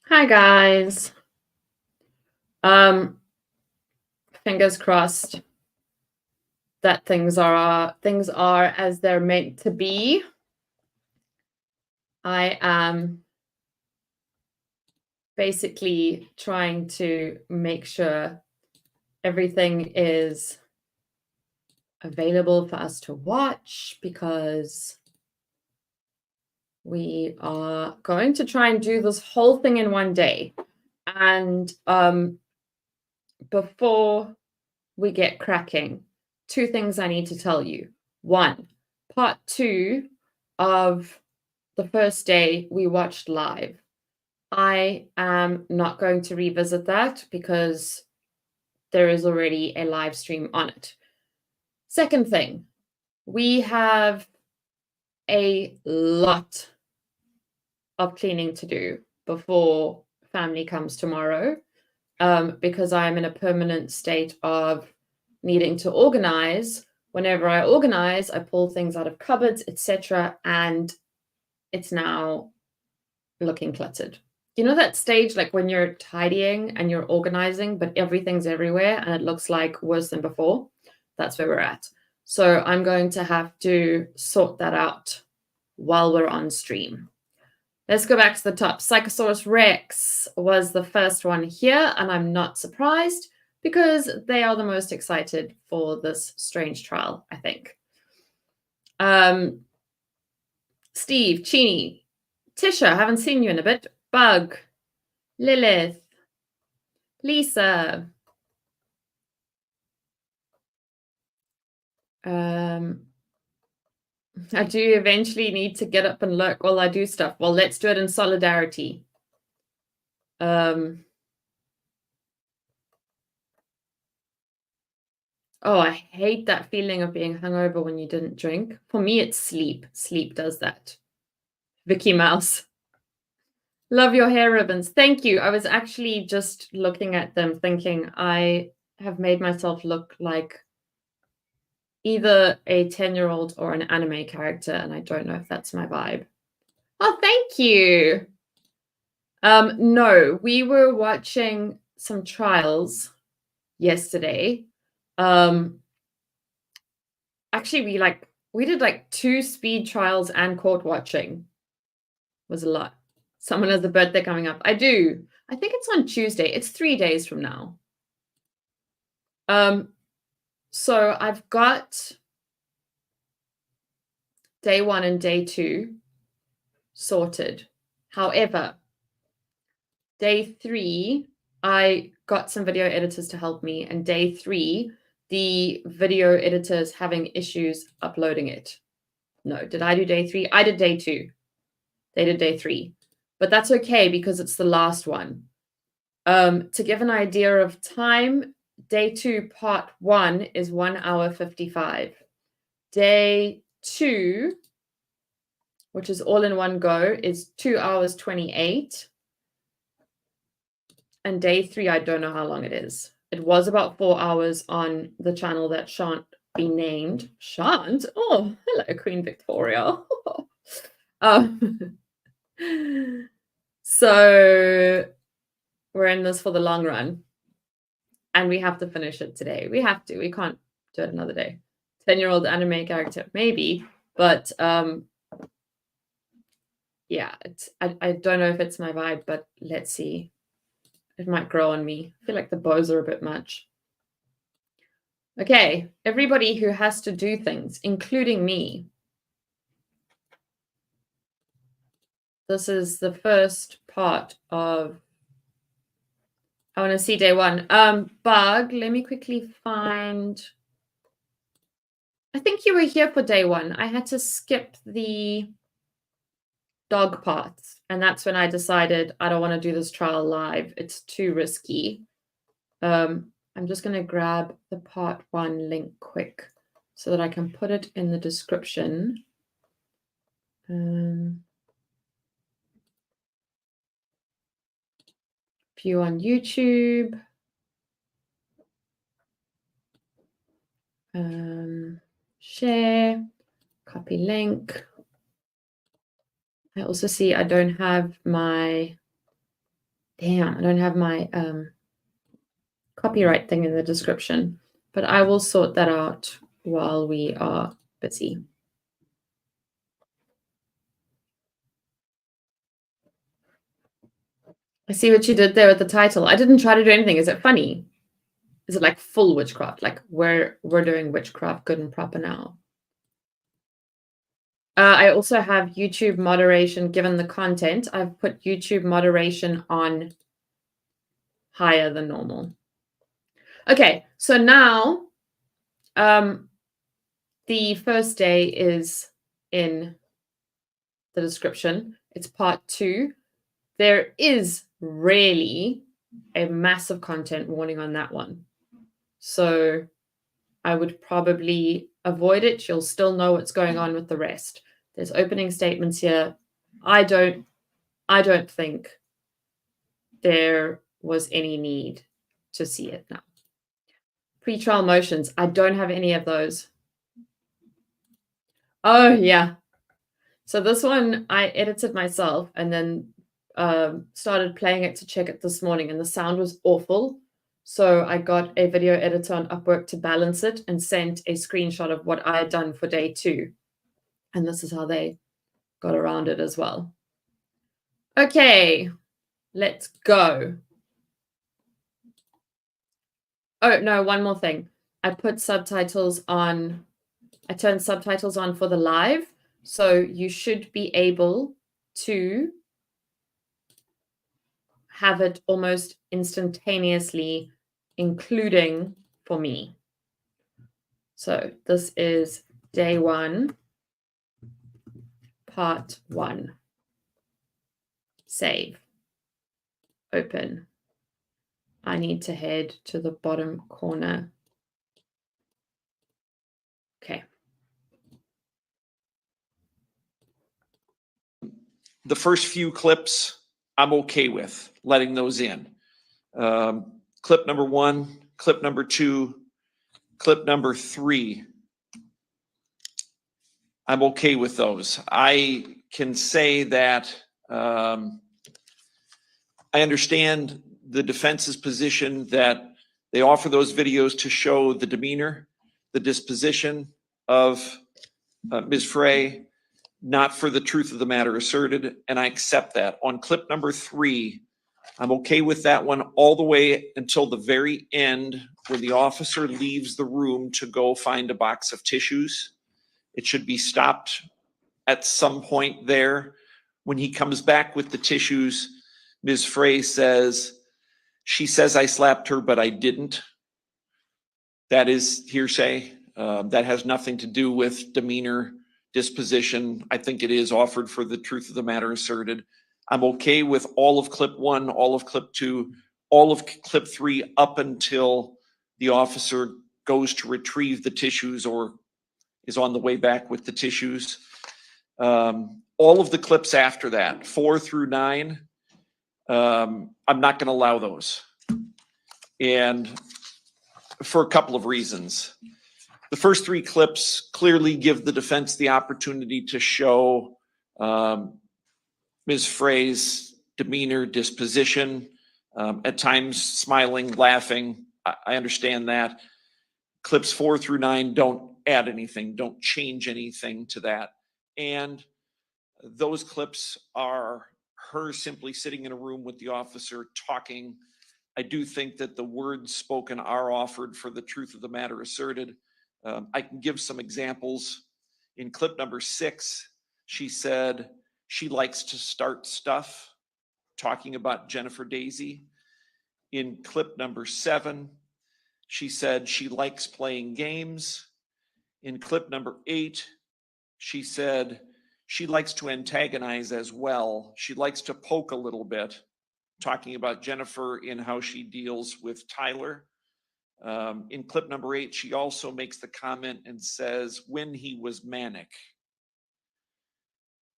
Hi guys. Um, Fingers crossed that things are as they're meant to be. I am basically trying to make sure everything is available for us to watch because we are going to try and do this whole thing in one day. And before we get cracking, two things I need to tell you. One, part 2 of the first day we watched live. I am not going to revisit that because there is already a live stream on it. Second thing, we have a lot of cleaning to do before family comes tomorrow, because I am in a permanent state of needing to organize. Whenever I organize, I pull things out of cupboards, etc., and it's now looking cluttered. You know that stage, like when you're tidying and you're organizing, but everything's everywhere and it looks like worse than before? That's where we're at. So I'm going to have to sort that out while we're on stream. Let's go back to the top. Psychosaurus Rex was the first one here, and I'm not surprised because they are the most excited for this strange trial, I think. Steve, Chini, Tisha, haven't seen you in a bit. Bug, Lilith, Lisa. I do eventually need to get up and look while I do stuff. Well, let's do it in solidarity. Oh, I hate that feeling of being hungover when you didn't drink. For me, it's sleep. Sleep does that. Vicky Mouse. Love your hair ribbons. Thank you. I was actually just looking at them thinking I have made myself look like either a 10-year-old or an anime character, and I don't know if that's my vibe. Oh, thank you. No, we were watching some trials yesterday. Actually, we did like 2 speed trials and court watching. It was a lot. Someone has a birthday coming up. I do. I think it's on Tuesday. It's 3 days from now. So I've got day 1 and day 2 sorted. However, day 3, I got some video editors to help me, and day 3, the video editor is having issues uploading it. No, did I do day 3? I did day 2. They did day 3. But that's okay because it's the last one. To give an idea of time, day 2, part 1 is 1 hour 55. Day 2, which is all in one go, is 2 hours 28. And day 3, I don't know how long it is. It was about 4 hours on the channel that shan't be named. Shan't? Oh, hello, Queen Victoria. So we're in this for the long run. And we have to finish it today. We have to. We can't do it another day. 10-year-old anime character, maybe. But yeah, I don't know if it's my vibe, but let's see. It might grow on me. I feel like the bows are a bit much. Okay, everybody who has to do things, including me. This is the first part of... I want to see day 1. Bug, let me quickly find... I think you were here for day 1. I had to skip the dog parts, and that's when I decided I don't want to do this trial live. It's too risky. I'm just going to grab the part 1 link quick so that I can put it in the description. View on YouTube. Share, copy link. I also see I don't have my Damn, I don't have my copyright thing in the description, but I will sort that out while we are busy. I see what you did there with the title. I didn't try to do anything. Is it funny? Is it like full witchcraft? Like we're doing witchcraft good and proper now. I also have YouTube moderation. Given the content, I've put YouTube moderation on higher than normal. Okay, so now the first day is in the description. It's part 2. There is really a massive content warning on that one. So I would probably avoid it. You'll still know what's going on with the rest. There's opening statements here. I don't think there was any need to see it now. Pre-trial motions. I don't have any of those. Oh, yeah. So this one I edited myself and then started playing it to check it this morning, and the sound was awful. So I got a video editor on Upwork to balance it and sent a screenshot of what I had done for day 2. And this is how they got around it as well. Okay, let's go. Oh, no, one more thing. I put subtitles on. I turned subtitles on for the live. So you should be able to have it almost instantaneously, including for me. So this is day 1, part 1. Save. Open. I need to head to the bottom corner. Okay. The first few clips, I'm okay with letting those in. Clip number 1, clip number 2, clip number 3. I'm okay with those. I can say that I understand the defense's position that they offer those videos to show the demeanor, the disposition of Ms. Frey, not for the truth of the matter asserted, and I accept that. On clip number 3, I'm okay with that one all the way until the very end where the officer leaves the room to go find a box of tissues. It should be stopped at some point there. When he comes back with the tissues, Ms. Frey says, she says I slapped her, but I didn't. That is hearsay. That has nothing to do with demeanor, disposition. I think it is offered for the truth of the matter asserted. I'm okay with all of clip 1, all of clip 2, all of clip 3 up until the officer goes to retrieve the tissues or is on the way back with the tissues. All of the clips after that, 4 through 9, I'm not going to allow those. And for a couple of reasons. The first 3 clips clearly give the defense the opportunity to show Ms. Frey's demeanor, disposition, at times smiling, laughing. I understand that. Clips 4 through 9 don't add anything, don't change anything to that. And those clips are her simply sitting in a room with the officer talking. I do think that the words spoken are offered for the truth of the matter asserted. I can give some examples. In clip number 6, she said she likes to start stuff, talking about Jennifer Dazey. In clip number 7, she said she likes playing games. In clip number 8, she said she likes to antagonize as well. She likes to poke a little bit, talking about Jennifer in how she deals with Tyler. In clip number 8, she also makes the comment and says, when he was manic.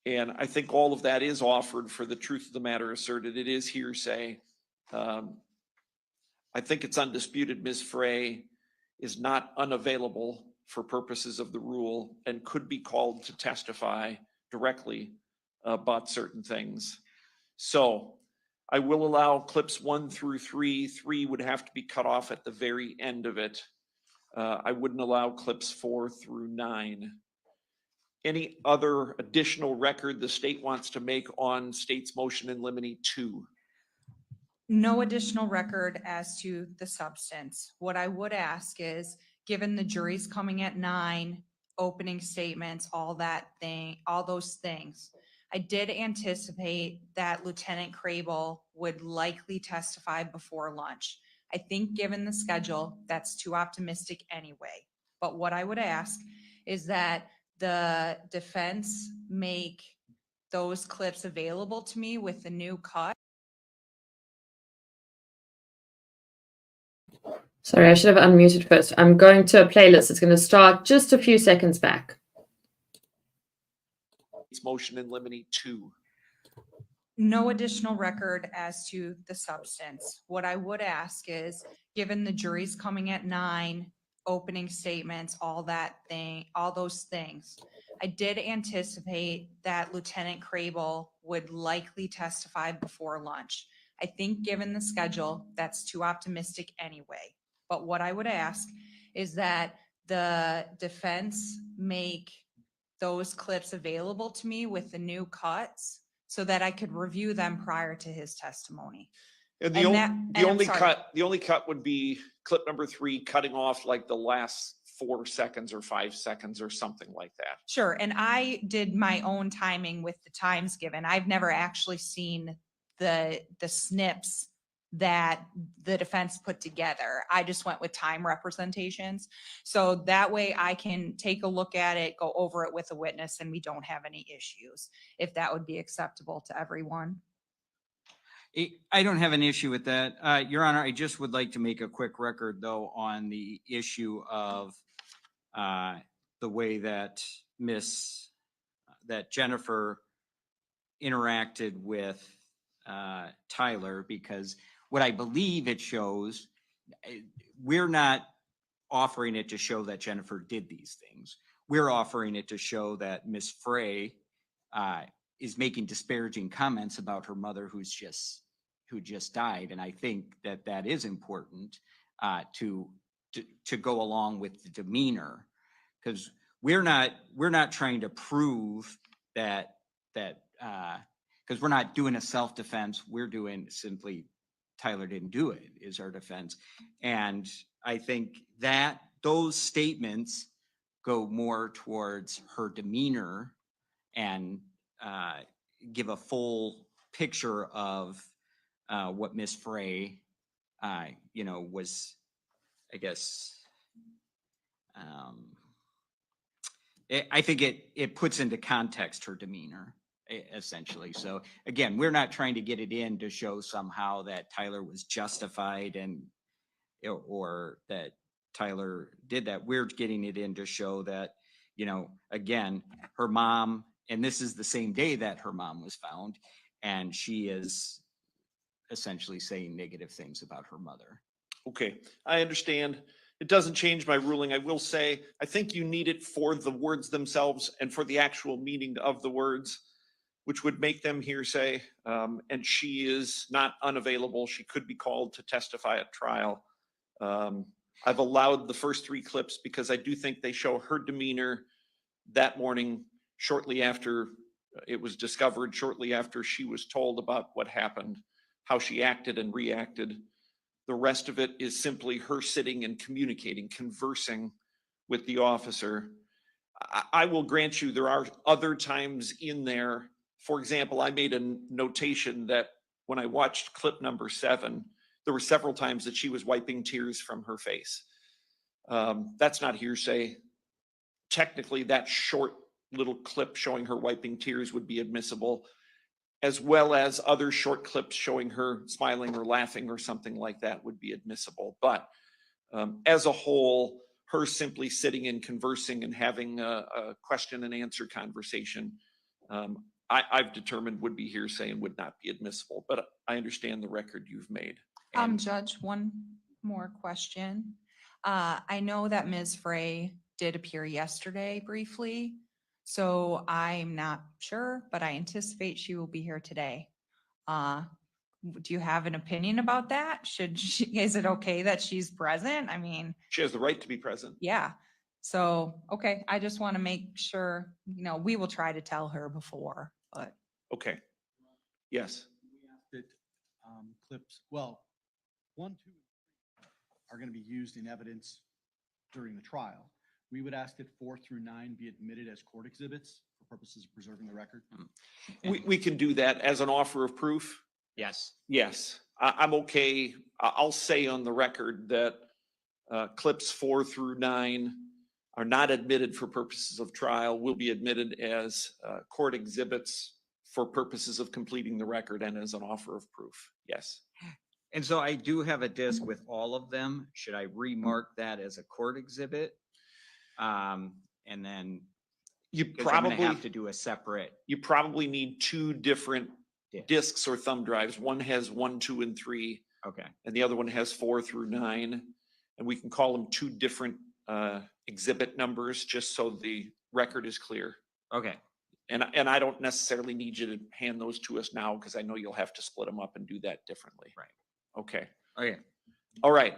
And I think all of that is offered for the truth of the matter asserted. It is hearsay. I think it's undisputed Ms. Frey is not unavailable for purposes of the rule and could be called to testify directly about certain things. So I will allow clips 1 through 3. 3 would have to be cut off at the very end of it. I wouldn't allow clips 4 through 9. Any other additional record the state wants to make on state's motion in limine 2? No additional record as to the substance. What I would ask is, given the jury's coming at 9, opening statements, all those things, I did anticipate that Lieutenant Krael would likely testify before lunch. I think given the schedule, that's too optimistic anyway. But what I would ask is that the defense make those clips available to me with the new cut. Sorry, I should have unmuted first. I'm going to a playlist. It's going to start just a few seconds back. It's motion in limine 2. No additional record as to the substance. What I would ask is, given the jury's coming at 9, opening statements, all those things, I did anticipate that Lieutenant Krael would likely testify before lunch. I think given the schedule, that's too optimistic anyway. But what I would ask is that the defense make those clips available to me with the new cuts so that I could review them prior to his testimony. And I'm sorry. the only cut would be clip number 3, cutting off like the last 4 seconds or 5 seconds or something like that. Sure, and I did my own timing with the times given. I've never actually seen the snips that the defense put together. I just went with time representations. So that way I can take a look at it, go over it with a witness, and we don't have any issues, if that would be acceptable to everyone. I don't have an issue with that. Your Honor, I just would like to make a quick record, though, on the issue of the way that Jennifer interacted with Tyler, because what I believe it shows, we're not offering it to show that Jennifer did these things. We're offering it to show that Miss Frey is making disparaging comments about her mother who just died. And I think that is important to go along with the demeanor, because we're not trying to prove that because we're not doing a self-defense. We're doing simply Tyler didn't do it is our defense. And I think that those statements go more towards her demeanor and give a full picture of what Miss Frey, was, I guess, I think it puts into context her demeanor, essentially. So again, we're not trying to get it in to show somehow that Tyler was justified or that Tyler did that. We're getting it in to show that, again, her mom, and this is the same day that her mom was found, and she is essentially saying negative things about her mother. Okay, I understand. It doesn't change my ruling. I will say, I think you need it for the words themselves and for the actual meaning of the words, which would make them hearsay. And she is not unavailable. She could be called to testify at trial. I've allowed the first 3 clips because I do think they show her demeanor that morning, shortly after it was discovered, shortly after she was told about what happened, how she acted and reacted. The rest of it is simply her sitting and communicating, conversing with the officer. I will grant you there are other times in there. For example, I made a notation that when I watched clip number 7, there were several times that she was wiping tears from her face. That's not hearsay. Technically, that short little clip showing her wiping tears would be admissible, as well as other short clips showing her smiling or laughing or something like that would be admissible. But as a whole, her simply sitting and conversing and having a question and answer conversation, I've determined would be hearsay and would not be admissible. But I understand the record you've made. And Judge, one more question. I know that Ms. Frey did appear yesterday briefly, so I'm not sure, but I anticipate she will be here today. do you have an opinion about that? Is it okay that she's present? I mean, She has the right to be present. yeah. So, okay, I just want to make sure, we will try to tell her before, but. Okay. Yes. That clips, well, 1, 2, and 3 are going to be used in evidence during the trial. We would ask that 4 through 9 be admitted as court exhibits for purposes of preserving the record. We can do that as an offer of proof. Yes. Yes, I'm okay. I'll say on the record that clips 4 through 9 are not admitted for purposes of trial, will be admitted as court exhibits for purposes of completing the record and as an offer of proof. Yes. And so I do have a disc with all of them. Should I remark that as a court exhibit? And then You 'cause I'm gonna probably have to do a separate. need 2 different discs or thumb drives. One has 1, 2, and 3, Okay. and the other one has 4 through 9. And we can call them 2 different exhibit numbers, just so the record is clear. Okay. And I don't necessarily need you to hand those to us now, because I know you'll have to split them up and do that differently. Right. Okay. Okay. All right.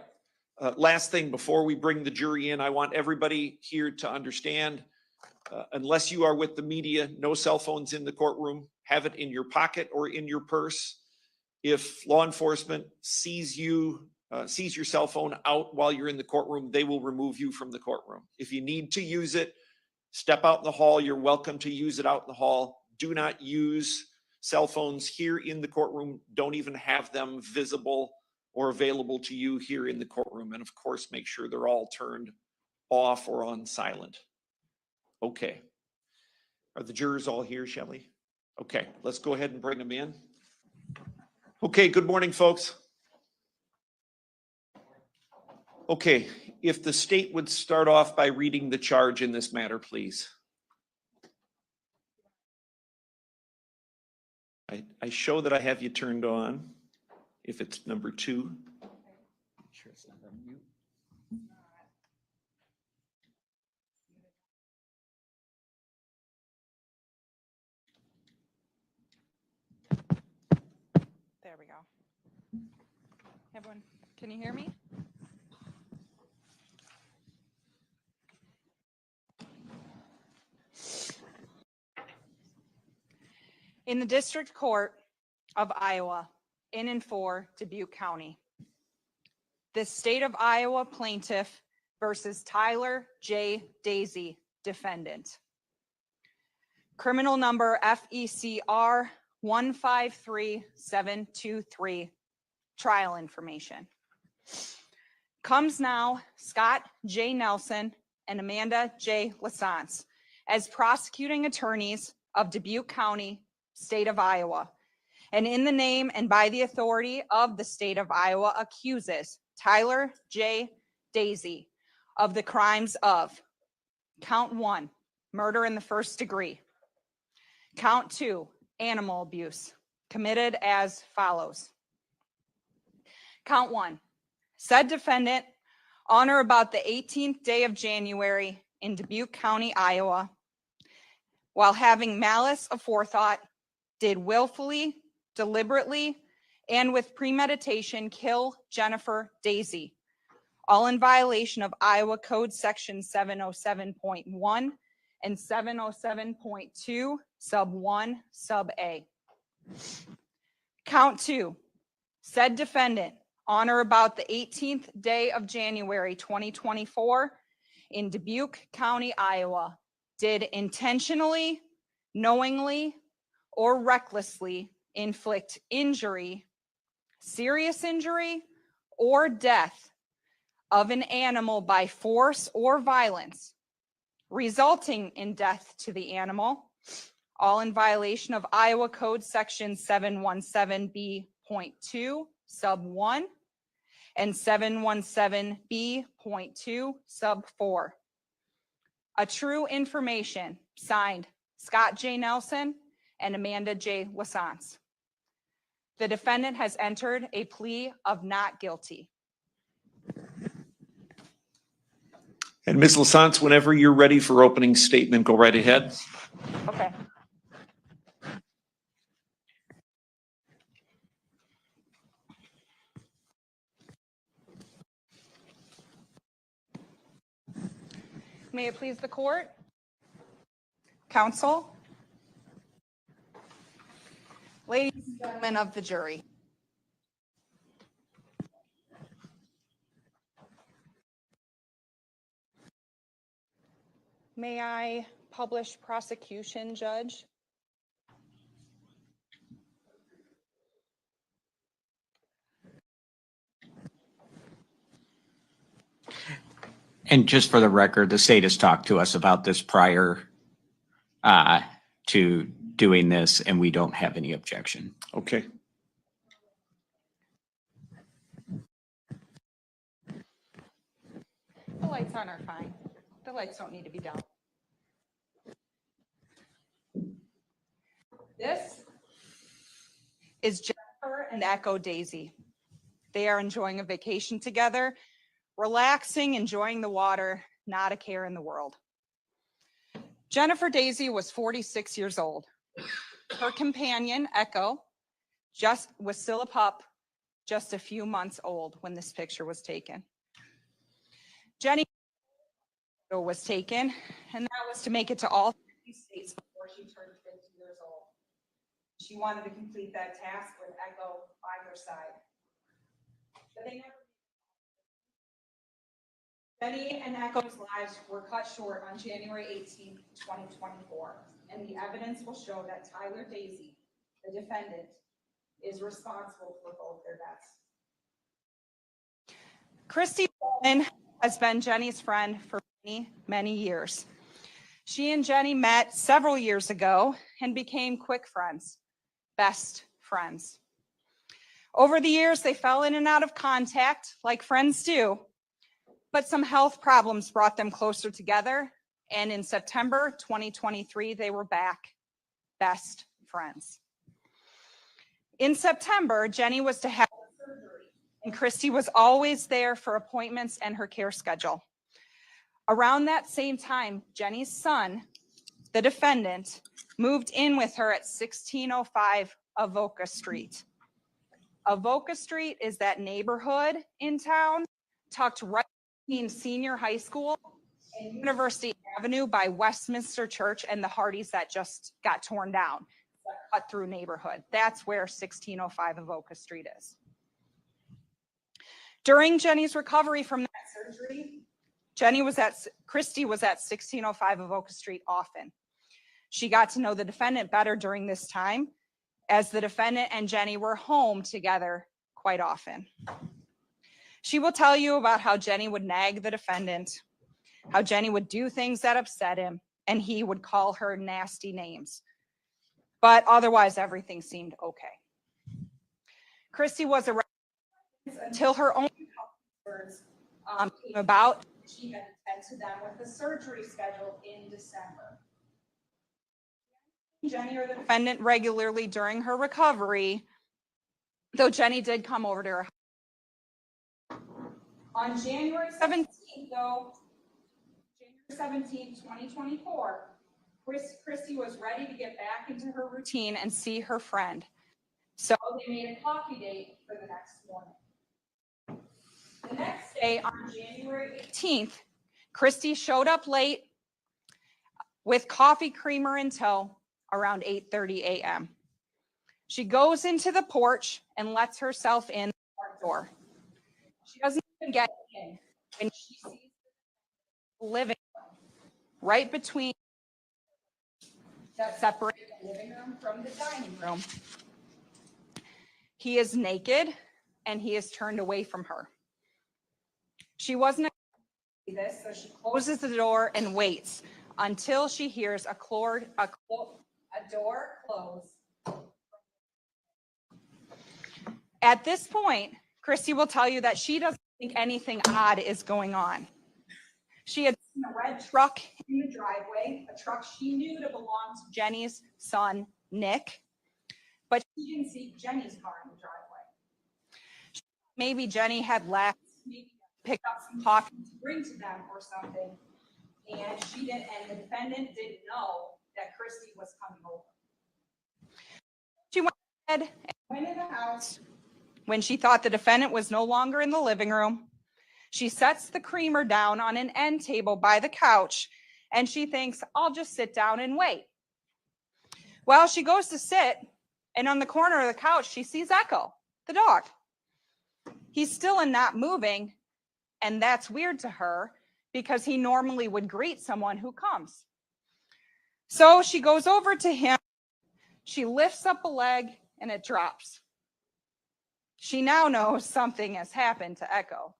Last thing, before we bring the jury in, I want everybody here to understand, unless you are with the media, no cell phones in the courtroom. Have it in your pocket or in your purse. If law enforcement sees your cell phone out while you're in the courtroom, they will remove you from the courtroom. If you need to use it, step out in the hall. You're welcome to use it out in the hall. Do not use cell phones here in the courtroom. Don't even have them visible or available to you here in the courtroom. And of course, make sure they're all turned off or on silent. Okay. Are the jurors all here, Shelley? Okay, let's go ahead and bring them in. Okay, good morning, folks. Okay, if the state would start off by reading the charge in this matter, please. I show that I have you turned on, if it's number 2. Sure it's not on mute. There we go. Everyone, can you hear me? In the District Court of Iowa, in and for Dubuque County, the State of Iowa plaintiff versus Tyler J. Dazey, defendant. Criminal number FECR 153723, trial information. Comes now Scott J. Nelson and Amanda J. Lassance as prosecuting attorneys of Dubuque County, State of Iowa, and in the name and by the authority of the State of Iowa accuses Tyler J. Dazey of the crimes of count 1, murder in the first degree, count 2, animal abuse, committed as follows. Count 1, said defendant on or about the 18th day of January in Dubuque County, Iowa, while having malice aforethought, did willfully, deliberately, and with premeditation kill Jennifer Dazey, all in violation of Iowa Code Section 707.1 and 707.2, sub 1, sub A. Count 2, said defendant on or about the 18th day of January 2024 in Dubuque County, Iowa, did intentionally, knowingly, or recklessly inflict injury, serious injury, or death of an animal by force or violence, resulting in death to the animal, all in violation of Iowa Code Section 717B.2, sub 1, and 717B.2, sub 4. A true information, signed Scott J. Nelson and Amanda J. Lassance. The defendant has entered a plea of not guilty. And Ms. Lassance, whenever you're ready for opening statement, go right ahead. Okay. May it please the court? Counsel? Ladies and gentlemen of the jury. May I publish prosecution, Judge? And just for the record, the state has talked to us about this prior to doing this, and we don't have any objection. Okay. The lights on are fine. The lights don't need to be down. This is Jennifer and Echo Dazey. They are enjoying a vacation together, relaxing, enjoying the water, not a care in the world. Jennifer Dazey was 46 years old. Her companion, Echo, was still a pup, just a few months old when this picture was taken. Jenny was taken, and that was to make it to all 50 states before she turned 50 years old. She wanted to complete that task with Echo by her side. But they never. Jenny and Echo's lives were cut short on January 18, 2024, and the evidence will show that Tyler Dazey, the defendant, is responsible for both their deaths. Christy Fulman has been Jenny's friend for many, many years. She and Jenny met several years ago and became quick friends, best friends. Over the years, they fell in and out of contact like friends do, but some health problems brought them closer together. And in September 2023, they were back, best friends. In September, Jenny was to have surgery, and Christy was always there for appointments and her care schedule. Around that same time, Jenny's son, the defendant, moved in with her at 1605 Avoca Street. Avoca Street is that neighborhood in town tucked right between Senior High School and University Avenue by Westminster Church and the Hardys that just got torn down, cut through neighborhood. That's where 1605 Avoca Street is. During Jenny's recovery from that surgery, Christy was at 1605 Avoca Street often. She got to know the defendant better during this time, as the defendant and Jenny were home together quite often. She will tell you about how Jenny would nag the defendant, how Jenny would do things that upset him, and he would call her nasty names. But otherwise, everything seemed okay. Christy was arrested until her own concerns came about. She had attended to them with the surgery scheduled in December. Jenny or the defendant regularly during her recovery, though Jenny did come over to her house. On January 17th, though, January 17th, 2024, Christy was ready to get back into her routine and see her friend. So they made a coffee date for the next morning. The next day, on January 18th, Christy showed up late with coffee creamer in tow around 8:30 a.m. She goes into the porch and lets herself in the front door. She doesn't even get in when she sees the living room right between that separate the living room from the dining room. He is naked and he is turned away from her. She wasn't expecting this, so she closes the door and waits until she hears a door close. At this point, Christy will tell you that she doesn't think anything odd is going on. She had seen a red truck in the driveway, a truck she knew to belong to Jenny's son, Nick, but she didn't see Jenny's car in the driveway. Maybe Jenny had left, maybe picked up some coffee to bring to them or something, and she didn't, and the defendant didn't know that Christy was coming over. She went ahead and went in the house when she thought the defendant was no longer in the living room. She sets the creamer down on an end table by the couch, and she thinks, I'll just sit down and wait. Well, she goes to sit, and on the corner of the couch, she sees Echo, the dog. He's still not moving, and that's weird to her because he normally would greet someone who comes. So she goes over to him, she lifts up a leg, and it drops. She now knows something has happened to Echo.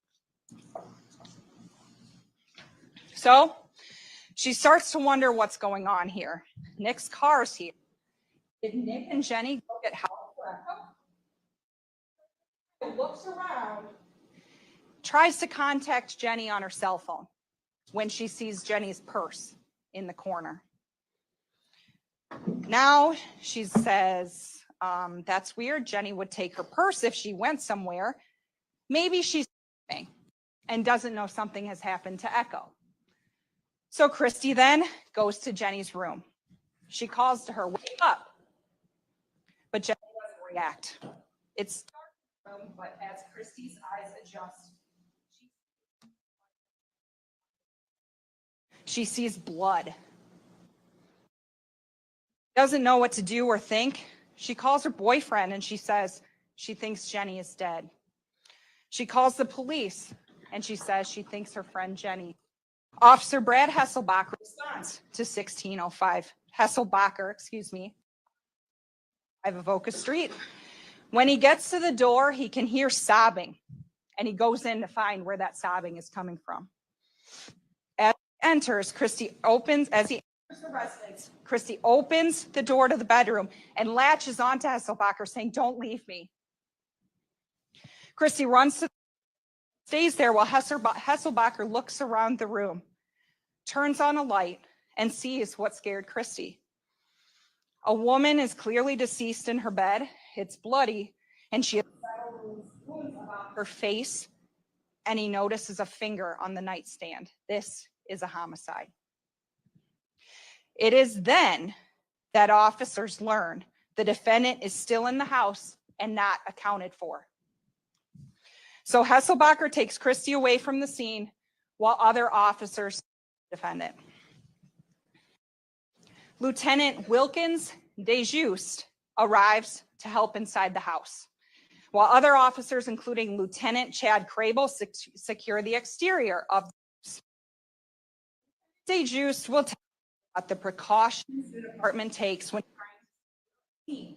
So she starts to wonder what's going on here. Nick's car's here. Did Nick and Jenny go get help for Echo? Looks around, tries to contact Jenny on her cell phone when she sees Jenny's purse in the corner. Now she says, that's weird. Jenny would take her purse if she went somewhere. Maybe she's sleeping and doesn't know something has happened to Echo. So Christy then goes to Jenny's room. She calls to her, wake up. But Jenny doesn't react. It's dark in the room, but as Christy's eyes adjust, she sees blood. Doesn't know what to do or think. She calls her boyfriend and she says she thinks Jenny is dead. She calls the police and she says she thinks her friend Jenny. Officer Brad Hasselbacher responds to 1605. Hasselbacher, 5 Avoca Street. When he gets to the door, he can hear sobbing, and he goes in to find where that sobbing is coming from. As he enters, Christy opens the door to the bedroom and latches onto Hasselbacher, saying, don't leave me. Christy stays there while Hasselbacher looks around the room, turns on a light, and sees what scared Christy. A woman is clearly deceased in her bed. It's bloody, and she has several wounds about her face, and he notices a finger on the nightstand. This is a homicide. It is then that officers learn the defendant is still in the house and not accounted for. So Hasselbacher takes Christy away from the scene while other officers defend it. Lieutenant Wilkins Deus arrives to help inside the house, while other officers, including Lieutenant Chad Krael, secure the exterior of the house. Deus will tell you about the precautions the department takes when trying to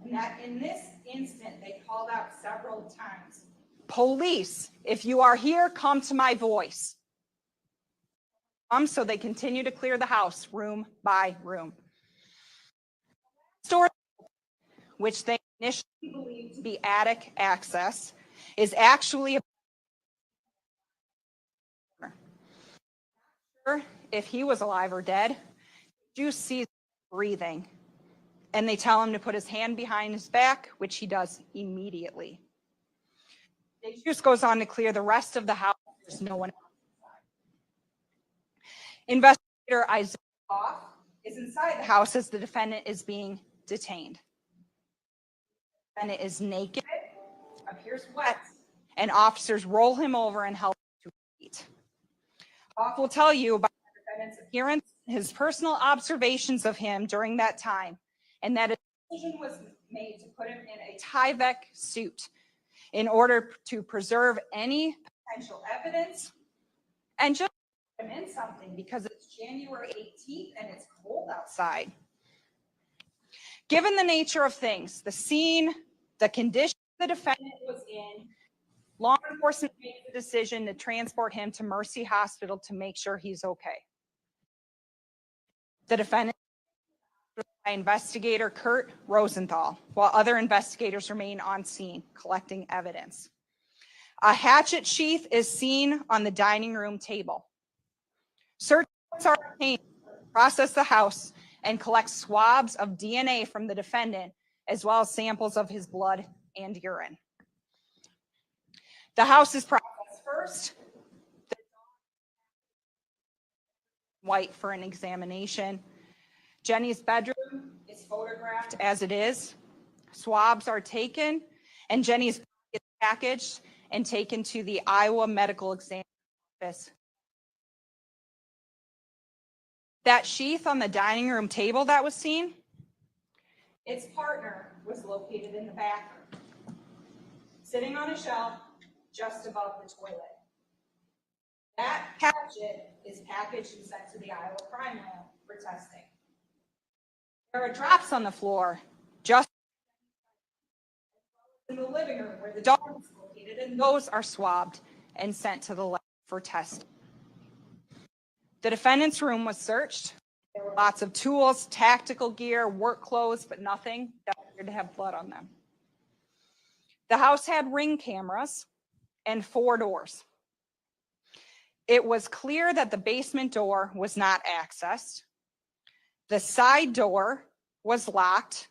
and that in this instant, they called out several times, police, if you are here, come to my voice. So they continue to clear the house room by room. Store, which they initially believed to be attic access, is actually if he was alive or dead. Deus sees breathing, and they tell him to put his hand behind his back, which he does immediately. Deus goes on to clear the rest of the house. There's no one else. Investigator Hoff is inside the house as the defendant is being detained. The defendant is naked, appears wet, and officers roll him over and help him to his feet. Hoff will tell you about the defendant's appearance, his personal observations of him during that time, and that a decision was made to put him in a Tyvek suit in order to preserve any potential evidence and just put him in something because it's January 18th and it's cold outside. Given the nature of things, the scene, the condition the defendant was in, law enforcement made the decision to transport him to Mercy Hospital to make sure he's okay. The defendant by investigator Kurt Rosenthal, while other investigators remain on scene collecting evidence. A hatchet sheath is seen on the dining room table. Search warrants are obtained to process the house and collect swabs of DNA from the defendant, as well as samples of his blood and urine. The house is processed first. White for an examination. Jenny's bedroom is photographed as it is. Swabs are taken, and Jenny's is packaged and taken to the Iowa Medical Exam office. That sheath on the dining room table that was seen, its partner was located in the bathroom, sitting on a shelf just above the toilet. That hatchet is packaged and sent to the Iowa Crime Lab for testing. There are drops on the floor just in the living room where the dog is located, and those are swabbed and sent to the lab for testing. The defendant's room was searched. There were lots of tools, tactical gear, work clothes, but nothing that appeared to have blood on them. The house had Ring cameras and 4 doors. It was clear that the basement door was not accessed. The side door was locked,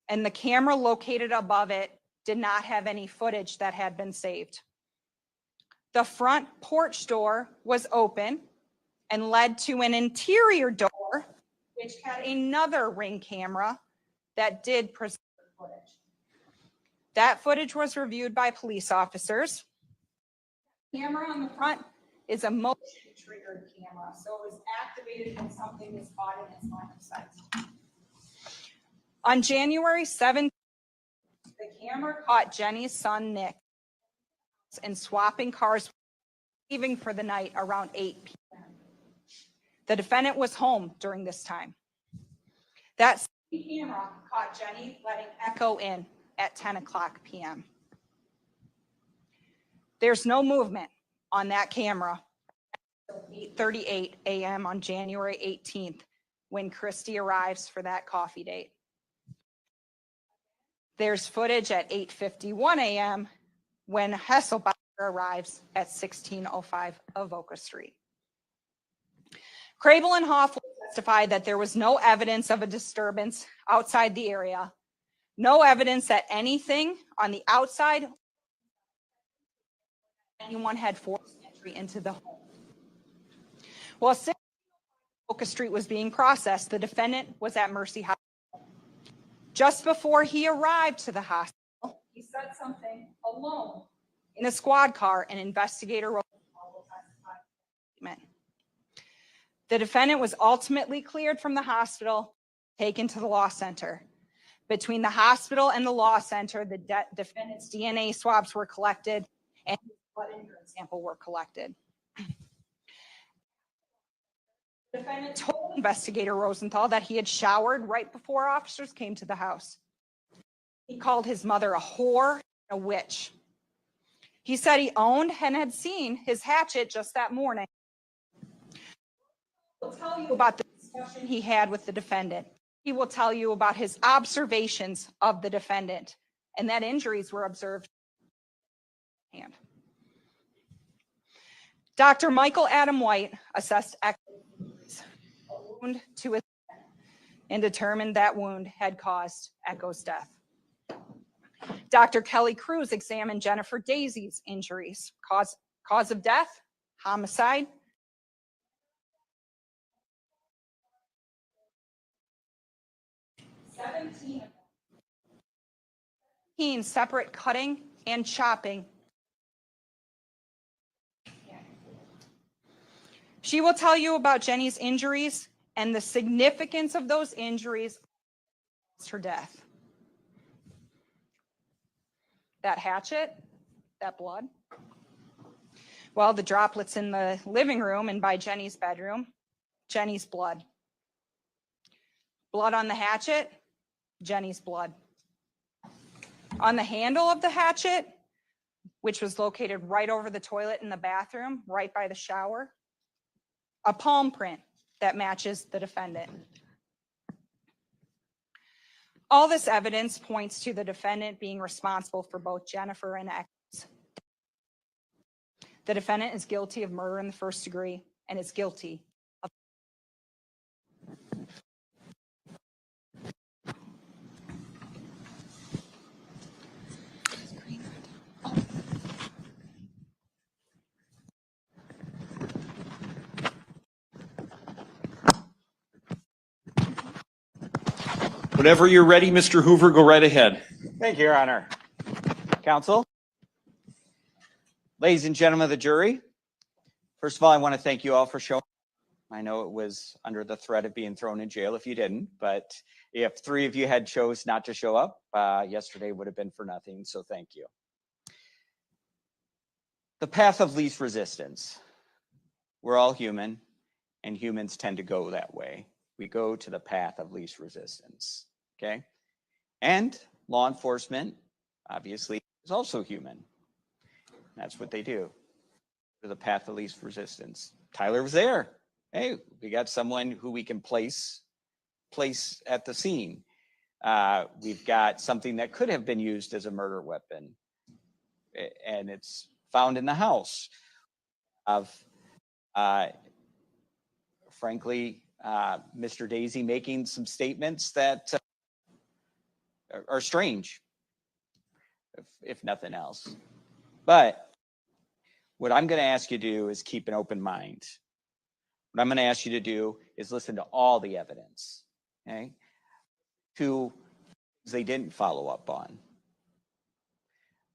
and the camera located above it did not have any footage that had been saved. The front porch door was open and led to an interior door, which had another Ring camera that did preserve footage. That footage was reviewed by police officers. The camera on the front is a motion triggered camera, so it was activated when something was caught in its line of sight. On January 7th, the camera caught Jenny's son, Nick, and swapping cars, leaving for the night around 8 p.m. The defendant was home during this time. That same camera caught Jenny letting Echo in at 10 o'clock p.m. There's no movement on that camera until 8:38 a.m. on January 18th, when Christy arrives for that coffee date. There's footage at 8:51 a.m. when Hasselbacher arrives at 1605 Avoca Street. Krael and Hoff testified that there was no evidence of a disturbance outside the area, no evidence that anything on the outside anyone had forced entry into the home. While 1605 Avoca Street was being processed, the defendant was at Mercy Hospital. Just before he arrived to the hospital, he said something alone in a squad car, and Investigator Rosenthal will testify. The defendant was ultimately cleared from the hospital, taken to the law center. Between the hospital and the law center, the defendant's DNA swabs were collected and his blood and urine sample were collected. The defendant told Investigator Rosenthal that he had showered right before officers came to the house. He called his mother a whore and a witch. He said he owned and had seen his hatchet just that morning. He'll tell you about the discussion he had with the defendant. He will tell you about his observations of the defendant and that injuries were observed. Dr. Michael Adam White assessed a wound to his head and determined that wound had caused Echo's death. Dr. Kelly Cruz examined Jennifer Dazey's injuries. Cause of death, homicide. Seventeen separate cutting and chopping. She will tell you about Jenny's injuries and the significance of those injuries caused her death. That hatchet, that blood. Well, the droplets in the living room and by Jenny's bedroom, Jenny's blood. Blood on the hatchet, Jenny's blood. On the handle of the hatchet, which was located right over the toilet in the bathroom, right by the shower, a palm print that matches the defendant. All this evidence points to the defendant being responsible for both Jennifer and Echo's. The defendant is guilty of murder in the first degree and is guilty of Whenever you're ready, Mr. Hoover, go right ahead. Thank you, Your Honor. Counsel? Ladies and gentlemen of the jury, first of all, I want to thank you all for showing. I know it was under the threat of being thrown in jail if you didn't, but if 3 of you had chose not to show up, yesterday would have been for nothing, so thank you. The path of least resistance. We're all human, and humans tend to go that way. We go to the path of least resistance, okay? And law enforcement, obviously, is also human. That's what they do, to the path of least resistance. Tyler was there. Hey, we got someone who we can place at the scene. We've got something that could have been used as a murder weapon, and it's found in the house of, frankly, Mr. Dazey making some statements that are strange, if nothing else. But what I'm going to ask you to do is keep an open mind. What I'm going to ask you to do is listen to all the evidence, okay? To things they didn't follow up on.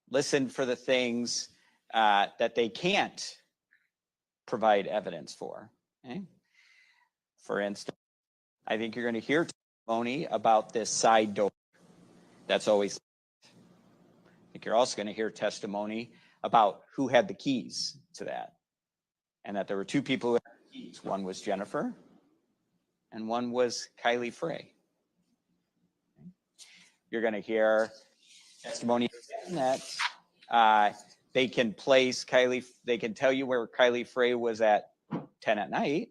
Listen for the things that they can't provide evidence for, okay? For instance, I think you're going to hear testimony about this side door that's always. I think you're also going to hear testimony about who had the keys to that, and that there were 2 people who had the keys. One was Jennifer, and one was Kylie Frey. You're going to hear testimony that they can place Kylie. They can tell you where Kylie Frey was at 10 at night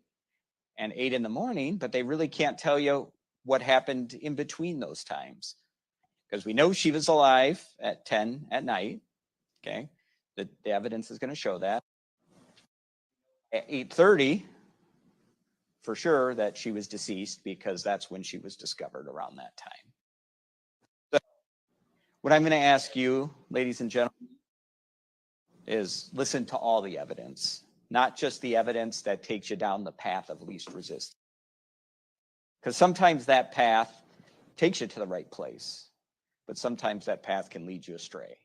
and 8 in the morning, but they really can't tell you what happened in between those times, because we know she was alive at 10 at night. Okay, the evidence is going to show that. At 8:30, for sure that she was deceased, because that's when she was discovered, around that time. So what I'm going to ask you, ladies and gentlemen, is listen to all the evidence, not just the evidence that takes you down the path of least resistance. Because sometimes that path takes you to the right place, but sometimes that path can lead you astray.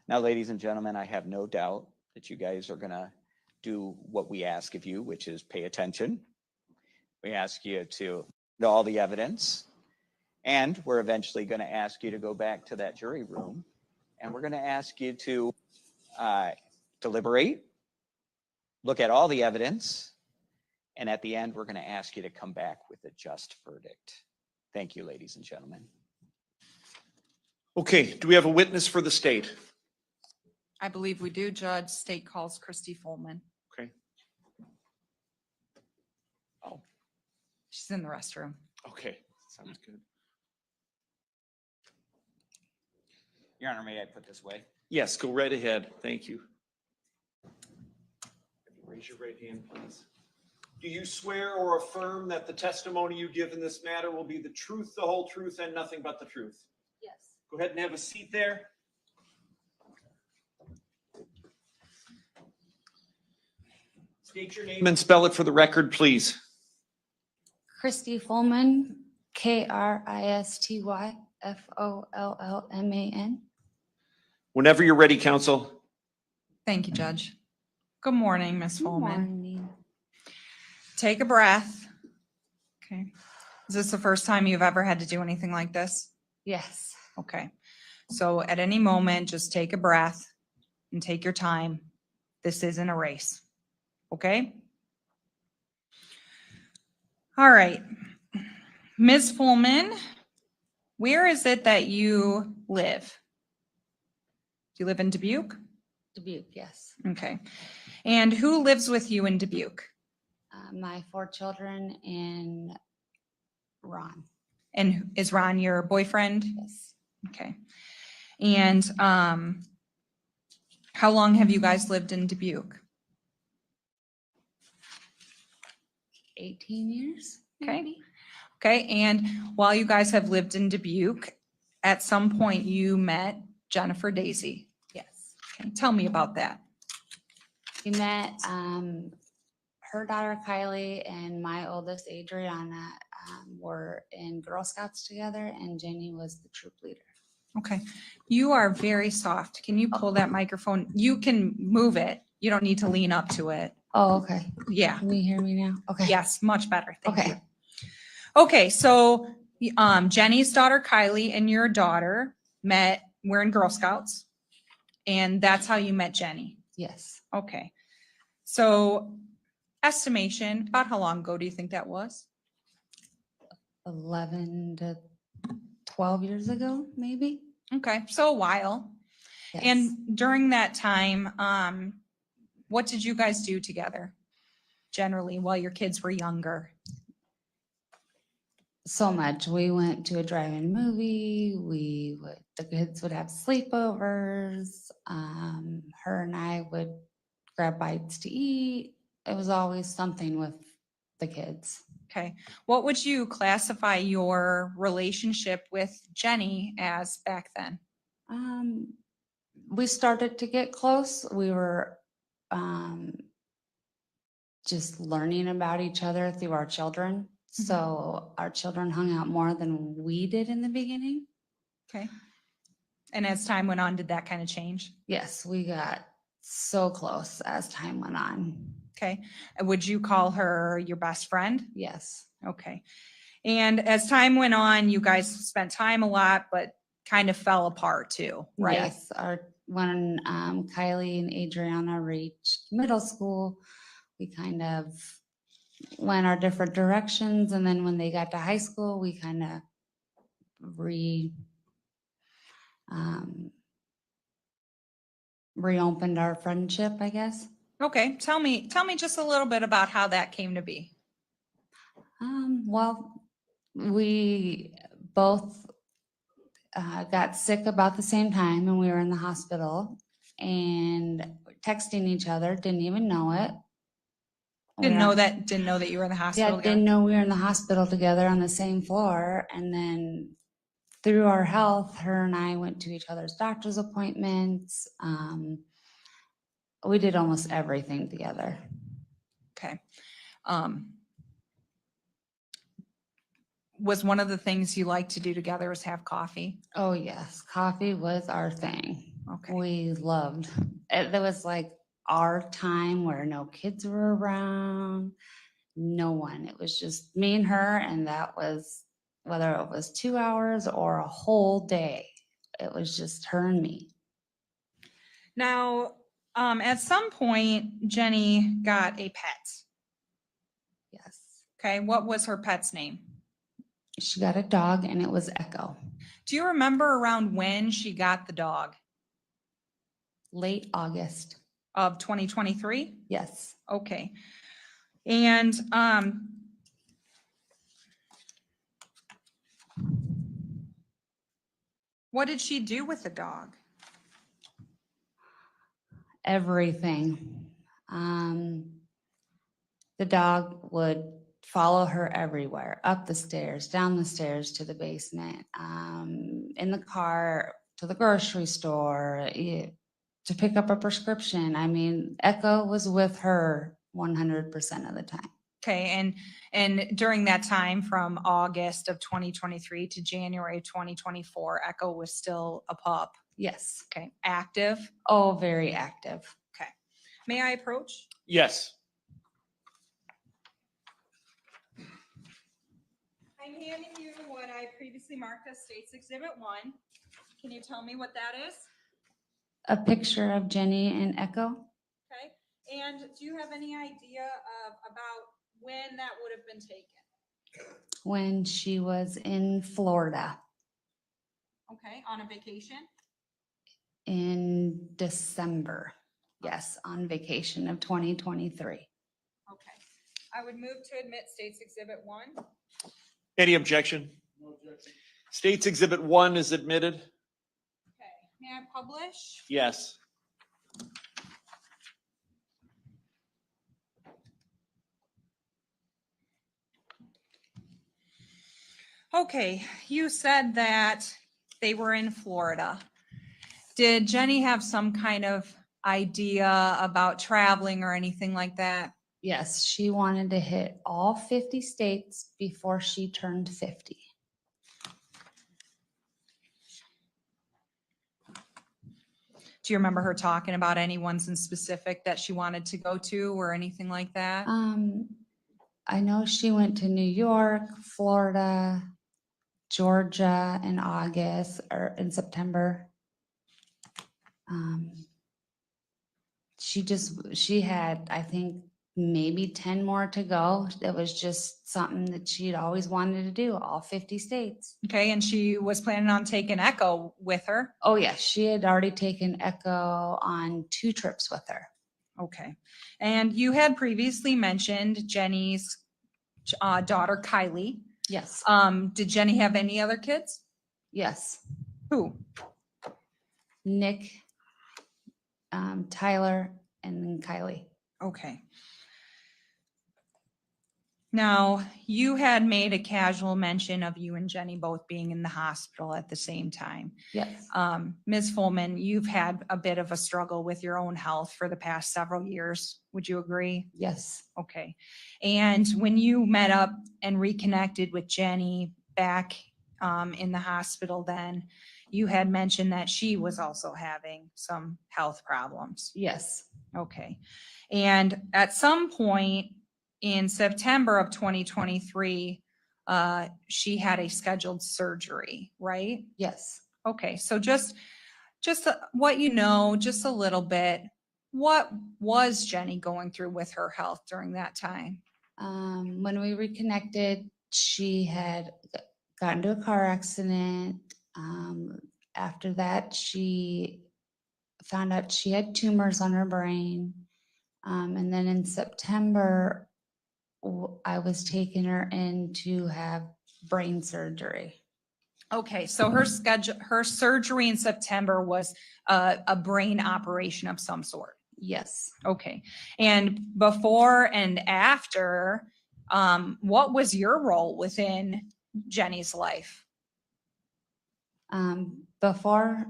Now, ladies and gentlemen, I have no doubt that you guys are going to do what we ask of you, which is pay attention. We ask you to know all the evidence, and we're eventually going to ask you to go back to that jury room, and we're going to ask you to deliberate, look at all the evidence, and at the end, we're going to ask you to come back with a just verdict. Thank you, ladies and gentlemen. Okay, do we have a witness for the state? I believe we do, Judge. State calls Christy Fulman. Okay. Oh, She's in the restroom. okay, sounds good. Your Honor, may I put this way? Yes, go right ahead. Thank you. Raise your right hand, please. Do you swear or affirm that the testimony you give in this matter will be the truth, the whole truth, and nothing but the truth? Yes. Go ahead and have a seat there. State your name and spell it for the record, please. Christy Fulman, Kristy Follman. Whenever you're ready, counsel. Thank you, Judge. Good morning, Ms. Good Fulman. morning. Take a breath. Okay. Is this the first time you've ever had to do anything like this? Yes. Okay. So at any moment, just take a breath and take your time. This isn't a race. Okay? All right. Ms. Fulman, where is it that you live? Do you live in Dubuque? Dubuque, yes. Okay. And who lives with you in Dubuque? My 4 children and Ron. And is Ron your boyfriend? Yes. Okay. And how long have you guys lived in Dubuque? 18 years. Okay. maybe? Okay. And while you guys have lived in Dubuque, at some point you met Jennifer Dazey. Yes. Okay. Tell me about that. We met her daughter Kylie and my oldest Adriana were in Girl Scouts together, and Jenny was the troop leader. Okay. You are very soft. Can you pull that microphone? You can move it. You don't need to lean up to it. Oh, okay. Yeah. Can you hear me now? Okay. Yes, much better. Thank Okay. you. Okay, so Jenny's daughter Kylie and your daughter met, we're in Girl Scouts, and that's how you met Jenny. Yes. Okay. So estimation, about how long ago do you think that was? 11 to 12 years ago, maybe. Okay, so a while. Yes. And during that time, what did you guys do together generally while your kids were younger? So much. We went to a drive-in movie. The kids would have sleepovers. Her and I would grab bites to eat. It was always something with the kids. Okay, what would you classify your relationship with Jenny as back then? We started to get close. We were just learning about each other through our children. So our children hung out more than we did in the beginning. Okay. And as time went on, did that kind of change? Yes, we got so close as time went on. Okay. And would you call her your best friend? Yes. Okay. And as time went on, you guys spent time a lot, but kind of fell apart too, right? Yes. When Kylie and Adriana reached middle school, we kind of went our different directions. And then when they got to high school, we kind of reopened our friendship, I guess. Okay. Tell me just a little bit about how that came to be. Well, we both got sick about the same time, and we were in the hospital and texting each other, didn't even know it. Didn't know that you were in the hospital. Yeah, didn't know we were in the hospital together on the same floor. And then through our health, her and I went to each other's doctor's appointments. We did almost everything together. Okay. Was one of the things you liked to do together was have coffee? Oh yes, coffee was our thing. Okay. We loved it. There was like our time where no kids were around, no one. It was just me and her, and that was whether it was 2 hours or a whole day. It was just her and me. Now, at some point, Jenny got a pet. Yes. Okay. What was her pet's name? She got a dog, and it was Echo. Do you remember around when she got the dog? Late August. Of 2023? Yes. Okay. And what did she do with the dog? Everything. The dog would follow her everywhere, up the stairs, down the stairs to the basement, in the car, to the grocery store, to pick up a prescription. I mean, Echo was with her 100% of the time. Okay, and during that time from August of 2023 to January 2024, Echo was still a pup. Yes. Okay, active. Oh, very active. Okay. May I approach? Yes. I'm handing you what I previously marked as State's Exhibit 1. Can you tell me what that is? A picture of Jenny and Echo. Okay, and do you have any idea about when that would have been taken? When she was in Florida Okay, on a vacation? in December. Yes, on vacation of 2023. Okay, I would move to admit State's Exhibit 1. Any objection? No objection. State's Exhibit 1 is admitted. Okay, may I publish? Yes. Okay, you said that they were in Florida. Did Jenny have some kind of idea about traveling or anything like that? Yes, she wanted to hit all 50 states before she turned 50. Do you remember her talking about any ones in specific that she wanted to go to or anything like that? I know she went to New York, Florida, Georgia in August or in September. She had, I think, maybe 10 more to go. It was just something that she'd always wanted to do, all 50 states. Okay, and she was planning on taking Echo with her? Oh, yeah, she had already taken Echo on 2 trips with her. Okay. And you had previously mentioned Jenny's daughter Kylie. Yes, Did Jenny have any other kids? yes. Who? Nick, Tyler, and then Kylie. Okay. Now, you had made a casual mention of you and Jenny both being in the hospital at the same time. Yes, Ms. Fulman, you've had a bit of a struggle with your own health for the past several years. Would you agree? yes, Okay. And when you met up and reconnected with Jenny back in the hospital then, you had mentioned that she was also having some health problems. yes, Okay. And at some point in September of 2023, she had a scheduled surgery, right? yes. Okay. So just what you know, just a little bit, what was Jenny going through with her health during that time? When we reconnected, she had gotten into a car accident. After that, she found out she had tumors on her brain. And then in September, I was taking her in to have brain surgery. Okay, so her surgery in September was a brain operation of some sort. Yes. Okay, and before and after, what was your role within Jenny's life? Before,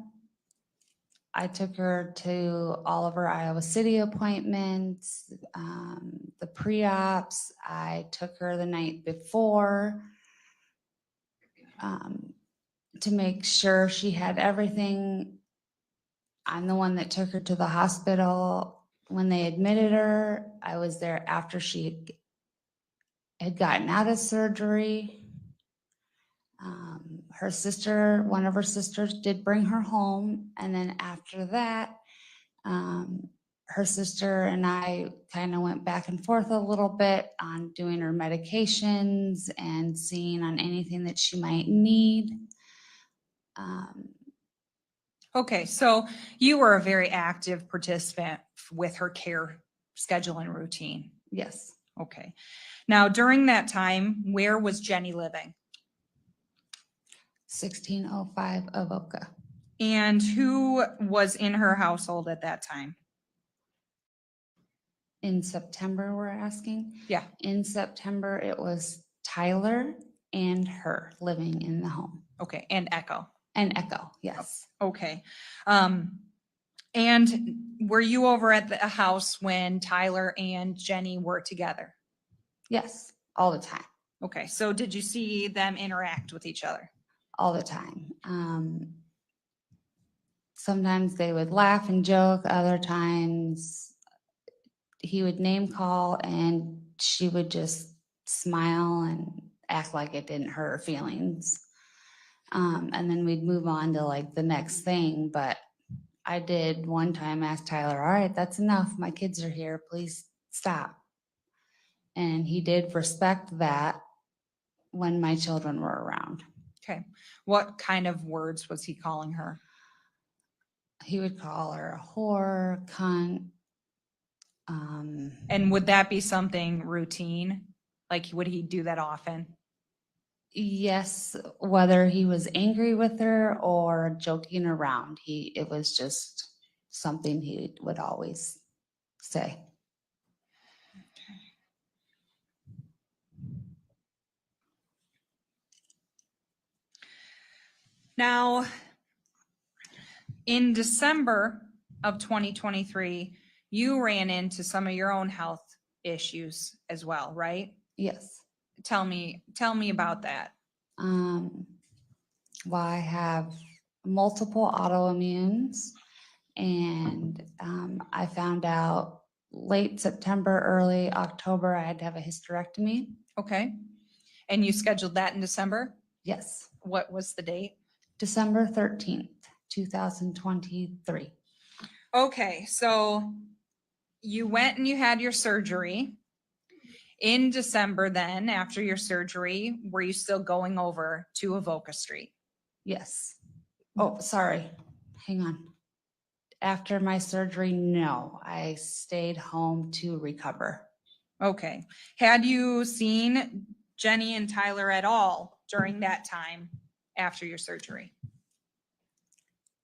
I took her to all of her Iowa City appointments, the pre-ops. I took her the night before to make sure she had everything. I'm the one that took her to the hospital when they admitted her. I was there after she had gotten out of surgery. Her sister, one of her sisters did bring her home. And then after that, her sister and I kind of went back and forth a little bit on doing her medications and seeing on anything that she might need. Okay, so you were a very active participant with her care schedule and routine. Yes, Okay. Now, during that time, where was Jenny living? 1605 Avoca. And who was in her household at that time? In September, we're asking? Yeah. In September, it was Tyler and her living in the home. Okay, and Echo. And Echo, yes. Okay. And were you over at the house when Tyler and Jenny were together? Yes, all the time, Okay, so did you see them interact with each other? all the time. Sometimes they would laugh and joke, other times he would name call and she would just smile and act like it didn't hurt her feelings. And then we'd move on to like the next thing. But I did one time ask Tyler, all right, that's enough. My kids are here. Please stop. And he did respect that when my children were around. Okay. What kind of words was he calling her? He would call her a whore, cunt. And would that be something routine? Like, would he do that often? Yes, whether he was angry with her or joking around, it was just something he would always say. Now, in December of 2023, you ran into some of your own health issues as well, right? Yes. Tell me about that. Well, I have multiple autoimmunes And I found out late September, early October, I had to have a hysterectomy. Okay. And you scheduled that in December? Yes, What was the date? December 13th, 2023. Okay, so you went and you had your surgery. In December then, after your surgery, were you still going over to Avoca Street? Yes. Oh, sorry. Hang on. After my surgery, no, I stayed home to recover. Okay. Had you seen Jenny and Tyler at all during that time after your surgery?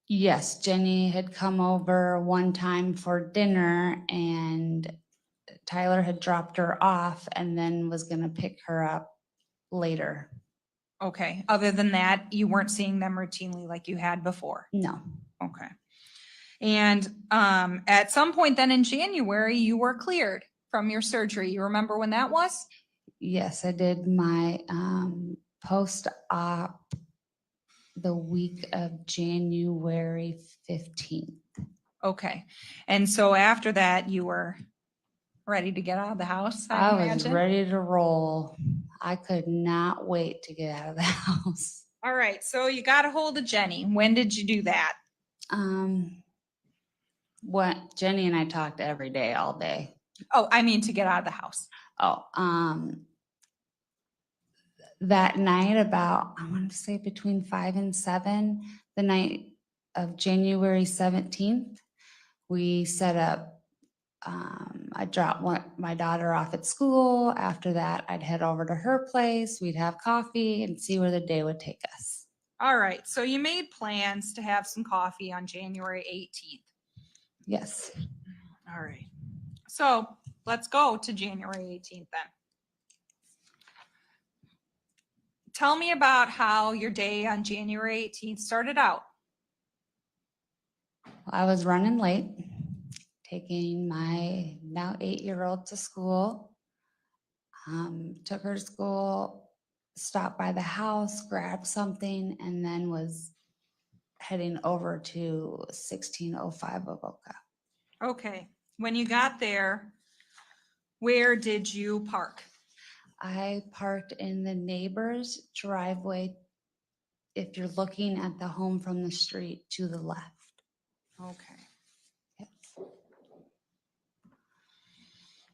Yes, Jenny had come over one time for dinner and Tyler had dropped her off and then was gonna pick her up later. Okay, other than that, you weren't seeing them routinely like you had before? No, Okay. And at some point then in January, you were cleared from your surgery. You remember when that was? yes, I did my post-op the week of January 15th. Okay. And so after that, you were ready to get out of the house, I I was imagine? ready to roll. I could not wait to get out of the house. All right, so you got a hold of Jenny. When did you do that? What Jenny and I talked every day, all day. Oh, I mean to get out of the house. Oh, that night about, I want to say between 5 and 7, the night of January 17th, we set up, I dropped my daughter off at school. After that, I'd head over to her place. We'd have coffee and see where the day would take us. All right, so you made plans to have some coffee on January 18th. Yes. All right. So let's go to January 18th then. Tell me about how your day on January 18th started out. I was running late, taking my now 8-year-old to school. Took her to school, stopped by the house, grabbed something, and then was heading over to 1605 Avoca. Okay, when you got there, where did you park? I parked in the neighbor's driveway. If you're looking at the home from the street to the left. Okay. Yes.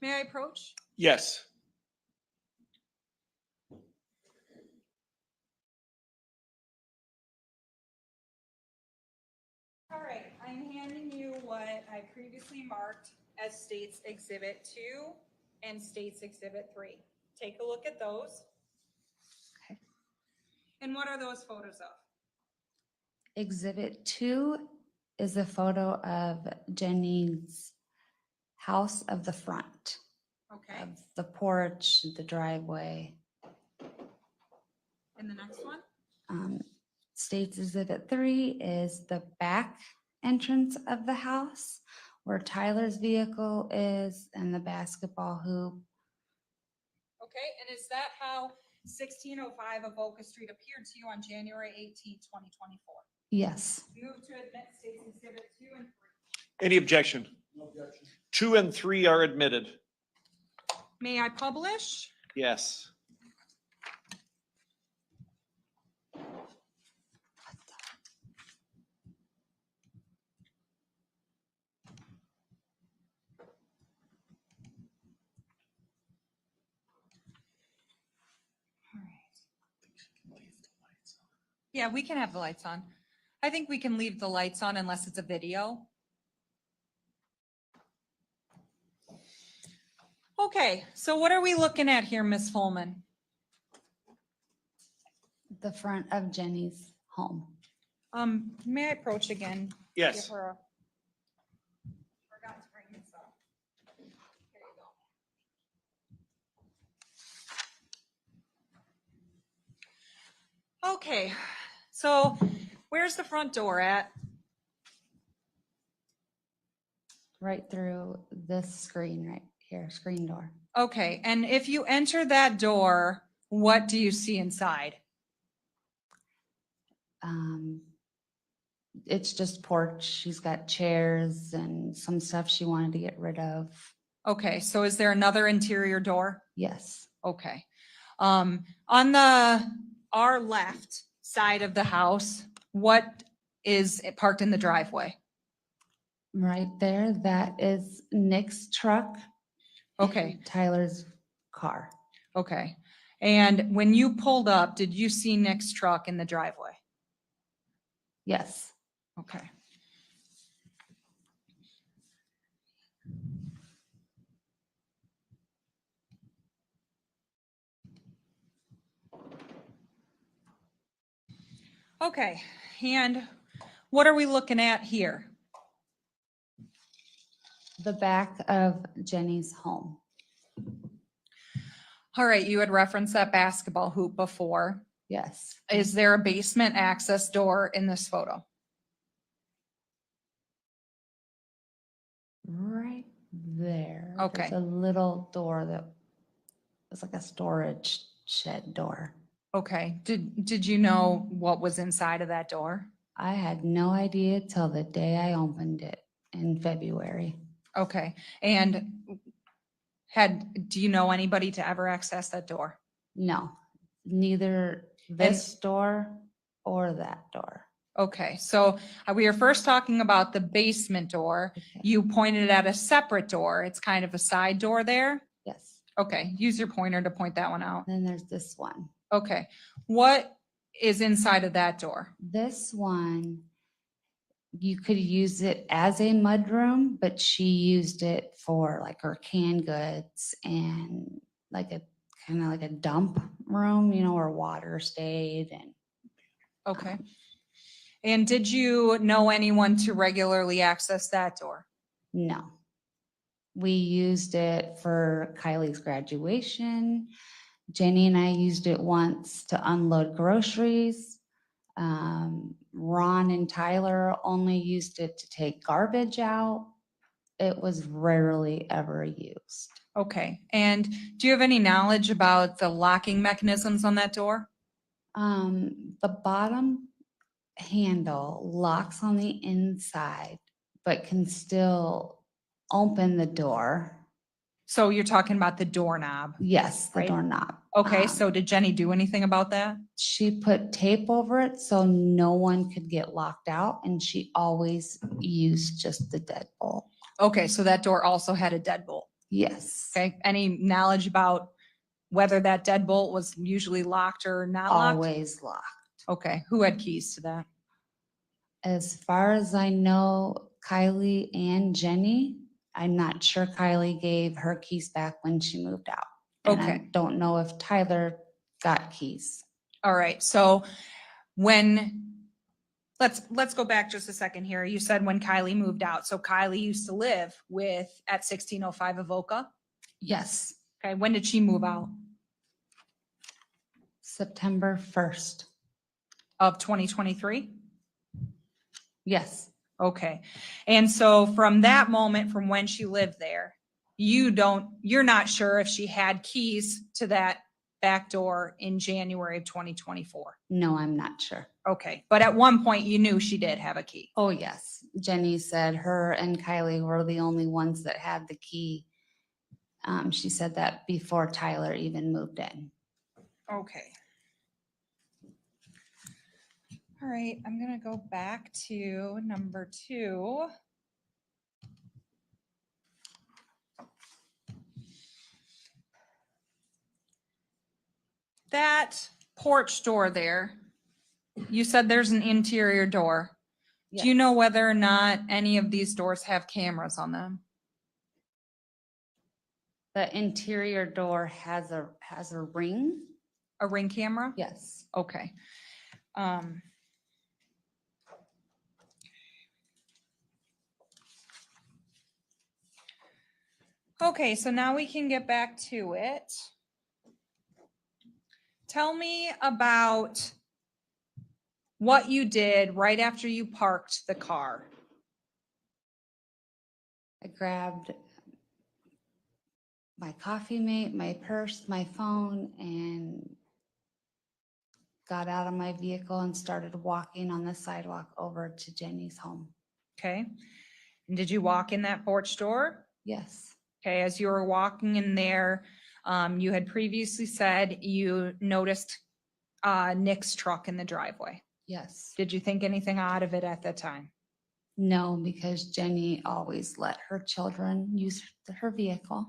May I approach? Yes. All right, I'm handing you what I previously marked as States Exhibit 2 and States Exhibit 3. Take a look at those. Okay. And what are those photos of? Exhibit 2 is a photo of Jenny's house of the front, Okay, of the porch, the driveway. and the next one? States Exhibit 3 is the back entrance of the house where Tyler's vehicle is and the basketball hoop. Okay, and is that how 1605 Avoca Street appeared to you on January 18th, 2024? Yes. Move to admit States Exhibit 2 and 3. Any objection? No objection. 2 and 3 are admitted. May I publish? Yes. All right. Yeah, we can have the lights on. I think we can leave the lights on unless it's a video. Okay, so what are we looking at here, Miss Fulman? The front of Jenny's home. May I approach again? Yes. Give her a- Forgot to bring this up. Here you go. Okay, so where's the front door at? Right through this screen right here, screen door. Okay, and if you enter that door, what do you see inside? it's just porch. She's got chairs and some stuff she wanted to get rid of. Okay, so is there another interior door? Yes, Okay. On our left side of the house, what is parked in the driveway? right there, that is Nick's truck. Okay, and Tyler's car. okay. And when you pulled up, did you see Nick's truck in the driveway? Yes, Okay. Okay, and what are we looking at here? the back of Jenny's home. All right, you had referenced that basketball hoop before. Yes. Is there a basement access door in this photo? Right there. Okay. There's a little door that was like a storage shed door. Okay, did you know what was inside of that door? I had no idea till the day I opened it in February. Okay, and do you know anybody to ever access that door? No, neither this door or that door. Okay, so we were first talking about the basement door. Okay. You pointed at a separate door. It's kind of a side door there. Yes. Okay, use your pointer to point that one out. Then there's this one. Okay, what is inside of that door? This one, you could use it as a mudroom, but she used it for like her canned goods and like a kind of like a dump room, you know, where water stayed and Okay. And did you know anyone to regularly access that door? no. We used it for Kylie's graduation. Jenny and I used it once to unload groceries. Ron and Tyler only used it to take garbage out. It was rarely ever used. Okay, and do you have any knowledge about the locking mechanisms on that door? The bottom handle locks on the inside, but can still open the door. So you're talking about the doorknob. Yes, the Right. doorknob. Okay, Um, so did Jenny do anything about that? She put tape over it so no one could get locked out, and she always used just the deadbolt. Okay, so that door also had a deadbolt. Yes. Okay, any knowledge about whether that deadbolt was usually locked or not locked? Always locked. Okay, who had keys to that? As far as I know, Kylie and Jenny, I'm not sure Kylie gave her keys back when she moved out. And I Okay. don't know if Tyler got keys. All right, so let's go back just a second here. You said when Kylie moved out. So Kylie used to live at 1605 Avoca. Yes, Okay, when did she move out? September 1st. Of 2023? Yes, Okay. And so from that moment, from when she lived there, you're not sure if she had keys to that back door in January of 2024. no, I'm not sure. Okay, but at one point you knew she did have a key. Oh, yes. Jenny said her and Kylie were the only ones that had the key. She said that before Tyler even moved in. Okay. All right, I'm gonna go back to number 2. That porch door there, you said there's an interior door. Do you know whether or not any of these doors have cameras on them? The interior door has a ring. A Ring camera? Yes. Okay. Okay, so now we can get back to it. Tell me about what you did right after you parked the car. I grabbed my coffee mate, my purse, my phone, and got out of my vehicle and started walking on the sidewalk over to Jenny's home. Okay. And did you walk in that porch door? Yes, Okay, as you were walking in there, you had previously said you noticed Nick's truck in the driveway. yes. Did you think anything odd of it at that time? No, because Jenny always let her children use her vehicle,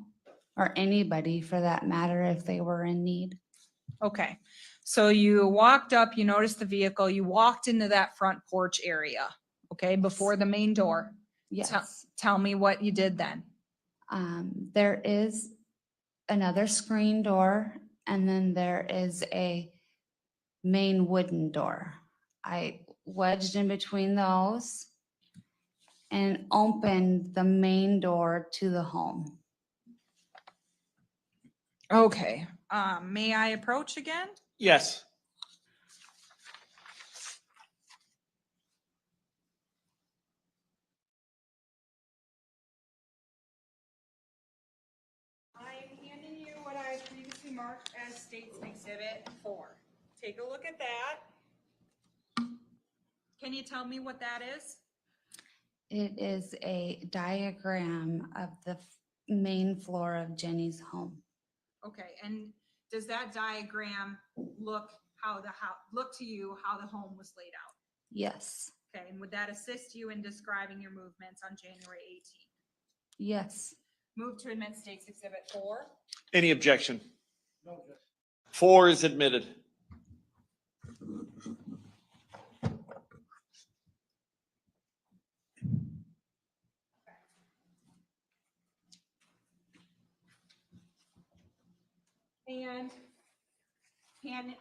or anybody for that matter, if they were in need. Okay, so you walked up, you noticed the vehicle, you walked into that front porch area, okay, before the main door. Yes. Tell me what you did then. There is another screen door, and then there is a main wooden door. I wedged in between those and opened the main door to the home. Okay, may I approach again? Yes. I'm handing you what I previously marked as State's Exhibit 4. Take a look at that. Can you tell me what that is? It is a diagram of the main floor of Jenny's home. Okay, and does that diagram look to you how the home was laid out? Yes, Okay, and would that assist you in describing your movements on January 18th? yes, Move to admit State's Exhibit 4. Any objection? 4 is admitted. And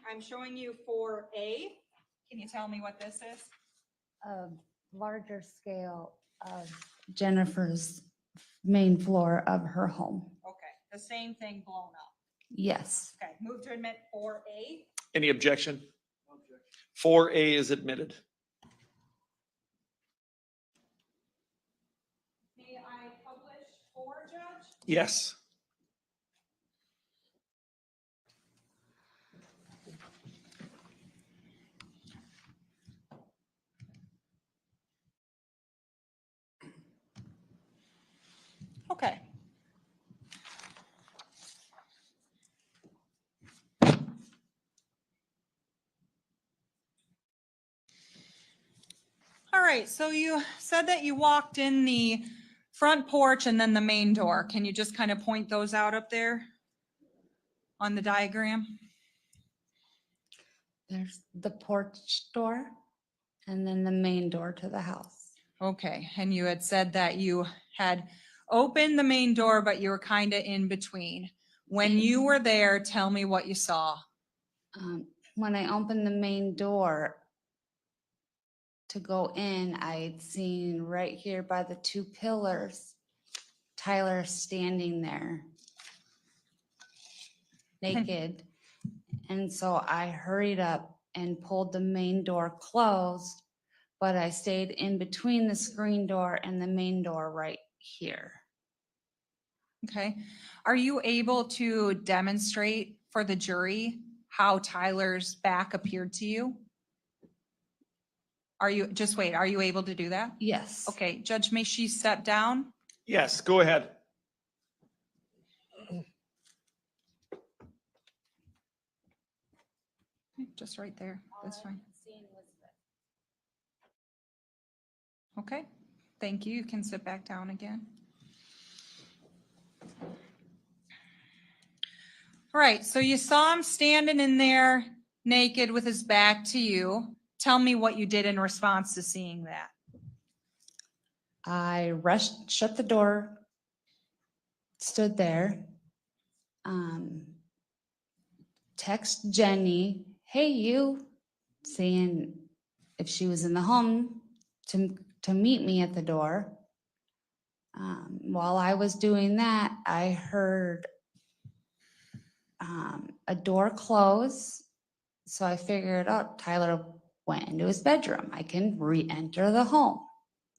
I'm showing you 4A. Can you tell me what this is? a larger scale of Jennifer's main floor of her home. Okay, the same thing blown up. Yes, Okay, move to admit 4A. Any objection? 4A is admitted. May I publish 4, Judge? Yes. Okay. All right, so you said that you walked in the front porch and then the main door. Can you just kind of point those out up there on the diagram? there's the porch door and then the main door to the house. Okay, and you had said that you had opened the main door, but you were kind of in between. When you were there, tell me what you saw. When I opened the main door to go in, I'd seen right here by the 2 pillars, Tyler standing there naked. And so I hurried up and pulled the main door closed, but I stayed in between the screen door and the main door right here. Okay, are you able to demonstrate for the jury how Tyler's back appeared to you? Are you, just wait, are you able to do that? Yes. Okay, Judge, may she step down? Yes, go ahead. Just right there, that's fine. Okay, thank you. You can sit back down again. All right, so you saw him standing in there naked with his back to you. Tell me what you did in response to seeing that. I rushed, shut the door, stood there, text Jenny, hey, you, saying if she was in the home to meet me at the door. While I was doing that, I heard a door close. So I figured out Tyler went into his bedroom. I can re-enter the home.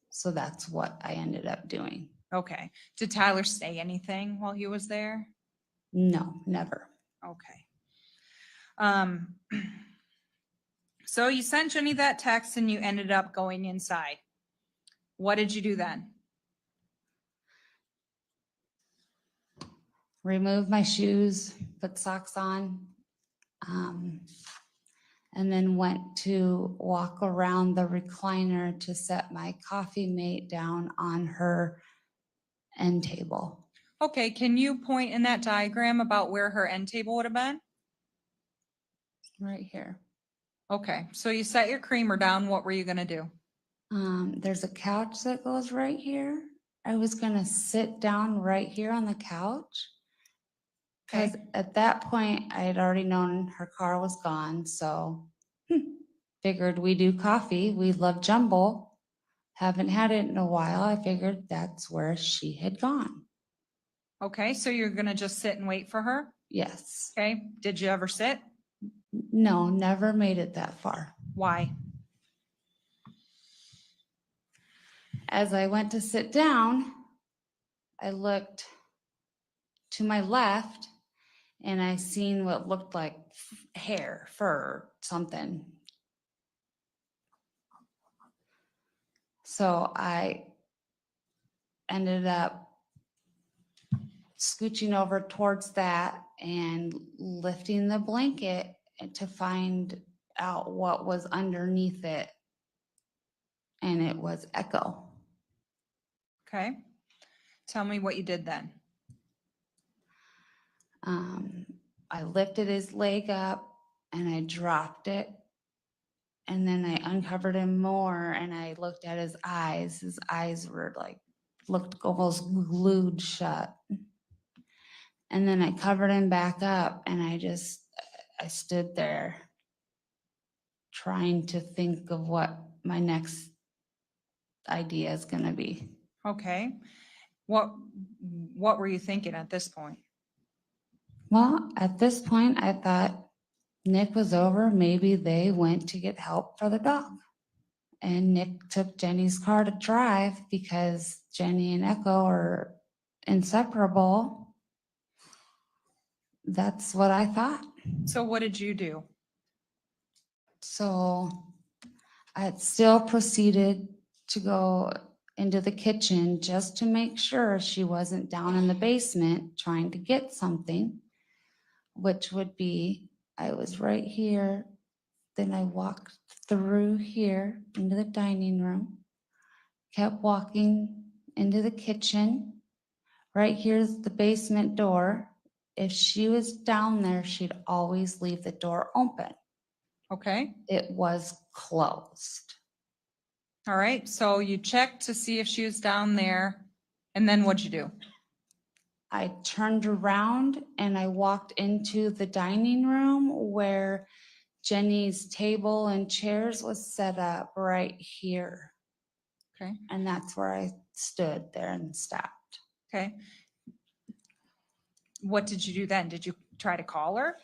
So that's what I ended up doing. Okay, did Tyler say anything while he was there? No, never. Okay. So you sent Jenny that text and you ended up going inside. What did you do then? Remove my shoes, put socks on, and then went to walk around the recliner to set my coffee mate down on her end table. Okay, can you point in that diagram about where her end table would have been? Right here. Okay, so you set your creamer down. What were you gonna do? There's a couch that goes right here. I was gonna sit down right here on the couch. Okay, Because at that point, I had already known her car was gone, so figured we do coffee. We love Jumble. Haven't had it in a while. I figured that's where she had gone. okay, so you're gonna just sit and wait for her? Yes. Okay, did you ever sit? No, never made it that far. Why? As I went to sit down, I looked to my left and I seen what looked like hair, fur, something. So I ended up scooching over towards that and lifting the blanket to find out what was underneath it. And it was Echo. Okay, tell me what you did then. I lifted his leg up and I dropped it. And then I uncovered him more and I looked at his eyes. His eyes were like, looked almost glued shut. And then I covered him back up and I stood there trying to think of what my next idea is gonna be. Okay, what were you thinking at this point? Well, at this point, I thought Nick was over. Maybe they went to get help for the dog. And Nick took Jenny's car to drive because Jenny and Echo are inseparable. That's what I thought. So what did you do? So I had still proceeded to go into the kitchen just to make sure she wasn't down in the basement trying to get something, which would be, I was right here. Then I walked through here into the dining room, kept walking into the kitchen. Right here's the basement door. If she was down there, she'd always leave the door open. Okay, It was closed. all right, so you checked to see if she was down there, and then what'd you do? I turned around and I walked into the dining room where Jenny's table and chairs was set up right here. Okay, And that's where I stood there and stopped. okay. What did you do then? Did you try to call her?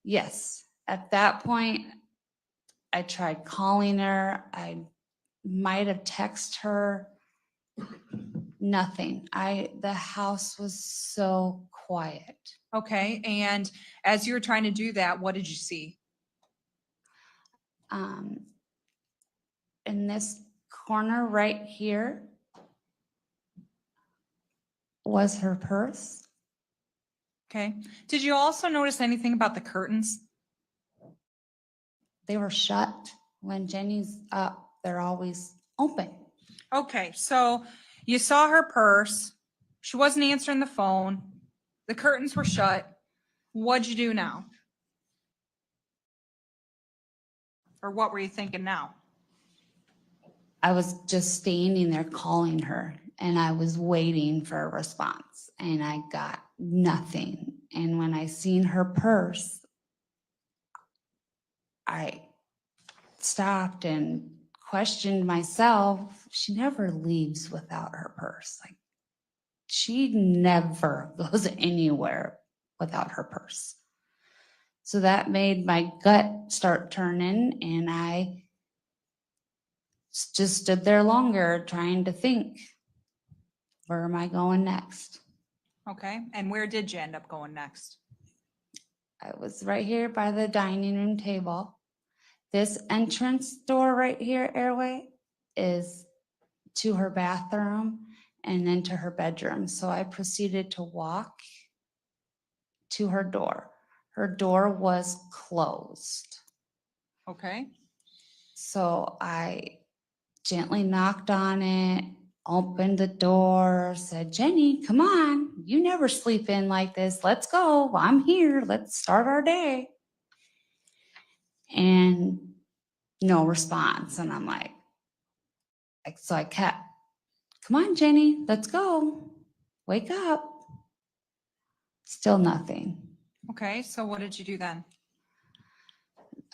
Yes, at that point, I tried calling her. I might have texted her. Nothing. The house was so quiet. Okay, and as you were trying to do that, what did you see? In this corner right here was her purse. Okay, did you also notice anything about the curtains? They were shut. When Jenny's up, they're always open. Okay, so you saw her purse. She wasn't answering the phone. The curtains were shut. What'd you do now? Or what were you thinking now? I was just standing there calling her and I was waiting for a response and I got nothing. And when I seen her purse, I stopped and questioned myself. She never leaves without her purse. Like, she never goes anywhere without her purse. So that made my gut start turning and I just stood there longer trying to think, where am I going next? Okay, and where did you end up going next? I was right here by the dining room table This entrance door right here, airway, is to her bathroom and then to her bedroom. So I proceeded to walk to her door. Her door was closed. Okay. So I gently knocked on it, opened the door, said, Jenny, come on. You never sleep in like this. Let's go. I'm here. Let's start our day. And no response. And I'm like, so I kept, come on, Jenny, let's go. Wake up. Still nothing. Okay, so what did you do then?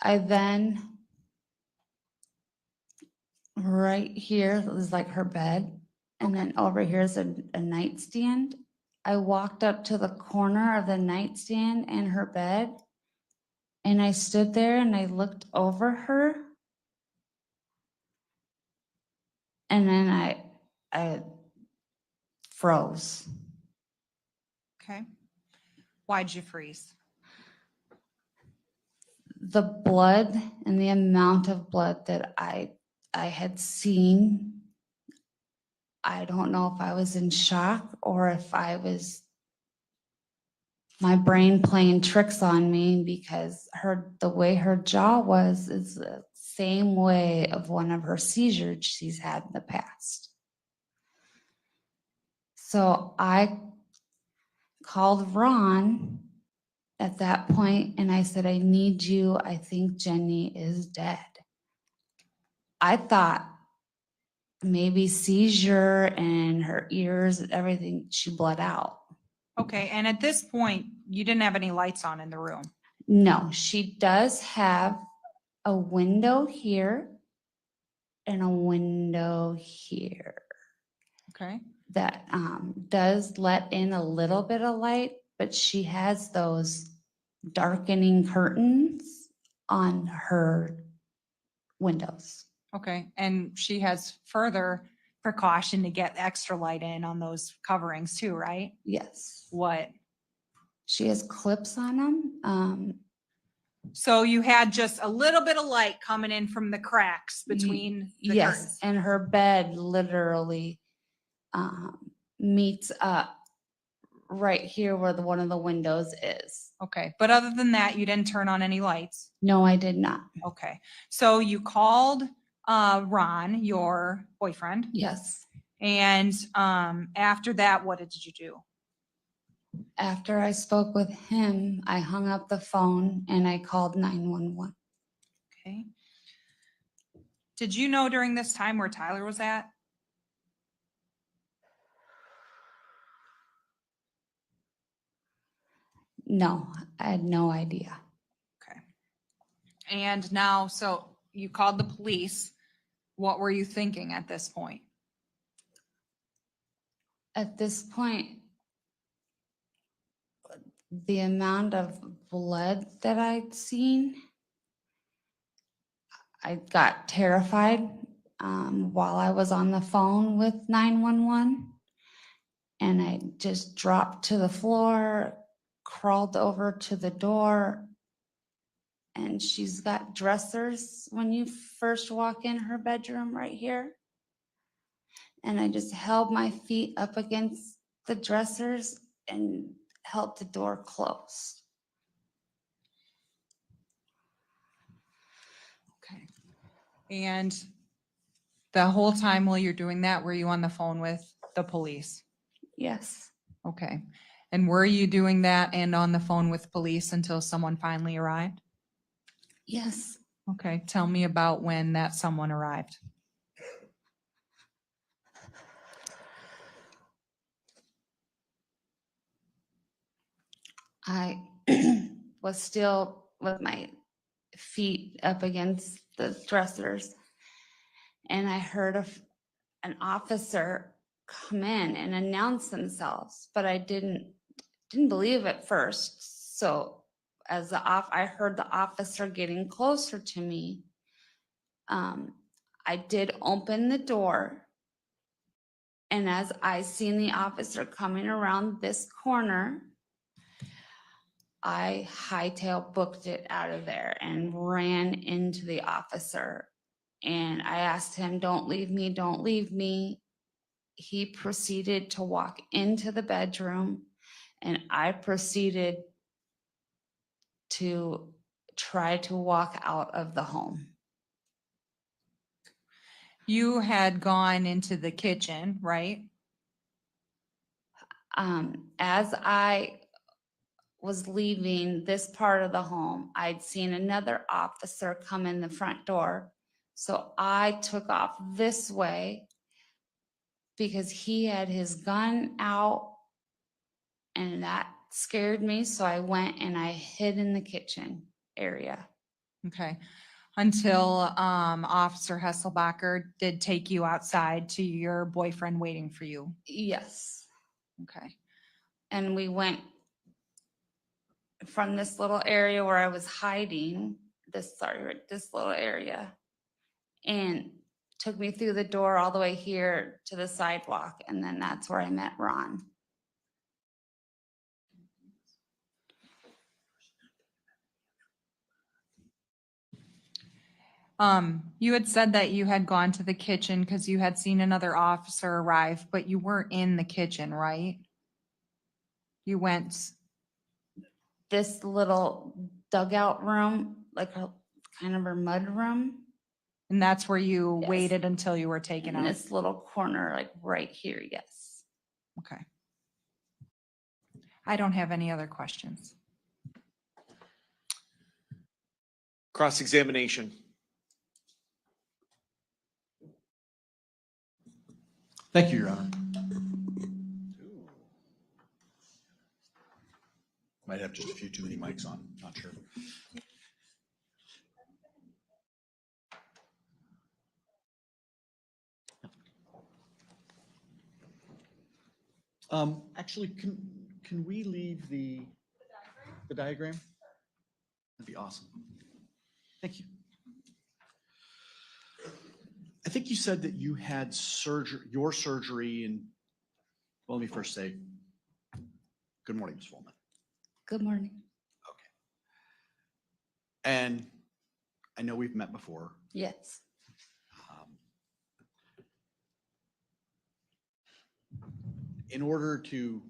I then, right here was like her bed. And then over here is a nightstand. I walked up to the corner of the nightstand and her bed. And I stood there and I looked over her. And then I froze. Okay. Why'd you freeze? The blood and the amount of blood that I had seen, I don't know if I was in shock or if my brain playing tricks on me, because the way her jaw was is the same way of one of her seizures she's had in the past. So I called Ron at that point and I said, I need you. I think Jenny is dead. I thought maybe seizure and her ears and everything, she bled out. Okay, and at this point, you didn't have any lights on in the room. No, she does have a window here and a window here Okay. that does let in a little bit of light, but she has those darkening curtains on her windows. Okay, and she has further precaution to get extra light in on those coverings too, right? Yes. What? She has clips on them. So you had just a little bit of light coming in from the cracks between the Yes, curtains. and her bed literally meets up right here where one of the windows is. Okay, but other than that, you didn't turn on any lights? No, I did not. Okay, so you called Ron, your boyfriend, Yes. and after that, what did you do? After I spoke with him, I hung up the phone and I called 911. Okay. Did you know during this time where Tyler was at? No, I had no idea. Okay. And now, so you called the police. What were you thinking at this point? At this point, the amount of blood that I'd seen, I got terrified while I was on the phone with 911. And I just dropped to the floor, crawled over to the door, and she's got dressers when you first walk in her bedroom right here. And I just held my feet up against the dressers and held the door closed. Okay. And the whole time while you're doing that, were you on the phone with the police? Yes. Okay. And were you doing that and on the phone with police until someone finally arrived? Yes. Okay. Tell me about when that someone arrived. I was still with my feet up against the dressers, and I heard an officer come in and announce themselves, but I didn't believe at first. So as I heard the officer getting closer to me, I did open the door, and as I seen the officer coming around this corner, I hightail booked it out of there and ran into the officer. And I asked him, don't leave me, don't leave me. He proceeded to walk into the bedroom and I proceeded to try to walk out of the home. You had gone into the kitchen, right? As I was leaving this part of the home, I'd seen another officer come in the front door. So I took off this way because he had his gun out and that scared me. So I went and I hid in the kitchen area. Okay. Until Officer Hasselbacher did take you outside to your boyfriend waiting for you. Yes. Okay. And we went from this little area where I was hiding, this little area, and took me through the door all the way here to the sidewalk. And then that's where I met Ron. You had said that you had gone to the kitchen because you had seen another officer arrive, but you weren't in the kitchen, right? You went, This little dugout room, like a kind of a mud room, and that's where you Yes. waited until you were taken in out. this little corner, like right here, yes. Okay. I don't have any other questions. Cross-examination. Thank you, Your Honor. Might have just a few too many mics on, not sure. Actually, can we leave the diagram? That'd be awesome. Thank you. I think you said that you had your surgery in, well, let me first say, good morning, Ms. Fulman. Good morning. Okay. And I know we've met before. Yes. In order to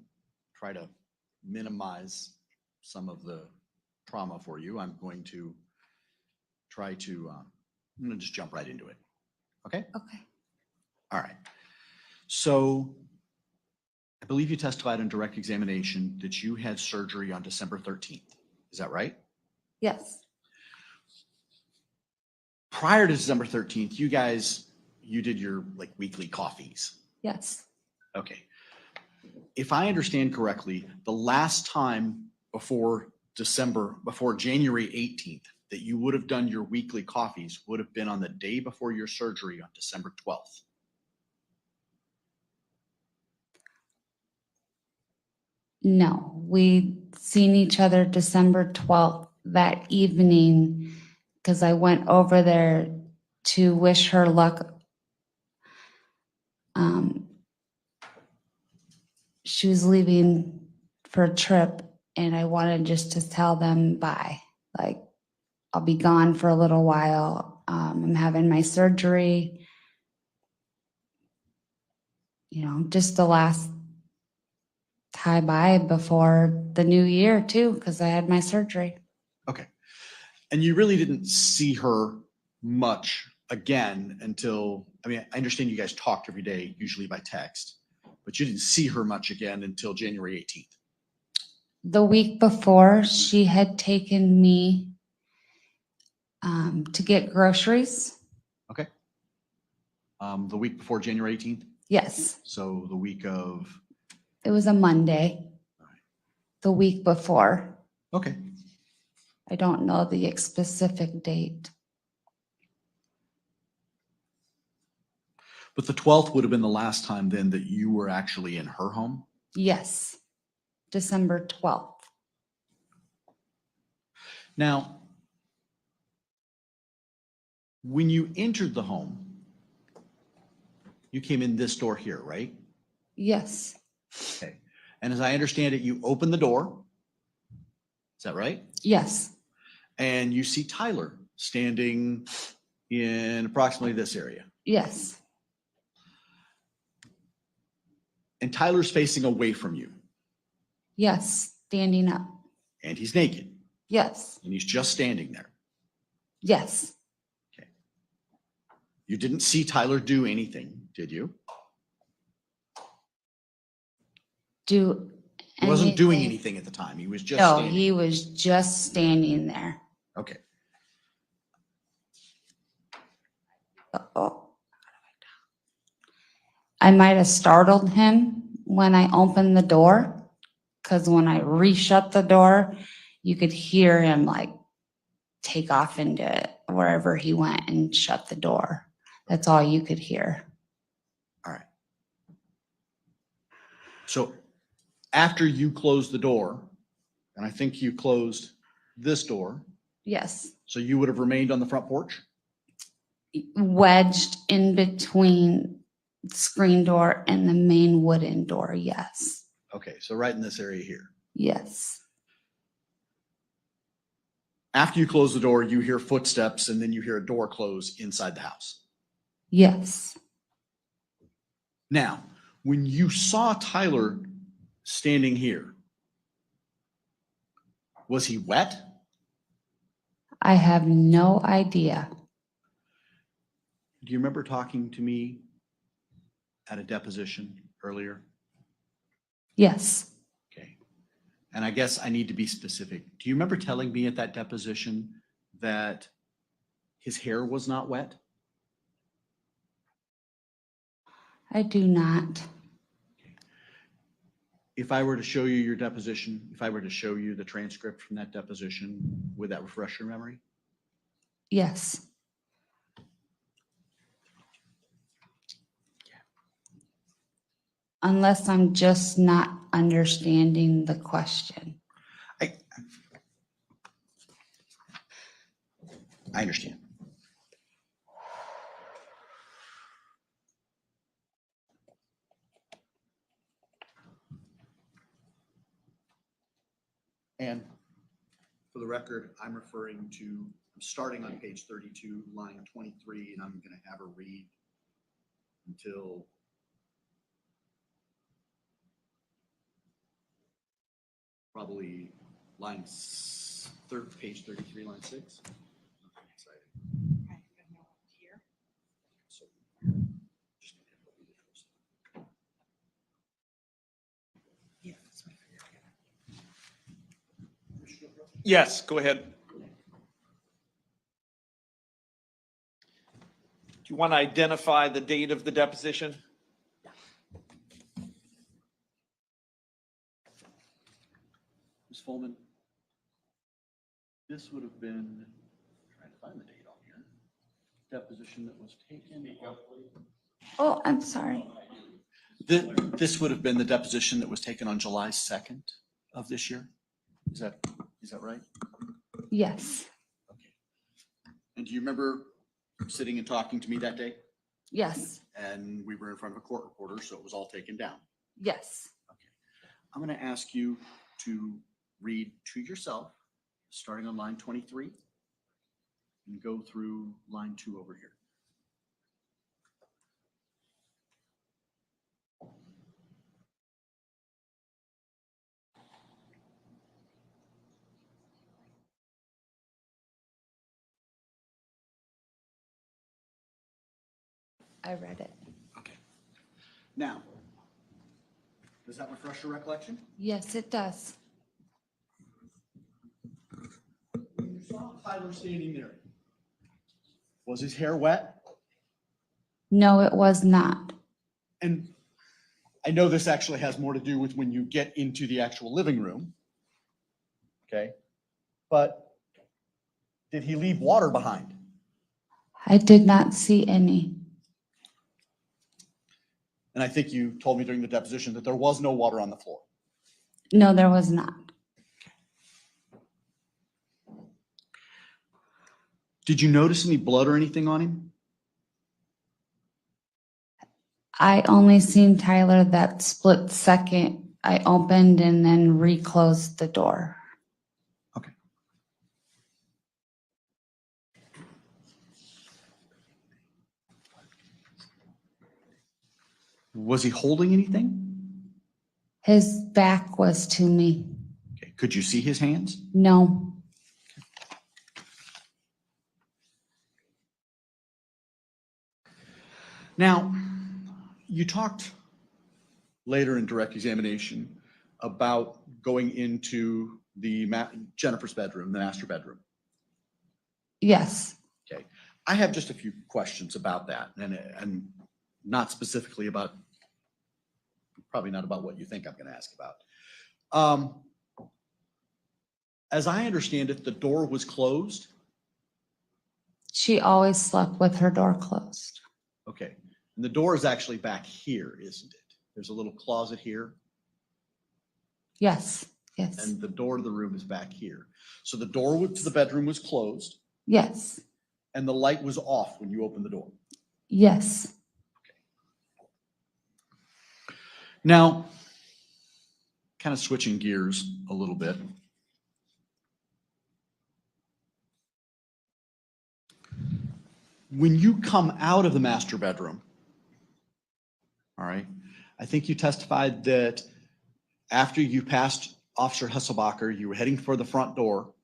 try to minimize some of the trauma for you, I'm going to try to, I'm going to just jump right into it. Okay? Okay. All right. So I believe you testified in direct examination that you had surgery on December 13th. Is that right? Yes. Prior to December 13th, you did your like weekly coffees. Yes. Okay. If I understand correctly, the last time before January 18th, that you would have done your weekly coffees would have been on the day before your surgery on December 12th. No, we seen each other December 12th that evening because I went over there to wish her luck. She was leaving for a trip and I wanted just to tell them bye. Like, I'll be gone for a little while. I'm having my surgery. You know, just the last hi bye before the new year too, because I had my surgery. Okay. And you really didn't see her much again until, I mean, I understand you guys talked every day, usually by text, but you didn't see her much again until January 18th. The week before, she had taken me to get groceries. Okay. The week before January 18th? Yes, So the week of, it was a Monday. all right. The week before. Okay. I don't know the specific date. But the 12th would have been the last time then that you were actually in her home? Yes, December 12th. Now, when you entered the home, you came in this door here, right? Yes, Okay. And as I understand it, you opened the door, Is that right? Yes, And you see Tyler standing in approximately this area. yes, And Tyler's facing away from you. yes, standing up. And he's naked. Yes, And he's just standing there. yes. You didn't see Tyler do anything, did you? Do He wasn't doing anything at the time. He was just No, standing. he was just standing there. Okay. Oh. I might have startled him when I opened the door, because when I re-shut the door, you could hear him like take off into wherever he went and shut the door. That's all you could hear. All right. So after you closed the door, and I think you closed this door, Yes, so you would have remained on the front porch? wedged in between the screen door and the main wooden door. Yes, Okay, so right in this area here. yes, After you close the door, you hear footsteps and then you hear a door close inside the house. yes. Now, when you saw Tyler standing here, was he wet? I have no idea. Do you remember talking to me at a deposition earlier? Yes, Okay. And I guess I need to be specific. Do you remember telling me at that deposition that his hair was not wet? I do not. If I were to show you your deposition, if I were to show you the transcript from that deposition, would that refresh your memory? Yes. Unless I'm just not understanding the question. I understand. And for the record, I'm referring to, I'm starting on page 32, line 23, and I'm going to have her read until probably page 33, line 6. So, just gonna have to read it first. Yes, go ahead. Do you want to identify the date of the deposition? Ms. Fulman, this would have been, trying to find the date on here, deposition that was taken. Oh, I'm sorry. This would have been the deposition that was taken on July 2nd of this year. Is that right? Yes, Okay. And do you remember sitting and talking to me that day? yes, And we were in front of a court reporter, so it was all taken down. yes. Okay. I'm going to ask you to read to yourself, starting on line 23, and go through line 2 over here. I read it. Okay. Now, does that refresh your recollection? Yes, it does. When you saw Tyler standing there, was his hair wet? No, it was not. And I know this actually has more to do with when you get into the actual living room. Okay. But did he leave water behind? I did not see any. And I think you told me during the deposition that there was no water on the floor. No, there was not. Did you notice any blood or anything on him? I only seen Tyler that split second I opened and then reclosed the door. Was he holding anything? His back was to me. Okay. Could you see his hands? No. Now, you talked later in direct examination about going into the Jennifer's bedroom, the master bedroom. Yes. Okay. I have just a few questions about that and not specifically about, probably not about what you think I'm going to ask about. As I understand it, the door was closed. She always slept with her door closed. Okay. And the door is actually back here, isn't it? There's a little closet here, Yes. Yes. and the door to the room is back here. So the door to the bedroom was closed, Yes. and the light was off when you opened the door. Yes. Now, kind of switching gears a little bit. When you come out of the master bedroom, all right, I think you testified that after you passed Officer Hasselbacher, you were heading for the front door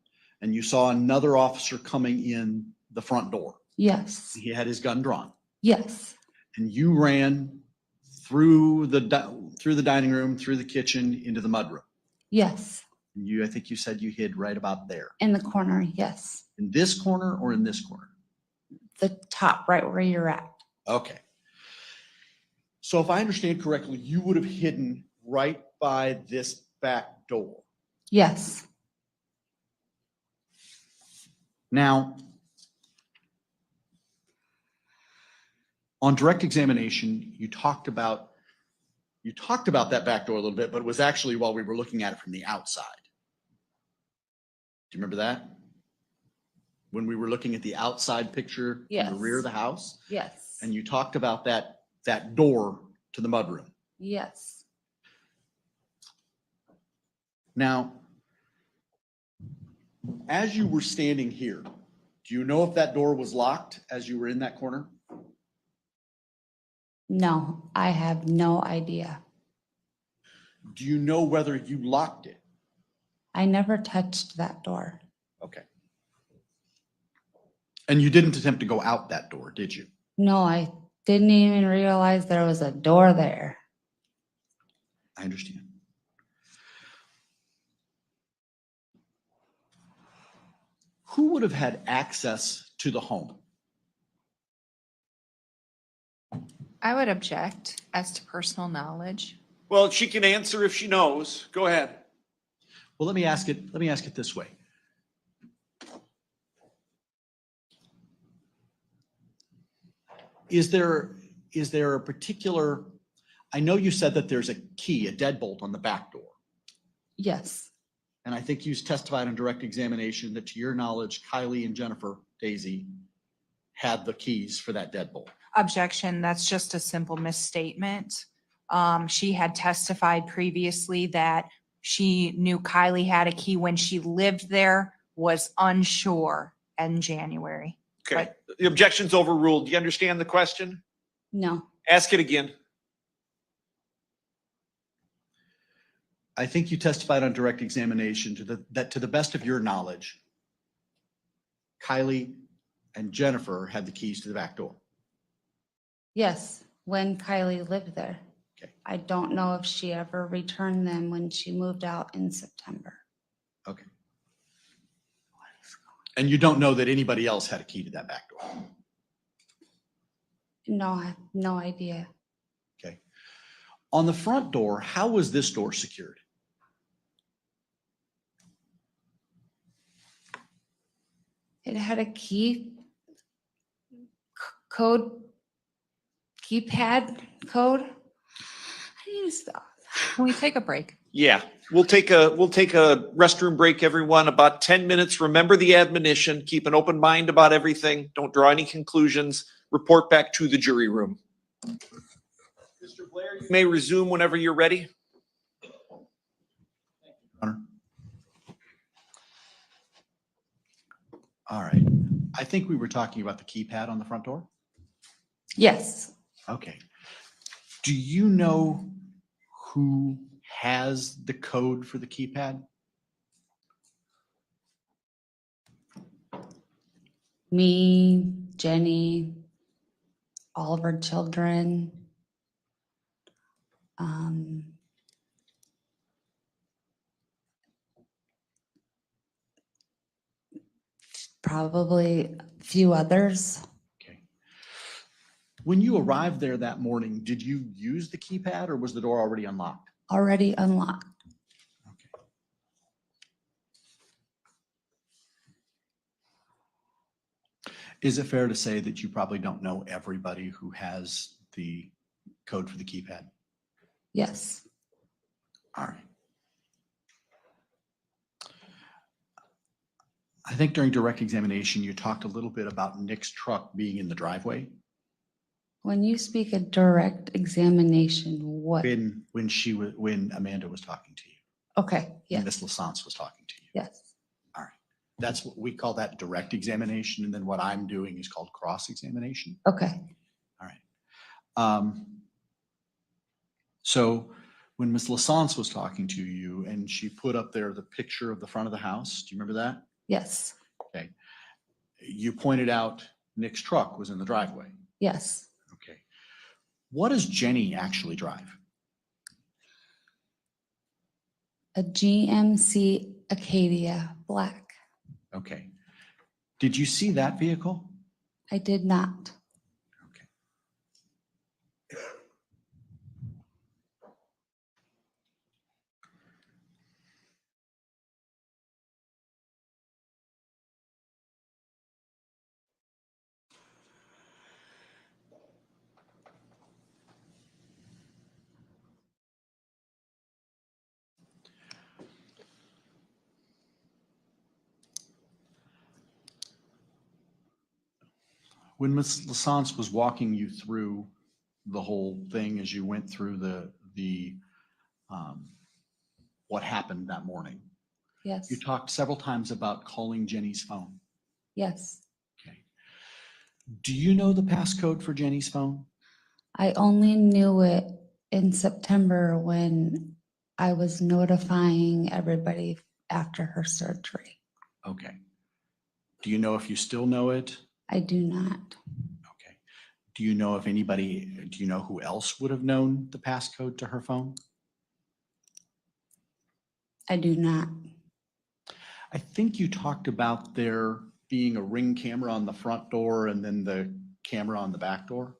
and you saw another officer coming in the front door. Yes. He had his gun drawn, Yes. and you ran through the dining room, through the kitchen, into the mudroom. Yes. And I think you said you hid right about there. In the corner. Yes. In this corner or in this corner? The top, right where you're at. Okay. So if I understand correctly, you would have hidden right by this back door. Yes. Now, on direct examination, you talked about that back door a little bit, but it was actually while we were looking at it from the outside. Do you remember that? When we were looking at the outside picture from the Yes. rear of the house, Yes. and you talked about that door to the mudroom. Yes. Now, as you were standing here, do you know if that door was locked as you were in that corner? No, I have no idea. Do you know whether you locked it? I never touched that door. Okay. And you didn't attempt to go out that door, did you? No, I didn't even realize there was a door there. I understand. Who would have had access to the home? I would object as to personal knowledge. Well, she can answer if she knows. Go ahead. Well, let me ask it this way. Is there a particular, I know you said that there's a key, a deadbolt on the back door. Yes. And I think you testified on direct examination that to your knowledge, Kylie and Jennifer, Dazey, had the keys for that deadbolt. Objection, that's just a simple misstatement. She had testified previously that she knew Kylie had a key when she lived there, was unsure in January. Okay, the objection's overruled. Do you understand the question? No. Ask it again. I think you testified on direct examination that to the best of your knowledge, Kylie and Jennifer had the keys to the back door. Yes, when Kylie lived there. Okay. I don't know if she ever returned them when she moved out in September. Okay. And you don't know that anybody else had a key to that back door? No, I have no idea. Okay. On the front door, how was this door secured? It had a key code, keypad code. I need to stop. Can we take a break? Yeah, we'll take a restroom break, everyone, about 10 minutes. Remember the admonition, keep an open mind about everything. Don't draw any conclusions. Report back to the jury room. Mr. Blair, you may resume whenever you're ready. Hunter? All right. I think we were talking about the keypad on the front door. Yes. Okay. Do you know who has the code for the keypad? Me, Jenny, all of our children. Probably a few others. Okay. When you arrived there that morning, did you use the keypad or was the door already unlocked? Already unlocked. Okay. Is it fair to say that you probably don't know everybody who has the code for the keypad? Yes. All right. I think during direct examination, you talked a little bit about Nick's truck being in the driveway. When you speak a direct examination, what? When Amanda was talking to you, Okay, and Miss yes, Lassance was talking to you. yes. All right. That's what we call that direct examination. And then what I'm doing is called cross-examination. Okay, All right. So when Miss Lassance was talking to you and she put up there the picture of the front of the house, do you remember that? yes, Okay. You pointed out Nick's truck was in the driveway. yes. Okay. What does Jenny actually drive? A GMC Acadia black. Okay. Did you see that vehicle? I did not. Okay. When Ms. Lassance was walking you through the whole thing as you went through what happened that morning, Yes, you talked several times about calling Jenny's phone. yes. Okay. Do you know the passcode for Jenny's phone? I only knew it in September when I was notifying everybody after her surgery. Okay. Do you know if you still know it? I do not. Okay. Do you know who else would have known the passcode to her phone? I do not. I think you talked about there being a Ring camera on the front door and then the camera on the back door.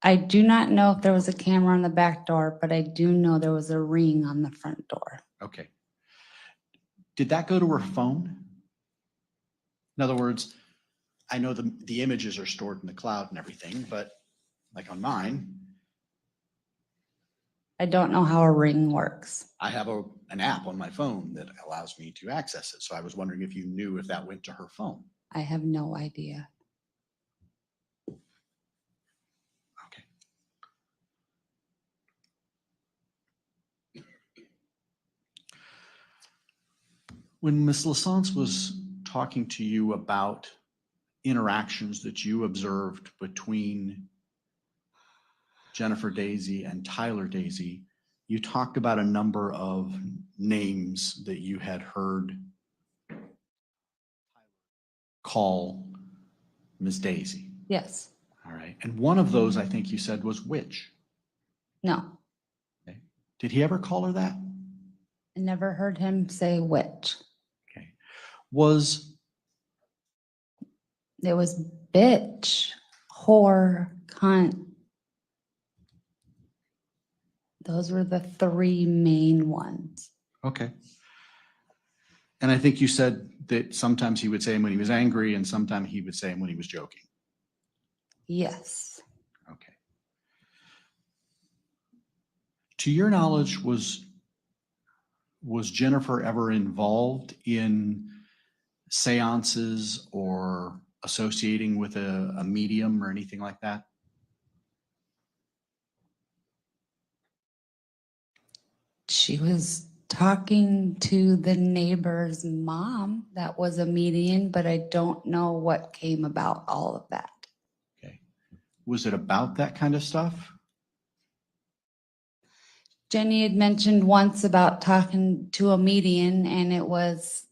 I do not know if there was a camera on the back door, but I do know there was a Ring on the front door. Okay. Did that go to her phone? In other words, I know the images are stored in the cloud and everything, but like on mine, I don't know how a Ring works. I have an app on my phone that allows me to access it. So I was wondering if you knew if that went to her phone. I have no idea. Okay. When Ms. Lassance was talking to you about interactions that you observed between Jennifer Dazey and Tyler Dazey, you talked about a number of names that you had heard call Ms. Dazey. Yes. All right. And one of those, I think you said, was witch. No. Okay. Did he ever call her that? I never heard him say witch. Okay. It was bitch, whore, cunt. Those were the three main ones. Okay. And I think you said that sometimes he would say them when he was angry and sometimes he would say them when he was joking. Yes. Okay. To your knowledge, was Jennifer ever involved in seances or associating with a medium or anything like that? She was talking to the neighbor's mom that was a medium, but I don't know what came about all of that. Okay. Was it about that kind of stuff? Jenny had mentioned once about talking to a median, and it was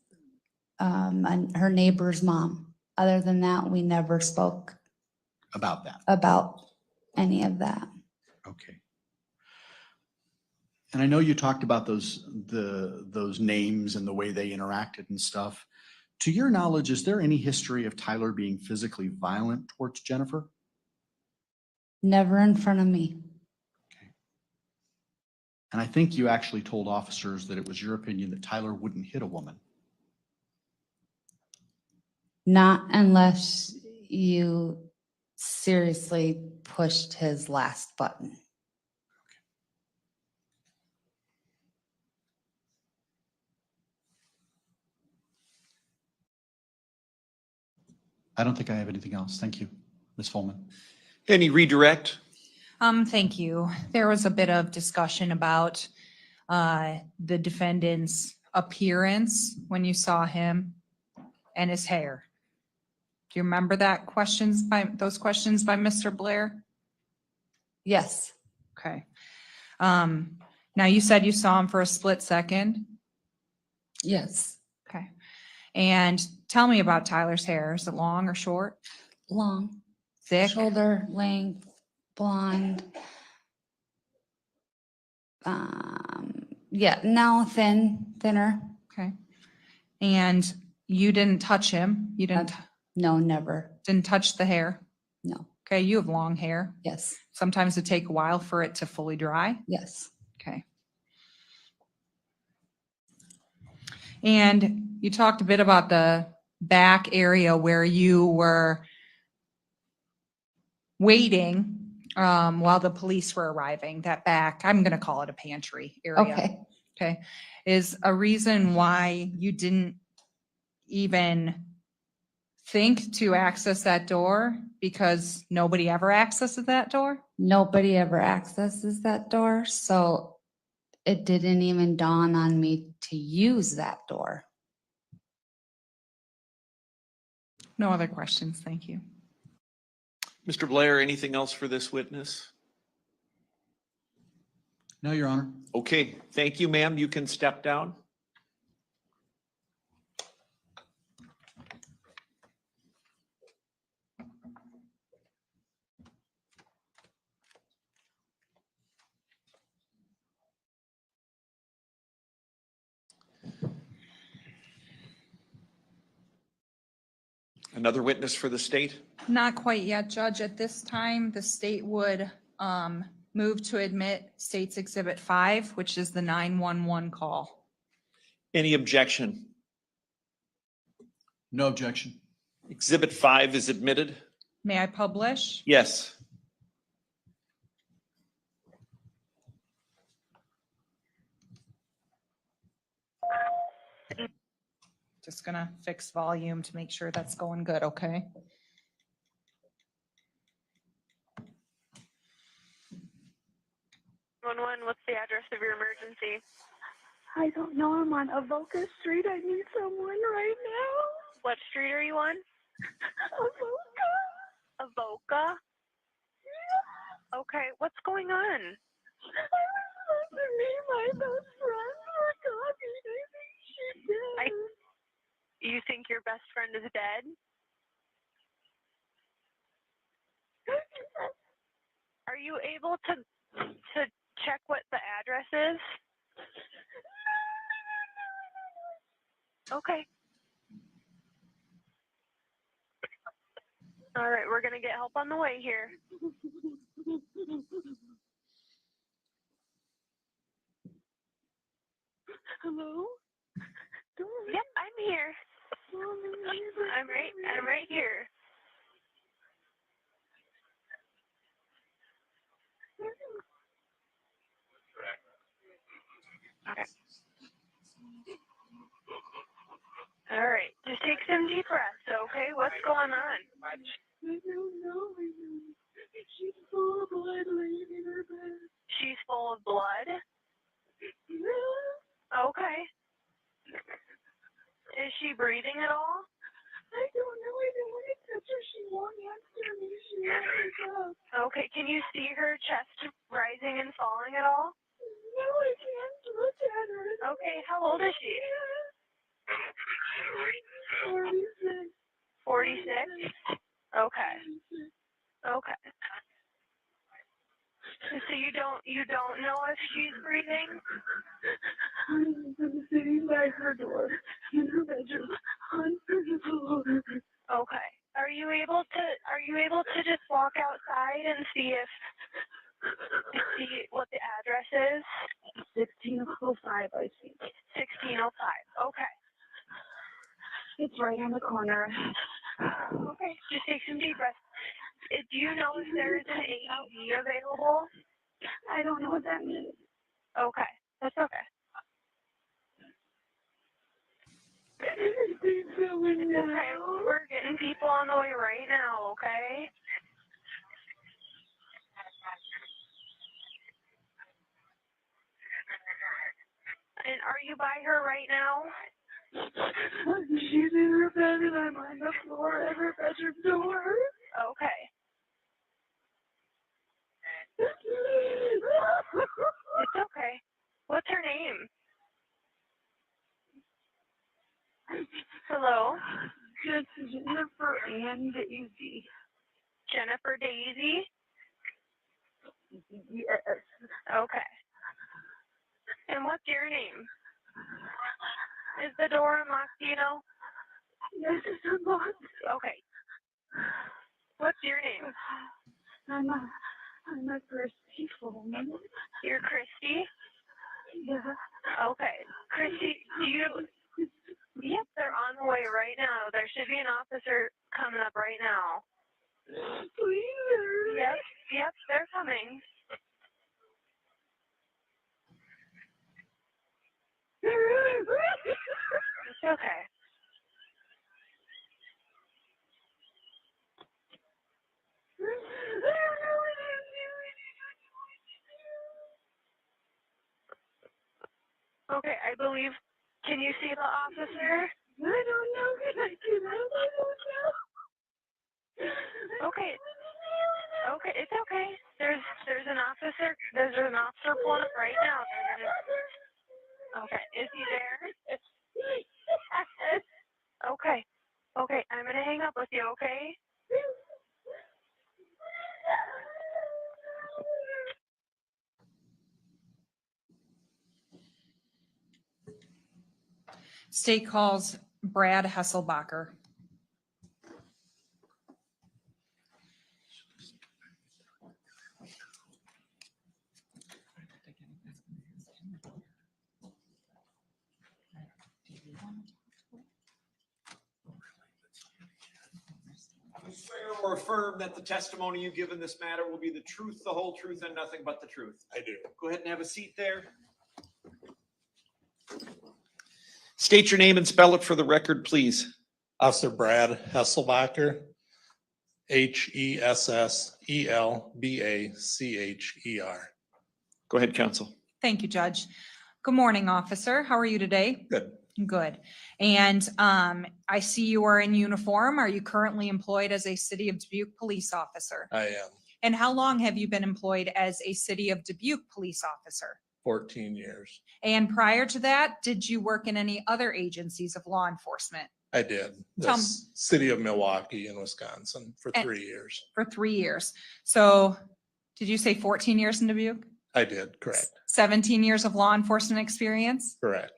her neighbor's mom. Other than that, we never spoke About that. about any of that. Okay. And I know you talked about those names and the way they interacted and stuff. To your knowledge, is there any history of Tyler being physically violent towards Jennifer? Never in front of me. And I think you actually told officers that it was your opinion that Tyler wouldn't hit a woman. Not unless you seriously pushed his last button. I don't think I have anything else. Thank you, Ms. Fulman. Any redirect? Thank you. There was a bit of discussion about the defendant's appearance when you saw him and his hair. Do you remember those questions by Mr. Blair? Yes. Okay. Now you said you saw him for a split second. Yes. Okay. And tell me about Tyler's hair. Is it long or short? Long. Thick? Shoulder length, blonde. Yeah, no, thinner. Okay. And you didn't touch him? You No, never. didn't touch the hair? No. Okay, you have long hair. Yes. Sometimes it take a while for it to fully dry. Yes. Okay. And you talked a bit about the back area where you were waiting while the police were arriving. That back, I'm going to call it a pantry area. Okay. Okay. Is a reason why you didn't even think to access that door because nobody ever accesses that door? Nobody ever accesses that door, so it didn't even dawn on me to use that door. No other questions. Thank you. Mr. Blair, anything else for this witness? No, Your Honor. Okay, thank you, ma'am. You can step down. Another witness for the state? Not quite yet, Judge. At this time, the state would move to admit State's Exhibit 5, which is the 911 call. Any objection? No objection. Exhibit 5 is admitted? May I publish? Yes. Just gonna fix volume to make sure that's going good, okay? What's the address of your emergency? I don't know. I'm on Avoca Street. I need someone right now. What street are you on? Avoca. Avoca? Yeah. Okay, what's going on? I was supposed to meet my best friend for coffee. I think she's dead. You think your best friend is dead? Are you able to check what the address is? Okay. All right, we're gonna get help on the way here. Hello? Yep, I'm here. I'm right here. Okay. All right, just take some deep breaths, okay? What's going on? I don't know. She's full of blood laying in her bed. She's full of blood? Yeah. Okay. Is she breathing at all? I don't know. I don't want to touch her. She won't answer me. She won't wake up. Okay, can you see her chest rising and falling at all? No, Okay, how old is she? 46. 46? Okay. Okay. So you don't know if she's breathing? I'm sitting by her door in her bedroom on the floor. Okay. Are you able to just walk outside and see what the address is? 1605, I think. 1605. Okay. It's right on the corner. Okay. Just take some deep breaths. Do you know if there is an AED available? I don't know what that means. Okay. That's okay. It's going Okay. now. We're getting people on the way right now, okay? And are you by her right now? She's in her bed and I'm on the floor at her bedroom door. Okay. It's okay. What's her name? Hello? Just Jennifer and Dazey. Jennifer Dazey? Yes. Okay. And what's your name? Is the door unlocked, do you know? Yes, it's unlocked. Okay. What's your name? I'm a Christy Fulman. You're Christy? Yeah. Okay. Christy, yep, they're on the way right now. There should be an officer coming up right now. Please hurry. Yep, they're coming. It's okay. Okay, I believe. Can you see the officer? I don't know. Can I get out? I don't know. Okay. Okay, it's okay. There's an officer. There's an officer pulling up right now. Okay, is he there? Okay. Okay, I'm gonna hang up with you. Okay. State calls Brad Hasselbacher. You swear or affirm that the testimony you give in this matter will be the truth, the whole truth, and nothing but the truth? I do. Go ahead and have a seat there. State your name and spell it for the record, please. Officer Brad Hasselbacher, Hesselbacher. Go ahead, counsel. Thank you, Judge. Good morning, officer. How are you today? Good. Good. And I see you are in uniform. Are you currently employed as a City of Dubuque police officer? I am. And how long have you been employed as a City of Dubuque police officer? 14 years. And prior to that, did you work in any other agencies of law enforcement? I did. The Tell me. city of Milwaukee in Wisconsin for And- 3 years. For 3 years. So did you say 14 years in Dubuque? I did, correct. 17 years of law enforcement experience? Correct.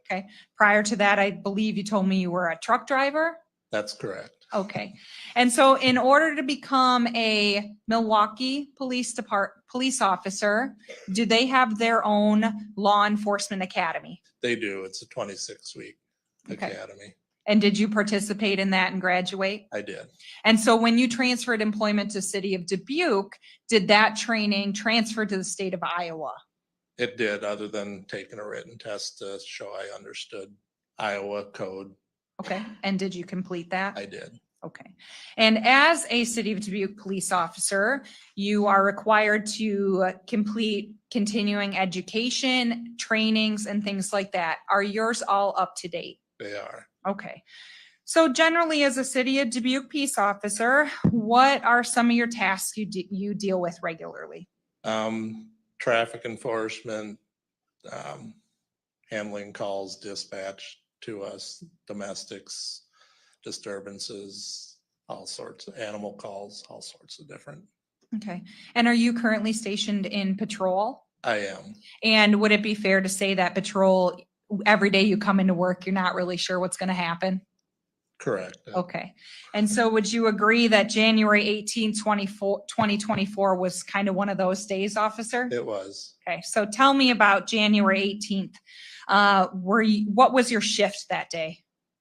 Prior to that, I believe you told me you were a truck driver? That's correct. Okay. And so in order to become a Milwaukee police officer, do they have their own law enforcement academy? They do. It's a 26-week Okay. academy. And did you participate in that and graduate? I did. And so when you transferred employment to City of Dubuque, did that training transfer to the state of Iowa? It did, other than taking a written test to show I understood Iowa code. Okay. And did you complete that? I did. Okay. And as a City of Dubuque police officer, you are required to complete continuing education, trainings, and things like that. Are yours all up to date? They are. Okay. So generally, as a City of Dubuque peace officer, what are some of your tasks you deal with regularly? Traffic enforcement, handling calls dispatched to us, domestics, disturbances, all sorts of animal calls, all sorts of different. Okay. And are you currently stationed in patrol? I am, And would it be fair to say that patrol, every day you come into work, you're not really sure what's going to happen? correct. Okay. And so would you agree that January 18th, 2024 was kind of one of those days, officer? It was. Okay. So tell me about January 18th. What was your shift that day?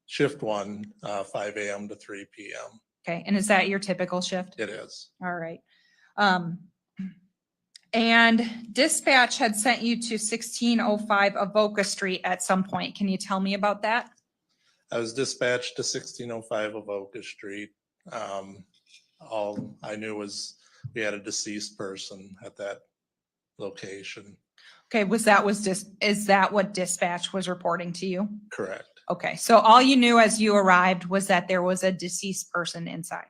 Shift 1, 5 a.m. to 3 p.m. Okay. And is that your typical shift? It is. All right. And dispatch had sent you to 1605 Avoca Street at some point. Can you tell me about that? I was dispatched to 1605 Avoca Street. All I knew was we had a deceased person at that location. Okay, is that what dispatch was reporting to you? Correct. Okay, so all you knew as you arrived was that there was a deceased person inside.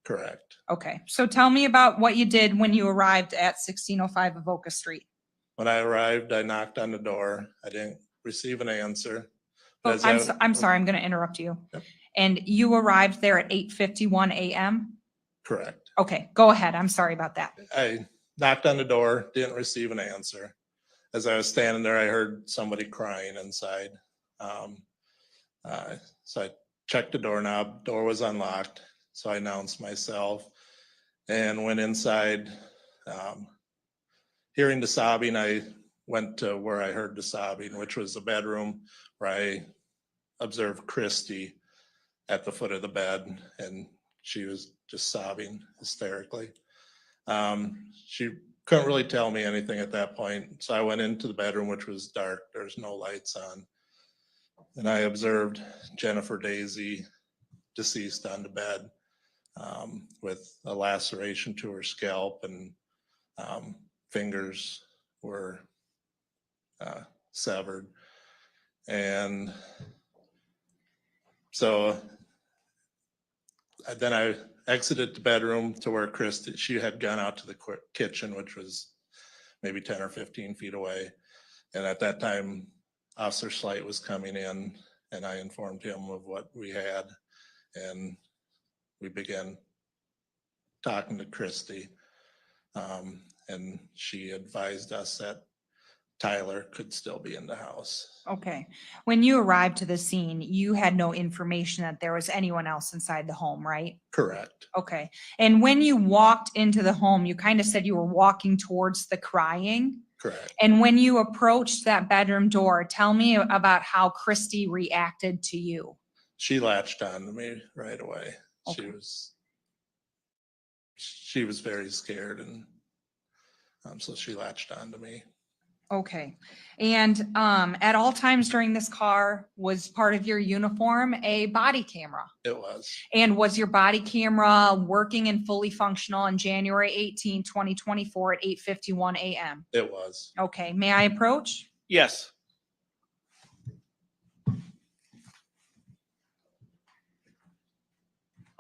Correct. Okay, so tell me about what you did when you arrived at 1605 Avoca Street. When I arrived, I knocked on the door. I didn't receive an answer. Oh, As I'm sorry, I'm going to interrupt you. Yep. And you arrived there at 8:51 a.m.? Correct. Okay, go ahead. I'm sorry about that. I knocked on the door, didn't receive an answer. As I was standing there, I heard somebody crying inside. So I checked the doorknob, door was unlocked. So I announced myself and went inside. Hearing the sobbing, I went to where I heard the sobbing, which was the bedroom where I observed Christy at the foot of the bed, and she was just sobbing hysterically. She couldn't really tell me anything at that point, so I went into the bedroom, which was dark. There's no lights on. And I observed Jennifer Dazey deceased on the bed with a laceration to her scalp, and fingers were severed. And so then I exited the bedroom to where Christy, she had gone out to the kitchen, which was maybe 10 or 15 feet away. And at that time, Officer Slight was coming in, and I informed him of what we had. And we began talking to Christy. And she advised us that Tyler could still be in the house. Okay. When you arrived to the scene, you had no information that there was anyone else inside the home, right? Correct. Okay. And when you walked into the home, you kind of said you were walking towards the crying. Correct. And when you approached that bedroom door, tell me about how Christy reacted to you. She latched on to me right away. Okay. She was very scared, and so she latched on to me. Okay. And at all times during this car, was part of your uniform a body camera? It was. And was your body camera working and fully functional on January 18, 2024 at 8:51 a.m.? It was. Okay. May I approach? Yes.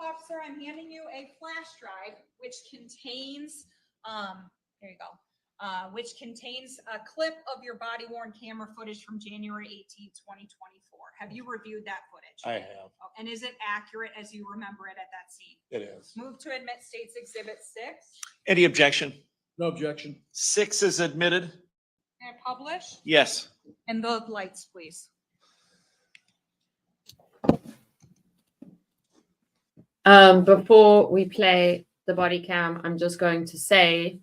Officer, I'm handing you a flash drive which contains, here you go. Which contains a clip of your body worn camera footage from January 18, 2024. Have you reviewed that footage? I have. Oh, and is it accurate as you remember it at that scene? It is. Move to admit State's Exhibit 6 Any objection? No objection. 6 is admitted. and publish. Yes. And the lights, please. Before we play the body cam, I'm just going to say, I'm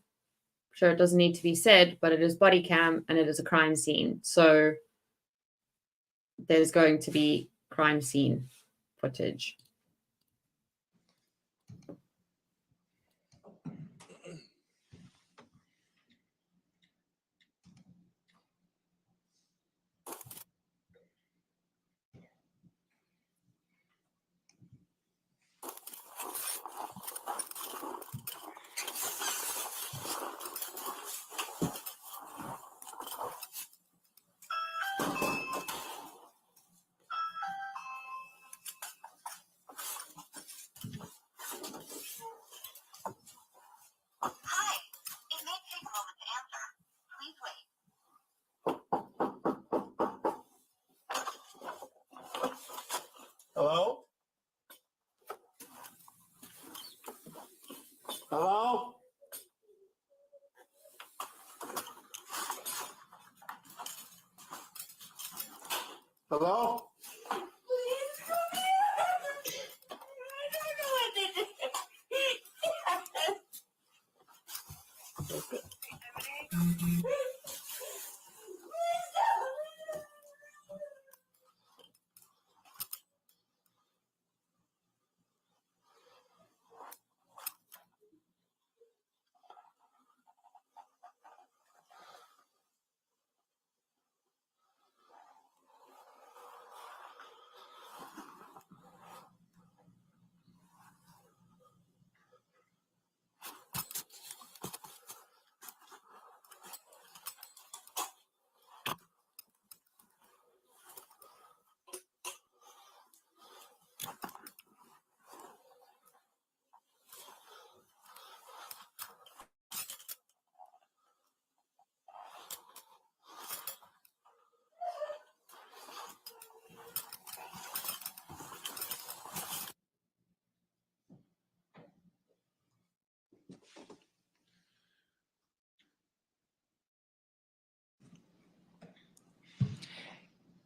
sure it doesn't need to be said, but it is body cam and it is a crime scene. So there's going to be crime scene footage. Hello?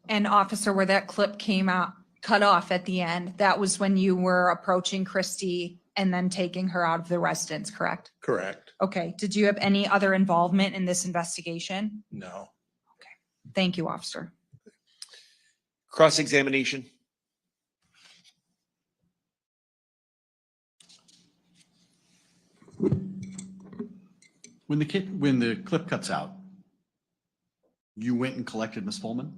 And officer, where that clip came out, cut off at the end, that was when you were approaching Christy and then taking her out of the residence, correct? Correct. Okay. Did you have any other involvement in this investigation? No. Thank you, officer. Cross-examination. When the clip cuts out, you went and collected Miss Fulman?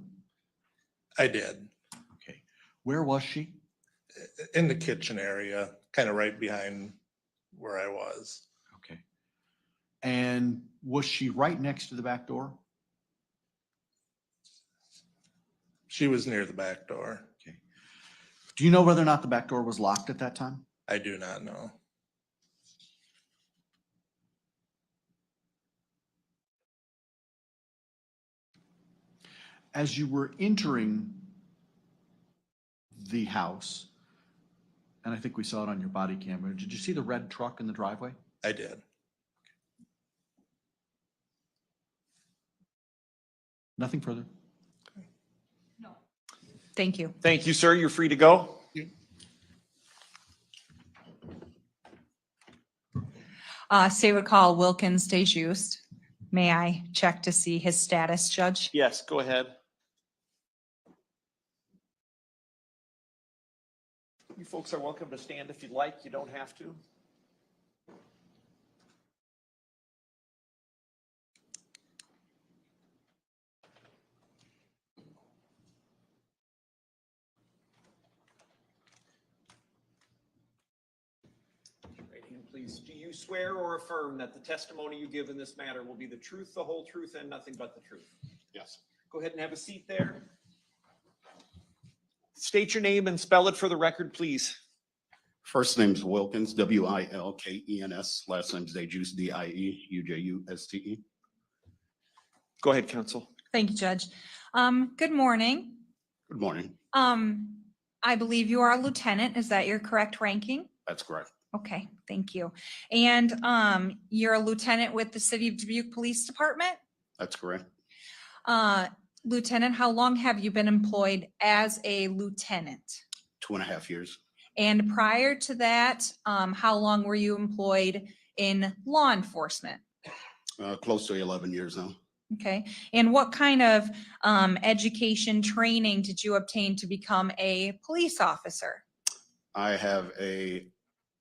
I did. Okay. Where was she? In the kitchen area, kind of right behind where I was. Okay. And was she right next to the back door? She was near the back door. Okay. Do you know whether or not the back door was locked at that time? I do not know. As you were entering the house, and I think we saw it on your body camera, did you see the red truck in the driveway? I did. Nothing further. Thank you. Thank you, sir. You're free to go. State call Wilkins Deus. May I check to see his status, Judge? Yes, go ahead. You folks are welcome to stand if you'd like. You don't have to. Right hand, please. Do you swear or affirm that the testimony you give in this matter will be the truth, the whole truth, and nothing but the truth? Yes. Go ahead and have a seat there. State your name and spell it for the record, please. First name's Wilkins, Wilkens. Last name's Deus, Dieujust. Go ahead, counsel. Thank you, Judge. Good morning. Good morning. I believe you are a lieutenant. Is that your correct ranking? That's correct. Okay, thank you. And you're a lieutenant with the City of Dubuque Police Department? That's correct. Lieutenant, how long have you been employed as a lieutenant? 2.5 years. And prior to that, how long were you employed in law enforcement? Close to 11 years now. Okay, and what kind of education training did you obtain to become a police officer? I have a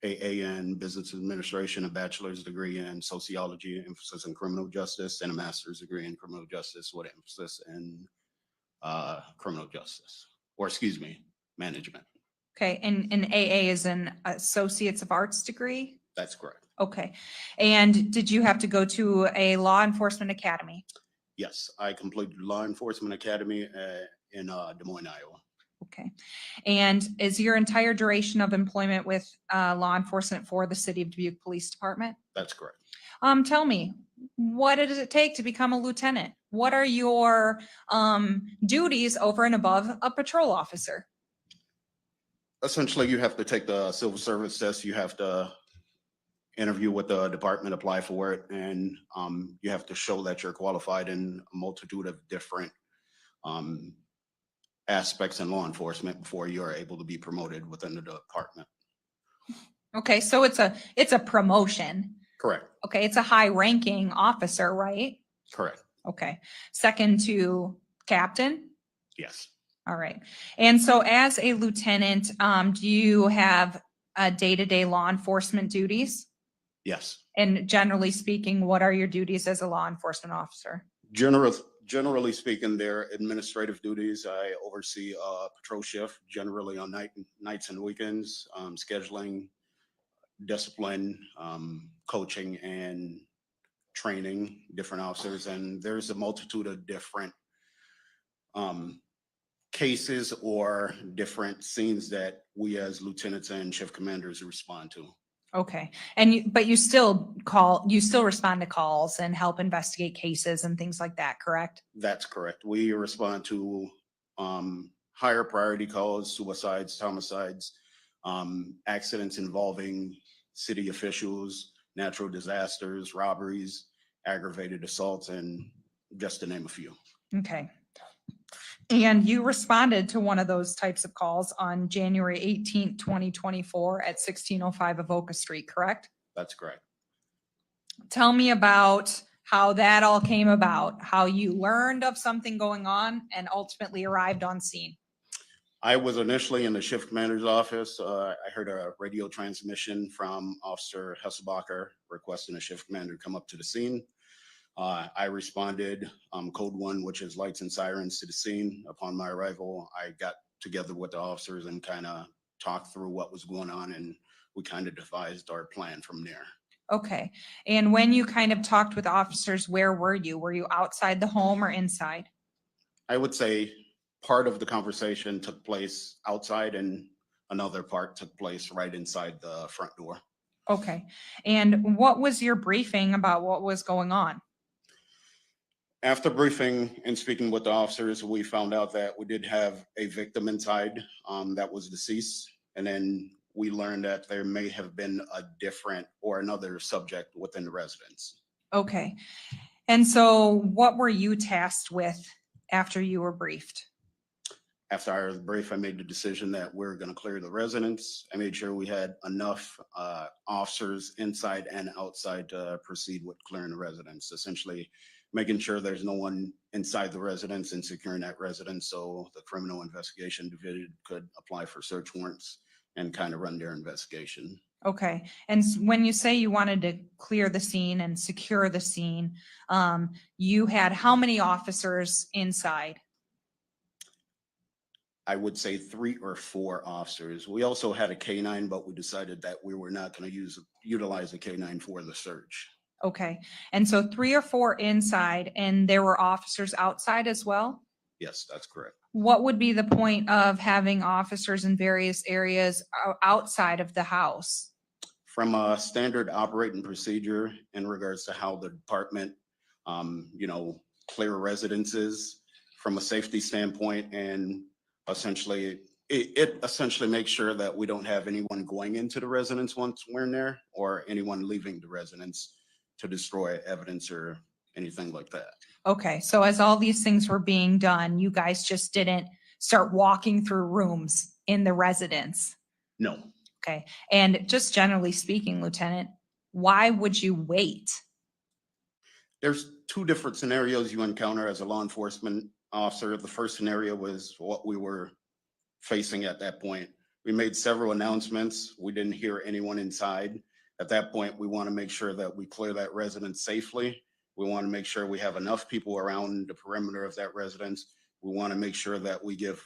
AA in business administration, a bachelor's degree in sociology, emphasis in criminal justice, and a master's degree in criminal justice with emphasis in criminal justice, or excuse me, management. Okay, and AA is an Associates of Arts degree? That's correct. Okay, and did you have to go to a law enforcement academy? Yes, I completed law enforcement academy in Des Moines, Iowa. Okay, and is your entire duration of employment with law enforcement for the City of Dubuque Police Department? That's correct. Tell me, what does it take to become a lieutenant? What are your duties over and above a patrol officer? Essentially, you have to take the civil service test. You have to interview with the department, apply for it, and you have to show that you're qualified in a multitude of different aspects in law enforcement before you are able to be promoted within the department. Okay, so it's a promotion. Correct, Okay, it's a high ranking officer, right? correct, Okay, second to captain? yes. All right. And so as a lieutenant, do you have day-to-day law enforcement duties? Yes. And generally speaking, what are your duties as a law enforcement officer? Generally speaking, their administrative duties, I oversee a patrol shift, generally on nights and weekends, scheduling, discipline, coaching and training different officers. And there's a multitude of different cases or different scenes that we as lieutenants and shift commanders respond to. Okay. But you still respond to calls and help investigate cases and things like that, correct? That's correct. We respond to higher priority calls, suicides, homicides, accidents involving city officials, natural disasters, robberies, aggravated assaults, and just to name a few. Okay. And you responded to one of those types of calls on January 18th, 2024 at 1605 Avoca Street, correct? That's correct. Tell me about how that all came about, how you learned of something going on and ultimately arrived on scene. I was initially in the shift commander's office. I heard a radio transmission from Officer Hasselbacher requesting a shift commander come up to the scene. I responded code 1, which is lights and sirens, to the scene. Upon my arrival, I got together with the officers and kind of talked through what was going on, and we kind of devised our plan from there. Okay. And when you kind of talked with officers, where were you? Were you outside the home or inside? I would say part of the conversation took place outside and another part took place right inside the front door. Okay. And what was your briefing about what was going on? After briefing and speaking with the officers, we found out that we did have a victim inside that was deceased. And then we learned that there may have been a different or another subject within the residence. Okay. And so what were you tasked with after you were briefed? After I was briefed, I made the decision that we're going to clear the residence. I made sure we had enough officers inside and outside to proceed with clearing the residence, essentially making sure there's no one inside the residence and securing that residence so the criminal investigation division could apply for search warrants and kind of run their investigation. Okay. And when you say you wanted to clear the scene and secure the scene, you had how many officers inside? I would say 3 or 4 officers. We also had a K9, but we decided that we were not going to utilize a K9 for the search. Okay. And so 3 or 4 inside, and there were officers outside as well? Yes, that's correct. What would be the point of having officers in various areas outside of the house? From a standard operating procedure in regards to how the department, clear residences from a safety standpoint, and essentially, it essentially makes sure that we don't have anyone going into the residence once we're in there or anyone leaving the residence to destroy evidence or anything like that. Okay, so as all these things were being done, you guys just didn't start walking through rooms in the residence? No. Okay, and just generally speaking, Lieutenant, why would you wait? There's 2 different scenarios you encounter as a law enforcement officer. The first scenario was what we were facing at that point. We made several announcements. We didn't hear anyone inside. At that point, we want to make sure that we clear that residence safely. We want to make sure we have enough people around the perimeter of that residence. We want to make sure that we give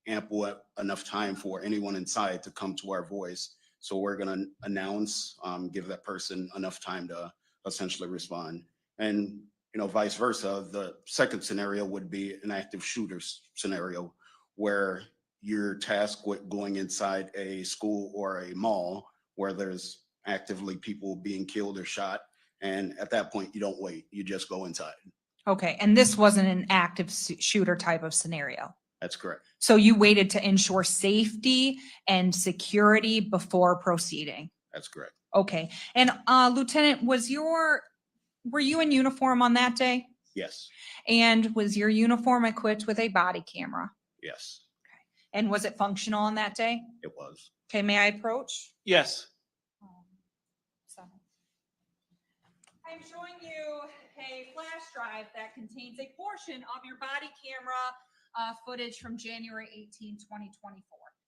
ample enough time for anyone inside to come to our voice. So we're going to announce, give that person enough time to essentially respond. And, vice versa. The second scenario would be an active shooter scenario where you're tasked with going inside a school or a mall where there's actively people being killed or shot. And at that point, you don't wait, you just go inside. Okay, and this wasn't an active shooter type of scenario? That's correct. So you waited to ensure safety and security before proceeding? That's correct. Okay, and Lieutenant, were you in uniform on that day? Yes, And was your uniform equipped with a body camera? yes. And was it functional on that day? It was. Okay, may I approach? Yes. So. I'm showing you a flash drive that contains a portion of your body camera footage from January 18, 2024.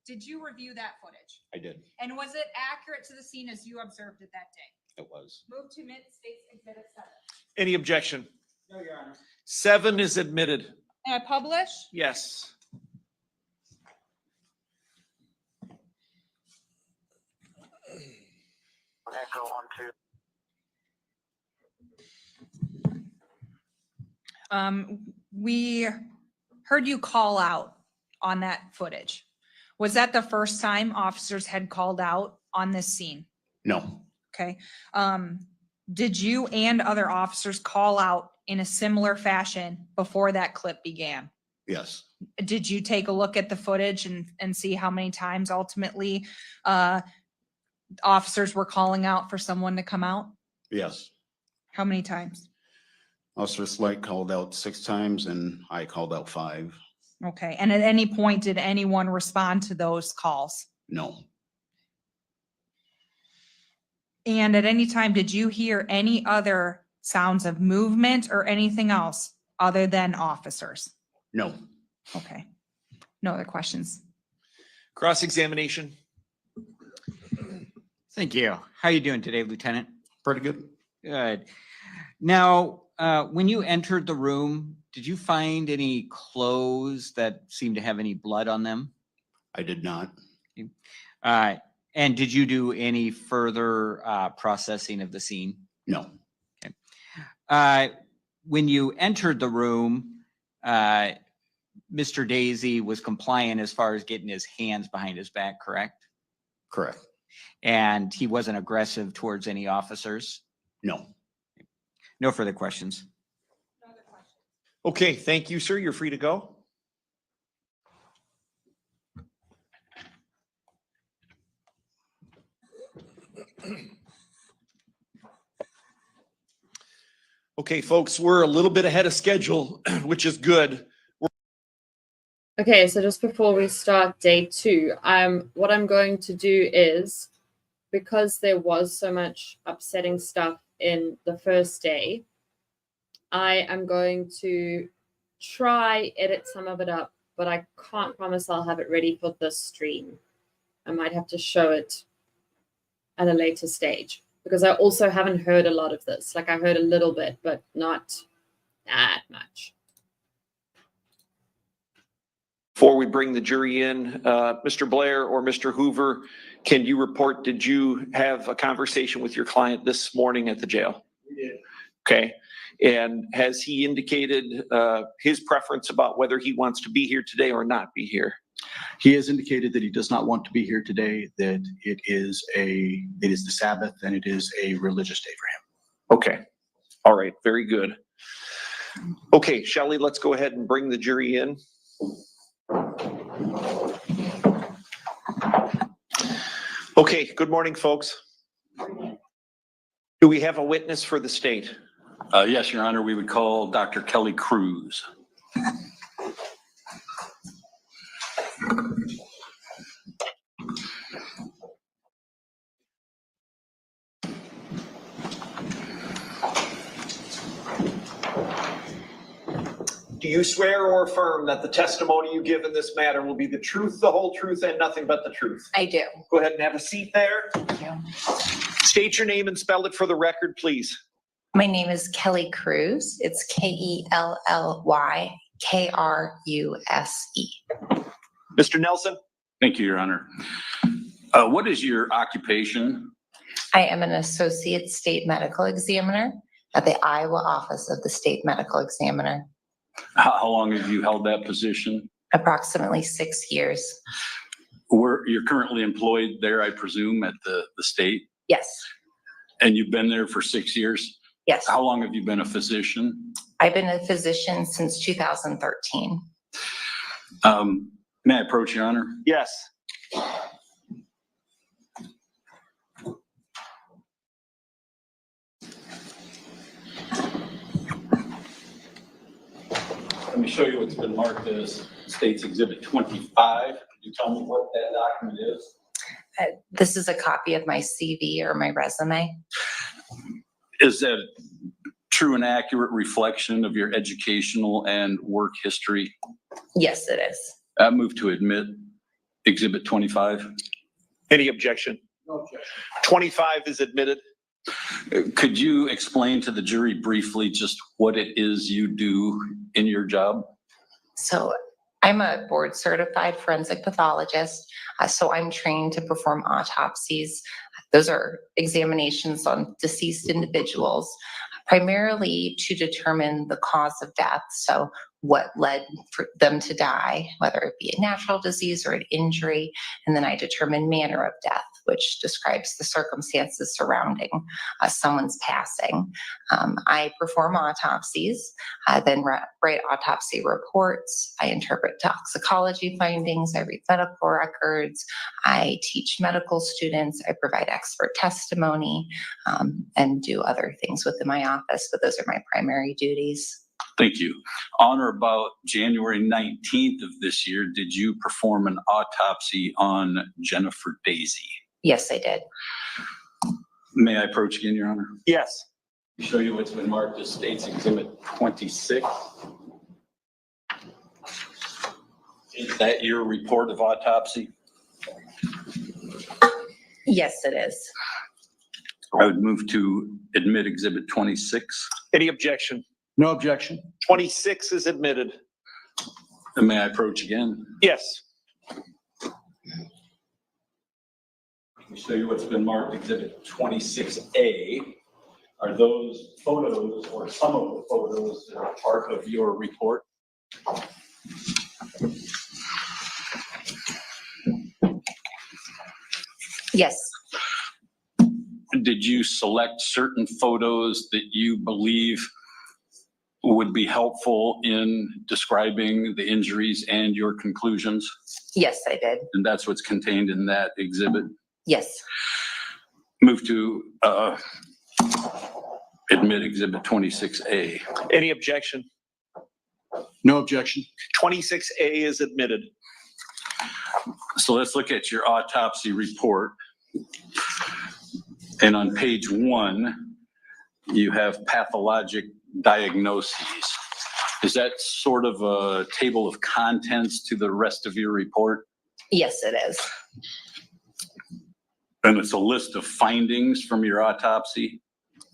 Did you review that footage? I did. And was it accurate to the scene as you observed it that day? It was. Move to State's Exhibit 7. Any objection? No, Your Honor. 7 is admitted. May I publish? Yes. Echo 1, 2. We heard you call out on that footage. Was that the first time officers had called out on this scene? No, Okay. Did you and other officers call out in a similar fashion before that clip began? yes, Did you take a look at the footage and see how many times ultimately officers were calling out for someone to come out? yes. How many times? Officer Slight called out 6 times and I called out 5. Okay. And at any point, did anyone respond to those calls? No, And at any time, did you hear any other sounds of movement or anything else other than officers? no. Okay. No other questions? Cross-examination. Thank you. How are you doing today, Lieutenant? Pretty good. Good. Now, when you entered the room, did you find any clothes that seemed to have any blood on them? I did not. And did you do any further processing of the scene? No, When you entered the room, Mr. Dazey was compliant as far as getting his hands behind his back, correct? correct. And he wasn't aggressive towards any officers? No. No further questions. Okay, thank you, sir. You're free to go. Okay, folks, we're a little bit ahead of schedule, which is good. Okay, so just before we start day 2, what I'm going to do is, because there was so much upsetting stuff in the first day, I am going to try edit some of it up, but I can't promise I'll have it ready for this stream. I might have to show it at a later stage, because I also haven't heard a lot of this. Like, I heard a little bit, but not that much. Before we bring the jury in, Mr. Blair or Mr. Hoover, can you report, did you have a conversation with your client this morning at the jail? We did. Okay. And has he indicated his preference about whether he wants to be here today or not be here? He has indicated that he does not want to be here today, that it is the Sabbath and it is a religious day for him. Okay. All right. Very good. Okay, Shelley, let's go ahead and bring the jury in. Okay, good morning, folks. Do we have a witness for the state? Yes, Your Honor, we would call Dr. Kelly Cruz. Do you swear or affirm that the testimony you give in this matter will be the truth, the whole truth, and nothing but the truth? I do. Go ahead and have a seat there. Thank you. State your name and spell it for the record, please. My name is Kelly Cruz. It's Kellylykrusse. Mr. Nelson? Thank you, Your Honor. What is your occupation? I am an associate state medical examiner at the Iowa office of the state medical examiner. How long have you held that position? Approximately 6 years. You're currently employed there, I presume, at the state? Yes. And you've been there for 6 years? Yes. How long have you been a physician? I've been a physician since 2013. May I approach, Your Honor? Yes. Let me show you what's been marked as State's Exhibit 25. Could you tell me what that document is? This is a copy of my CV or my resume. Is that true and accurate reflection of your educational and work history? Yes, it is. I move to admit Exhibit 25. Any objection? No objection. 25 is admitted. Could you explain to the jury briefly just what it is you do in your job? So I'm a board certified forensic pathologist. So I'm trained to perform autopsies. Those are examinations on deceased individuals, primarily to determine the cause of death. So what led for them to die, whether it be a natural disease or an injury. And then I determine manner of death, which describes the circumstances surrounding someone's passing. I perform autopsies, then write autopsy reports. I interpret toxicology findings. I read medical records. I teach medical students. I provide expert testimony, and do other things within my office, but those are my primary duties. Thank you. On or about January 19th of this year, did you perform an autopsy on Jennifer Dazey? Yes, I did. May I approach again, Your Honor? Yes. Show you what's been marked as State's Exhibit 26. Is that your report of autopsy? Yes, it is. I would move to admit Exhibit 26. Any objection? No objection. 26 is admitted. And may I approach again? Yes. Show you what's been marked Exhibit 26A. Are those photos or some of the photos that are part of your report? Yes. Did you select certain photos that you believe would be helpful in describing the injuries and your conclusions? Yes, I did. And that's what's contained in that exhibit? Yes. Move to admit Exhibit 26A. Any objection? No objection. 26A is admitted. So let's look at your autopsy report. And on page 1, you have pathologic diagnoses. Is that sort of a table of contents to the rest of your report? Yes, it is. And it's a list of findings from your autopsy?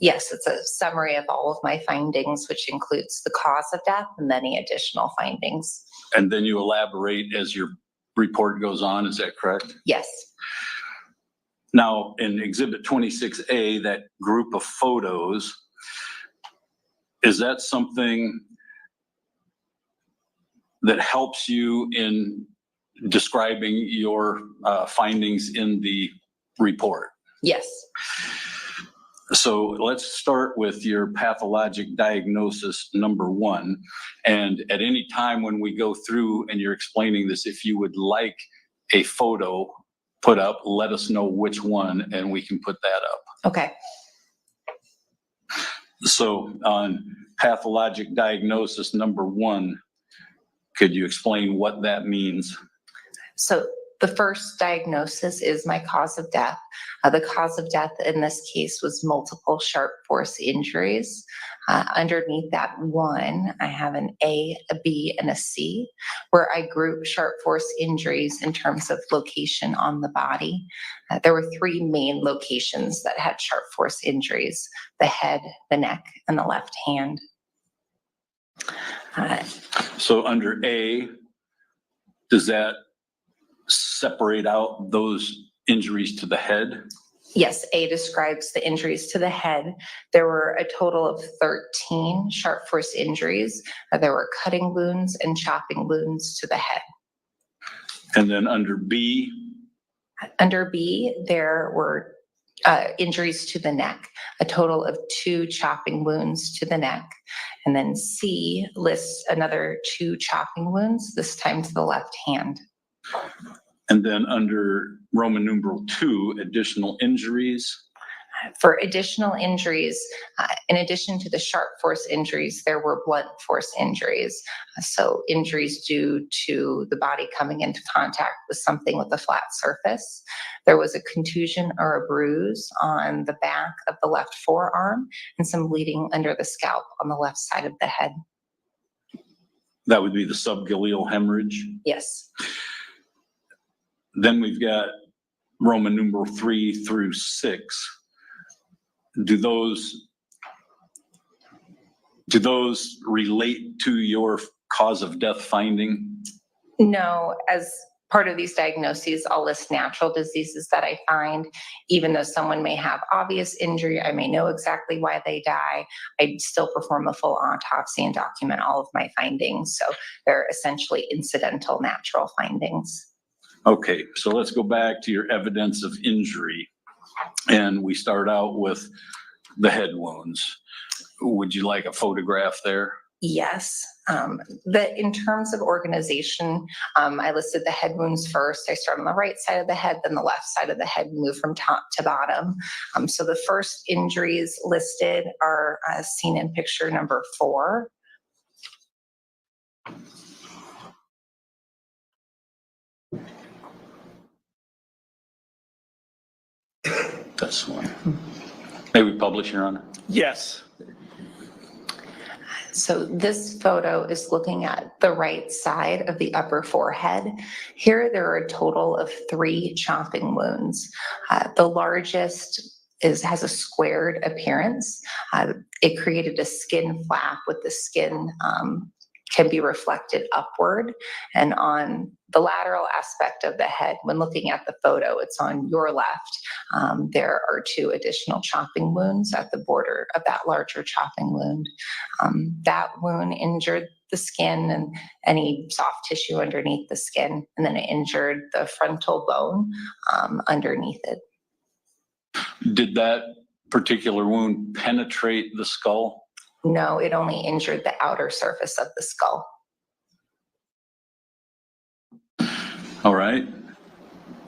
Yes, it's a summary of all of my findings, which includes the cause of death and any additional findings. And then you elaborate as your report goes on, is that correct? Yes. Now, in Exhibit 26A, that group of photos, is that something that helps you in describing your findings in the report? Yes. So let's start with your pathologic diagnosis number 1. And at any time when we go through and you're explaining this, if you would like a photo put up, let us know which one and we can put that up. Okay. So on pathologic diagnosis number 1, could you explain what that means? So the first diagnosis is my cause of death. The cause of death in this case was multiple sharp force injuries. Underneath that 1, I have an A, a B, and a C, where I group sharp force injuries in terms of location on the body. There were 3 main locations that had sharp force injuries: the head, the neck, and the left hand. So under A, does that separate out those injuries to the head? Yes, A describes the injuries to the head. There were a total of 13 sharp force injuries. There were cutting wounds and chopping wounds to the head. And then under B? Under B, there were injuries to the neck, a total of 2 chopping wounds to the neck. And then C lists another 2 chopping wounds, this time to the left hand. And then under Roman numeral 2, additional injuries? For additional injuries, in addition to the sharp force injuries, there were blunt force injuries. So injuries due to the body coming into contact with something with a flat surface. There was a contusion or a bruise on the back of the left forearm and some bleeding under the scalp on the left side of the head. That would be the subgaleal hemorrhage. Yes. Then we've got Roman numeral 3 through 6. Do those relate to your cause of death finding? No, as part of these diagnoses, I'll list natural diseases that I find. Even though someone may have obvious injury, I may know exactly why they die, I still perform a full autopsy and document all of my findings. So they're essentially incidental natural findings. Okay, so let's go back to your evidence of injury. And we start out with the head wounds. Would you like a photograph there? Yes. In terms of organization, I listed the head wounds first. I start on the right side of the head, then the left side of the head, move from top to bottom. So the first injuries listed are seen in picture number 4. This one. May we publish, Your Honor? Yes. So this photo is looking at the right side of the upper forehead. Here, there are a total of 3 chopping wounds. The largest has a squared appearance. It created a skin flap with the skin can be reflected upward. And on the lateral aspect of the head, when looking at the photo, it's on your left. There are 2 additional chopping wounds at the border of that larger chopping wound. That wound injured the skin and any soft tissue underneath the skin, and then it injured the frontal bone underneath it. Did that particular wound penetrate the skull? No, it only injured the outer surface of the skull. All right.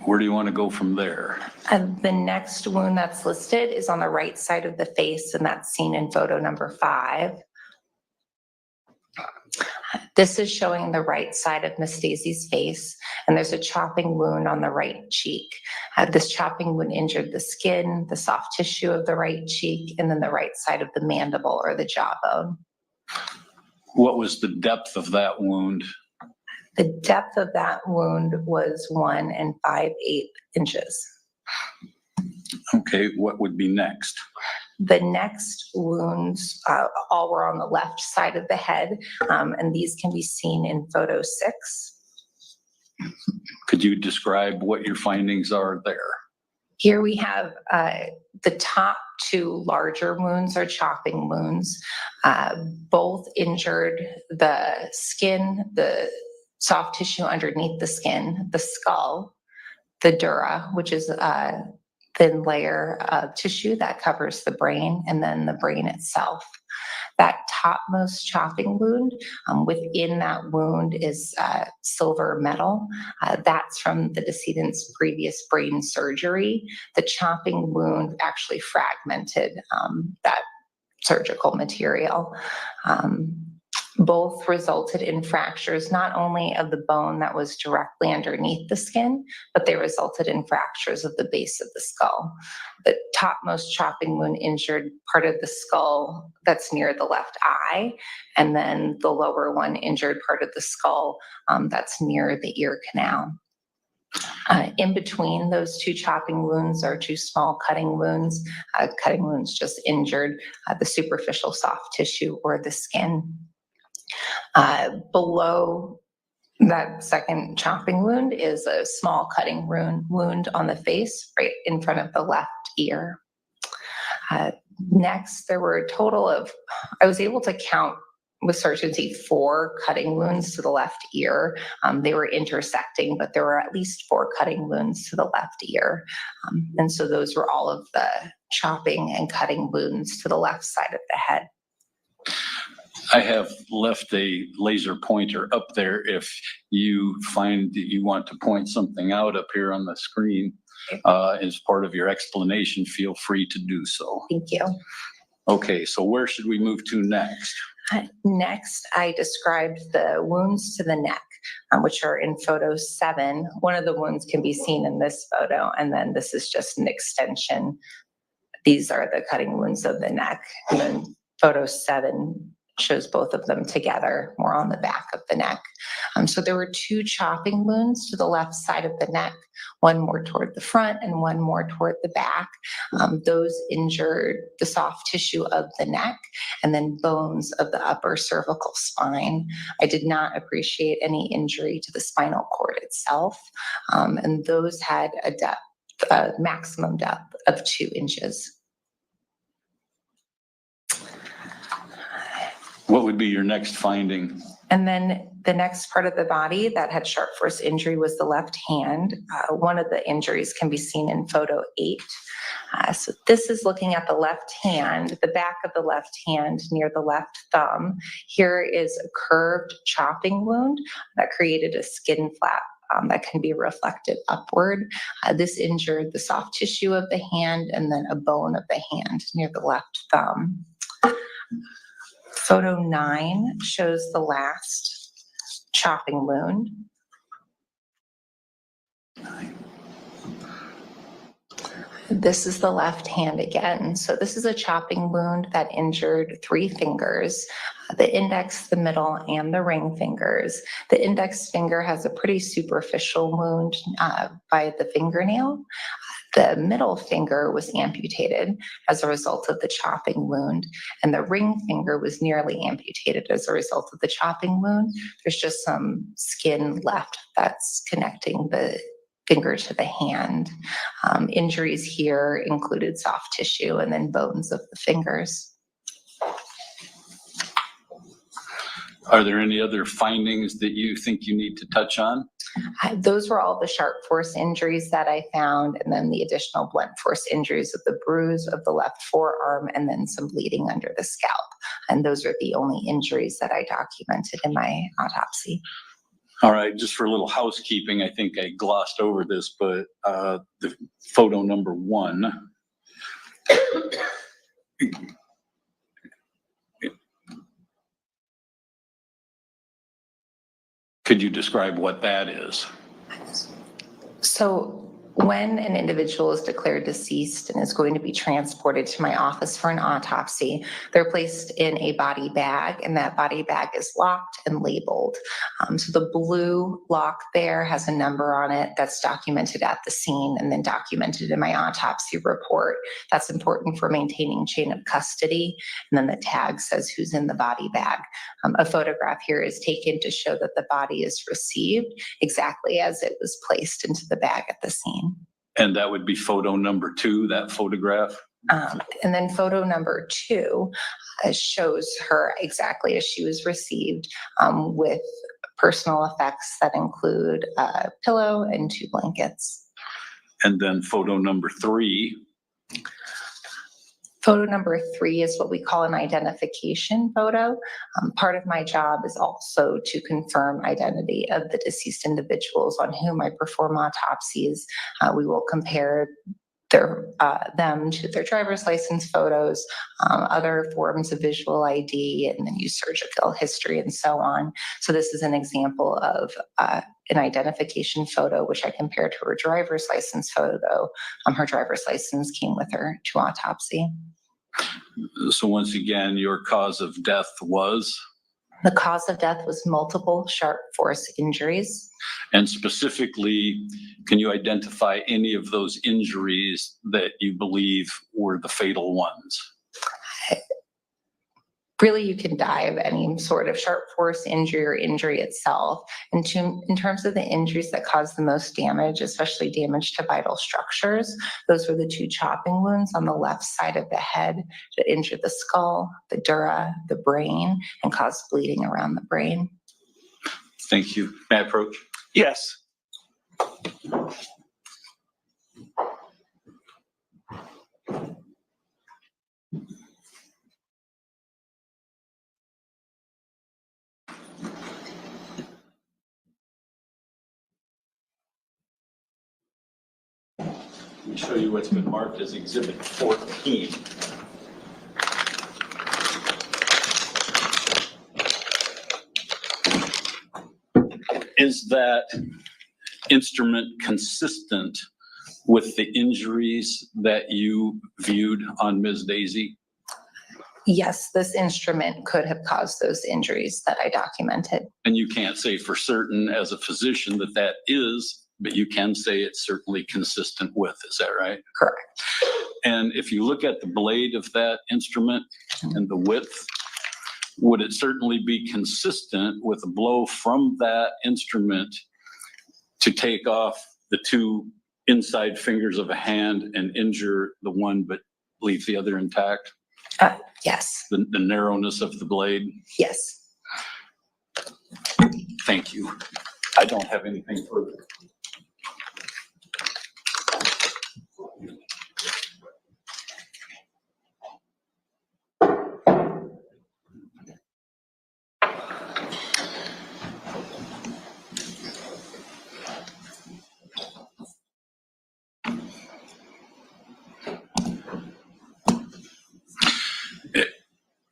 Where do you want to go from there? The next wound that's listed is on the right side of the face, and that's seen in photo number 5. This is showing the right side of Miss Dazey's face, and there's a chopping wound on the right cheek. This chopping wound injured the skin, the soft tissue of the right cheek, and then the right side of the mandible or the jawbone. What was the depth of that wound? The depth of that wound was 1 5/8 inches. Okay, what would be next? The next wounds all were on the left side of the head, and these can be seen in photo 6. Could you describe what your findings are there? Here we have the top 2 larger wounds are chopping wounds. Both injured the skin, the soft tissue underneath the skin, the skull, the dura, which is a thin layer of tissue that covers the brain, and then the brain itself. That topmost chopping wound, within that wound is silver metal. That's from the decedent's previous brain surgery. The chopping wound actually fragmented that surgical material. Both resulted in fractures not only of the bone that was directly underneath the skin, but they resulted in fractures of the base of the skull. The topmost chopping wound injured part of the skull that's near the left eye, and then the lower one injured part of the skull that's near the ear canal. In between those 2 chopping wounds are 2 small cutting wounds. Cutting wounds just injured the superficial soft tissue or the skin. Below that second chopping wound is a small cutting wound on the face right in front of the left ear. Next, there were a total of, I was able to count with certainty 4 cutting wounds to the left ear. They were intersecting, but there were at least 4 cutting wounds to the left ear. And so those were all of the chopping and cutting wounds to the left side of the head. I have left a laser pointer up there. If you find that you want to point something out up here on the screen as part of your explanation, feel free to do so. Thank you. Okay, so where should we move to next? Next, I described the wounds to the neck, which are in photo 7. One of the wounds can be seen in this photo, and then this is just an extension. These are the cutting wounds of the neck. And then photo 7 shows both of them together, more on the back of the neck. So there were 2 chopping wounds to the left side of the neck, one more toward the front and one more toward the back. Those injured the soft tissue of the neck and then bones of the upper cervical spine. I did not appreciate any injury to the spinal cord itself, and those had a maximum depth of 2 inches. What would be your next finding? And then the next part of the body that had sharp force injury was the left hand. One of the injuries can be seen in photo 8. So this is looking at the left hand, the back of the left hand near the left thumb. Here is a curved chopping wound that created a skin flap that can be reflected upward. This injured the soft tissue of the hand and then a bone of the hand near the left thumb. Photo 9 shows the last chopping wound. This is the left hand again. So this is a chopping wound that injured 3 fingers, the index, the middle, and the ring fingers. The index finger has a pretty superficial wound by the fingernail. The middle finger was amputated as a result of the chopping wound, and the ring finger was nearly amputated as a result of the chopping wound. There's just some skin left that's connecting the finger to the hand. Injuries here included soft tissue and then bones of the fingers. Are there any other findings that you think you need to touch on? Those were all the sharp force injuries that I found, and then the additional blunt force injuries of the bruise of the left forearm and then some bleeding under the scalp. And those are the only injuries that I documented in my autopsy. All right, just for a little housekeeping, I think I glossed over this, but the photo number 1. Could you describe what that is? So when an individual is declared deceased and is going to be transported to my office for an autopsy, they're placed in a body bag, and that body bag is locked and labeled. So the blue lock there has a number on it that's documented at the scene and then documented in my autopsy report. That's important for maintaining chain of custody. And then the tag says who's in the body bag. A photograph here is taken to show that the body is received exactly as it was placed into the bag at the scene. And that would be photo number 2, that photograph? And then photo number 2 shows her exactly as she was received, with personal effects that include a pillow and 2 blankets. And then photo number 3. Photo number 3 is what we call an identification photo. Part of my job is also to confirm identity of the deceased individuals on whom I perform autopsies. We will compare them to their driver's license photos, other forms of visual ID, and then use surgical history and so on. So this is an example of an identification photo, which I compared to her driver's license photo. Her driver's license came with her to autopsy. So once again, your cause of death was? The cause of death was multiple sharp force injuries. And specifically, can you identify any of those injuries that you believe were the fatal ones? Really, you can die of any sort of sharp force injury or injury itself. In terms of the injuries that caused the most damage, especially damage to vital structures, those were the 2 chopping wounds on the left side of the head that injured the skull, the dura, the brain, and caused bleeding around the brain. Thank you. May I approach? Yes. Let me show you what's been marked as Exhibit 14. Is that instrument consistent with the injuries that you viewed on Ms. Dazey? Yes, this instrument could have caused those injuries that I documented. And you can't say for certain as a physician that that is, but you can say it's certainly consistent with, is that right? Correct. And if you look at the blade of that instrument and the width, would it certainly be consistent with a blow from that instrument to take off the two inside fingers of a hand and injure the one but leave the other intact? Yes. The narrowness of the blade? Yes. Thank you. I don't have anything further.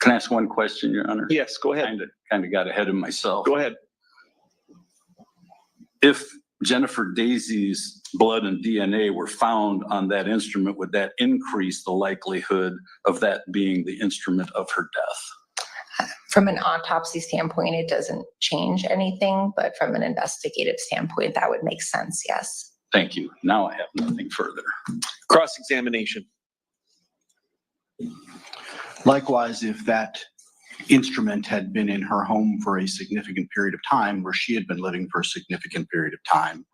Can I ask one question, Your Honor? Yes, go ahead. Kind of got ahead of myself. Go ahead. If Jennifer Dazey's blood and DNA were found on that instrument, would that increase the likelihood of that being the instrument of her death? From an autopsy standpoint, it doesn't change anything, but from an investigative standpoint, that would make sense, yes. Thank you. Now I have nothing further. Cross-examination. Likewise, if that instrument had been in her home for a significant period of time, where she had been living for a significant period of time,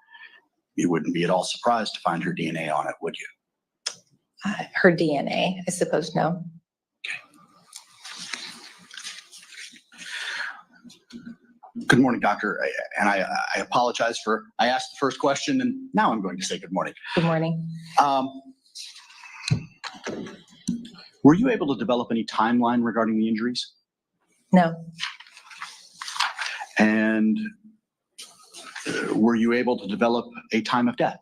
you wouldn't be at all surprised to find her DNA on it, would you? Her DNA, I suppose, no. Good morning, doctor. I apologize for, I asked the first question and now I'm going to say good morning. Good morning. Were you able to develop any timeline regarding the injuries? No. And were you able to develop a time of death?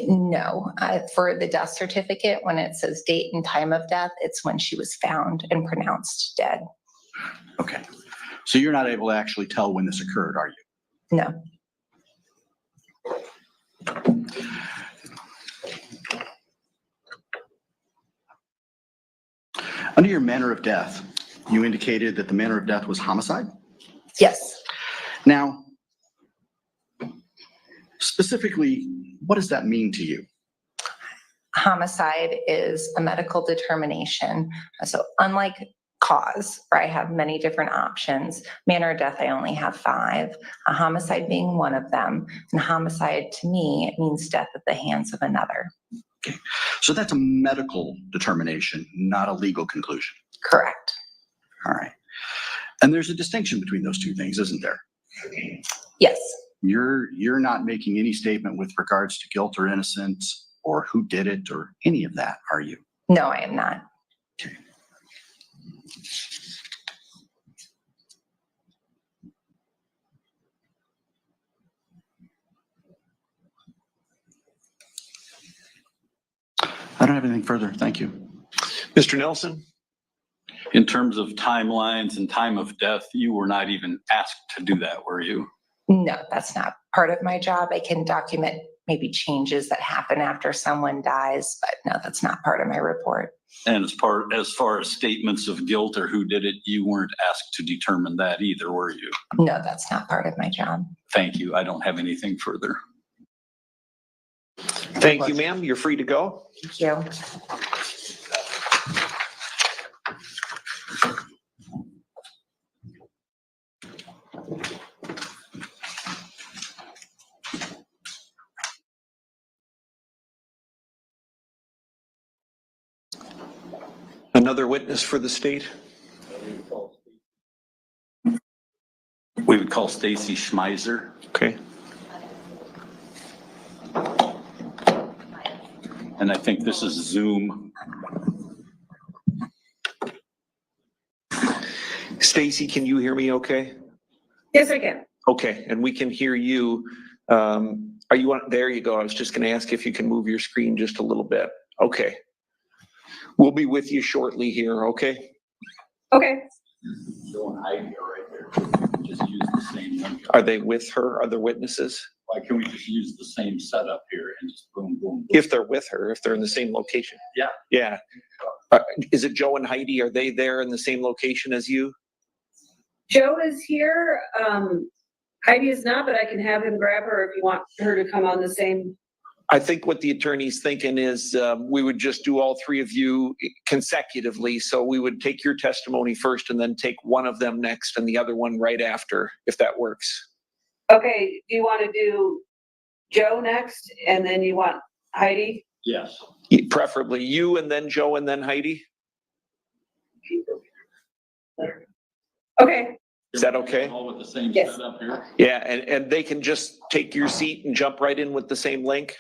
No. For the death certificate, when it says date and time of death, it's when she was found and pronounced dead. Okay. So you're not able to actually tell when this occurred, are you? No. Under your manner of death, you indicated that the manner of death was homicide? Yes. Now, specifically, what does that mean to you? Homicide is a medical determination. So unlike cause, where I have many different options, manner of death, I only have 5, a homicide being one of them. And homicide to me, it means death at the hands of another. Okay. So that's a medical determination, not a legal conclusion. Correct. All right. And there's a distinction between those two things, isn't there? Yes. You're not making any statement with regards to guilt or innocence or who did it or any of that, are you? No, I am not. Okay. I don't have anything further. Thank you. Mr. Nelson? In terms of timelines and time of death, you were not even asked to do that, were you? No, that's not part of my job. I can document maybe changes that happen after someone dies, but no, that's not part of my report. And as far as statements of guilt or who did it, you weren't asked to determine that either, were you? No, that's not part of my job. Thank you. I don't have anything further. Thank you, ma'am. You're free to go. Thank you. Another witness for the state? We would call Stacy Schmeiser. Okay. And I think this is Zoom. Stacy, can you hear me okay? Yes, I can. Okay, and we can hear you. Are you on? There you go. I was just going to ask if you can move your screen just a little bit. Okay. We'll be with you shortly here, okay? Okay. Don't hide her right there. Just use the same number. Are they with her, other witnesses? Why can't we just use the same setup here and just boom, boom, boom? If they're with her, if they're in the same location. Yeah. Yeah. Is it Joe and Heidi? Are they there in the same location as you? Joe is here. Heidi is not, but I can have him grab her if you want her to come on the same. I think what the attorney's thinking is we would just do all three of you consecutively. So we would take your testimony first and then take one of them next and the other one right after, if that works. Okay, do you want to do Joe next and then you want Heidi? Yes. Preferably you and then Joe and then Heidi. Okay. Is that okay? All with the same Yes. setup here? Yeah, and they can just take your seat and jump right in with the same link.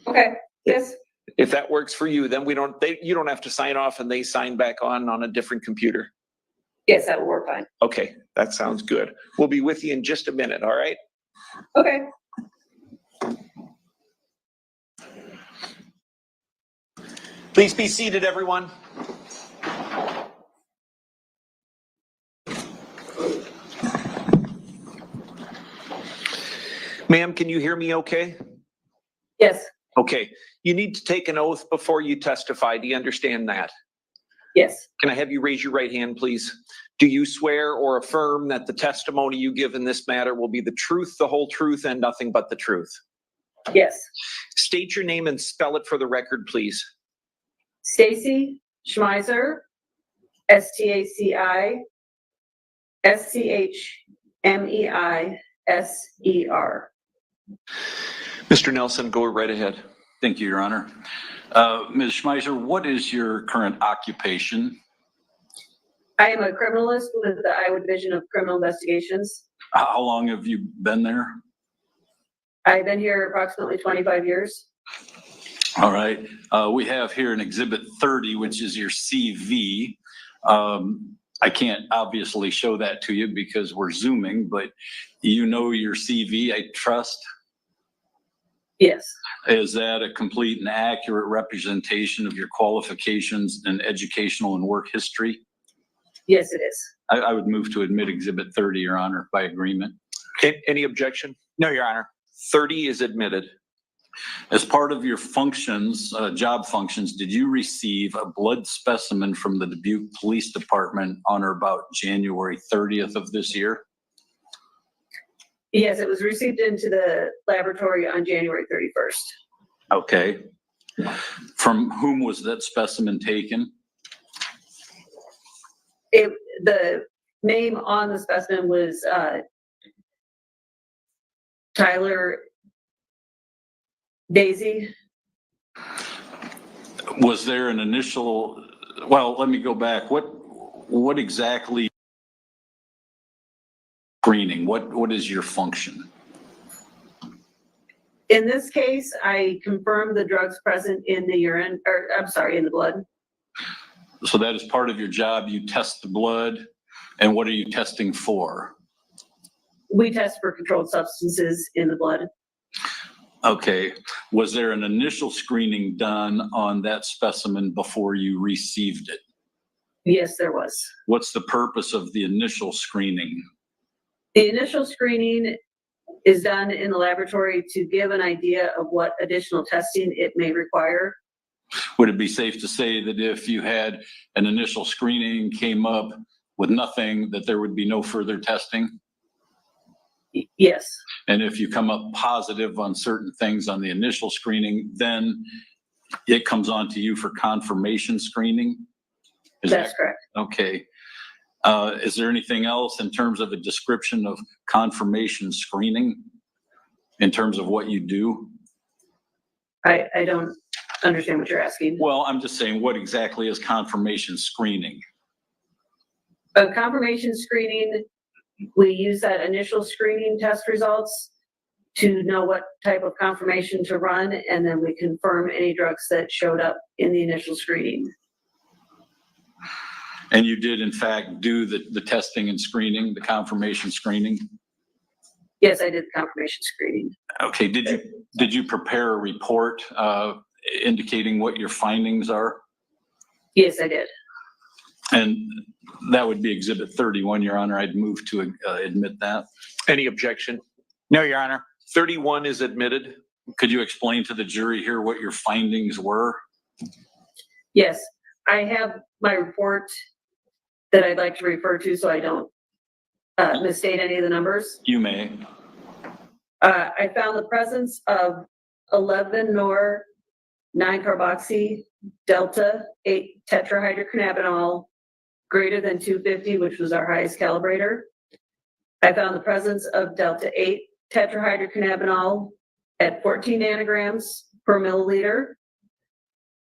Okay, yes. If that works for you, then you don't have to sign off and they sign back on a different computer. Yes, that will work fine. Okay, that sounds good. We'll be with you in just a minute, all right? Okay. Please be seated, everyone. Ma'am, can you hear me okay? Yes, Okay, you need to take an oath before you testify. Do you understand that? yes, Can I have you raise your right hand, please? Do you swear or affirm that the testimony you give in this matter will be the truth, the whole truth, and nothing but the truth? yes. State your name and spell it for the record, please. Stacy Schmeiser, STACI, SCHMEISER. Mr. Nelson, go right ahead. Thank you, Your Honor. Ms. Schmeiser, what is your current occupation? I am a criminalist with the Iowa Division of Criminal Investigations. How long have you been there? I've been here approximately 25 years. All right. We have here an Exhibit 30, which is your CV. I can't obviously show that to you because we're Zooming, but you know your CV, I trust. Yes, Is that a complete and accurate representation of your qualifications and educational and work history? yes, it is. I would move to admit Exhibit 30, Your Honor, by agreement. Okay, any objection? No, Your Honor. 30 is admitted. As part of your functions, job functions, did you receive a blood specimen from the Dubuque Police Department on or about January 30th of this year? Yes, it was received into the laboratory on January 31st. Okay. From whom was that specimen taken? The name on the specimen was Tyler Dazey. Was there an initial, well, let me go back. What exactly screening? What is your function? In this case, I confirmed the drugs present in the urine, or I'm sorry, in the blood. So that is part of your job. You test the blood, and what are you testing for? We test for controlled substances in the blood. Okay. Was there an initial screening done on that specimen before you received it? Yes, there was. What's the purpose of the initial screening? The initial screening is done in the laboratory to give an idea of what additional testing it may require. Would it be safe to say that if you had an initial screening, came up with nothing, that there would be no further testing? Yes, And if you come up positive on certain things on the initial screening, then it comes on to you for confirmation screening? that's correct. Okay. Is there anything else in terms of a description of confirmation screening? In terms of what you do? I don't understand what you're asking. Well, I'm just saying, what exactly is confirmation screening? A confirmation screening, we use that initial screening test results to know what type of confirmation to run, and then we confirm any drugs that showed up in the initial screening. And you did in fact do the testing and screening, the confirmation screening? Yes, I did the confirmation screening. Okay, did you prepare a report indicating what your findings are? Yes, I did. And that would be Exhibit 31, Your Honor. I'd move to admit that. Any objection? No, Your Honor. 31 is admitted. Could you explain to the jury here what your findings were? Yes, I have my report that I'd like to refer to so I don't misstate any of the numbers. You may. I found the presence of 11 nor 9-carboxy delta 8 tetrahydrocannabinol greater than 250, which was our highest calibrator. I found the presence of delta 8 tetrahydrocannabinol at 14 nanograms per milliliter.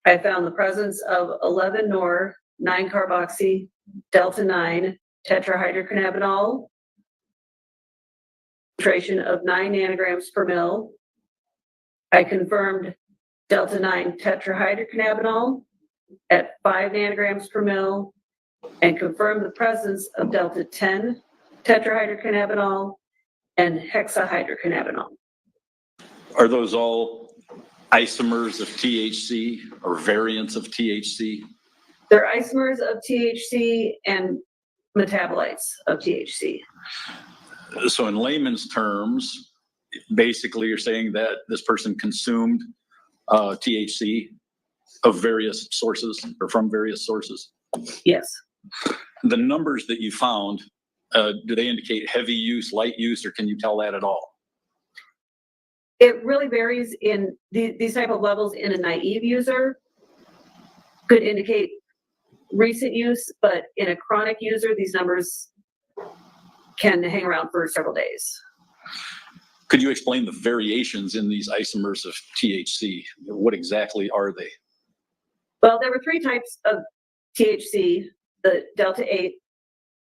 I found the presence of 11 nor 9-carboxy delta 9 tetrahydrocannabinol, concentration of 9 nanograms per mil. I confirmed delta 9 tetrahydrocannabinol at 5 nanograms per mil and confirmed the presence of delta 10 tetrahydrocannabinol and hexahydrocannabinol. Are those all isomers of THC or variants of THC? They're isomers of THC and metabolites of THC. So in layman's terms, basically you're saying that this person consumed THC of various sources or from various sources? Yes. The numbers that you found, do they indicate heavy use, light use, or can you tell that at all? It really varies in these type of levels in a naive user. Could indicate recent use, but in a chronic user, these numbers can hang around for several days. Could you explain the variations in these isomers of THC? What exactly are they? Well, there were 3 types of THC, the delta 8,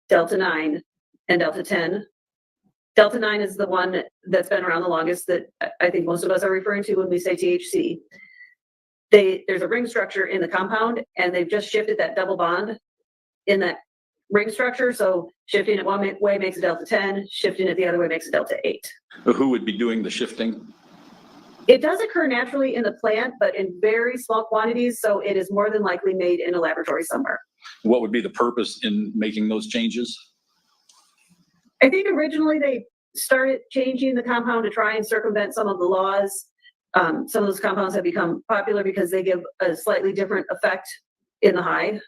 delta 9, and delta 10. Delta 9 is the one that's been around the longest that I think most of us are referring to when we say THC. There's a ring structure in the compound, and they've just shifted that double bond in that ring structure. So shifting it one way makes a delta 10, shifting it the other way makes a delta 8. Who would be doing the shifting? It does occur naturally in the plant, but in very small quantities, so it is more than likely made in a laboratory somewhere. What would be the purpose in making those changes? I think originally they started changing the compound to try and circumvent some of the laws. Some of those compounds have become popular because they give a slightly different effect in the high.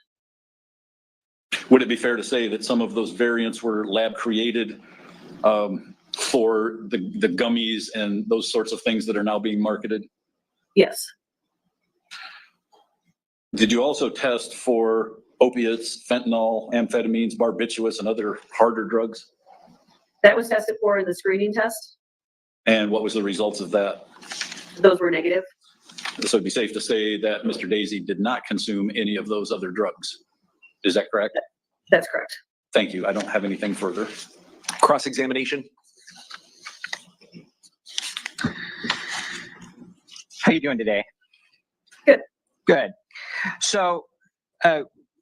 Would it be fair to say that some of those variants were lab created for the gummies and those sorts of things that are now being marketed? Yes. Did you also test for opiates, fentanyl, amphetamines, barbiturates, and other harder drugs? That was tested for in the screening test. And what was the results of that? Those were negative. So it'd be safe to say that Mr. Dazey did not consume any of those other drugs. Is that correct? That's correct. Thank you. I don't have anything further. Cross-examination. How you doing today? Good. Good. So,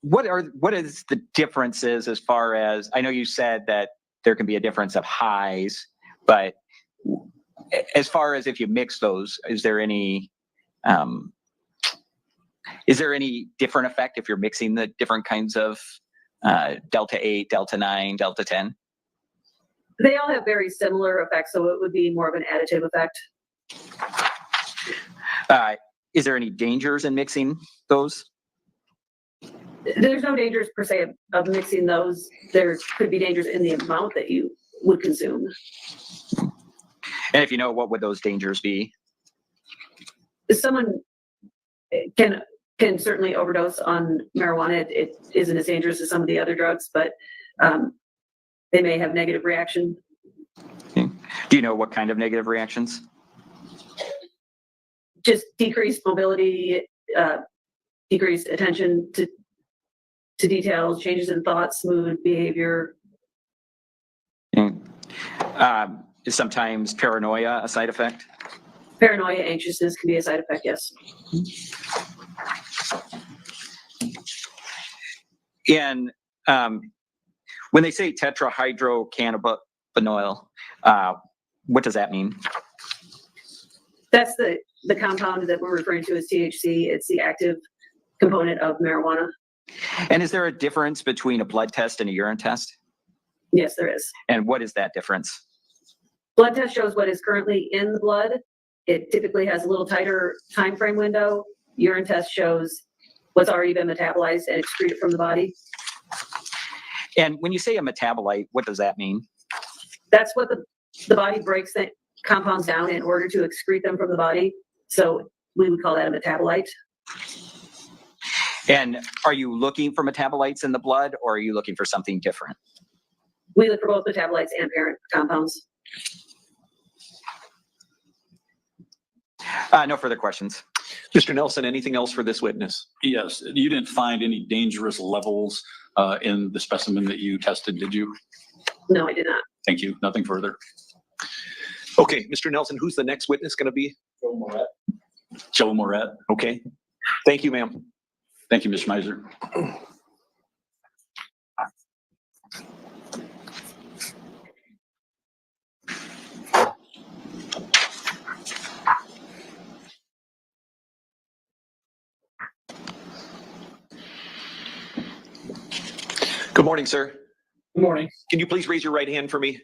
what is the differences as far as, I know you said that there can be a difference of highs, but as far as if you mix those, is there any different effect if you're mixing the different kinds of delta 8, delta 9, delta 10? They all have very similar effects, so it would be more of an additive effect. Is there any dangers in mixing those? There's no dangers per se of mixing those. There could be dangers in the amount that you would consume. And if you know, what would those dangers be? Someone can certainly overdose on marijuana. It isn't as dangerous as some of the other drugs, but they may have negative reaction. Okay. Do you know what kind of negative reactions? Just decreased mobility, decreased attention to details, changes in thoughts, mood, behavior. Okay. Is sometimes paranoia a side effect? Paranoia, anxiousness can be a side effect, yes. And when they say tetrahydrocannabinol, What does that mean? That's the compound that we're referring to as THC. It's the active component of marijuana. And is there a difference between a blood test and a urine test? Yes, there is. And what is that difference? Blood test shows what is currently in the blood. It typically has a little tighter time frame window. Urine test shows what's already been metabolized and excreted from the body. And when you say a metabolite, what does that mean? That's what the body breaks the compounds down in order to excrete them from the body. So we would call that a metabolite. And are you looking for metabolites in the blood, or are you looking for something different? We look for both metabolites and parent compounds. No further questions. Mr. Nelson, anything else for this witness? Yes, you didn't find any dangerous levels in the specimen that you tested, did you? No, I did not. Thank you. Nothing further. Okay, Mr. Nelson, who's the next witness going to be? Joe Moret. Okay. Thank you, ma'am. Thank you, Ms. Schmeiser. Good morning, sir. Good morning. Can you please raise your right hand for me?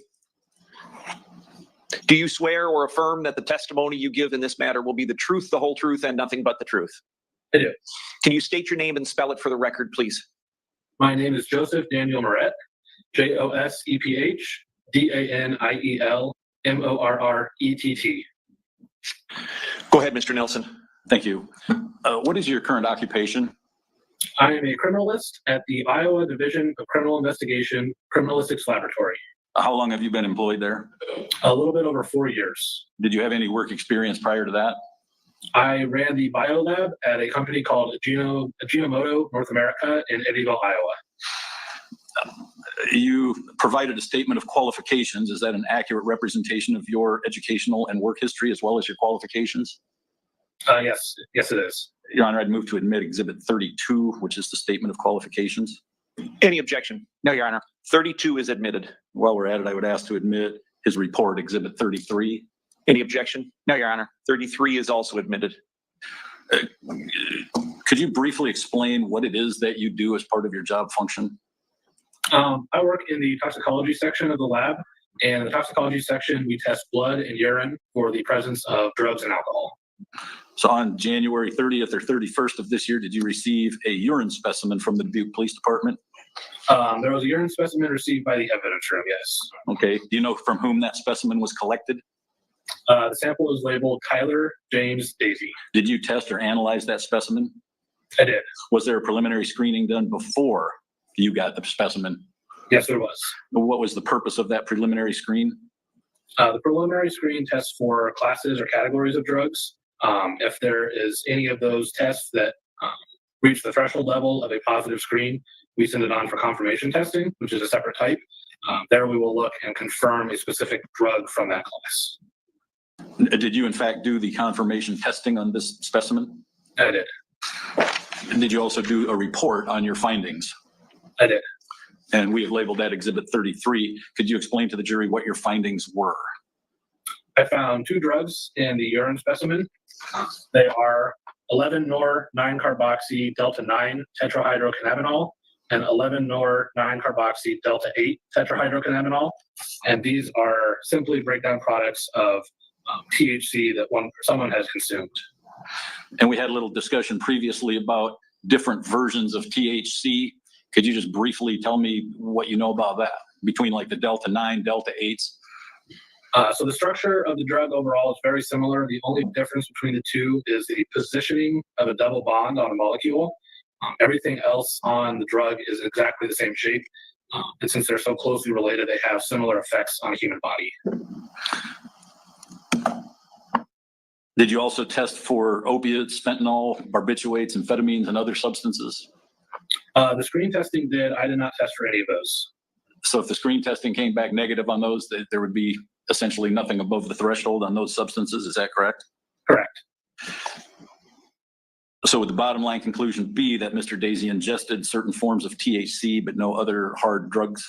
Do you swear or affirm that the testimony you give in this matter will be the truth, the whole truth, and nothing but the truth? I do. Can you state your name and spell it for the record, please? My name is Joseph Daniel Moret, Joseph Daniel Morrett. Go ahead, Mr. Nelson. Thank you. What is your current occupation? I am a criminalist at the Iowa Division of Criminal Investigation Criminalistics Laboratory. How long have you been employed there? A little bit over 4 years. Did you have any work experience prior to that? I ran the biolab at a company called Ajinomoto North America in Eddyville, Iowa. You provided a statement of qualifications. Is that an accurate representation of your educational and work history as well as your qualifications? Yes, it is. Your Honor, I'd move to admit Exhibit 32, which is the statement of qualifications. Any objection? No, Your Honor. 32 is admitted. While we're at it, I would ask to admit his report, Exhibit 33. Any objection? No, Your Honor. 33 is also admitted. Could you briefly explain what it is that you do as part of your job function? I work in the toxicology section of the lab. And in the toxicology section, we test blood and urine for the presence of drugs and alcohol. So on January 30th or 31st of this year, did you receive a urine specimen from the Dubuque Police Department? There was a urine specimen received by the evidence room, yes. Okay. Do you know from whom that specimen was collected? The sample was labeled Tyler James Dazey. Did you test or analyze that specimen? I did. Was there a preliminary screening done before you got the specimen? Yes, there was. What was the purpose of that preliminary screen? The preliminary screen tests for classes or categories of drugs. If there is any of those tests that reach the threshold level of a positive screen, we send it on for confirmation testing, which is a separate type. There we will look and confirm a specific drug from that class. Did you in fact do the confirmation testing on this specimen? I did. And did you also do a report on your findings? I did. And we have labeled that Exhibit 33. Could you explain to the jury what your findings were? I found 2 drugs in the urine specimen. They are 11-nor-9-carboxy delta-9 tetrahydrocannabinol and 11-nor-9-carboxy delta-8 tetrahydrocannabinol. And these are simply breakdown products of THC that someone has consumed. And we had a little discussion previously about different versions of THC. Could you just briefly tell me what you know about that between like the delta-9, delta-8s? So the structure of the drug overall is very similar. The only difference between the two is the positioning of a double bond on a molecule. Everything else on the drug is exactly the same shape. And since they're so closely related, they have similar effects on a human body. Did you also test for opiates, fentanyl, barbiturates, amphetamines, and other substances? The screen testing did. I did not test for any of those. So if the screen testing came back negative on those, there would be essentially nothing above the threshold on those substances. Is that correct? Correct. So would the bottom line conclusion be that Mr. Dazey ingested certain forms of THC, but no other hard drugs?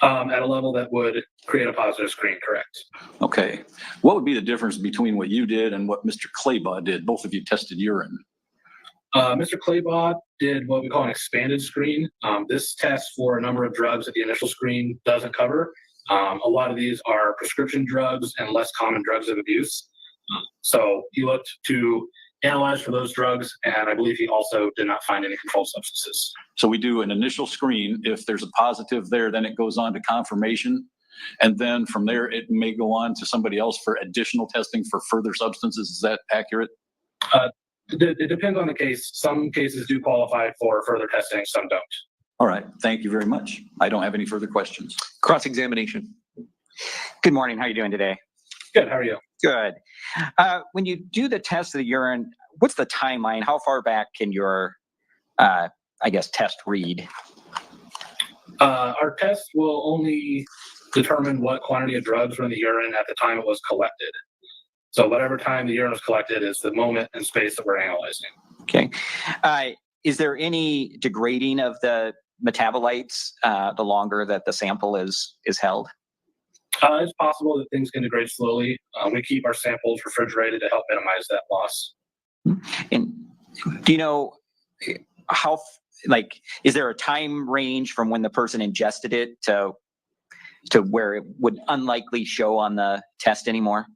At a level that would create a positive screen, correct? Okay. What would be the difference between what you did and what Mr. Claybaugh did? Both of you tested urine. Mr. Claybaugh did what we call an expanded screen. This test for a number of drugs that the initial screen doesn't cover. A lot of these are prescription drugs and less common drugs of abuse. So he looked to analyze for those drugs, and I believe he also did not find any controlled substances. So we do an initial screen. If there's a positive there, then it goes on to confirmation. And then from there, it may go on to somebody else for additional testing for further substances. Is that accurate? It depends on the case. Some cases do qualify for further testing, some don't. All right. Thank you very much. I don't have any further questions. Cross-examination. Good morning. How are you doing today? Good, how are you? Good. When you do the test of the urine, what's the timeline? How far back can your, test read? Our test will only determine what quantity of drugs were in the urine at the time it was collected. So whatever time the urine was collected is the moment and space that we're analyzing. Okay. Is there any degrading of the metabolites the longer that the sample is held? It's possible that things can degrade slowly. We keep our samples refrigerated to help minimize that loss. And do you know how, is there a time range from when the person ingested it to where it would unlikely show on the test anymore?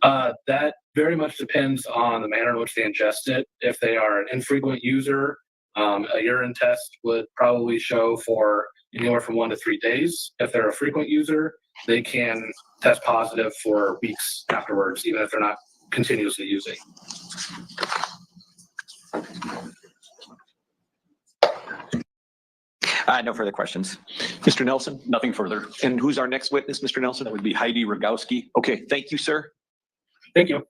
That very much depends on the manner in which they ingest it. If they are an infrequent user, a urine test would probably show for anywhere from 1 to 3 days. If they're a frequent user, they can test positive for weeks afterwards, even if they're not continuously using. No further questions. Mr. Nelson? Nothing further. And who's our next witness, Mr. Nelson? That would be Heidi Rogowski. Okay, thank you, sir. Thank you.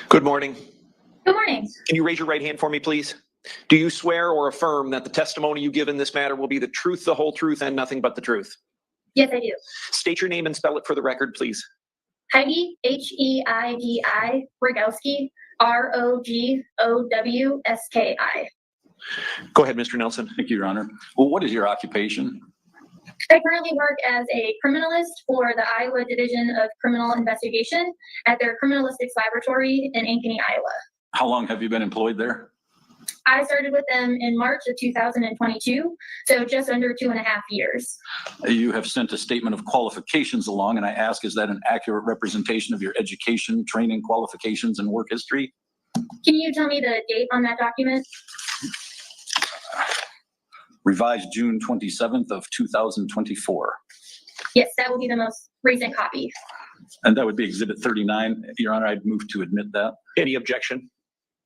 Good morning. Good morning. Can you raise your right hand for me, please? Do you swear or affirm that the testimony you give in this matter will be the truth, the whole truth, and nothing but the truth? Yes, I do. State your name and spell it for the record, please. Heidi, Heidi, Rogowski, Rogowski. Go ahead, Mr. Nelson. Thank you, Your Honor. Well, what is your occupation? I currently work as a criminalist for the Iowa Division of Criminal Investigation at their criminalistics laboratory in Ankeny, Iowa. How long have you been employed there? I started with them in March of 2022, so just under 2.5 years. You have sent a statement of qualifications along, and I ask, is that an accurate representation of your education, training, qualifications, and work history? Can you tell me the date on that document? Revised June 27th of 2024. Yes, that will be the most recent copy. And that would be Exhibit 39. Your Honor, I'd move to admit that. Any objection?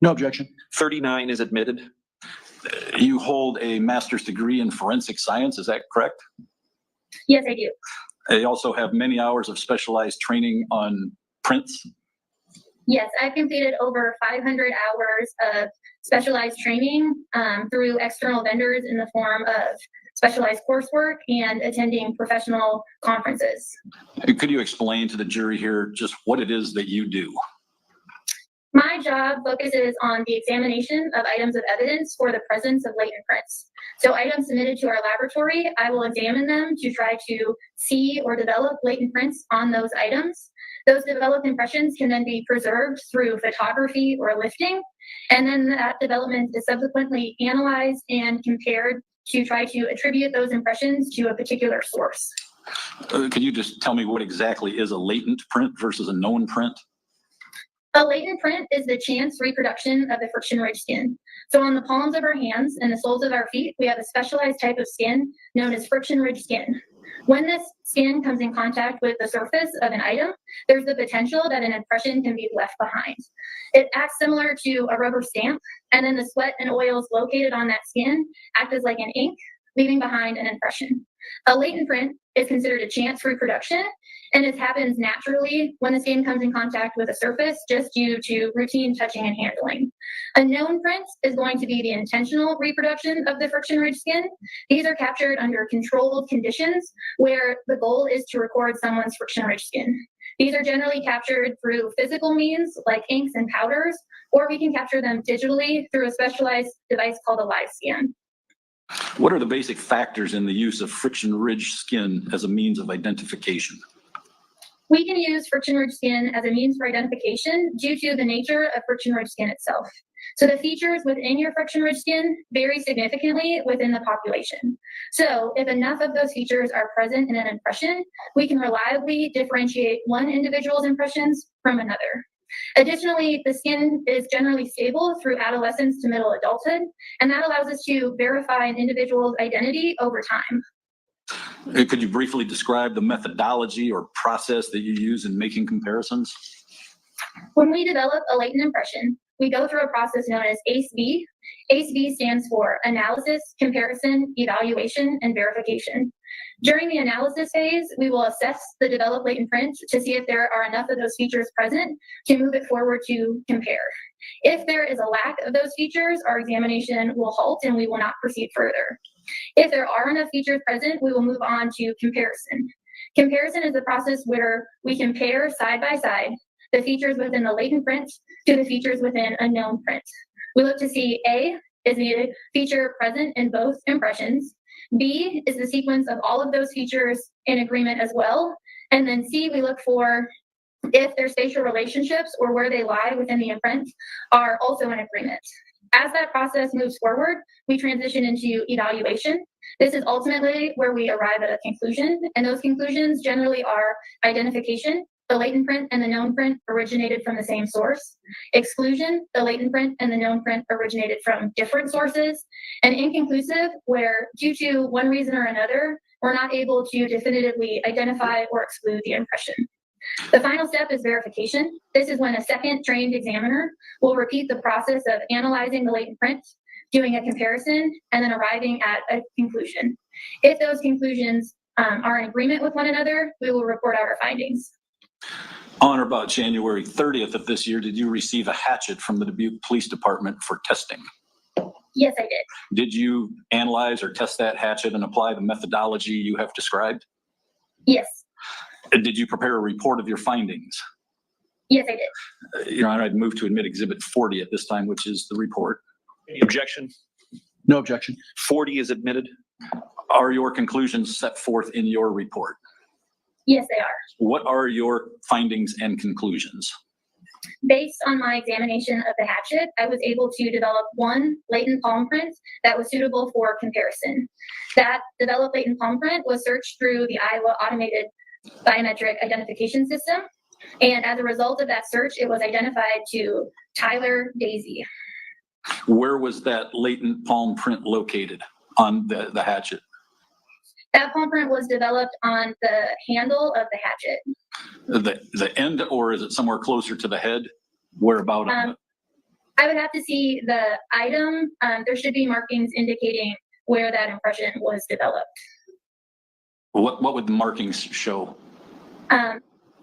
No objection. 39 is admitted. You hold a master's degree in forensic science, is that correct? Yes, I do. They also have many hours of specialized training on prints. Yes, I've completed over 500 hours of specialized training through external vendors in the form of specialized coursework and attending professional conferences. Could you explain to the jury here just what it is that you do? My job focuses on the examination of items of evidence for the presence of latent prints. So items submitted to our laboratory, I will examine them to try to see or develop latent prints on those items. Those developed impressions can then be preserved through photography or lifting, and then that development is subsequently analyzed and compared to try to attribute those impressions to a particular source. Could you just tell me what exactly is a latent print versus a known print? A latent print is the chance reproduction of the friction-ridged skin. So on the palms of our hands and the soles of our feet, we have a specialized type of skin known as friction-ridged skin. When this skin comes in contact with the surface of an item, there's the potential that an impression can be left behind. It acts similar to a rubber stamp, and then the sweat and oils located on that skin act as like an ink, leaving behind an impression. A latent print is considered a chance reproduction, and it happens naturally when the skin comes in contact with a surface just due to routine touching and handling. A known print is going to be the intentional reproduction of the friction-ridged skin. These are captured under controlled conditions where the goal is to record someone's friction-ridged skin. These are generally captured through physical means like inks and powders, or we can capture them digitally through a specialized device called a live scan. What are the basic factors in the use of friction-ridged skin as a means of identification? We can use friction-ridged skin as a means for identification due to the nature of friction-ridged skin itself. So the features within your friction-ridged skin vary significantly within the population. So if enough of those features are present in an impression, we can reliably differentiate one individual's impressions from another. Additionally, the skin is generally stable through adolescence to middle adulthood, and that allows us to verify an individual's identity over time. Could you briefly describe the methodology or process that you use in making comparisons? When we develop a latent impression, we go through a process known as ACE-B. ACE-B stands for analysis, comparison, evaluation, and verification. During the analysis phase, we will assess the developed latent print to see if there are enough of those features present to move it forward to compare. If there is a lack of those features, our examination will halt and we will not proceed further. If there are enough features present, we will move on to comparison. Comparison is the process where we compare side by side the features within the latent print to the features within a known print. We look to see A, is the feature present in both impressions? B, is the sequence of all of those features in agreement as well? And then C, we look for if their spatial relationships or where they lie within the imprint are also in agreement. As that process moves forward, we transition into evaluation. This is ultimately where we arrive at a conclusion, and those conclusions generally are identification. The latent print and the known print originated from the same source. Exclusion, the latent print and the known print originated from different sources. And inconclusive, where due to one reason or another, we're not able to definitively identify or exclude the impression. The final step is verification. This is when a second trained examiner will repeat the process of analyzing the latent print, doing a comparison, and then arriving at a conclusion. If those conclusions are in agreement with one another, we will report out our findings. On or about January 30th of this year, did you receive a hatchet from the Dubuque Police Department for testing? Yes, I did. Did you analyze or test that hatchet and apply the methodology you have described? Yes. Did you prepare a report of your findings? Yes, I did. Your Honor, I'd move to admit Exhibit 40 at this time, which is the report. Any objection? No objection. 40 is admitted. Are your conclusions set forth in your report? Yes, they are. What are your findings and conclusions? Based on my examination of the hatchet, I was able to develop one latent palm print that was suitable for comparison. That developed latent palm print was searched through the Iowa Automated Biometric Identification System. And as a result of that search, it was identified to Tyler Dazey. Where was that latent palm print located on the hatchet? That palm print was developed on the handle of the hatchet. The end, or is it somewhere closer to the head? Where about? I would have to see the item. There should be markings indicating where that impression was developed. What would the markings show?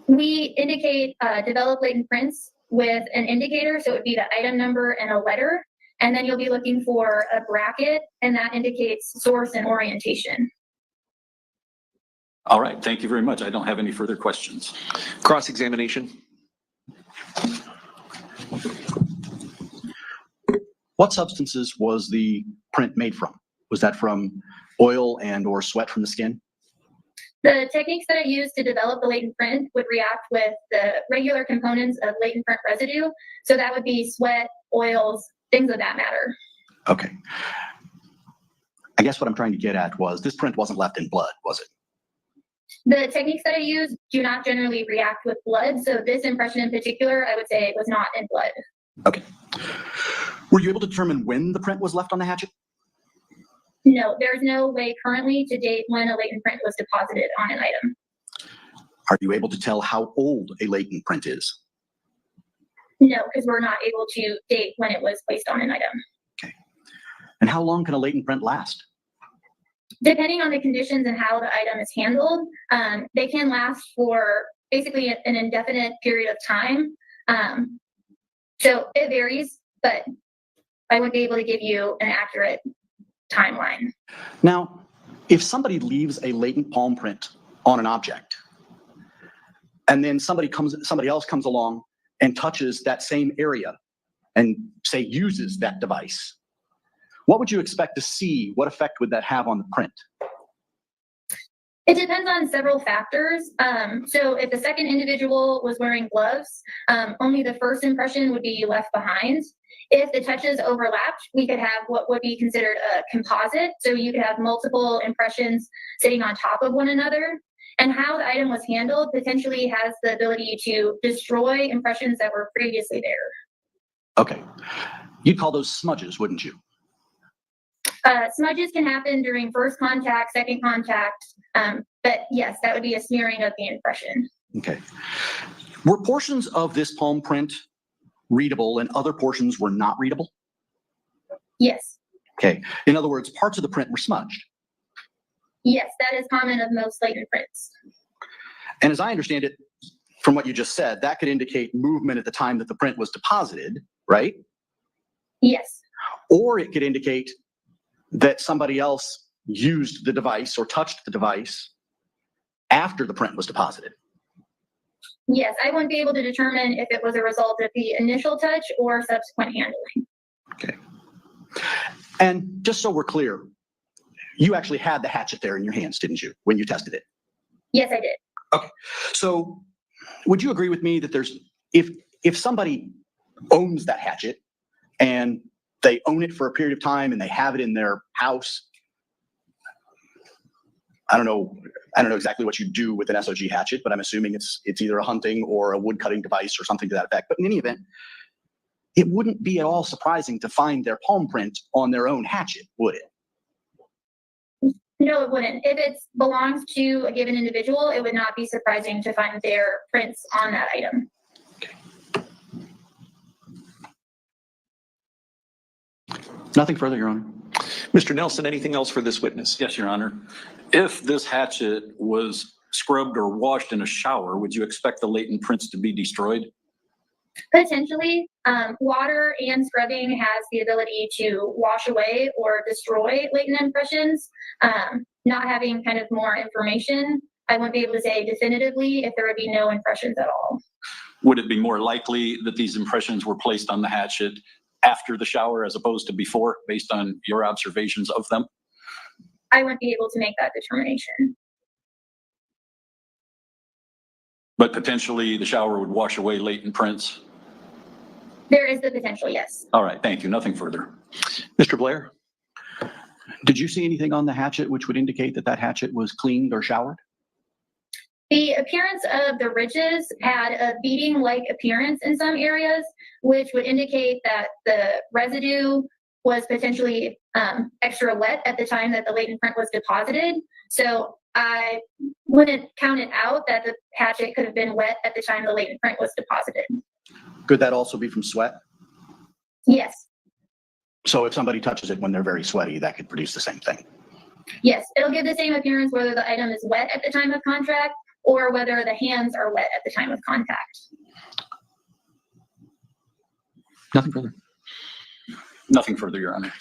We indicate developed latent prints with an indicator, so it would be the item number and a letter, and then you'll be looking for a bracket, and that indicates source and orientation. All right, thank you very much. I don't have any further questions. Cross-examination. What substances was the print made from? Was that from oil and or sweat from the skin? The techniques that I used to develop the latent print would react with the regular components of latent print residue. So that would be sweat, oils, things of that matter. Okay. I guess what I'm trying to get at was this print wasn't left in blood, was it? The techniques that I use do not generally react with blood. So this impression in particular, I would say was not in blood. Okay. Were you able to determine when the print was left on the hatchet? No, there's no way currently to date when a latent print was deposited on an item. Are you able to tell how old a latent print is? No, because we're not able to date when it was placed on an item. Okay. And how long can a latent print last? Depending on the conditions and how the item is handled, they can last for basically an indefinite period of time. So it varies, but I wouldn't be able to give you an accurate timeline. Now, if somebody leaves a latent palm print on an object, and then somebody else comes along and touches that same area and say uses that device, what would you expect to see? What effect would that have on the print? It depends on several factors. So if the second individual was wearing gloves, only the first impression would be left behind. If the touches overlapped, we could have what would be considered a composite. So you could have multiple impressions sitting on top of one another. And how the item was handled potentially has the ability to destroy impressions that were previously there. Okay. You'd call those smudges, wouldn't you? Smudges can happen during first contact, second contact, but yes, that would be a smearing of the impression. Okay. Were portions of this palm print readable and other portions were not readable? Yes. Okay. In other words, parts of the print were smudged. Yes, that is common of most latent prints. And as I understand it, from what you just said, that could indicate movement at the time that the print was deposited, right? Yes. Or it could indicate that somebody else used the device or touched the device after the print was deposited. Yes, I wouldn't be able to determine if it was a result of the initial touch or subsequent handling. Okay. And just so we're clear, you actually had the hatchet there in your hands, didn't you, when you tested it? Yes, I did. Okay. So would you agree with me that if somebody owns that hatchet and they own it for a period of time and they have it in their house, I don't know exactly what you do with an SOG hatchet, but I'm assuming it's either a hunting or a wood cutting device or something to that effect. But in any event, it wouldn't be at all surprising to find their palm print on their own hatchet, would it? No, it wouldn't. If it belongs to a given individual, it would not be surprising to find their prints on that item. Nothing further, Your Honor. Mr. Nelson, anything else for this witness? Yes, Your Honor. If this hatchet was scrubbed or washed in a shower, would you expect the latent prints to be destroyed? Potentially, water and scrubbing has the ability to wash away or destroy latent impressions. Not having kind of more information, I wouldn't be able to say definitively if there would be no impressions at all. Would it be more likely that these impressions were placed on the hatchet after the shower as opposed to before, based on your observations of them? I wouldn't be able to make that determination. But potentially the shower would wash away latent prints? There is the potential, yes. All right, thank you. Nothing further. Mr. Blair? Did you see anything on the hatchet which would indicate that that hatchet was cleaned or showered? The appearance of the ridges had a beading-like appearance in some areas, which would indicate that the residue was potentially extra wet at the time that the latent print was deposited. So I wouldn't count it out that the hatchet could have been wet at the time the latent print was deposited. Could that also be from sweat? Yes. So if somebody touches it when they're very sweaty, that could produce the same thing. Yes, it'll give the same appearance whether the item is wet at the time of contract or whether the hands are wet at the time of contact. Nothing further. Nothing further, Your Honor.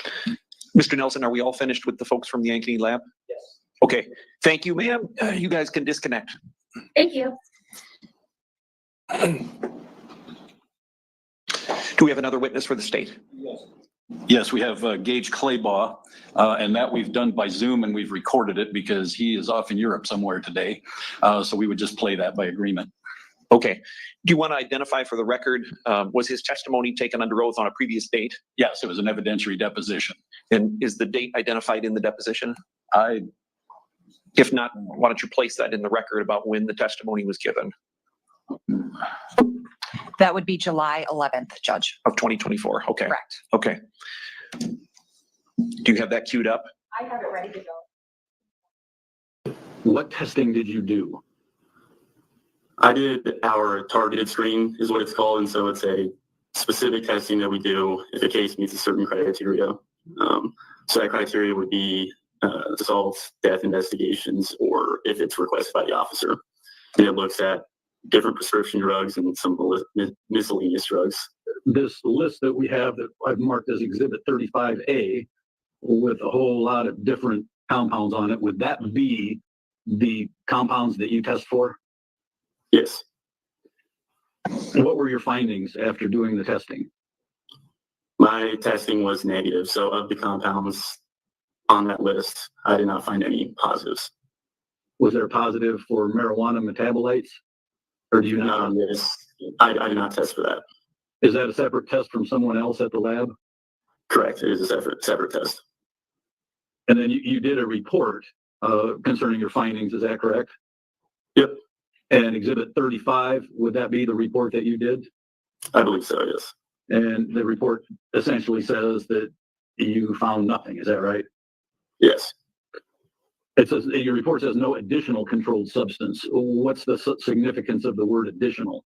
Mr. Nelson, are we all finished with the folks from the Ankeny lab? Yes. Okay, thank you, ma'am. You guys can disconnect. Thank you. Do we have another witness for the state? Yes, we have Gage Claybaugh, and that we've done by Zoom, and we've recorded it because he is off in Europe somewhere today. So we would just play that by agreement. Okay. Do you want to identify for the record, was his testimony taken under oath on a previous date? Yes, it was an evidentiary deposition. And is the date identified in the deposition? If not, why don't you place that in the record about when the testimony was given? That would be July 11th, Judge. Of 2024. Okay. Correct. Okay. Do you have that queued up? I have it ready to go. What testing did you do? I did our targeted screen is what it's called. And so it's a specific testing that we do if a case meets a certain criteria. So that criteria would be assaults, death investigations, or if it's requested by the officer. And it looks at different prescription drugs and some miscellaneous drugs. This list that we have that I've marked as Exhibit 35A with a whole lot of different compounds on it, would that be the compounds that you test for? Yes. What were your findings after doing the testing? My testing was negative, so of the compounds on that list, I did not find any positives. Was there a positive for marijuana metabolites? Or do you Not not? on this. I did not test for that. Is that a separate test from someone else at the lab? Correct. It is a separate test. And then you did a report concerning your findings, is that correct? Yep. And exhibit 35, would that be the report that you did? I believe so, yes. And the report essentially says that you found nothing, is that right? Yes. It says, your report says no additional controlled substance. What's the significance of the word additional?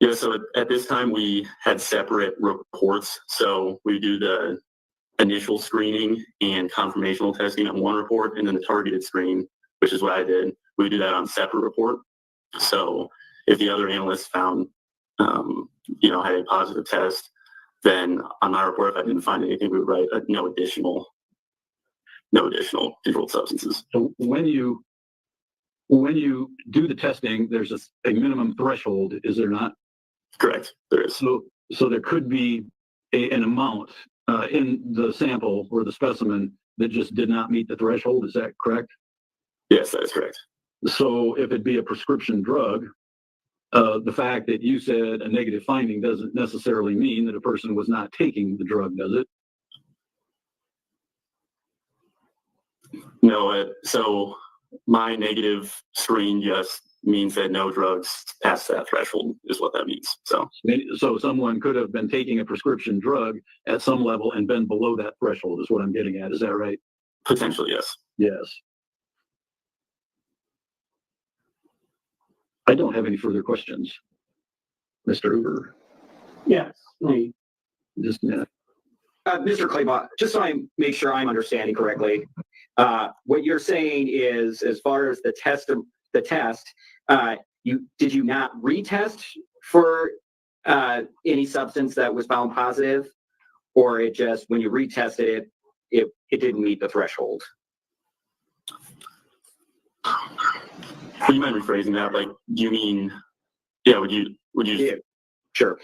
Yeah, so at this time we had separate reports. So we do the initial screening and confirmational testing on one report, and then the targeted screen, which is what I did. We do that on separate report. So if the other analysts found, had a positive test, then on my report, if I didn't find anything, we would write no additional controlled substances. So when you do the testing, there's a minimum threshold, is there not? Correct, there is. So there could be an amount in the sample or the specimen that just did not meet the threshold, is that correct? Yes, that is correct. So if it be a prescription drug, the fact that you said a negative finding doesn't necessarily mean that a person was not taking the drug, does it? No, so my negative screen just means that no drugs past that threshold is what that means. So someone could have been taking a prescription drug at some level and been below that threshold is what I'm getting at. Is that right? Potentially, yes. Yes. I don't have any further questions. Mr. Hoover. Yes. Just a minute. Mr. Claybaugh, just so I make sure I'm understanding correctly, what you're saying is, as far as the test, did you not retest for any substance that was found positive, or it just, when you retested it didn't meet the threshold? Would you mind rephrasing that? Like, do you mean, would you? Yeah, sure.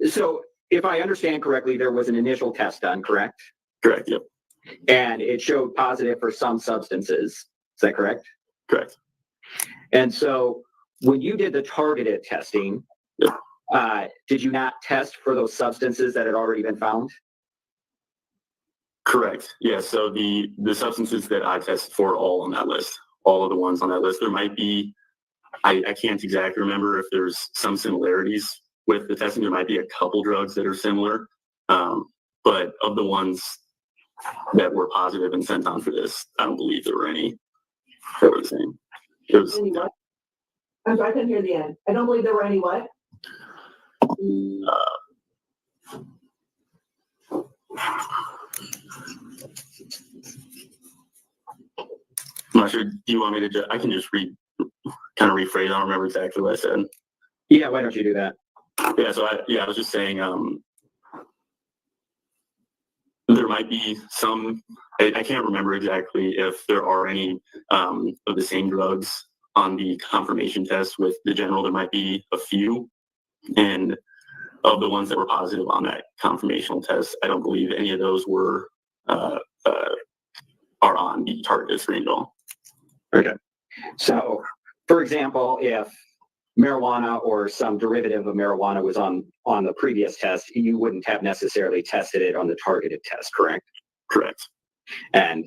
So if I understand correctly, there was an initial test done, correct? Correct, yep. And it showed positive for some substances. Is that correct? Correct. And so when you did the targeted testing, did you not test for those substances that had already been found? Correct. Yeah. So the substances that I tested for all on that list, all of the ones on that list, there might be, I can't exactly remember if there's some similarities with the testing. There might be a couple drugs that are similar. But of the ones that were positive and sent on for this, I don't believe there were any that were the same. It was, What? I'm sorry, I couldn't hear the end. I don't believe there were any what? I'm not sure. Do you want me to I can just kind of rephrase. I don't remember exactly what I said. Yeah, why don't you do that? Yeah, so I was just saying, there might be some, I can't remember exactly if there are any of the same drugs on the confirmation test with the general. There might be a few, and of the ones that were positive on that confirmational test, I don't believe any of those were are on the targeted screen at all. Okay. So, for example, if marijuana or some derivative of marijuana was on the previous test, you wouldn't have necessarily tested it on the targeted test, correct? Correct. And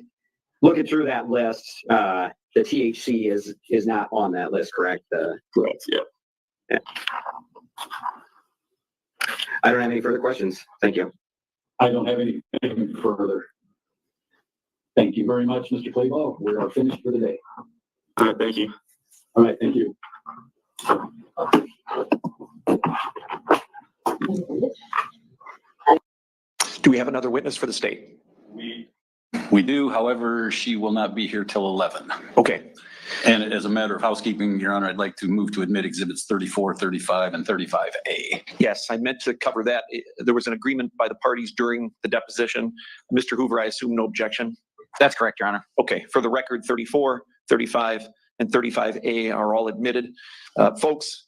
looking through that list, the THC is not on that list, correct? Correct, yeah. I don't have any further questions. Thank you. I don't have anything further. Thank you very much, Mr. Claybaugh. We are finished for the day. All right, thank you. All right, thank you. Do we have another witness for the state? We do, however, she will not be here till 11. Okay. And as a matter of housekeeping, Your Honor, I'd like to move to admit exhibits 34, 35, and 35A. Yes, I meant to cover that. There was an agreement by the parties during the deposition. Mr. Hoover, I assume no objection? That's correct, Your Honor. Okay, for the record, 34, 35, and 35A are all admitted. Folks,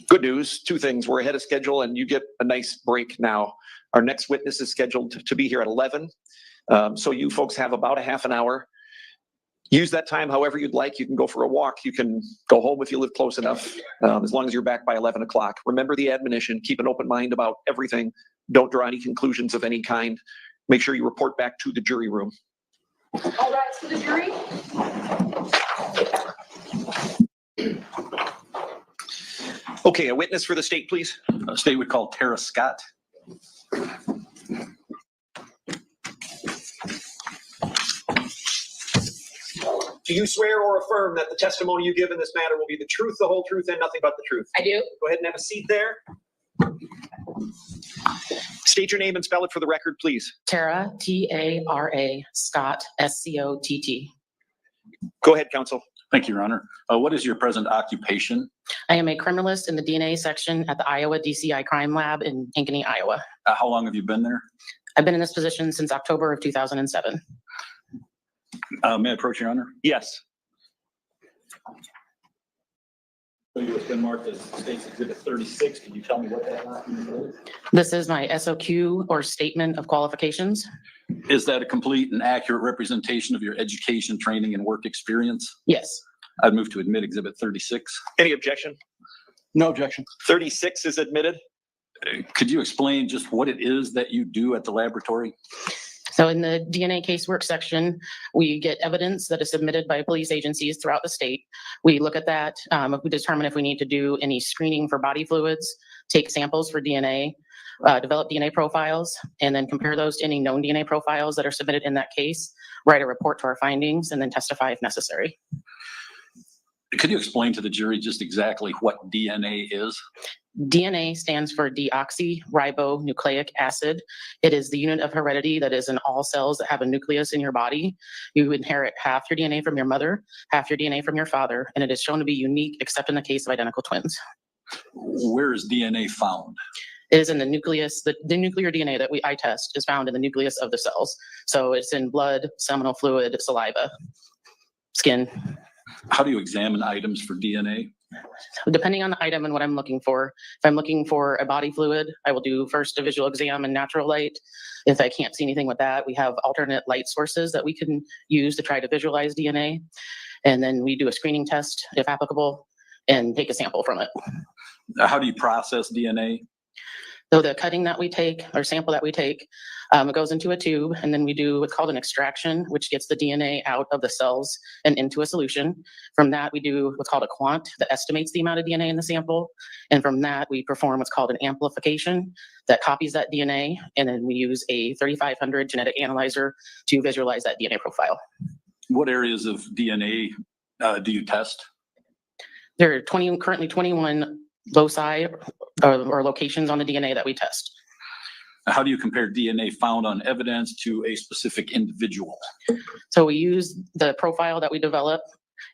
Good news, two things. We're ahead of schedule and you get a nice break now. Our next witness is scheduled to be here at 11. So you folks have about a half an hour. Use that time however you'd like. You can go for a walk. You can go home if you live close enough, as long as you're back by 11 o'clock. Remember the admonition. Keep an open mind about everything. Don't draw any conclusions of any kind. Make sure you report back to the jury room. All right, to the jury. Okay, a witness for the state, please. State would call Tera Scott. Do you swear or affirm that the testimony you give in this matter will be the truth, the whole truth, and nothing but the truth? I do. Go ahead and have a seat there. State your name and spell it for the record, please. Tera, T-A-R-A, Scott, S-C-O-T-T. Go ahead, counsel. Thank you, Your Honor. What is your present occupation? I am a criminalist in the DNA section at the Iowa DCI Crime Lab in Ankeny, Iowa. How long have you been there? I've been in this position since October of 2007. May I approach, Your Honor? Yes. So you have been marked as State's Exhibit 36. Can you tell me what that document is? This is my SOQ or Statement of Qualifications. Is that a complete and accurate representation of your education, training, and work experience? Yes. I'd move to admit Exhibit 36. Any objection? No objection. 36 is admitted. Could you explain just what it is that you do at the laboratory? So in the DNA casework section, we get evidence that is submitted by police agencies throughout the state. We look at that. We determine if we need to do any screening for body fluids, take samples for DNA, develop DNA profiles, and then compare those to any known DNA profiles that are submitted in that case, write a report to our findings, and then testify if necessary. Could you explain to the jury just exactly what DNA is? DNA stands for deoxyribonucleic acid. It is the unit of heredity that is in all cells that have a nucleus in your body. You inherit half your DNA from your mother, half your DNA from your father, and it is shown to be unique except in the case of identical twins. Where is DNA found? It is in the nucleus. The nuclear DNA that I test is found in the nucleus of the cells. So it's in blood, seminal fluid, saliva, skin. How do you examine items for DNA? Depending on the item and what I'm looking for. If I'm looking for a body fluid, I will do first a visual exam in natural light. If I can't see anything with that, we have alternate light sources that we can use to try to visualize DNA. And then we do a screening test, if applicable, and take a sample from it. How do you process DNA? So the cutting that we take, or sample that we take, it goes into a tube, and then we do what's called an extraction, which gets the DNA out of the cells and into a solution. From that, we do what's called a quant that estimates the amount of DNA in the sample. And from that, we perform what's called an amplification that copies that DNA. And then we use a 3500 genetic analyzer to visualize that DNA profile. What areas of DNA do you test? There are currently 21 loci or locations on the DNA that we test. How do you compare DNA found on evidence to a specific individual? So we use the profile that we develop,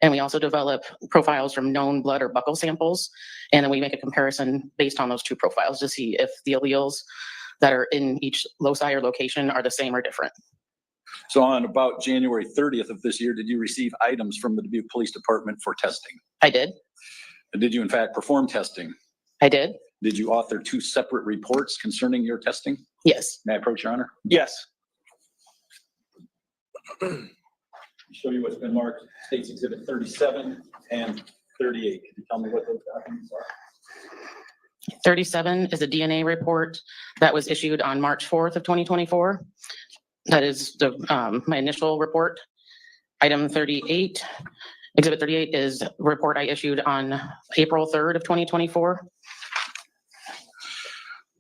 and we also develop profiles from known blood or buccal samples. And then we make a comparison based on those two profiles to see if the alleles that are in each loci or location are the same or different. So on about January 30th of this year, did you receive items from the Dubuque Police Department for testing? I did. Did you in fact perform testing? I did. Did you author two separate reports concerning your testing? Yes. May I approach, Your Honor? Yes. Show you what's been marked State's Exhibit 37 and 38. Can you tell me what those documents are? 37 is a DNA report that was issued on March 4th of 2024. That is the my initial report. Item 38, Exhibit 38 is a report I issued on April 3rd of 2024.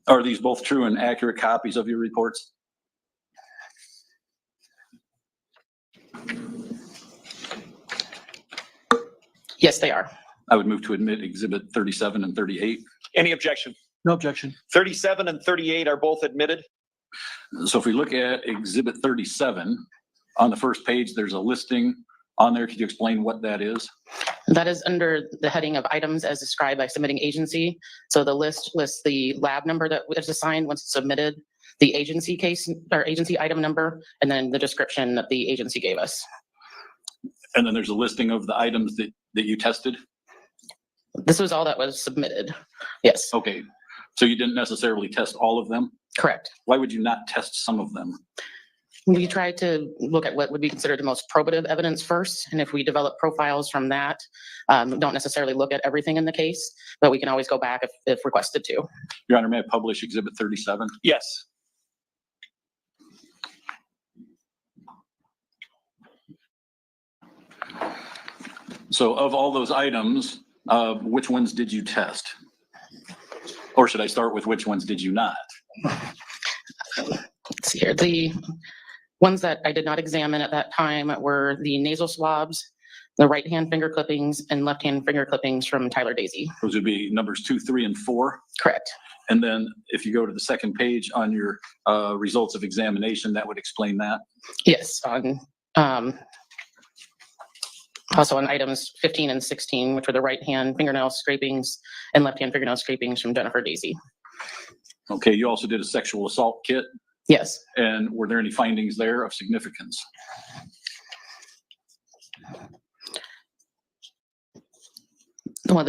Are these both true and accurate copies of your reports? Yes, they are. I would move to admit Exhibit 37 and 38. Any objection? No objection. 37 and 38 are both admitted. So if we look at Exhibit 37, on the first page, there's a listing on there. Could you explain what that is? That is under the heading of items as described by submitting agency. So the list lists the lab number that is assigned once it's submitted, the agency case or agency item number, and then the description that the agency gave us. And then there's a listing of the items that you tested? This was all that was submitted. Yes, Okay, so you didn't necessarily test all of them? correct. Why would you not test some of them? We tried to look at what would be considered the most probative evidence first, and if we develop profiles from that, don't necessarily look at everything in the case, but we can always go back if requested to. Your Honor, may I publish Exhibit 37? Yes. So of all those items, which ones did you test? Or should I start with which ones did you not? Let's see here. The ones that I did not examine at that time were the nasal swabs, the right-hand finger clippings, and left-hand finger clippings from Tyler Dazey. Those would be numbers 2, 3, and 4. Correct. And then if you go to the second page on your results of examination, that would explain that. Yes, on also on items 15 and 16, which were the right-hand fingernail scrapings and left-hand fingernail scrapings from Jennifer Dazey. Okay, you also did a sexual assault kit. Yes. And were there any findings there of significance? Well,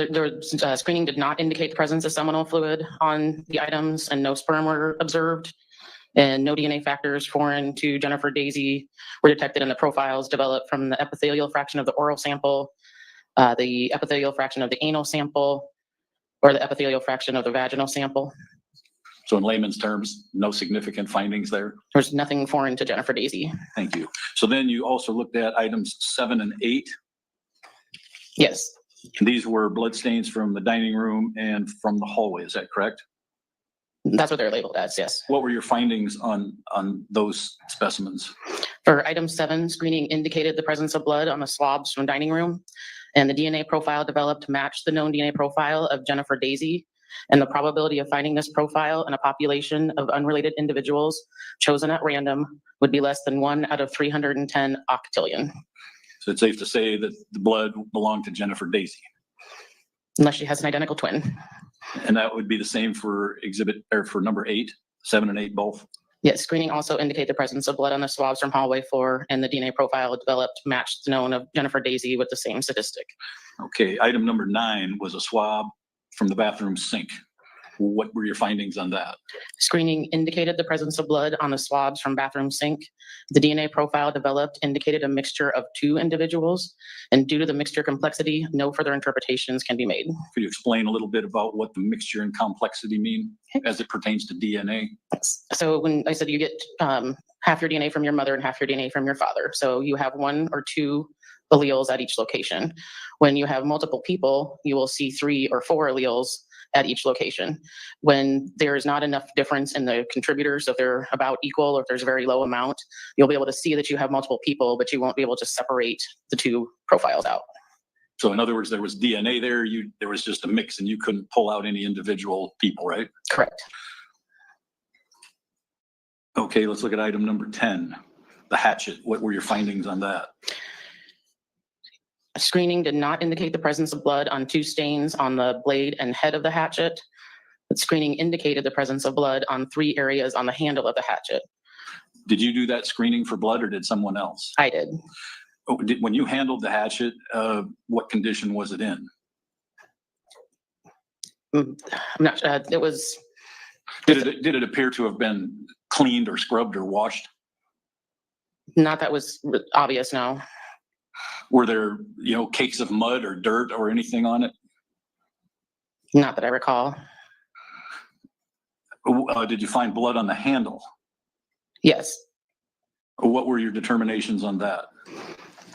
screening did not indicate the presence of seminal fluid on the items, and no sperm were observed, and no DNA factors foreign to Jennifer Dazey were detected in the profiles developed from the epithelial fraction of the oral sample, the epithelial fraction of the anal sample, or the epithelial fraction of the vaginal sample. So in layman's terms, no significant findings there? There's nothing foreign to Jennifer Dazey. Thank you. So then you also looked at items 7 and 8. Yes. And these were bloodstains from the dining room and from the hallway, is that correct? That's what they're labeled as, yes. What were your findings on those specimens? For item 7, screening indicated the presence of blood on the swabs from dining room, and the DNA profile developed matched the known DNA profile of Jennifer Dazey, and the probability of finding this profile in a population of unrelated individuals chosen at random would be less than 1 out of 310 octillion. So it's safe to say that the blood belonged to Jennifer Dazey. Unless she has an identical twin. And that would be the same for for number 8, 7 and 8 both? Yes, screening also indicated the presence of blood on the swabs from hallway 4, and the DNA profile developed matched the known of Jennifer Dazey with the same statistic. Okay, item number 9 was a swab from the bathroom sink. What were your findings on that? Screening indicated the presence of blood on the swabs from bathroom sink. The DNA profile developed indicated a mixture of 2 individuals, and due to the mixture complexity, no further interpretations can be made. Could you explain a little bit about what the mixture and complexity mean as it pertains to DNA? So when I said you get half your DNA from your mother and half your DNA from your father, so you have 1 or 2 alleles at each location. When you have multiple people, you will see 3 or 4 alleles at each location. When there is not enough difference in the contributors, if they're about equal or if there's a very low amount, you'll be able to see that you have multiple people, but you won't be able to separate the 2 profiles out. So in other words, there was DNA there, there was just a mix and you couldn't pull out any individual people, right? Correct. Okay, let's look at item number 10, the hatchet. What were your findings on that? Screening did not indicate the presence of blood on 2 stains on the blade and head of the hatchet, but screening indicated the presence of blood on 3 areas on the handle of the hatchet. Did you do that screening for blood or did someone else? I did. Oh, when you handled the hatchet, what condition was it in? I'm not sure. It was. Did it appear to have been cleaned or scrubbed or washed? Not that was obvious, no. Were there, cakes of mud or dirt or anything on it? Not that I recall. Did you find blood on the handle? Yes. What were your determinations on that?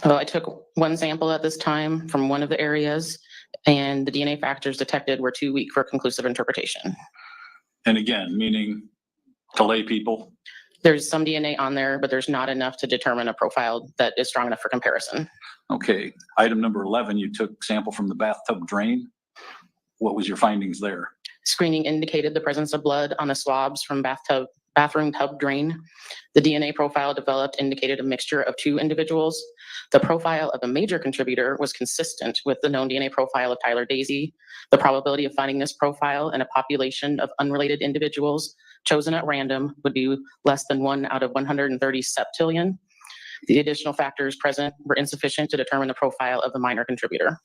Well, I took 1 sample at this time from one of the areas, and the DNA factors detected were too weak for conclusive interpretation. And again, meaning to lay people? There's some DNA on there, but there's not enough to determine a profile that is strong enough for comparison. Okay. Item number 11, you took sample from the bathtub drain. What was your findings there? Screening indicated the presence of blood on the swabs from bathroom tub drain. The DNA profile developed indicated a mixture of 2 individuals. The profile of a major contributor was consistent with the known DNA profile of Tyler Dazey. The probability of finding this profile in a population of unrelated individuals chosen at random would be less than 1 out of 130 septillion. The additional factors present were insufficient to determine the profile of the minor contributor.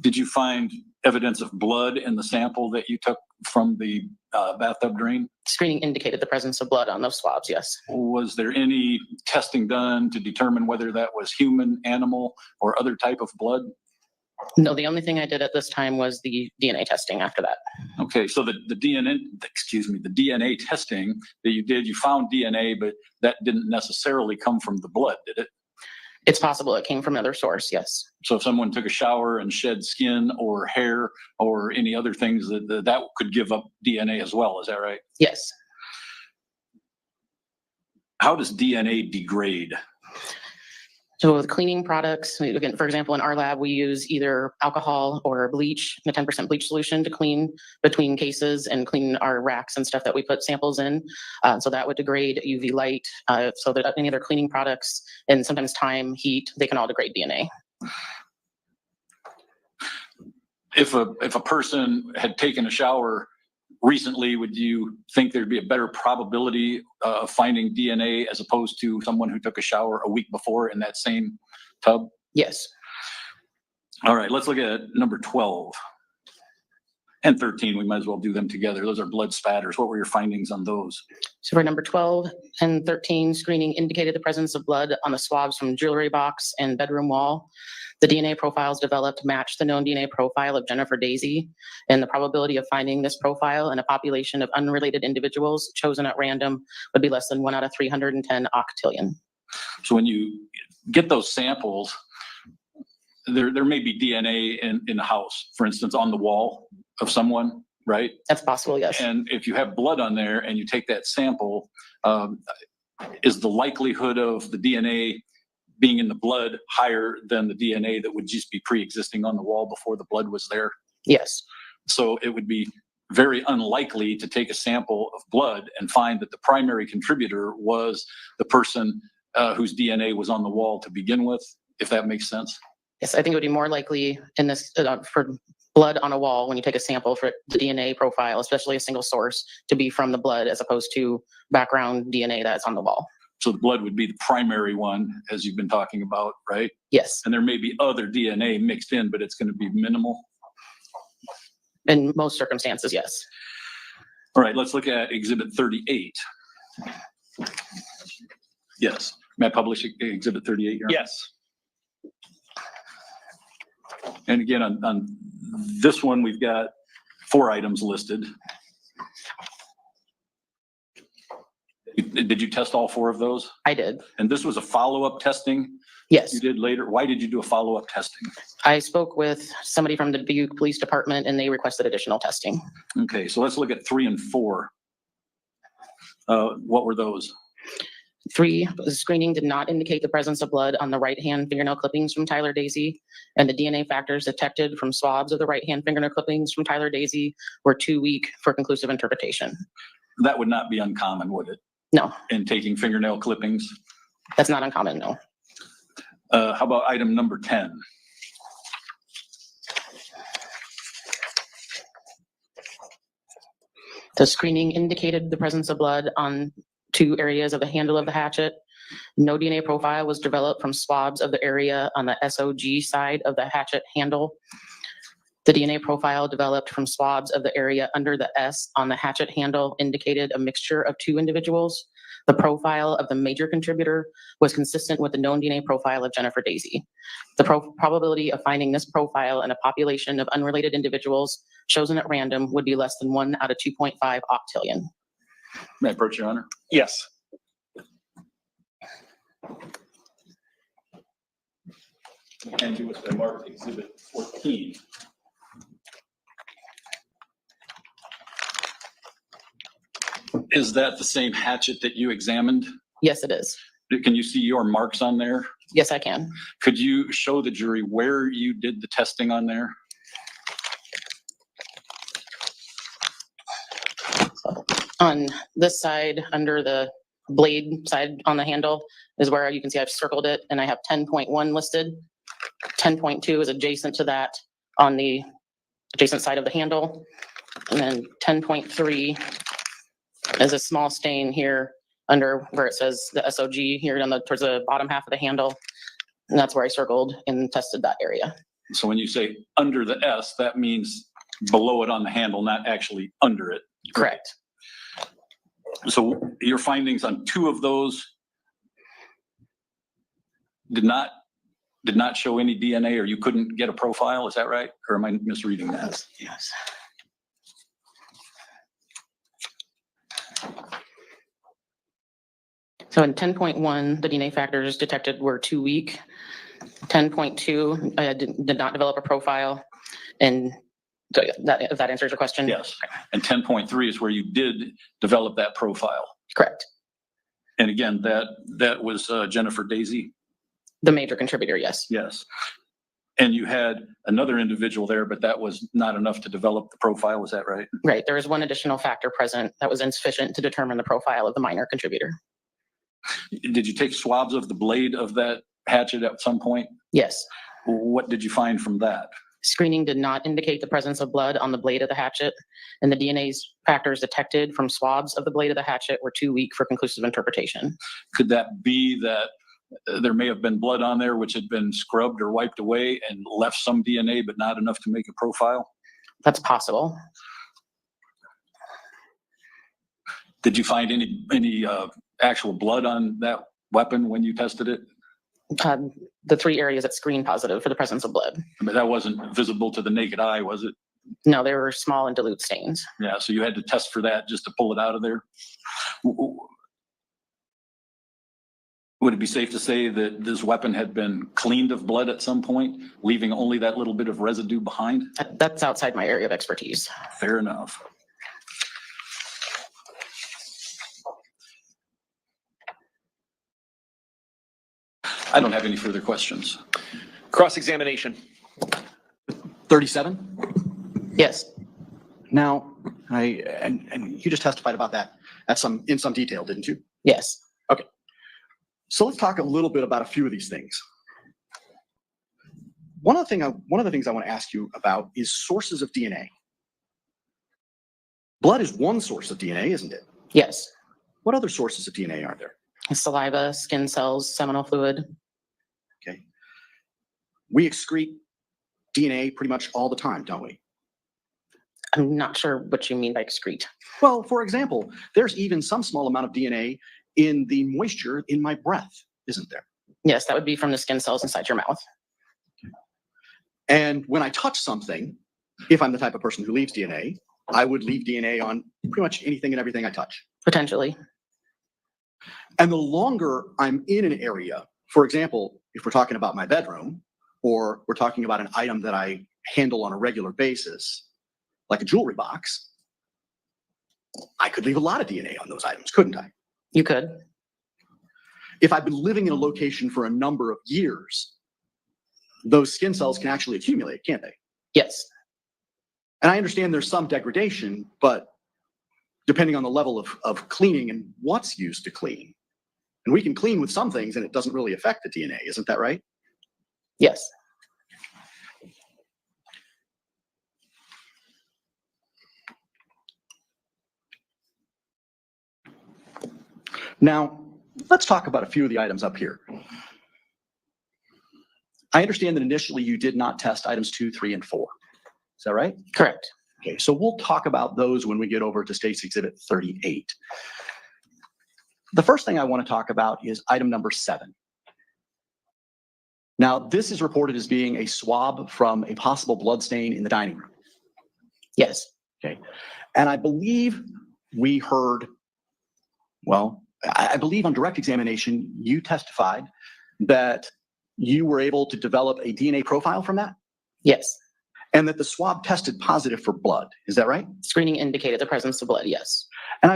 Did you find evidence of blood in the sample that you took from the bathtub drain? Screening indicated the presence of blood on those swabs, yes. Was there any testing done to determine whether that was human, animal, or other type of blood? No, the only thing I did at this time was the DNA testing after that. Okay, so the DNA testing that you did, you found DNA, but that didn't necessarily come from the blood, did it? It's possible it came from another source, yes. So if someone took a shower and shed skin or hair or any other things, that could give up DNA as well, is that right? Yes. How does DNA degrade? So with cleaning products, again, for example, in our lab, we use either alcohol or bleach, a 10% bleach solution to clean between cases and clean our racks and stuff that we put samples in. So that would degrade UV light. So that any other cleaning products and sometimes time, heat, they can all degrade DNA. If a person had taken a shower recently, would you think there'd be a better probability of finding DNA as opposed to someone who took a shower a week before in that same tub? Yes. All right, let's look at number 12 and 13. We might as well do them together. Those are blood spatters. What were your findings on those? So for number 12 and 13, screening indicated the presence of blood on the swabs from jewelry box and bedroom wall. The DNA profiles developed matched the known DNA profile of Jennifer Dazey, and the probability of finding this profile in a population of unrelated individuals chosen at random would be less than 1 out of 310 octillion. So when you get those samples, there may be DNA in the house, for instance, on the wall of someone, right? That's possible, yes. And if you have blood on there and you take that sample, is the likelihood of the DNA being in the blood higher than the DNA that would just be pre-existing on the wall before the blood was there? Yes. So it would be very unlikely to take a sample of blood and find that the primary contributor was the person whose DNA was on the wall to begin with, if that makes sense. Yes, I think it would be more likely in this for blood on a wall when you take a sample for the DNA profile, especially a single source, to be from the blood as opposed to background DNA that's on the wall. So the blood would be the primary one, as you've been talking about, right? Yes. And there may be other DNA mixed in, but it's going to be minimal. In most circumstances, yes. All right, let's look at Exhibit 38. Yes. May I publish Exhibit 38 here? Yes. And again, on this one, we've got 4 items listed. Did you test all 4 of those? I did. And this was a follow-up testing? Yes. You did later? Why did you do a follow-up testing? I spoke with somebody from the Dubuque Police Department and they requested additional testing. Okay, so let's look at 3 and 4. What were those? 3, the screening did not indicate the presence of blood on the right-hand fingernail clippings from Tyler Dazey, and the DNA factors detected from swabs of the right-hand fingernail clippings from Tyler Dazey were too weak for conclusive interpretation. That would not be uncommon, would it? No. In taking fingernail clippings? That's not uncommon, no. How about item number 10? The screening indicated the presence of blood on 2 areas of the handle of the hatchet. No DNA profile was developed from swabs of the area on the SOG side of the hatchet handle. The DNA profile developed from swabs of the area under the S on the hatchet handle indicated a mixture of 2 individuals. The profile of the major contributor was consistent with the known DNA profile of Jennifer Dazey. The probability of finding this profile in a population of unrelated individuals chosen at random would be less than 1 out of 2.5 octillion. May I approach, Your Honor? Yes. And do what's been marked Exhibit 14. Is that the same hatchet that you examined? Yes, it is. Can you see your marks on there? Yes, I can. Could you show the jury where you did the testing on there? On this side, under the blade side on the handle is where you can see I've circled it and I have 10.1 listed. 10.2 is adjacent to that on the adjacent side of the handle. And then 10.3 is a small stain here under where it says the SOG here on the towards the bottom half of the handle. And that's where I circled and tested that area. So when you say under the S, that means below it on the handle, not actually under it. Correct. So your findings on 2 of those did not show any DNA, or you couldn't get a profile, is that right? Or am I misreading that? Yes. So in 10.1, the DNA factors detected were too weak. 10.2, I did not develop a profile. And so if that answers your question? Yes. And 10.3 is where you did develop that profile. Correct. And again, that was Jennifer Dazey? The major contributor, yes. Yes. And you had another individual there, but that was not enough to develop the profile, is that right? Right. There was one additional factor present that was insufficient to determine the profile of the minor contributor. Did you take swabs of the blade of that hatchet at some point? Yes. What did you find from that? Screening did not indicate the presence of blood on the blade of the hatchet, and the DNA factors detected from swabs of the blade of the hatchet were too weak for conclusive interpretation. Could that be that there may have been blood on there which had been scrubbed or wiped away and left some DNA, but not enough to make a profile? That's possible. Did you find any actual blood on that weapon when you tested it? The 3 areas that screened positive for the presence of blood. But that wasn't visible to the naked eye, was it? No, they were small and dilute stains. Yeah, so you had to test for that just to pull it out of there. Would it be safe to say that this weapon had been cleaned of blood at some point, leaving only that little bit of residue behind? That's outside my area of expertise. Fair enough. I don't have any further questions. Cross-examination. 37? Yes. Now, and you just testified about that in some detail, didn't you? Yes. Okay. So let's talk a little bit about a few of these things. One of the things I want to ask you about is sources of DNA. Blood is one source of DNA, isn't it? Yes. What other sources of DNA are there? Saliva, skin cells, seminal fluid. Okay. We excrete DNA pretty much all the time, don't we? I'm not sure what you mean by excrete. Well, for example, there's even some small amount of DNA in the moisture in my breath, isn't there? Yes, that would be from the skin cells inside your mouth. And when I touch something, if I'm the type of person who leaves DNA, I would leave DNA on pretty much anything and everything I touch. Potentially. And the longer I'm in an area, for example, if we're talking about my bedroom, or we're talking about an item that I handle on a regular basis, like a jewelry box, I could leave a lot of DNA on those items, couldn't I? You could. If I've been living in a location for a number of years, those skin cells can actually accumulate, can't they? Yes. And I understand there's some degradation, but depending on the level of cleaning and what's used to clean. And we can clean with some things and it doesn't really affect the DNA, isn't that right? Yes. Now, let's talk about a few of the items up here. I understand that initially you did not test items 2, 3, and 4. Is that right? Correct. Okay, so we'll talk about those when we get over to State's Exhibit 38. The first thing I want to talk about is item number 7. Now, this is reported as being a swab from a possible blood stain in the dining room. Yes. Okay. And I believe we heard, well, I believe on direct examination, you testified that you were able to develop a DNA profile from that? Yes. And that the swab tested positive for blood. Is that right? Screening indicated the presence of blood, yes. And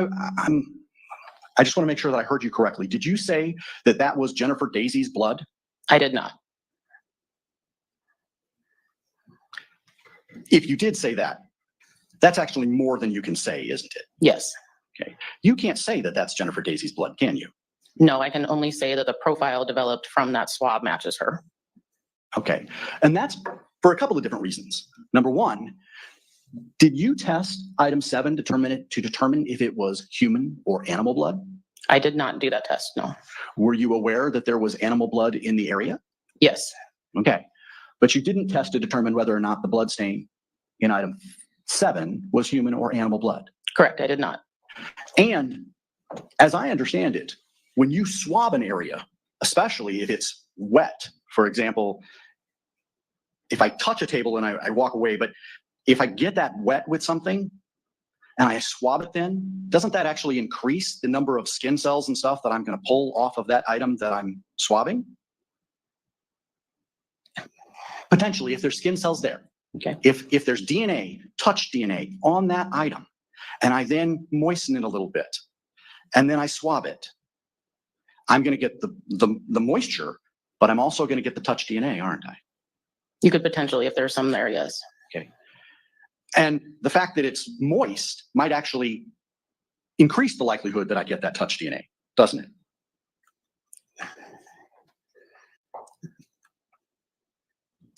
I just want to make sure that I heard you correctly. Did you say that that was Jennifer Dazey's blood? I did not. If you did say that, that's actually more than you can say, isn't it? Yes. Okay. You can't say that that's Jennifer Dazey's blood, can you? No, I can only say that the profile developed from that swab matches her. Okay. And that's for a couple of different reasons. Number one, did you test item 7 to determine if it was human or animal blood? I did not do that test, no. Were you aware that there was animal blood in the area? Yes. Okay. But you didn't test to determine whether or not the blood stain in item 7 was human or animal blood. Correct, I did not. And as I understand it, when you swab an area, especially if it's wet, for example, if I touch a table and I walk away, but if I get that wet with something and I swab it, then doesn't that actually increase the number of skin cells and stuff that I'm going to pull off of that item that I'm swabbing? Potentially, if there's skin cells there. Okay. If there's DNA, touch DNA on that item, and I then moisten it a little bit, and then I swab it, I'm going to get the moisture, but I'm also going to get the touch DNA, aren't I? You could potentially, if there's some there, yes. Okay. And the fact that it's moist might actually increase the likelihood that I get that touch DNA, doesn't it?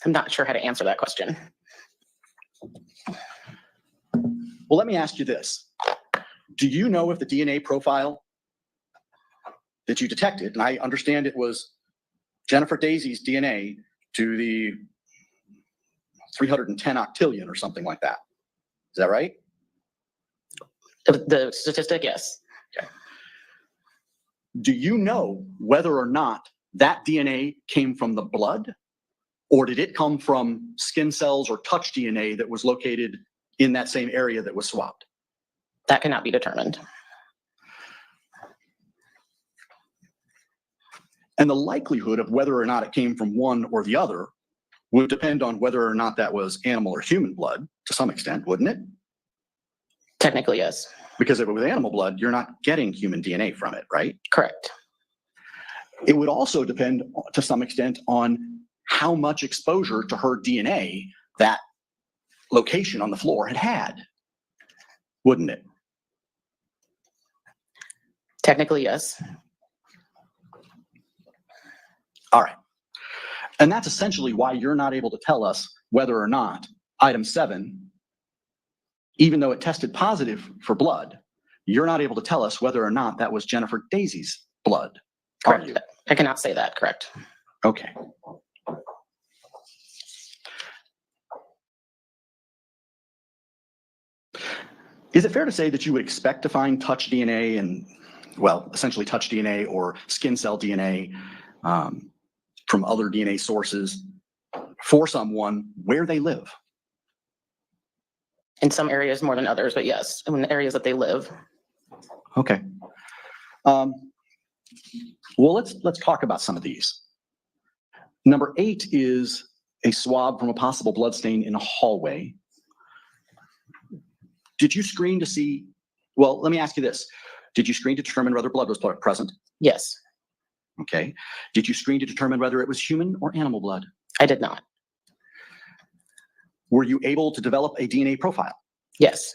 I'm not sure how to answer that question. Well, let me ask you this. Do you know if the DNA profile that you detected, and I understand it was Jennifer Dazey's DNA to the 310 octillion or something like that. Is that right? The statistic, yes. Okay. Do you know whether or not that DNA came from the blood, or did it come from skin cells or touch DNA that was located in that same area that was swabbed? That cannot be determined. And the likelihood of whether or not it came from one or the other would depend on whether or not that was animal or human blood to some extent, wouldn't it? Technically, yes. Because if it was animal blood, you're not getting human DNA from it, right? Correct. It would also depend to some extent on how much exposure to her DNA that location on the floor had, wouldn't it? Technically, yes. All right. And that's essentially why you're not able to tell us whether or not item 7, even though it tested positive for blood, you're not able to tell us whether or not that was Jennifer Dazey's blood. Correct. I cannot say that, correct. Okay. Is it fair to say that you would expect to find touch DNA and, well, essentially touch DNA or skin cell DNA from other DNA sources for someone where they live? In some areas more than others, but yes, in the areas that they live. Okay. Well, let's talk about some of these. Number 8 is a swab from a possible blood stain in a hallway. Did you screen to see, well, let me ask you this. Did you screen to determine whether blood was present? Yes. Okay. Did you screen to determine whether it was human or animal blood? I did not. Were you able to develop a DNA profile? Yes.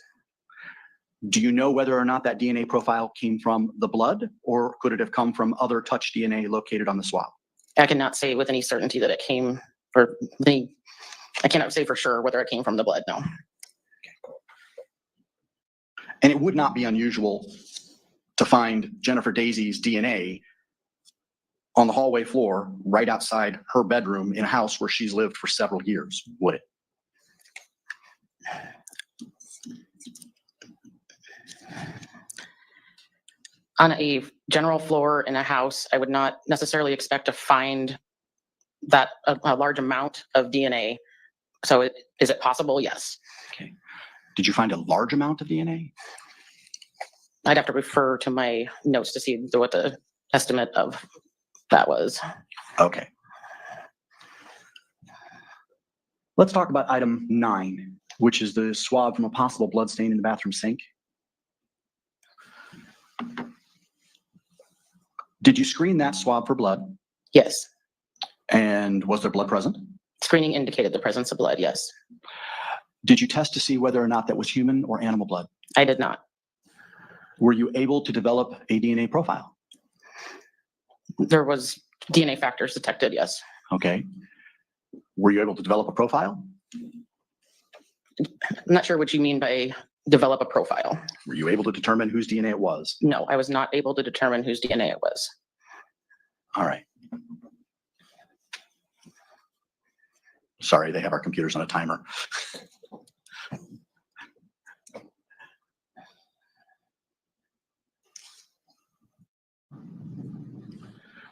Do you know whether or not that DNA profile came from the blood, or could it have come from other touch DNA located on the swab? I cannot say with any certainty that it came, or I cannot say for sure whether it came from the blood, no. And it would not be unusual to find Jennifer Dazey's DNA on the hallway floor right outside her bedroom in a house where she's lived for several years, would it? On a general floor in a house, I would not necessarily expect to find that a large amount of DNA. So is it possible? Yes. Okay. Did you find a large amount of DNA? I'd have to refer to my notes to see what the estimate of that was. Okay. Let's talk about item 9, which is the swab from a possible blood stain in the bathroom sink. Did you screen that swab for blood? Yes. And was there blood present? Screening indicated the presence of blood, yes. Did you test to see whether or not that was human or animal blood? I did not. Were you able to develop a DNA profile? There was DNA factors detected, yes. Okay. Were you able to develop a profile? I'm not sure what you mean by develop a profile. Were you able to determine whose DNA it was? No, I was not able to determine whose DNA it was. All right. Sorry, they have our computers on a timer.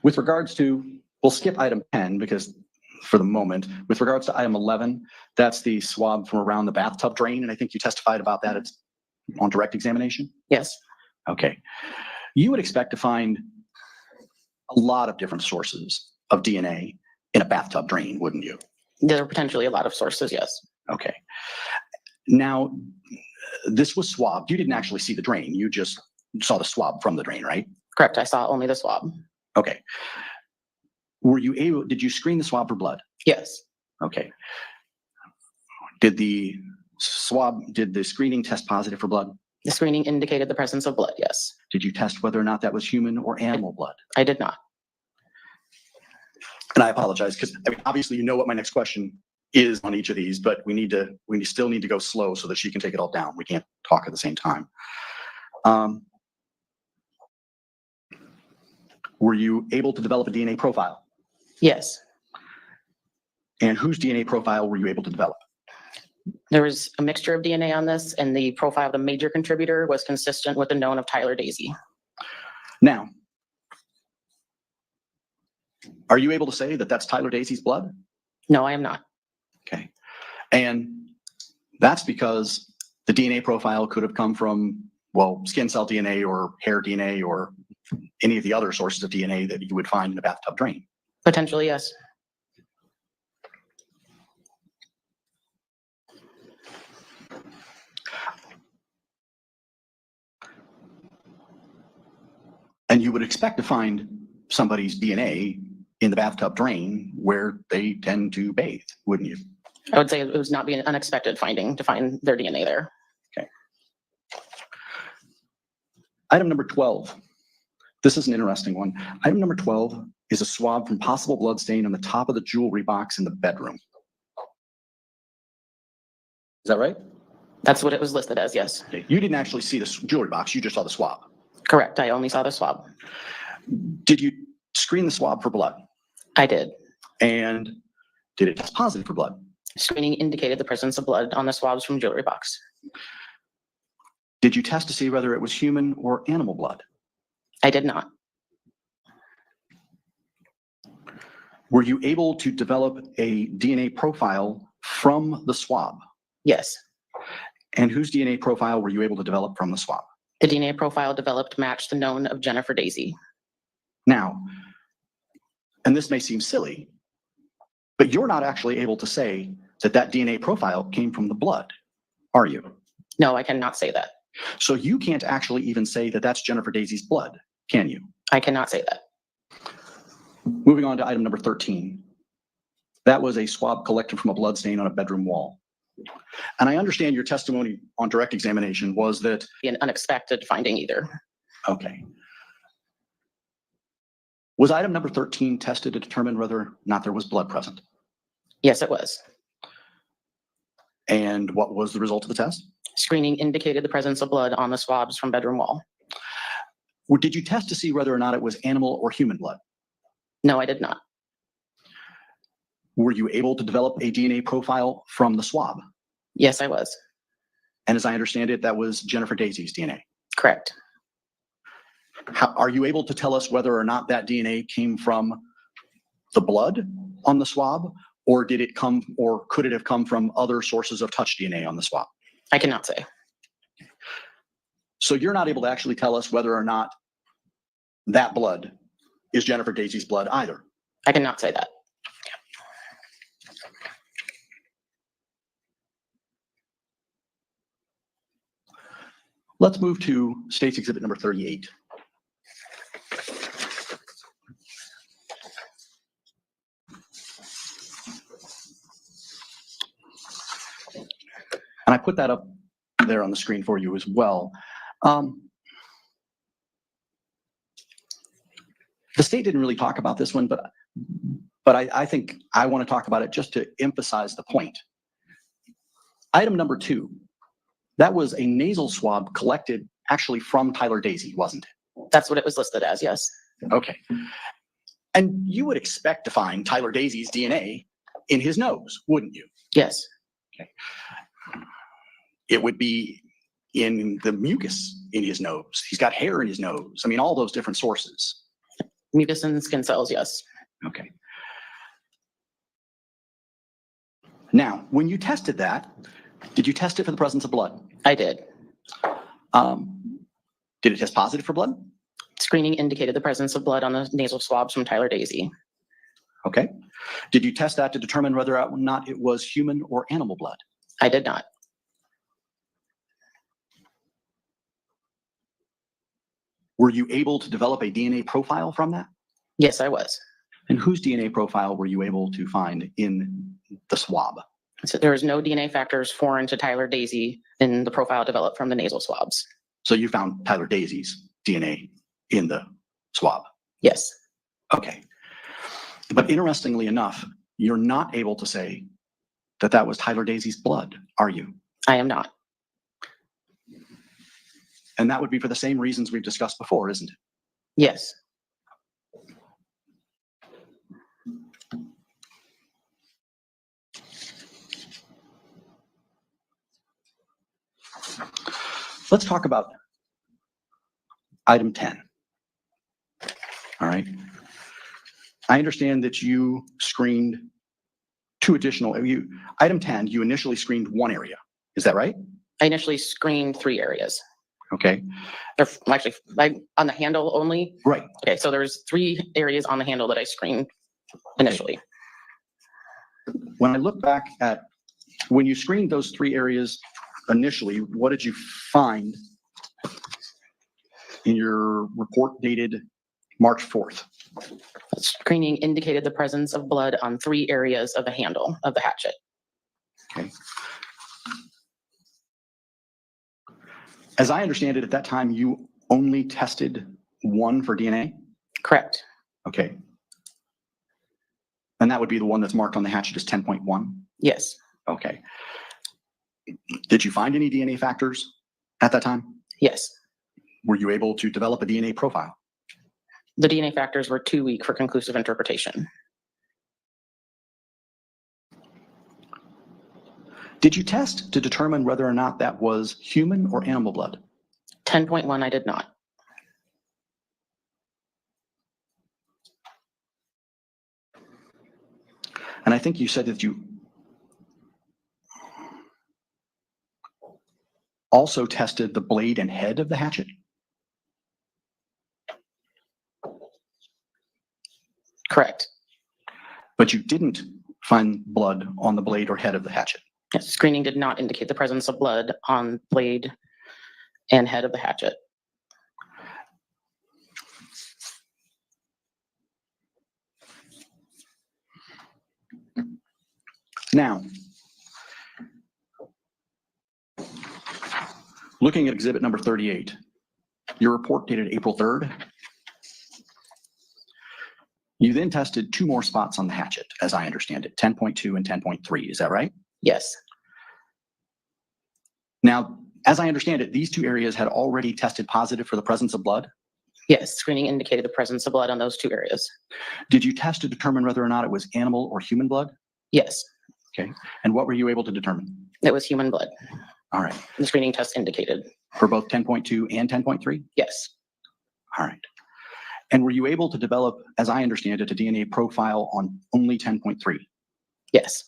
With regards to, we'll skip item 10 because for the moment, with regards to item 11, that's the swab from around the bathtub drain. And I think you testified about that. It's on direct examination? Yes, Okay. You would expect to find a lot of different sources of DNA in a bathtub drain, wouldn't you? there are potentially a lot of sources, yes. Okay. Now, this was swabbed. You didn't actually see the drain. You just saw the swab from the drain, right? Correct, I saw only the swab. Okay. Did you screen the swab for blood? Yes, Okay. Did the screening test positive for blood? the screening indicated the presence of blood, yes. Did you test whether or not that was human or animal blood? I did not. And I apologize because obviously you know what my next question is on each of these, but we still need to go slow so that she can take it all down. We can't talk at the same time. Were you able to develop a DNA profile? Yes, And whose DNA profile were you able to develop? there was a mixture of DNA on this, and the profile of the major contributor was consistent with the known of Tyler Dazey. Now, are you able to say that that's Tyler Dazey's blood? No, I am not. Okay. And that's because the DNA profile could have come from, well, skin cell DNA or hair DNA or any of the other sources of DNA that you would find in a bathtub drain. Potentially, yes. And you would expect to find somebody's DNA in the bathtub drain where they tend to bathe, wouldn't you? I would say it was not be an unexpected finding to find their DNA there. Okay. Item number 12. This is an interesting one. Item number 12 is a swab from possible blood stain on the top of the jewelry box in the bedroom. Is that right? That's what it was listed as, yes. Okay. You didn't actually see the jewelry box, you just saw the swab. Correct, I only saw the swab. Did you screen the swab for blood? I did. And did it test positive for blood? Screening indicated the presence of blood on the swabs from jewelry box. Did you test to see whether it was human or animal blood? I did not. Were you able to develop a DNA profile from the swab? Yes. And whose DNA profile were you able to develop from the swab? The DNA profile developed matched the known of Jennifer Dazey. Now, and this may seem silly, but you're not actually able to say that that DNA profile came from the blood, are you? No, I cannot say that. So you can't actually even say that that's Jennifer Dazey's blood, can you? I cannot say that. Moving on to item number 13. That was a swab collected from a blood stain on a bedroom wall. And I understand your testimony on direct examination was that... An unexpected finding either. Okay. Was item number 13 tested to determine whether or not there was blood present? Yes, it was. And what was the result of the test? Screening indicated the presence of blood on the swabs from bedroom wall. Did you test to see whether or not it was animal or human blood? No, I did not. Were you able to develop a DNA profile from the swab? Yes, I was. And as I understand it, that was Jennifer Dazey's DNA. Correct. Are you able to tell us whether or not that DNA came from the blood on the swab, or did it come, or could it have come from other sources of touch DNA on the swab? I cannot say. So you're not able to actually tell us whether or not that blood is Jennifer Dazey's blood either? I cannot say that. Let's move to State's Exhibit number 38. And I put that up there on the screen for you as well. The state didn't really talk about this one, but I think I want to talk about it just to emphasize the point. Item number 2, that was a nasal swab collected actually from Tyler Dazey, wasn't it? That's what it was listed as, yes. Okay. And you would expect to find Tyler Dazey's DNA in his nose, wouldn't you? Yes. Okay. It would be in the mucus in his nose. He's got hair in his nose. I mean, all those different sources. Mucus and skin cells, yes. Okay. Now, when you tested that, did you test it for the presence of blood? I did. Did it test positive for blood? Screening indicated the presence of blood on the nasal swabs from Tyler Dazey. Okay. Did you test that to determine whether or not it was human or animal blood? I did not. Were you able to develop a DNA profile from that? Yes, I was. And whose DNA profile were you able to find in the swab? So there was no DNA factors foreign to Tyler Dazey in the profile developed from the nasal swabs. So you found Tyler Dazey's DNA in the swab? Yes. Okay. But interestingly enough, you're not able to say that that was Tyler Dazey's blood, are you? I am not. And that would be for the same reasons we've discussed before, isn't it? Yes. Let's talk about item 10. All right. I understand that you screened two additional, item 10, you initially screened one area. Is that right? I initially screened 3 areas. Okay. They're actually on the handle only. Right. Okay, so there's 3 areas on the handle that I screened initially. When I look back at when you screened those 3 areas initially, what did you find in your report dated March 4th? Screening indicated the presence of blood on 3 areas of the handle of the hatchet. Okay. As I understand it, at that time, you only tested one for DNA? Correct. Okay. And that would be the one that's marked on the hatchet as 10.1? Yes. Okay. Did you find any DNA factors at that time? Yes. Were you able to develop a DNA profile? The DNA factors were too weak for conclusive interpretation. Did you test to determine whether or not that was human or animal blood? 10.1, I did not. And I think you said that you also tested the blade and head of the hatchet? Correct. But you didn't find blood on the blade or head of the hatchet? Yes, screening did not indicate the presence of blood on blade and head of the hatchet. Now, looking at exhibit number 38, your report dated April 3rd. You then tested 2 more spots on the hatchet, as I understand it, 10.2 and 10.3. Is that right? Yes. Now, as I understand it, these 2 areas had already tested positive for the presence of blood? Yes, screening indicated the presence of blood on those 2 areas. Did you test to determine whether or not it was animal or human blood? Yes. Okay. And what were you able to determine? It was human blood. All right. The screening test indicated. For both 10.2 and 10.3? Yes. All right. And were you able to develop, as I understand it, a DNA profile on only 10.3? Yes.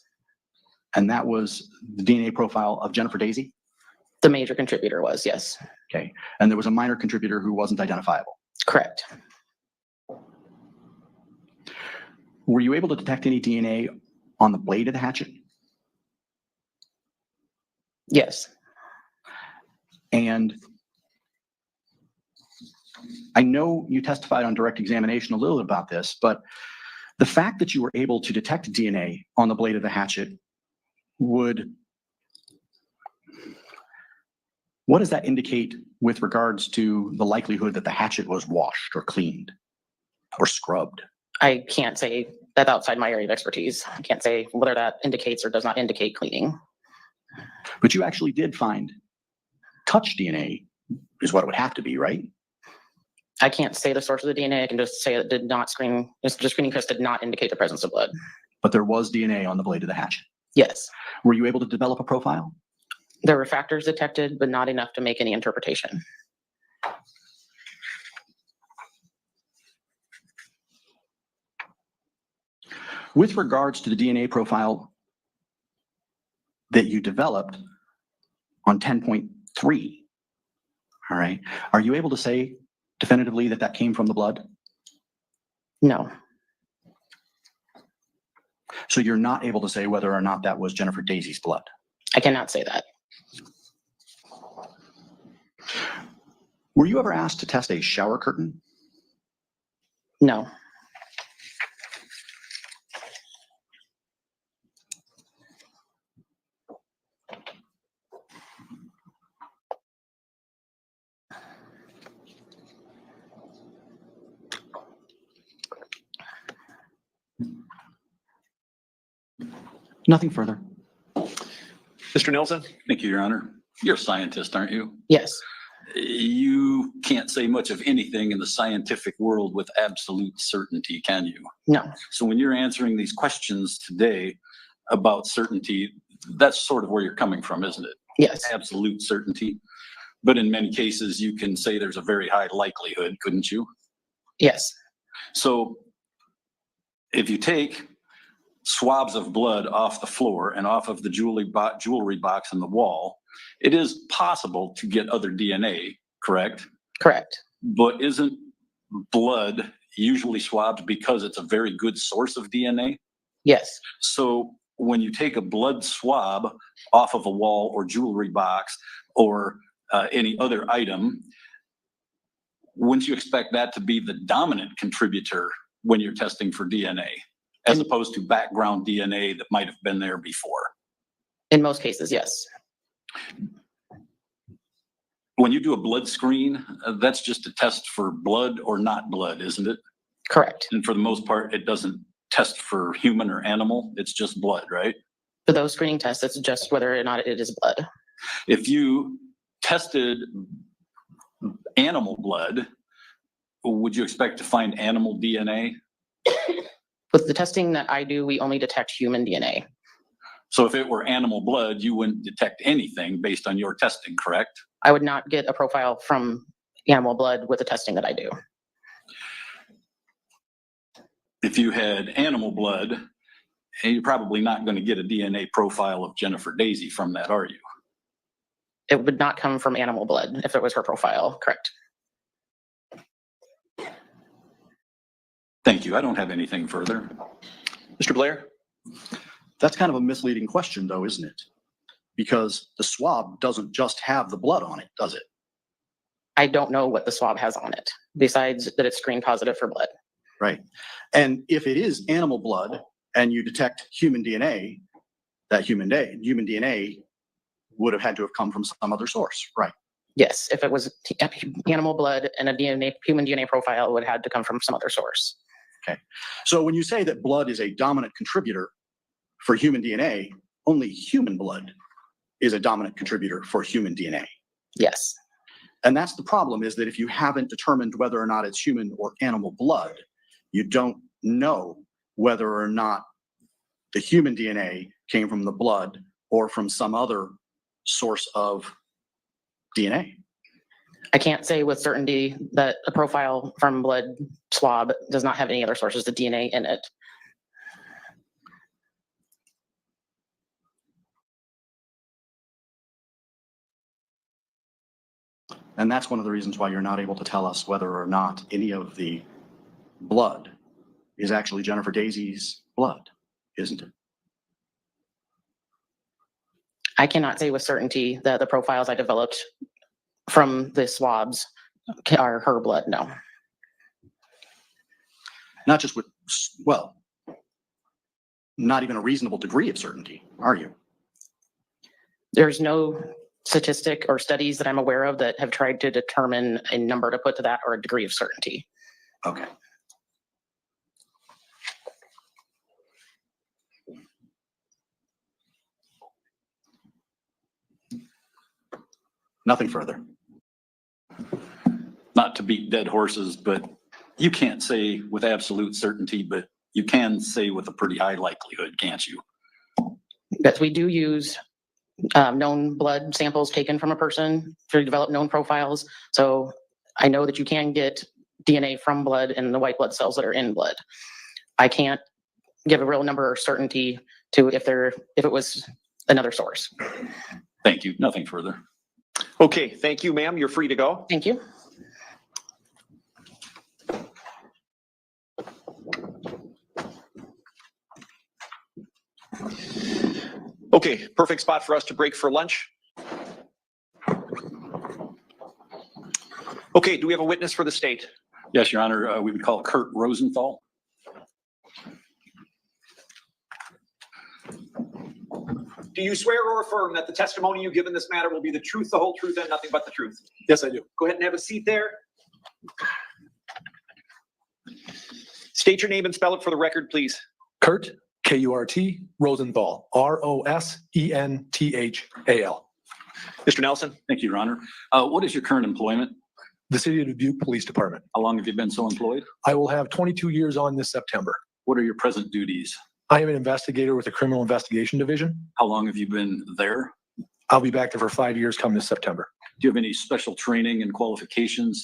And that was the DNA profile of Jennifer Dazey? The major contributor was, yes. Okay. And there was a minor contributor who wasn't identifiable? Correct. Were you able to detect any DNA on the blade of the hatchet? Yes. And I know you testified on direct examination a little about this, but the fact that you were able to detect DNA on the blade of the hatchet what does that indicate with regards to the likelihood that the hatchet was washed or cleaned or scrubbed? I can't say that outside my area of expertise. I can't say whether that indicates or does not indicate cleaning. But you actually did find touch DNA is what it would have to be, right? I can't say the source of the DNA. I can just say it did not screen, the screening test did not indicate the presence of blood. But there was DNA on the blade of the hatchet. Yes, Were you able to develop a profile? there were factors detected, but not enough to make any interpretation. With regards to the DNA profile that you developed on 10.3, all right, are you able to say definitively that that came from the blood? No, So you're not able to say whether or not that was Jennifer Dazey's blood? I cannot say that. Were you ever asked to test a shower curtain? No, Nothing further. Mr. Nelson? Thank you, Your Honor. You're a scientist, aren't you? yes, You can't say much of anything in the scientific world with absolute certainty, can you? no, So when you're answering these questions today about certainty, that's sort of where you're coming from, isn't it? yes, Absolute certainty. But in many cases, you can say there's a very high likelihood, couldn't you? yes, So if you take swabs of blood off the floor and off of the jewelry box on the wall, it is possible to get other DNA, correct? correct. But isn't blood usually swabbed because it's a very good source of DNA? Yes, So when you take a blood swab off of a wall or jewelry box or any other item, wouldn't you expect that to be the dominant contributor when you're testing for DNA, as opposed to background DNA that might have been there before? in most cases, yes, When you do a blood screen, that's just a test for blood or not blood, isn't it? correct. And for the most part, it doesn't test for human or animal, it's just blood, right? For those screening tests, it's just whether or not it is blood. If you tested animal blood, would you expect to find animal DNA? With the testing that I do, we only detect human DNA. So if it were animal blood, you wouldn't detect anything based on your testing, correct? I would not get a profile from animal blood with the testing that I do. If you had animal blood, you're probably not going to get a DNA profile of Jennifer Dazey from that, are you? It would not come from animal blood if it was her profile, correct? Thank you. I don't have anything further. Mr. Blair? That's kind of a misleading question though, isn't it? Because the swab doesn't just have the blood on it, does it? I don't know what the swab has on it, besides that it's screen positive for blood. Right. And if it is animal blood and you detect human DNA, that human DNA would have had to have come from some other source, right? Yes, if it was animal blood and a human DNA profile, it would have had to come from some other source. Okay. So when you say that blood is a dominant contributor for human DNA, only human blood is a dominant contributor for human DNA. Yes. And that's the problem, is that if you haven't determined whether or not it's human or animal blood, you don't know whether or not the human DNA came from the blood or from some other source of DNA. I can't say with certainty that a profile from blood swab does not have any other sources of DNA in it. And that's one of the reasons why you're not able to tell us whether or not any of the blood is actually Jennifer Dazey's blood, isn't it? I cannot say with certainty that the profiles I developed from the swabs are her blood, no. Not just with, well, not even a reasonable degree of certainty, are you? There's no statistic or studies that I'm aware of that have tried to determine a number to put to that or a degree of certainty. Okay. Nothing further. Not to beat dead horses, but you can't say with absolute certainty, but You can say with a pretty high likelihood, can't you? That we do use known blood samples taken from a person to develop known profiles. So I know that you can get DNA from blood and the white blood cells that are in blood. I can't give a real number or certainty to if it was another source. Thank you. Nothing further. Okay, thank you, ma'am. You're free to go. Thank you. Okay, perfect spot for us to break for lunch. Okay, do we have a witness for the state? Yes, Your Honor. We would call Kurt Rosenthal. Do you swear or affirm that the testimony you give in this matter will be the truth, the whole truth, and nothing but the truth? Yes, I do. Go ahead and have a seat there. State your name and spell it for the record, please. Kurt, K-U-R-T, Rosenthal, R-O-S-E-N-T-H-A-L. Mr. Nelson. Thank you, Your Honor. What is your current employment? The City of Dubuque Police Department. How long have you been so employed? I will have 22 years on this September. What are your present duties? I am an investigator with the Criminal Investigation Division. How long have you been there? I'll be back there for 5 years come this September. Do you have any special training and qualifications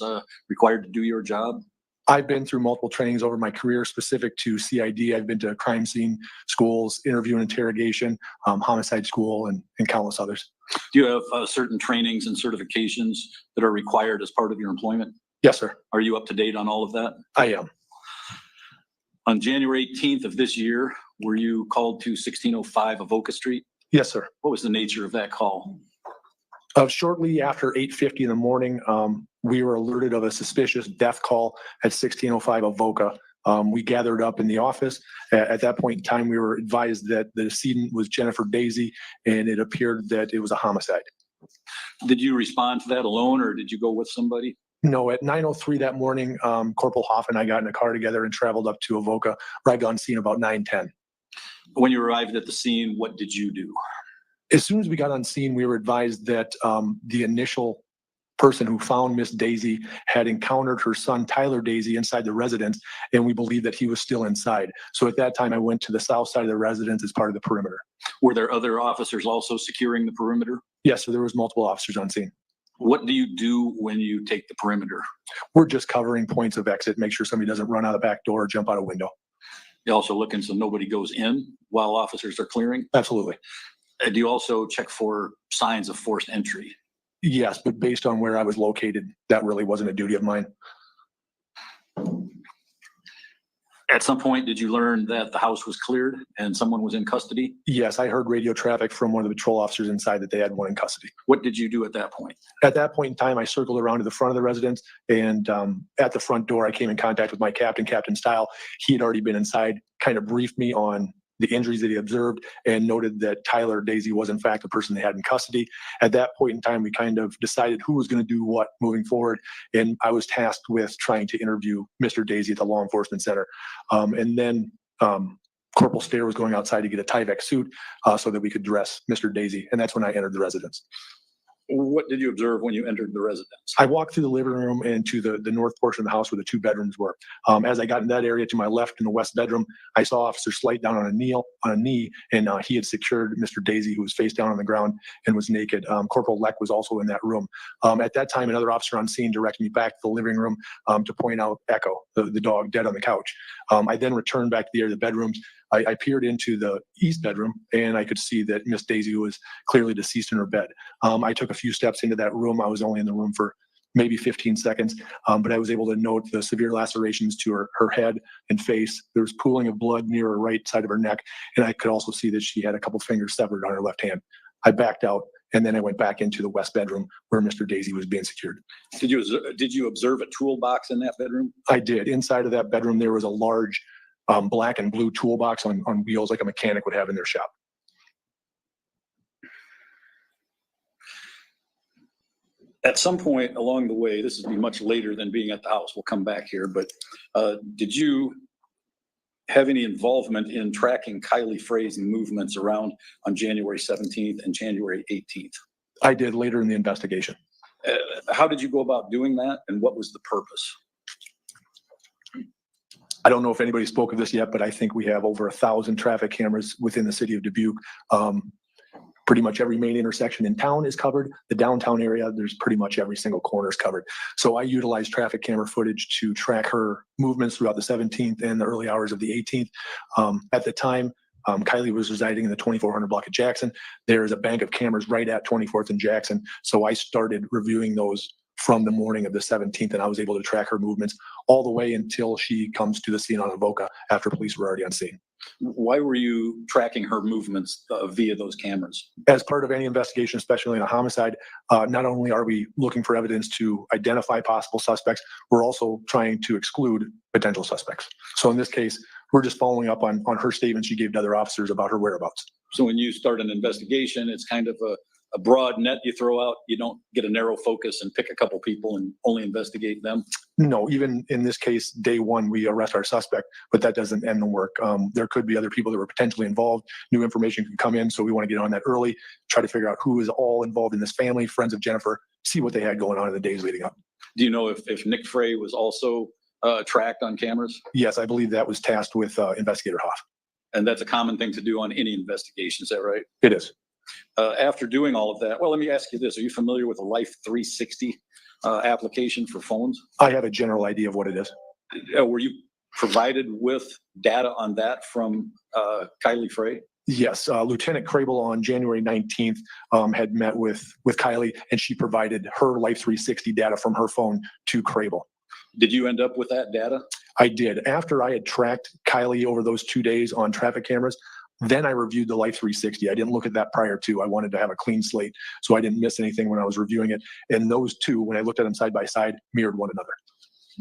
required to do your job? I've been through multiple trainings over my career specific to CID. I've been to crime scene schools, interview and interrogation, homicide school, and countless others. Do you have certain trainings and certifications that are required as part of your employment? Yes, sir. Are you up to date on all of that? I am. On January 18th of this year, were you called to 1605 Avoca Street? Yes, sir. What was the nature of that call? Shortly after 8:50 in the morning, we were alerted of a suspicious death call at 1605 Avoca. We gathered up in the office. At that point in time, we were advised that the decedent was Jennifer Dazey, and it appeared that it was a homicide. Did you respond to that alone, or did you go with somebody? No, at 9:03 that morning, Corporal Hoff and I got in a car together and traveled up to Avoca, arrived on scene about 9:10. When you arrived at the scene, what did you do? As soon as we got on scene, we were advised that the initial person who found Miss Dazey had encountered her son, Tyler Dazey, inside the residence, and we believed that he was still inside. So at that time, I went to the south side of the residence as part of the perimeter. Were there other officers also securing the perimeter? Yes, so there was multiple officers on scene. What do you do when you take the perimeter? We're just covering points of exit, make sure somebody doesn't run out the back door or jump out a window. You also looking so nobody goes in while officers are clearing? Absolutely. Do you also check for signs of forced entry? Yes, but based on where I was located, that really wasn't a duty of mine. At some point, did you learn that the house was cleared and someone was in custody? Yes, I heard radio traffic from one of the patrol officers inside that they had one in custody. What did you do at that point? At that point in time, I circled around to the front of the residence, and at the front door, I came in contact with my captain, Captain Style. He had already been inside, kind of briefed me on the injuries that he observed, and noted that Tyler Dazey was in fact the person they had in custody. At that point in time, we kind of decided who was going to do what moving forward, and I was tasked with trying to interview Mr. Dazey at the law enforcement center. And then Corporal Stair was going outside to get a Tyvek suit so that we could dress Mr. Dazey, and that's when I entered the residence. What did you observe when you entered the residence? I walked through the living room and to the north portion of the house where the two bedrooms were. As I got in that area to my left in the west bedroom, I saw Officer Slight down on a knee, and he had secured Mr. Dazey, who was face down on the ground and was naked. Corporal Leck was also in that room. At that time, another officer on scene directed me back to the living room to point out Echo, the dog, dead on the couch. I then returned back to the area of the bedrooms. I peered into the east bedroom, and I could see that Miss Dazey was clearly deceased in her bed. I took a few steps into that room. I was only in the room for maybe 15 seconds, but I was able to note the severe lacerations to her head and face. There was pooling of blood near her right side of her neck, and I could also see that she had a couple fingers severed on her left hand. I backed out, and then I went back into the west bedroom where Mr. Dazey was being secured. Did you observe a toolbox in that bedroom? I did. Inside of that bedroom, there was a large black and blue toolbox on wheels like a mechanic would have in their shop. At some point along the way, this would be much later than being at the house, we'll come back here, but did you have any involvement in tracking Kylie Frey's movements around on January 17th and January 18th? I did later in the investigation. How did you go about doing that, and what was the purpose? I don't know if anybody spoke of this yet, but I think we have over 1,000 traffic cameras within the city of Dubuque. Pretty much every main intersection in town is covered. The downtown area, there's pretty much every single corner is covered. So I utilize traffic camera footage to track her movements throughout the 17th and the early hours of the 18th. At the time, Kylie was residing in the 2400 block of Jackson. There is a bank of cameras right at 24th and Jackson. So I started reviewing those from the morning of the 17th, and I was able to track her movements all the way until she comes to the scene on Avoca after police were already on scene. Why were you tracking her movements via those cameras? As part of any investigation, especially in a homicide, not only are we looking for evidence to identify possible suspects, we're also trying to exclude potential suspects. So in this case, we're just following up on her statements she gave to other officers about her whereabouts. So when you start an investigation, it's kind of a broad net you throw out. You don't get a narrow focus and pick a couple people and only investigate them. No, even in this case, day one, we arrest our suspect, but that doesn't end the work. There could be other people that were potentially involved. New information could come in, so we want to get on that early, try to figure out who is all involved in this family, friends of Jennifer, see what they had going on in the days leading up. Do you know if Nick Frey was also tracked on cameras? Yes, I believe that was tasked with Investigator Hoff. And that's a common thing to do on any investigation, is that right? It is. After doing all of that, well, let me ask you this. Are you familiar with a Life 360 application for phones? I have a general idea of what it is. Were you provided with data on that from Kylie Frey? Yes, Lieutenant Krael on January 19th had met with Kylie, and she provided her Life 360 data from her phone to Krael. Did you end up with that data? I did. After I had tracked Kylie over those 2 days on traffic cameras, then I reviewed the Life 360. I didn't look at that prior to. I wanted to have a clean slate, so I didn't miss anything when I was reviewing it. And those two, when I looked at them side by side, mirrored one another.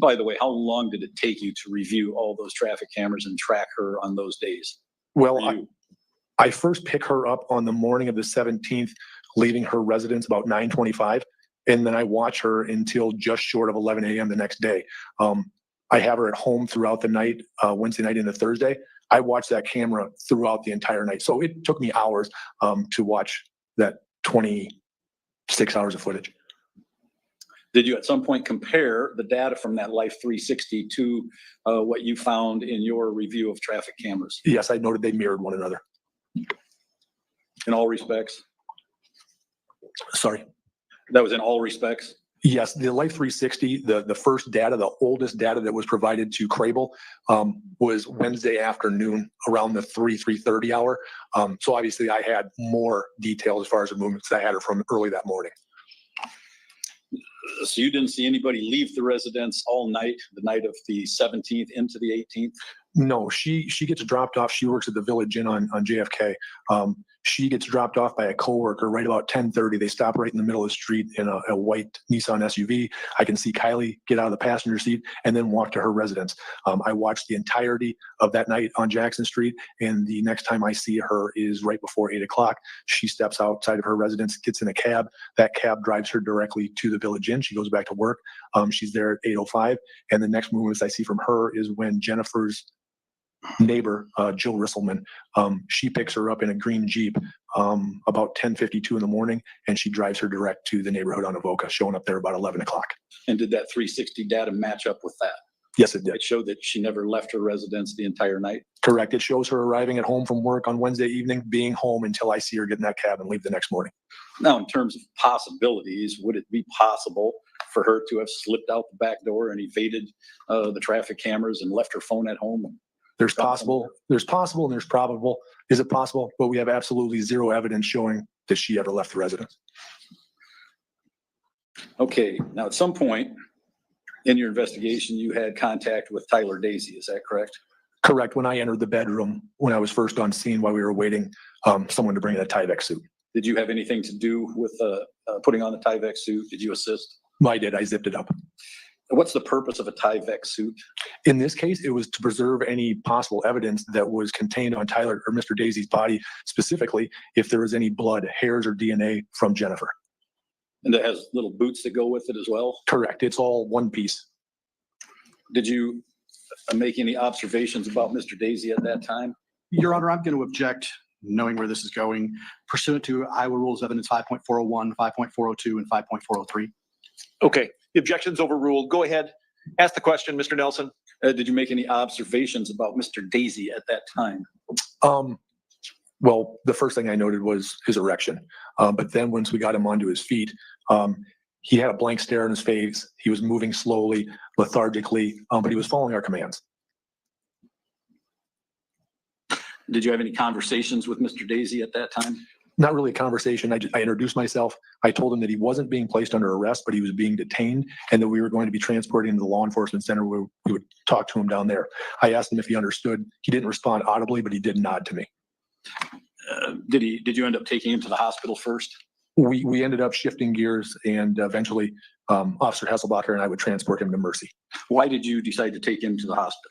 By the way, how long did it take you to review all those traffic cameras and track her on those days? Well, I first pick her up on the morning of the 17th, leaving her residence about 9:25, and then I watch her until just short of 11 a.m. the next day. I have her at home throughout the night, Wednesday night into Thursday. I watched that camera throughout the entire night. So it took me hours to watch that 26 hours of footage. Did you at some point compare the data from that Life 360 to what you found in your review of traffic cameras? Yes, I noted they mirrored one another. In all respects? Sorry? That was in all respects? Yes, the Life 360, the first data, the oldest data that was provided to Krael was Wednesday afternoon around the 3:30 hour. So obviously I had more detail as far as the movements. I had her from early that morning. So you didn't see anybody leave the residence all night, the night of the 17th into the 18th? No, she gets dropped off. She works at the Village Inn on JFK. She gets dropped off by a coworker right about 10:30. They stop right in the middle of the street in a white Nissan SUV. I can see Kylie get out of the passenger seat and then walk to her residence. I watched the entirety of that night on Jackson Street, and the next time I see her is right before 8 o'clock. She steps outside of her residence, gets in a cab. That cab drives her directly to the Village Inn. She goes back to work. She's there at 8:05, and the next movements I see from her is when Jennifer's neighbor, Jill Risselman, she picks her up in a green Jeep about 10:52 in the morning, and she drives her direct to the neighborhood on Avoca, showing up there about 11 o'clock. And did that 360 data match up with that? Yes, it did. It showed that she never left her residence the entire night? Correct. It shows her arriving at home from work on Wednesday evening, being home until I see her get in that cab and leave the next morning. Now, in terms of possibilities, would it be possible for her to have slipped out the back door and evaded the traffic cameras and left her phone at home? There's possible, and there's probable. Is it possible? But we have absolutely zero evidence showing that she ever left the residence. Okay, now at some point in your investigation, you had contact with Tyler Dazey, is that correct? Correct. When I entered the bedroom, when I was first on scene while we were waiting someone to bring in a Tyvek suit. Did you have anything to do with putting on the Tyvek suit? Did you assist? I did. I zipped it up. What's the purpose of a Tyvek suit? In this case, it was to preserve any possible evidence that was contained on Tyler or Mr. Dazey's body, specifically if there was any blood, hairs, or DNA from Jennifer. And it has little boots that go with it as well? Correct. It's all one piece. Did you make any observations about Mr. Dazey at that time? Your Honor, I'm going to object, knowing where this is going, pursuant to Iowa Rules of Evidence 5.401, 5.402, and 5.403. Okay, the objection's overruled. Go ahead. Ask the question, Mr. Nelson. Did you make any observations about Mr. Dazey at that time? Well, the first thing I noted was his erection. But then once we got him onto his feet, he had a blank stare on his face. He was moving slowly, lethargically, but he was following our commands. Did you have any conversations with Mr. Dazey at that time? Not really a conversation. I introduced myself. I told him that he wasn't being placed under arrest, but he was being detained and that we were going to be transporting him to the law enforcement center where we would talk to him down there. I asked him if he understood. He didn't respond audibly, but he did nod to me. Did you end up taking him to the hospital first? We ended up shifting gears and eventually Officer Hasselbacher and I would transport him to Mercy. Why did you decide to take him to the hospital?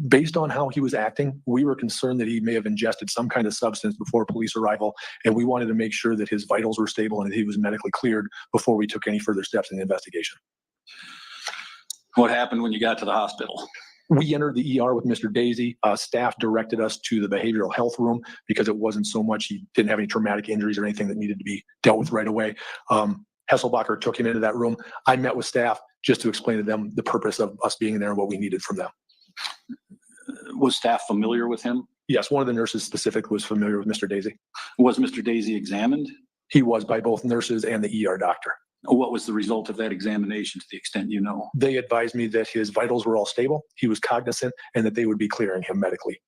Based on how he was acting, we were concerned that he may have ingested some kind of substance before police arrival, and we wanted to make sure that his vitals were stable and that he was medically cleared before we took any further steps in the investigation. What happened when you got to the hospital? We entered the ER with Mr. Dazey. Staff directed us to the behavioral health room because it wasn't so much, he didn't have any traumatic injuries or anything that needed to be dealt with right away. Hasselbacher took him into that room. I met with staff just to explain to them the purpose of us being there and what we needed from them. Was staff familiar with him? Yes, one of the nurses specifically was familiar with Mr. Dazey. Was Mr. Dazey examined? He was by both nurses and the ER doctor. What was the result of that examination to the extent you know? They advised me that his vitals were all stable, he was cognizant, and that they would be clearing him medically.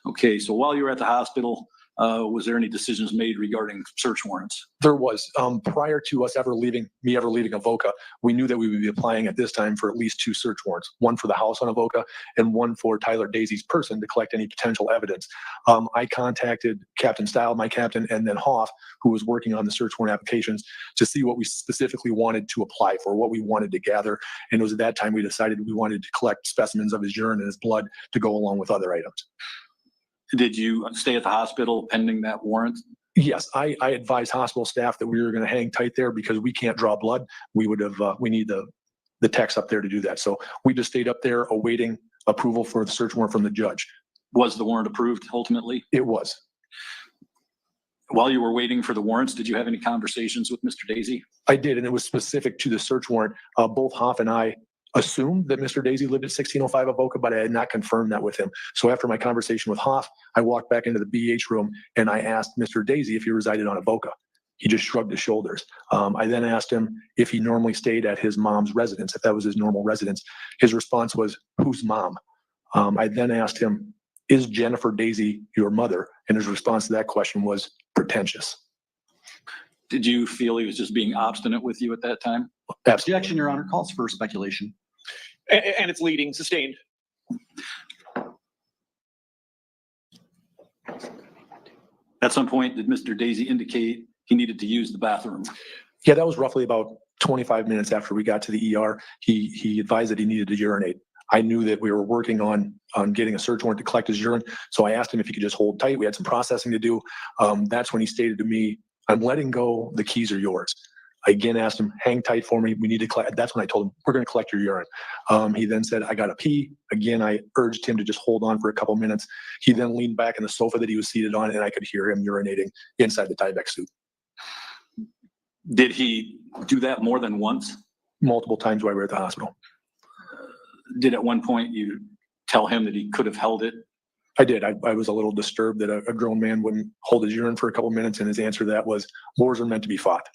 Okay, so while you were at the hospital, was there any decisions made regarding search warrants? There was. Prior to us me ever leaving Avoca, we knew that we would be applying at this time for at least 2 search warrants, one for the house on Avoca and one for Tyler Dazey's person to collect any potential evidence. I contacted Captain Style, my captain, and then Hoff, who was working on the search warrant applications, to see what we specifically wanted to apply for, what we wanted to gather. And it was at that time we decided we wanted to collect specimens of his urine and his blood to go along with other items. Did you stay at the hospital pending that warrant? Yes, I advised hospital staff that we were going to hang tight there because we can't draw blood. We need the techs up there to do that. So we just stayed up there awaiting approval for the search warrant from the judge. Was the warrant approved ultimately? It was. While you were waiting for the warrants, did you have any conversations with Mr. Dazey? I did, and it was specific to the search warrant. Both Hoff and I assumed that Mr. Dazey lived at 1605 Avoca, but I had not confirmed that with him. So after my conversation with Hoff, I walked back into the BH room and I asked Mr. Dazey if he resided on Avoca. He just shrugged his shoulders. I then asked him if he normally stayed at his mom's residence, if that was his normal residence. His response was, "Whose mom?" I then asked him, "Is Jennifer Dazey your mother?" And his response to that question was pretentious. Did you feel he was just being obstinate with you at that time? Objection, Your Honor, calls for speculation. And it's leading, sustained. At some point, did Mr. Dazey indicate he needed to use the bathroom? Yeah, that was roughly about 25 minutes after we got to the ER. He advised that he needed to urinate. I knew that we were working on getting a search warrant to collect his urine. So I asked him if he could just hold tight. We had some processing to do. That's when he stated to me, "I'm letting go. The keys are yours." I again asked him, "Hang tight for me. We need to collect." That's when I told him, "We're going to collect your urine." He then said, "I got to pee." Again, I urged him to just hold on for a couple minutes. He then leaned back in the sofa that he was seated on, and I could hear him urinating inside the Tyvek suit. Did he do that more than once? Multiple times while we were at the hospital. Did at one point you tell him that he could have held it? I did. I was a little disturbed that a grown man wouldn't hold his urine for a couple minutes, and his answer to that was, "Wars are meant to be fought."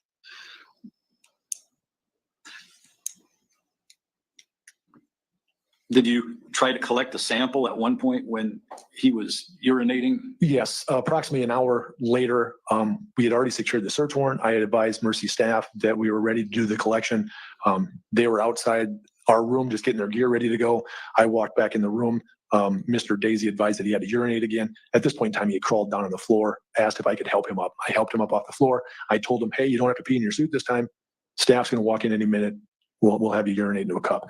Did you try to collect a sample at one point when he was urinating? Yes, approximately an hour later, we had already secured the search warrant. I had advised Mercy staff that we were ready to do the collection. They were outside our room, just getting their gear ready to go. I walked back in the room. Mr. Dazey advised that he had to urinate again. At this point in time, he had crawled down on the floor, asked if I could help him up. I helped him up off the floor. I told him, "Hey, you don't have to pee in your suit this time. Staff's going to walk in any minute. We'll have you urinate into a cup."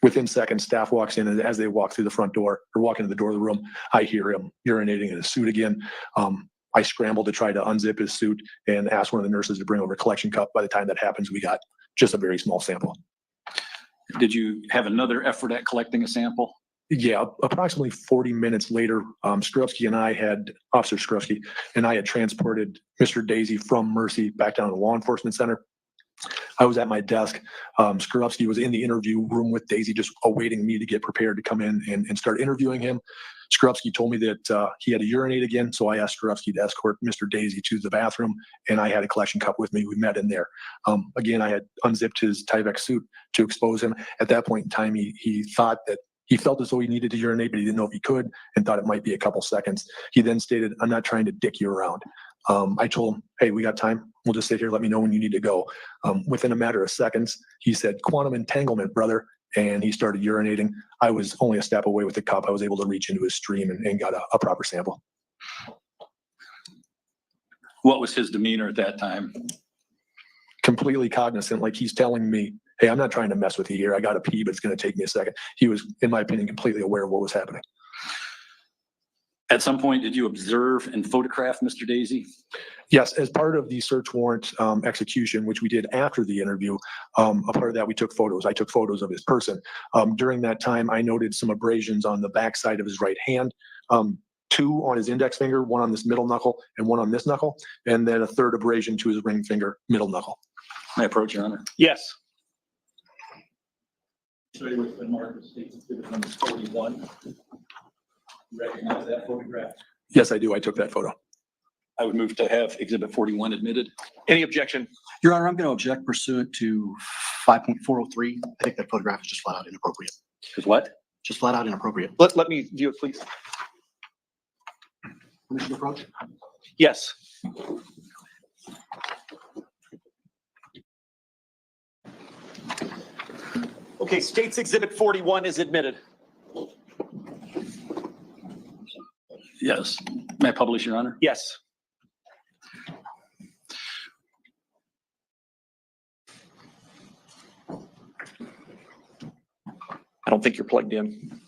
Within seconds, staff walks in, and as they walk through the front door or walk into the door of the room, I hear him urinating in his suit again. I scrambled to try to unzip his suit and ask one of the nurses to bring over a collection cup. By the time that happens, we got just a very small sample. Did you have another effort at collecting a sample? Yeah, approximately 40 minutes later, Officer Skrupski and I had transported Mr. Dazey from Mercy back down to the law enforcement center. I was at my desk. Skrupski was in the interview room with Dazey, just awaiting me to get prepared to come in and start interviewing him. Skrupski told me that he had to urinate again, so I asked Skrupski to escort Mr. Dazey to the bathroom, and I had a collection cup with me. We met in there. Again, I had unzipped his Tyvek suit to expose him. At that point in time, he thought that he felt as though he needed to urinate, but he didn't know if he could, and thought it might be a couple seconds. He then stated, "I'm not trying to dick you around." I told him, "Hey, we got time. We'll just sit here. Let me know when you need to go." Within a matter of seconds, he said, "Quantum entanglement, brother." And he started urinating. I was only a step away with the cup. I was able to reach into his stream and got a proper sample. What was his demeanor at that time? Completely cognizant, like he's telling me, "Hey, I'm not trying to mess with you here. I got to pee, but it's going to take me a second." He was, in my opinion, completely aware of what was happening. At some point, did you observe and photograph Mr. Dazey? Yes, as part of the search warrant execution, which we did after the interview, a part of that we took photos. I took photos of his person. During that time, I noted some abrasions on the backside of his right hand, 2 on his index finger, 1 on this middle knuckle, and 1 on this knuckle, and then a 3rd abrasion to his ring finger, middle knuckle. May I approach, Your Honor? Yes. Show you what's been marked as State Exhibit number 41. You recognize that photograph? Yes, I do. I took that photo. I would move to have Exhibit 41 admitted. Any objection? Your Honor, I'm going to object pursuant to 5.403. I think that photograph is just flat out inappropriate. Is what? Just flat out inappropriate. Let me view it, please. Permission to approach? Yes. Okay, State's Exhibit 41 is admitted. Yes. May I publish, Your Honor? Yes. I don't think you're plugged in.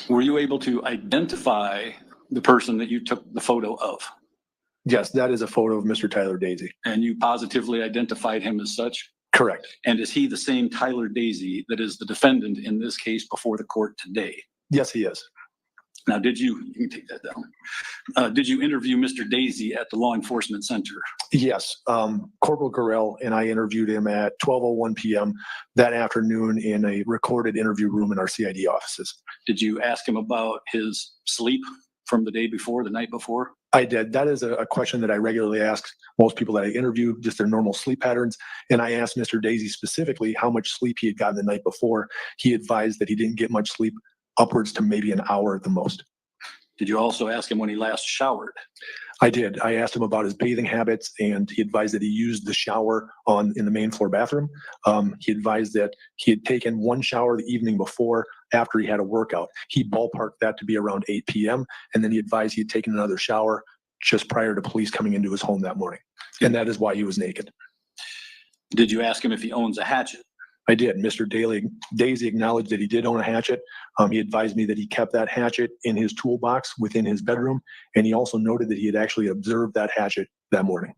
Were you able to identify the person that you took the photo of? Yes, that is a photo of Mr. Tyler Dazey. And you positively identified him as such? Correct. And is he the same Tyler Dazey that is the defendant in this case before the court today? Yes, he is. Now, you can take that down. Did you interview Mr. Dazey at the law enforcement center? Yes. Corporal Krael and I interviewed him at 12:01 p.m. that afternoon in a recorded interview room in our CID offices. Did you ask him about his sleep from the day before, the night before? I did. That is a question that I regularly ask most people that I interview, just their normal sleep patterns. And I asked Mr. Dazey specifically how much sleep he had gotten the night before. He advised that he didn't get much sleep, upwards to maybe an hour at the most. Did you also ask him when he last showered? I did. I asked him about his bathing habits, and he advised that he used the shower in the main floor bathroom. He advised that he had taken 1 shower the evening before after he had a workout. He ballparked that to be around 8 p.m. And then he advised he had taken another shower just prior to police coming into his home that morning. And that is why he was naked. Did you ask him if he owns a hatchet? I did. Mr. Dazey acknowledged that he did own a hatchet. He advised me that he kept that hatchet in his toolbox within his bedroom. And he also noted that he had actually observed that hatchet that morning.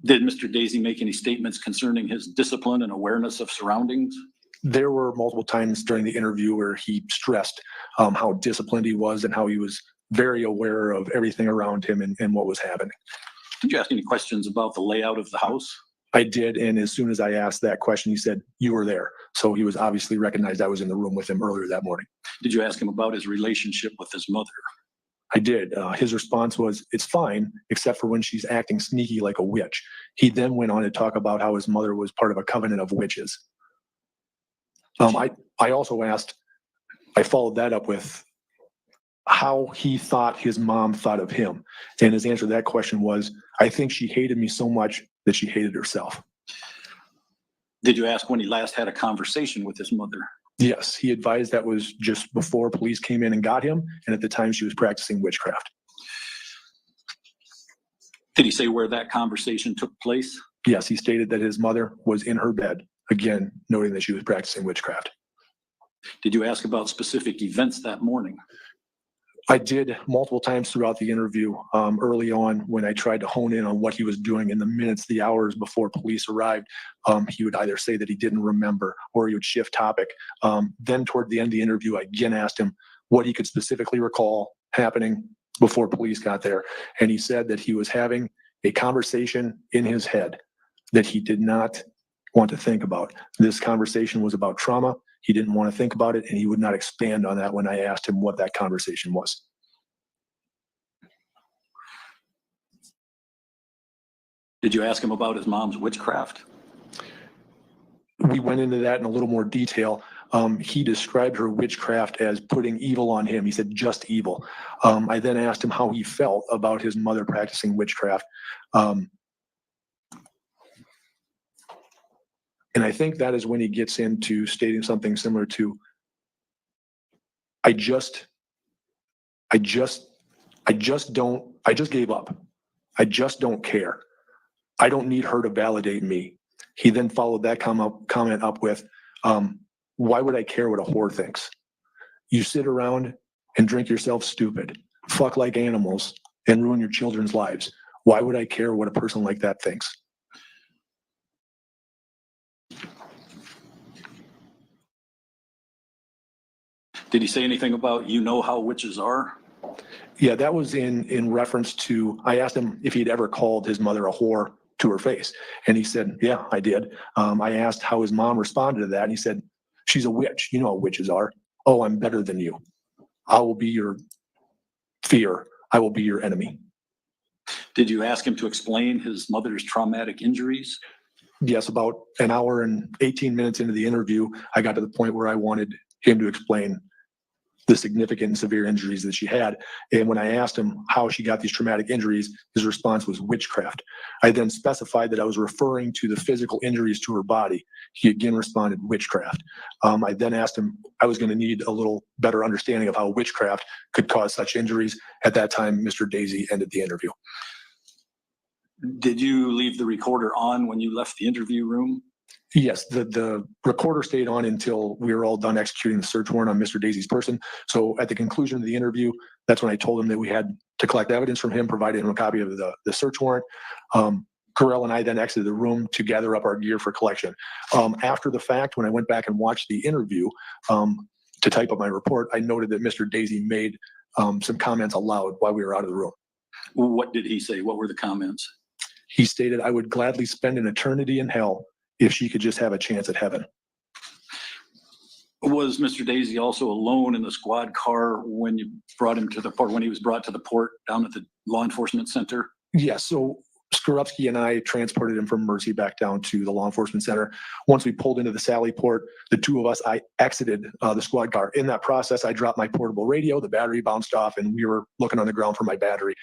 Did Mr. Dazey make any statements concerning his discipline and awareness of surroundings? There were multiple times during the interview where he stressed how disciplined he was and how he was very aware of everything around him and what was happening. Did you ask any questions about the layout of the house? I did, and as soon as I asked that question, he said, "You were there." So he was obviously recognized I was in the room with him earlier that morning. Did you ask him about his relationship with his mother? I did. His response was, "It's fine, except for when she's acting sneaky like a witch." He then went on to talk about how his mother was part of a covenant of witches. I also asked, I followed that up with how he thought his mom thought of him. And his answer to that question was, "I think she hated me so much that she hated herself." Did you ask when he last had a conversation with his mother? Yes, he advised that was just before police came in and got him. And at the time she was practicing witchcraft. Did he say where that conversation took place? Yes, he stated that his mother was in her bed, again, noting that she was practicing witchcraft. Did you ask about specific events that morning? I did multiple times throughout the interview, early on when I tried to hone in on what he was doing in the minutes, the hours before police arrived. He would either say that he didn't remember or he would shift topic. Then toward the end of the interview, I again asked him what he could specifically recall happening before police got there. And he said that he was having a conversation in his head that he did not want to think about. This conversation was about trauma. He didn't want to think about it, and he would not expand on that when I asked him what that conversation was. Did you ask him about his mom's witchcraft? We went into that in a little more detail. He described her witchcraft as putting evil on him. He said just evil. I then asked him how he felt about his mother practicing witchcraft. And I think that is when he gets into stating something similar to, I just gave up. I just don't care. I don't need her to validate me. He then followed that comment up with, why would I care what a whore thinks? You sit around and drink yourself stupid, fuck like animals, and ruin your children's lives. Why would I care what a person like that thinks? Did he say anything about, you know how witches are? Yeah, that was in reference to, I asked him if he'd ever called his mother a whore to her face. And he said, yeah, I did. I asked how his mom responded to that. And he said, she's a witch. You know how witches are. Oh, I'm better than you. I will be your fear. I will be your enemy. Did you ask him to explain his mother's traumatic injuries? Yes, about an hour and 18 minutes into the interview, I got to the point where I wanted him to explain the significant and severe injuries that she had. And when I asked him how she got these traumatic injuries, his response was witchcraft. I then specified that I was referring to the physical injuries to her body. He again responded witchcraft. I then asked him, I was going to need a little better understanding of how witchcraft could cause such injuries. At that time, Mr. Dazey ended the interview. Did you leave the recorder on when you left the interview room? Yes, the recorder stayed on until we were all done executing the search warrant on Mr. Dazey's person. So at the conclusion of the interview, that's when I told him that we had to collect evidence from him, provided him a copy of the search warrant. Krael and I then exited the room to gather up our gear for collection. After the fact, when I went back and watched the interview to type up my report, I noted that Mr. Dazey made some comments aloud while we were out of the room. What did he say? What were the comments? He stated, I would gladly spend an eternity in hell if she could just have a chance at heaven. Was Mr. Dazey also alone in the squad car when you brought him to the port, when he was brought to the port down at the law enforcement center? Yes, so Skorupski and I transported him from Mercy back down to the law enforcement center. Once we pulled into the Sally port, the two of us, I exited the squad car. In that process, I dropped my portable radio, the battery bounced off, and we were looking on the ground for my battery.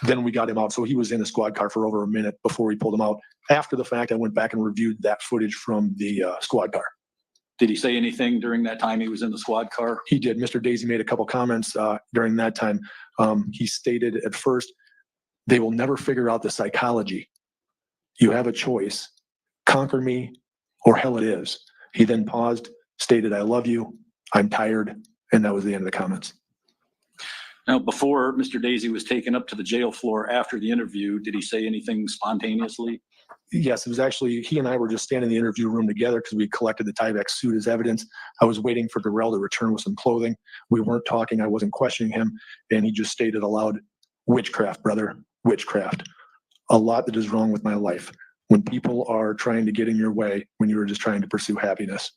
Then we got him out. So he was in the squad car for over a minute before we pulled him out. After the fact, I went back and reviewed that footage from the squad car. Did he say anything during that time he was in the squad car? He did. Mr. Dazey made a couple comments during that time. He stated at first, they will never figure out the psychology. You have a choice, conquer me or hell it is. He then paused, stated, I love you, I'm tired. And that was the end of the comments. Now, before Mr. Dazey was taken up to the jail floor after the interview, did he say anything spontaneously? Yes, it was actually, he and I were just standing in the interview room together because we collected the Tyvek suit as evidence. I was waiting for Krael to return with some clothing. We weren't talking, I wasn't questioning him, and he just stated aloud, witchcraft, brother, witchcraft. A lot that is wrong with my life. When people are trying to get in your way, when you are just trying to pursue happiness.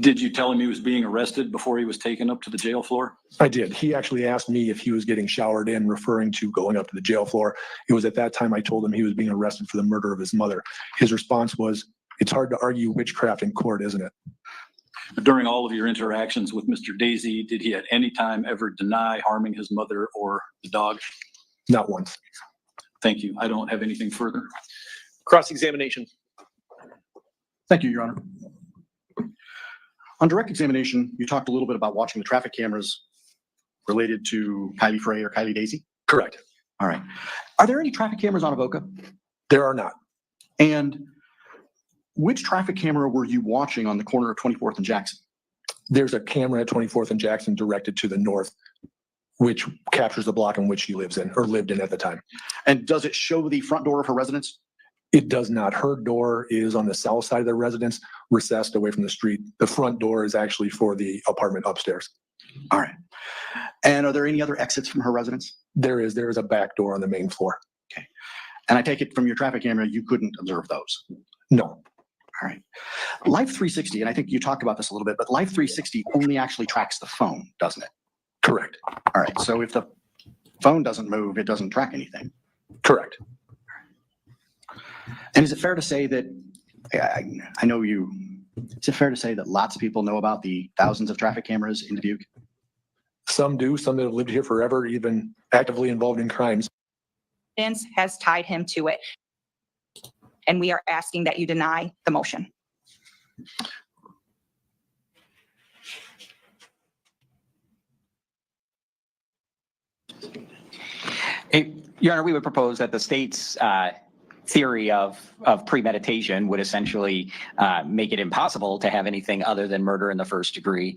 Did you tell him he was being arrested before he was taken up to the jail floor? I did. He actually asked me if he was getting showered in, referring to going up to the jail floor. It was at that time I told him he was being arrested for the murder of his mother. His response was, it's hard to argue witchcraft in court, isn't it? During all of your interactions with Mr. Dazey, did he at any time ever deny harming his mother or the dog? Not once. Thank you. I don't have anything further. Cross-examination. Thank you, Your Honor. On direct examination, you talked a little bit about watching the traffic cameras related to Kylie Frey or Kylie Dazey? Correct. All right. Are there any traffic cameras on Avoca? There are not. And which traffic camera were you watching on the corner of 24th and Jackson? There's a camera at 24th and Jackson directed to the north, which captures the block in which she lives in or lived in at the time. And does it show the front door of her residence? It does not. Her door is on the south side of the residence, recessed away from the street. The front door is actually for the apartment upstairs. All right. And are there any other exits from her residence? There is a back door on the main floor. Okay. And I take it from your traffic camera, you couldn't observe those? No. All right. Life 360, and I think you talked about this a little bit, but Life 360 only actually tracks the phone, doesn't it? Correct. All right. So if the phone doesn't move, it doesn't track anything. Correct. And is it fair to say that, I know you, is it fair to say that lots of people know about the thousands of traffic cameras in Dubuque? Some do, some that have lived here forever, even actively involved in crimes. Evidence has tied him to it. And we are asking that you deny the motion. Your Honor, we would propose that the state's theory of premeditation would essentially make it impossible to have anything other than murder in the first degree.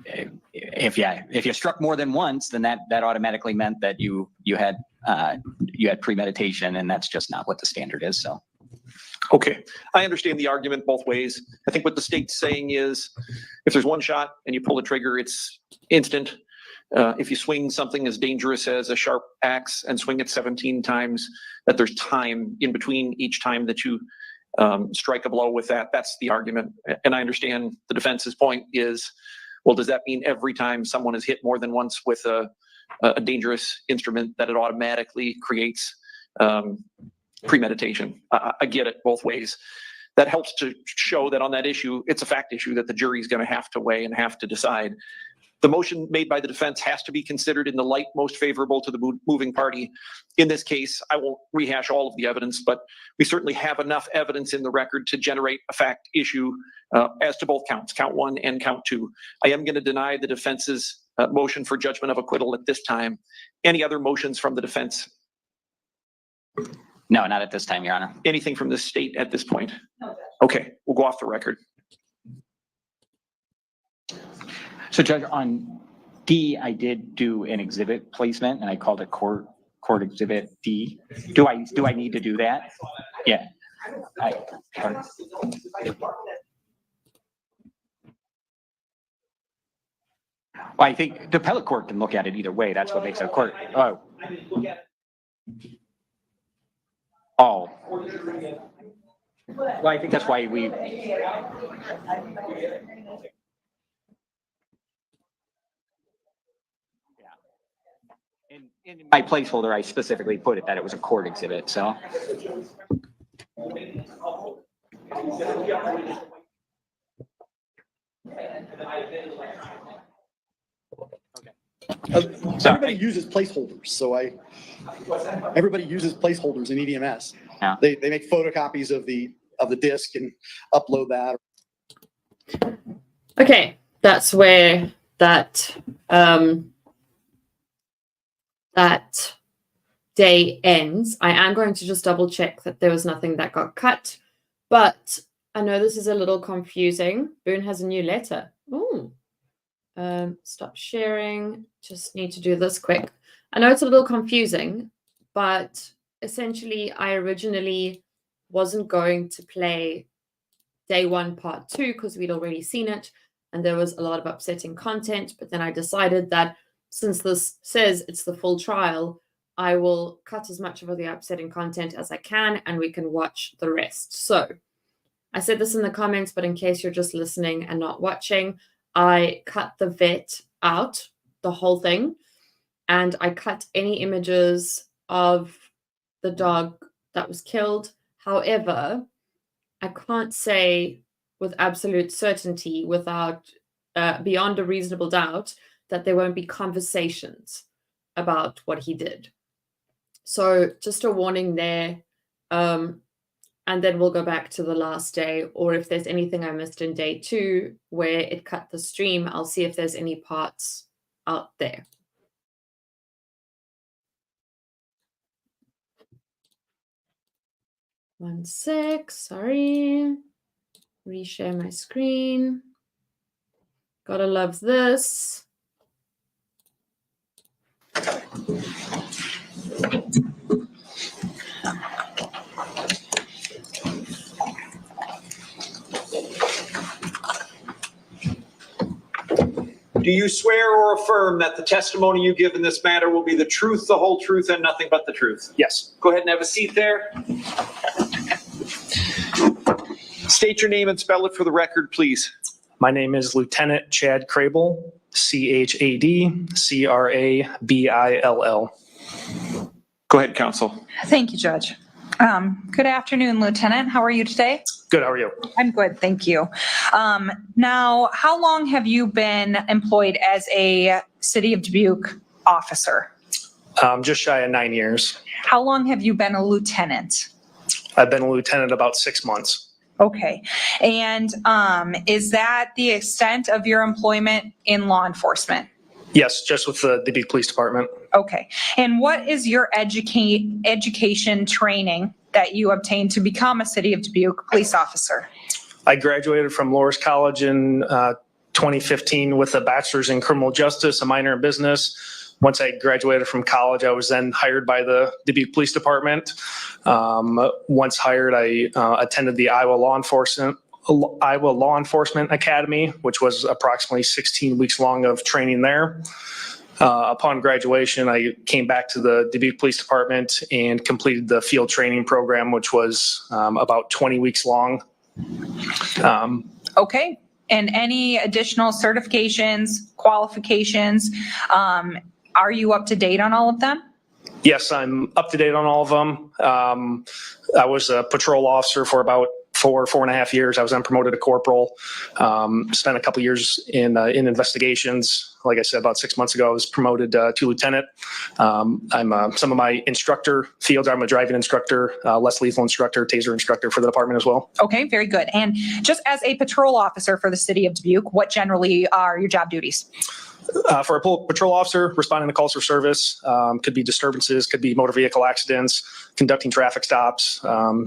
If you struck more than once, then that automatically meant that you had premeditation, and that's just not what the standard is. So. Okay, I understand the argument both ways. I think what the state's saying is, if there's one shot and you pull the trigger, it's instant. If you swing something as dangerous as a sharp axe and swing it 17 times, that there's time in between each time that you strike a blow with that. That's the argument. And I understand the defense's point is, well, does that mean every time someone is hit more than once with a dangerous instrument that it automatically creates premeditation? I get it both ways. That helps to show that on that issue, it's a fact issue that the jury's going to have to weigh and have to decide. The motion made by the defense has to be considered in the light most favorable to the moving party. In this case, I won't rehash all of the evidence, but we certainly have enough evidence in the record to generate a fact issue as to both counts, count 1 and count 2. I am going to deny the defense's motion for judgment of acquittal at this time. Any other motions from the defense? No, not at this time, Your Honor. Anything from the state at this point? No. Okay, we'll go off the record. So, Judge, on D, I did do an exhibit placement, and I called it court exhibit D. Do I need to do that? Yeah. Well, I think the appellate court can look at it either way. That's what makes it a court. Oh. Well, I think that's why we. In my placeholder, I specifically put it that it was a court exhibit, so. Everybody uses placeholders, so everybody uses placeholders in EDMS. Yeah. They make photocopies of the disk and upload that. Okay, that's where that that day ends. I am going to just double check that there was nothing that got cut, but I know this is a little confusing. Boone has a new letter. Ooh. Stop sharing. Just need to do this quick. I know it's a little confusing, but essentially I originally wasn't going to play day 1 part 2 because we'd already seen it and there was a lot of upsetting content, but then I decided that since this says it's the full trial, I will cut as much of the upsetting content as I can and we can watch the rest. So I said this in the comments, but in case you're just listening and not watching, I cut the vet out, the whole thing, and I cut any images of the dog that was killed. However, I can't say with absolute certainty, without beyond a reasonable doubt, that there won't be conversations about what he did. So just a warning there. And then we'll go back to the last day, or if there's anything I missed in day 2 where it cut the stream, I'll see if there's any parts out there. One sec, sorry. Reshare my screen. Gotta love this. Do you swear or affirm that the testimony you give in this matter will be the truth, the whole truth, and nothing but the truth? Yes. Go ahead and have a seat there. State your name and spell it for the record, please. My name is Lieutenant Chad Krael, ChadCrabill. Go ahead, counsel. Thank you, Judge. Good afternoon, Lieutenant. How are you today? Good, how are you? I'm good, thank you. Now, how long have you been employed as a City of Dubuque officer? Just shy of 9 years. How long have you been a lieutenant? I've been a lieutenant about 6 months. Okay. And is that the extent of your employment in law enforcement? Yes, just with the Dubuque Police Department. Okay. And what is your education training that you obtained to become a City of Dubuque police officer? I graduated from Loras College in 2015 with a bachelor's in criminal justice, a minor in business. Once I graduated from college, I was then hired by the Dubuque Police Department. Once hired, I attended the Iowa Law Enforcement Academy, which was approximately 16 weeks long of training there. Upon graduation, I came back to the Dubuque Police Department and completed the field training program, which was about 20 weeks long. Okay. And any additional certifications, qualifications, are you up to date on all of them? Yes, I'm up to date on all of them. I was a patrol officer for about 4.5 years. I was then promoted to corporal. Spent a couple years in investigations. Like I said, about 6 months ago, I was promoted to lieutenant. I'm some of my instructor fields. I'm a driving instructor, less lethal instructor, taser instructor for the department as well. Okay, very good. And just as a patrol officer for the City of Dubuque, what generally are your job duties? For a patrol officer, responding to calls for service, could be disturbances, could be motor vehicle accidents, conducting traffic stops,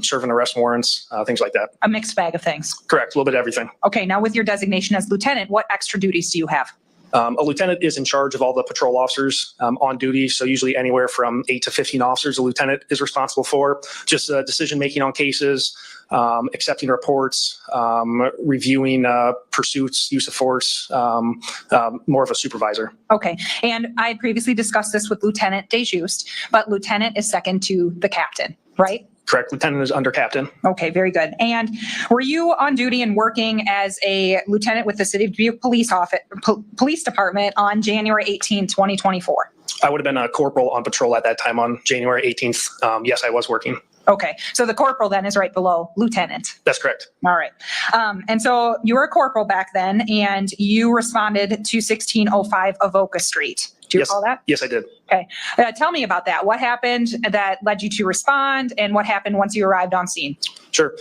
serving arrest warrants, things like that. A mixed bag of things. Correct, a little bit of everything. Okay, now with your designation as lieutenant, what extra duties do you have? A lieutenant is in charge of all the patrol officers on duty. So usually anywhere from 8 to 15 officers, a lieutenant is responsible for just decision-making on cases, accepting reports, reviewing pursuits, use of force, more of a supervisor. Okay, and I previously discussed this with Lieutenant Deus, but lieutenant is second to the captain, right? Correct. Lieutenant is under captain. Okay, very good. And were you on duty and working as a lieutenant with the City of Dubuque Police Department on January 18, 2024? I would have been a corporal on patrol at that time on January 18th. Yes, I was working. Okay, so the corporal then is right below lieutenant. That's correct. All right. And so you were a corporal back then, and you responded to 1605 Avoca Street. Do you recall that? Yes, I did. Okay. Tell me about that. What happened that led you to respond, and what happened once you arrived on scene? Sure.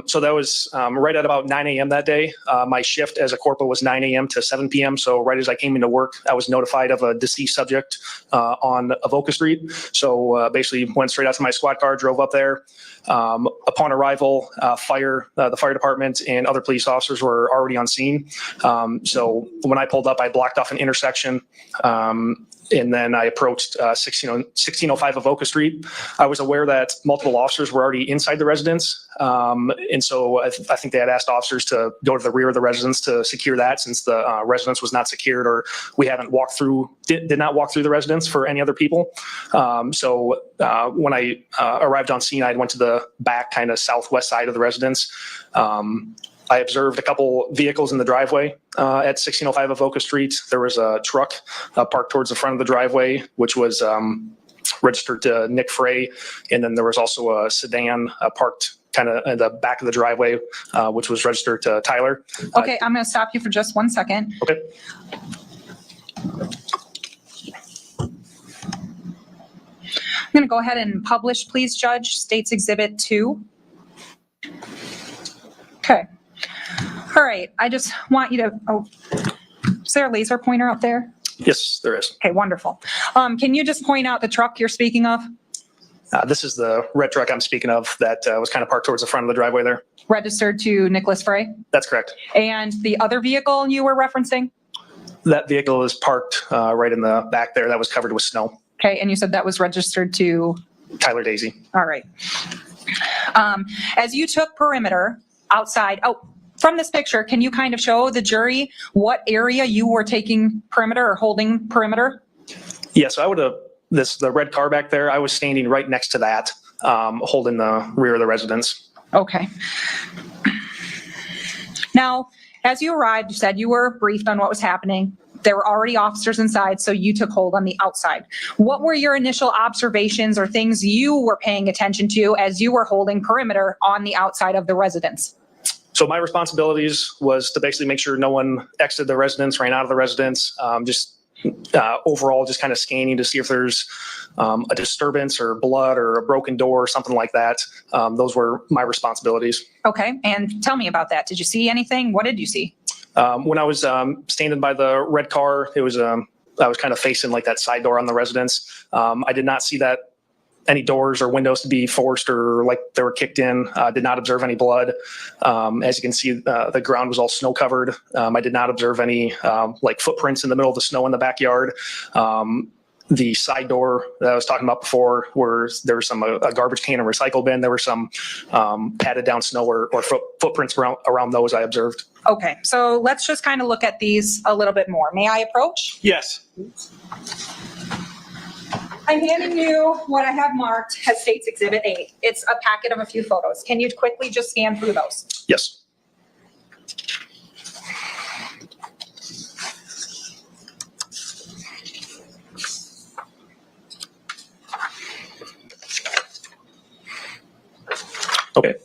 So that was right at about 9 a.m. that day. My shift as a corporal was 9 a.m. to 7 p.m. So right as I came into work, I was notified of a deceased subject on Avoca Street. So basically went straight out to my squad car, drove up there. Upon arrival, the fire department and other police officers were already on scene. So when I pulled up, I blocked off an intersection. And then I approached 1605 Avoca Street. I was aware that multiple officers were already inside the residence. And so I think they had asked officers to go to the rear of the residence to secure that, since the residence was not secured, or we haven't did not walk through the residence for any other people. So when I arrived on scene, I went to the back kind of southwest side of the residence. I observed a couple vehicles in the driveway at 1605 Avoca Street. There was a truck parked towards the front of the driveway, which was registered to Nick Frey. And then there was also a sedan parked kind of in the back of the driveway, which was registered to Tyler. Okay, I'm going to stop you for just 1 second. Okay. I'm going to go ahead and publish, please, Judge, State's Exhibit 2. Okay. All right, I just want you to, is there a laser pointer out there? Yes, there is. Okay, wonderful. Can you just point out the truck you're speaking of? This is the red truck I'm speaking of that was kind of parked towards the front of the driveway there. Registered to Nicholas Frey? That's correct. And the other vehicle you were referencing? That vehicle is parked right in the back there that was covered with snow. Okay, and you said that was registered to? Tyler Dazey. All right. As you took perimeter outside, from this picture, can you kind of show the jury what area you were taking perimeter or holding perimeter? Yeah, so I would have, the red car back there, I was standing right next to that, holding the rear of the residence. Okay. Now, as you arrived, you said you were briefed on what was happening. There were already officers inside, so you took hold on the outside. What were your initial observations or things you were paying attention to as you were holding perimeter on the outside of the residence? So my responsibilities was to basically make sure no one exited the residence, ran out of the residence, overall just kind of scanning to see if there's a disturbance or blood or a broken door or something like that. Those were my responsibilities. Okay, and tell me about that. Did you see anything? What did you see? When I was standing by the red car, it was I was kind of facing like that side door on the residence. I did not see that any doors or windows to be forced or like they were kicked in. Did not observe any blood. As you can see, the ground was all snow covered. I did not observe any like footprints in the middle of the snow in the backyard. The side door that I was talking about before, where there was some a garbage can and recycle bin, there were some padded down snow or footprints around those I observed. Okay, so let's just kind of look at these a little bit more. May I approach? Yes. I'm handing you what I have marked as State's Exhibit 8. It's a packet of a few photos. Can you quickly just scan through those? Yes. Okay.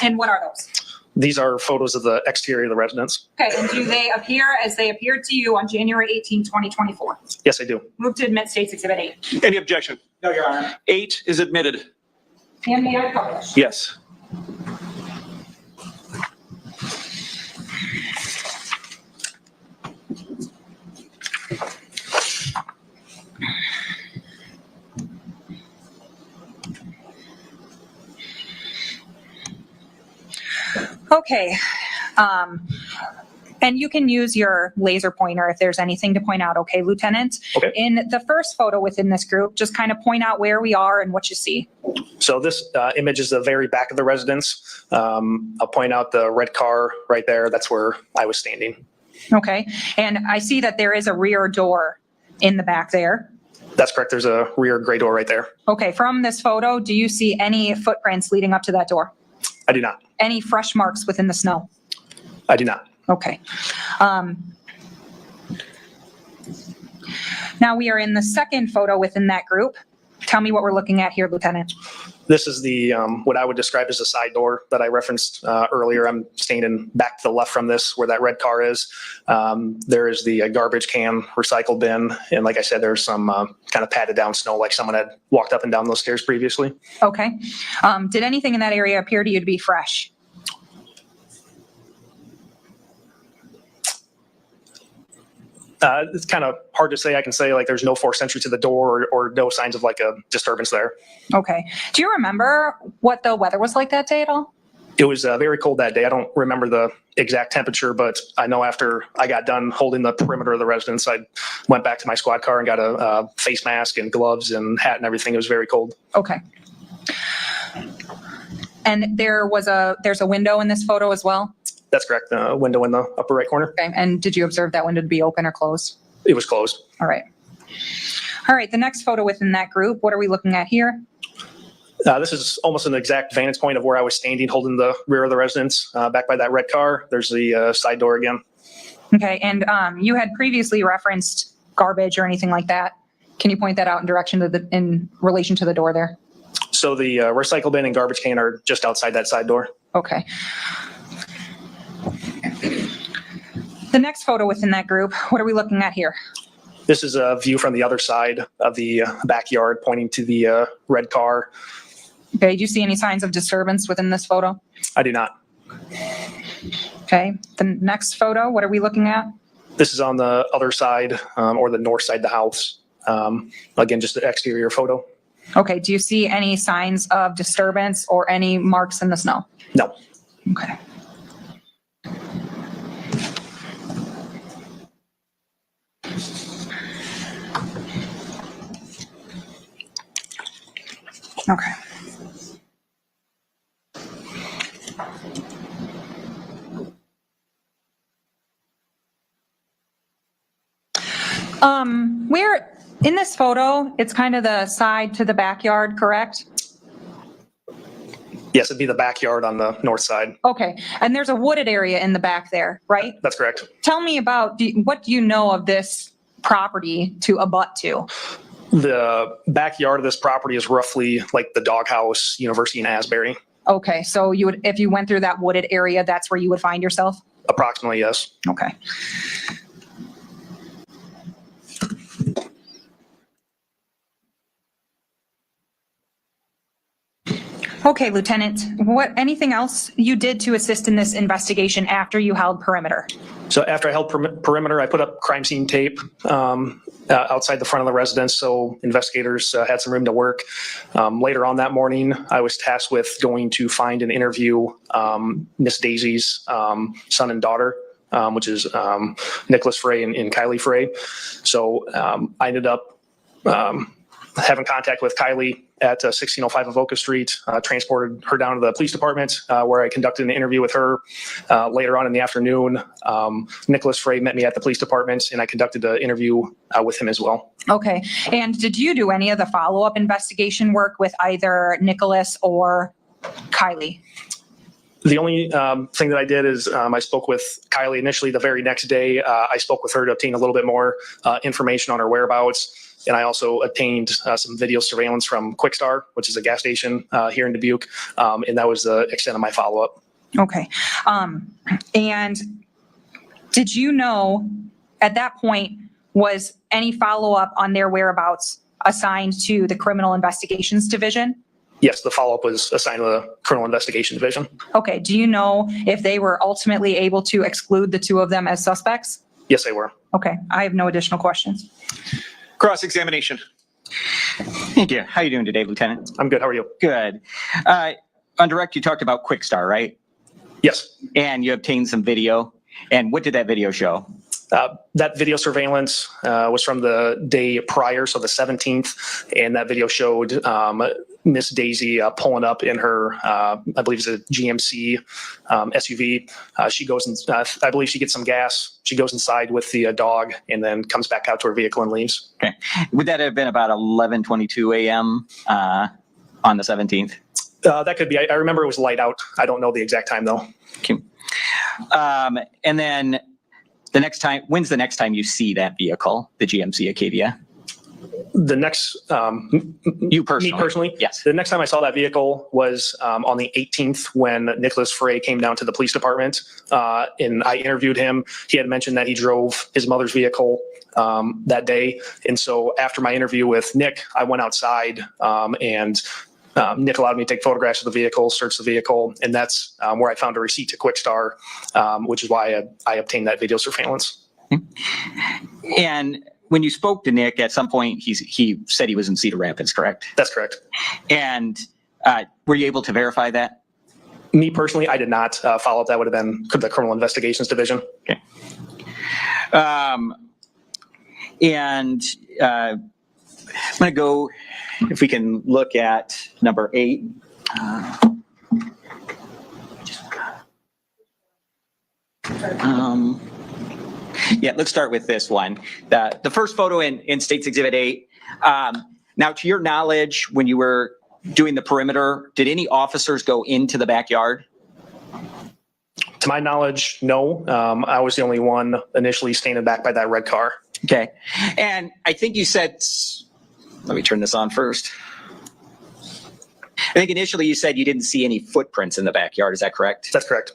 And what are those? These are photos of the exterior of the residence. Okay, and do they appear as they appeared to you on January 18, 2024? Yes, I do. Move to admit State's Exhibit 8. Any objection? No, Your Honor. 8 is admitted. And may I publish? Yes. Okay. And you can use your laser pointer if there's anything to point out, okay, Lieutenant? Okay. In the first photo within this group, just kind of point out where we are and what you see. So this image is the very back of the residence. I'll point out the red car right there. That's where I was standing. Okay. And I see that there is a rear door in the back there. That's correct. There's a rear gray door right there. Okay. From this photo, do you see any footprints leading up to that door? I do not. Any fresh marks within the snow? I do not. Okay. Now we are in the second photo within that group. Tell me what we're looking at here, Lieutenant. This is the what I would describe as the side door that I referenced earlier. I'm standing back to the left from this where that red car is. There is the garbage can, recycle bin, and like I said, there's some kind of padded down snow like someone had walked up and down those stairs previously. Okay. Did anything in that area appear to you to be fresh? It's kind of hard to say. I can say like there's no forced entry to the door or no signs of like a disturbance there. Okay. Do you remember what the weather was like that day at all? It was very cold that day. I don't remember the exact temperature, but I know after I got done holding the perimeter of the residence, I went back to my squad car and got a face mask and gloves and hat and everything. It was very cold. Okay. And there's a window in this photo as well? That's correct. The window in the upper right corner. Okay. And did you observe that window to be open or closed? It was closed. All right. All right. The next photo within that group, what are we looking at here? This is almost an exact vantage point of where I was standing holding the rear of the residence back by that red car. There's the side door again. Okay. And you had previously referenced garbage or anything like that. Can you point that out in relation to the door there? So the recycle bin and garbage can are just outside that side door. Okay. The next photo within that group, what are we looking at here? This is a view from the other side of the backyard pointing to the red car. Okay. Do you see any signs of disturbance within this photo? I do not. Okay. The next photo, what are we looking at? This is on the other side or the north side of the house. Again, just the exterior photo. Okay, do you see any signs of disturbance or any marks in the snow? No. Okay. Okay. Where, in this photo, it's kind of the side to the backyard, correct? Yes, it'd be the backyard on the north side. Okay, and there's a wooded area in the back there, right? That's correct. Tell me about, what do you know of this property to abut to? The backyard of this property is roughly like the doghouse, University in Asbury. Okay, so you would, if you went through that wooded area, that's where you would find yourself? Approximately, yes. Okay. Okay, Lieutenant, anything else you did to assist in this investigation after you held perimeter? So after I held perimeter, I put up crime scene tape outside the front of the residence, so investigators had some room to work. Later on that morning, I was tasked with going to find and interview Miss Dazey's son and daughter, which is Nicholas Frey and Kylie Frey. So I ended up having contact with Kylie at 1605 Avoca Street, transported her down to the police department where I conducted an interview with her. Later on in the afternoon, Nicholas Frey met me at the police department and I conducted an interview with him as well. Okay, and did you do any of the follow-up investigation work with either Nicholas or Kylie? The only thing that I did is I spoke with Kylie initially the very next day. I spoke with her to obtain a little bit more information on her whereabouts. And I also obtained some video surveillance from Quickstar, which is a gas station here in Dubuque. And that was the extent of my follow-up. Okay. And did you know at that point, was any follow-up on their whereabouts assigned to the Criminal Investigations Division? Yes, the follow-up was assigned to the Criminal Investigation Division. Okay. Do you know if they were ultimately able to exclude the two of them as suspects? Yes, they were. Okay. I have no additional questions. Cross-examination. Thank you. How are you doing today, Lieutenant? I'm good. How are you? Good. On direct, you talked about Quickstar, right? Yes. And you obtained some video. And what did that video show? That video surveillance was from the day prior, so the 17th, and that video showed Miss Dazey pulling up in her, I believe it's a GMC SUV. She goes and I believe she gets some gas. She goes inside with the dog and then comes back out to her vehicle and leaves. Okay. Would that have been about 11:22 a.m. On the 17th? That could be. I remember it was light out. I don't know the exact time though. Okay. And then the next time, when's the next time you see that vehicle, the GMC Acadia? The next, you personally? Me personally? Yes. The next time I saw that vehicle was on the 18th when Nicholas Frey came down to the police department and I interviewed him. He had mentioned that he drove his mother's vehicle that day. And so after my interview with Nick, I went outside and Nick allowed me to take photographs of the vehicle, search the vehicle, and that's where I found a receipt to Quickstar, which is why I obtained that video surveillance. And when you spoke to Nick, at some point, he said he was in Cedar Rapids, correct? That's correct. And were you able to verify that? Me personally, I did not follow up. That would have been the Criminal Investigations Division. Okay. And I'm going to go, if we can look at number 8. Yeah, let's start with this one. The first photo in State's Exhibit 8. Now, to your knowledge, when you were doing the perimeter, did any officers go into the backyard? To my knowledge, no. I was the only one initially standing back by that red car. Okay. And I think you said, let me turn this on first. I think initially you said you didn't see any footprints in the backyard. Is that correct? That's correct.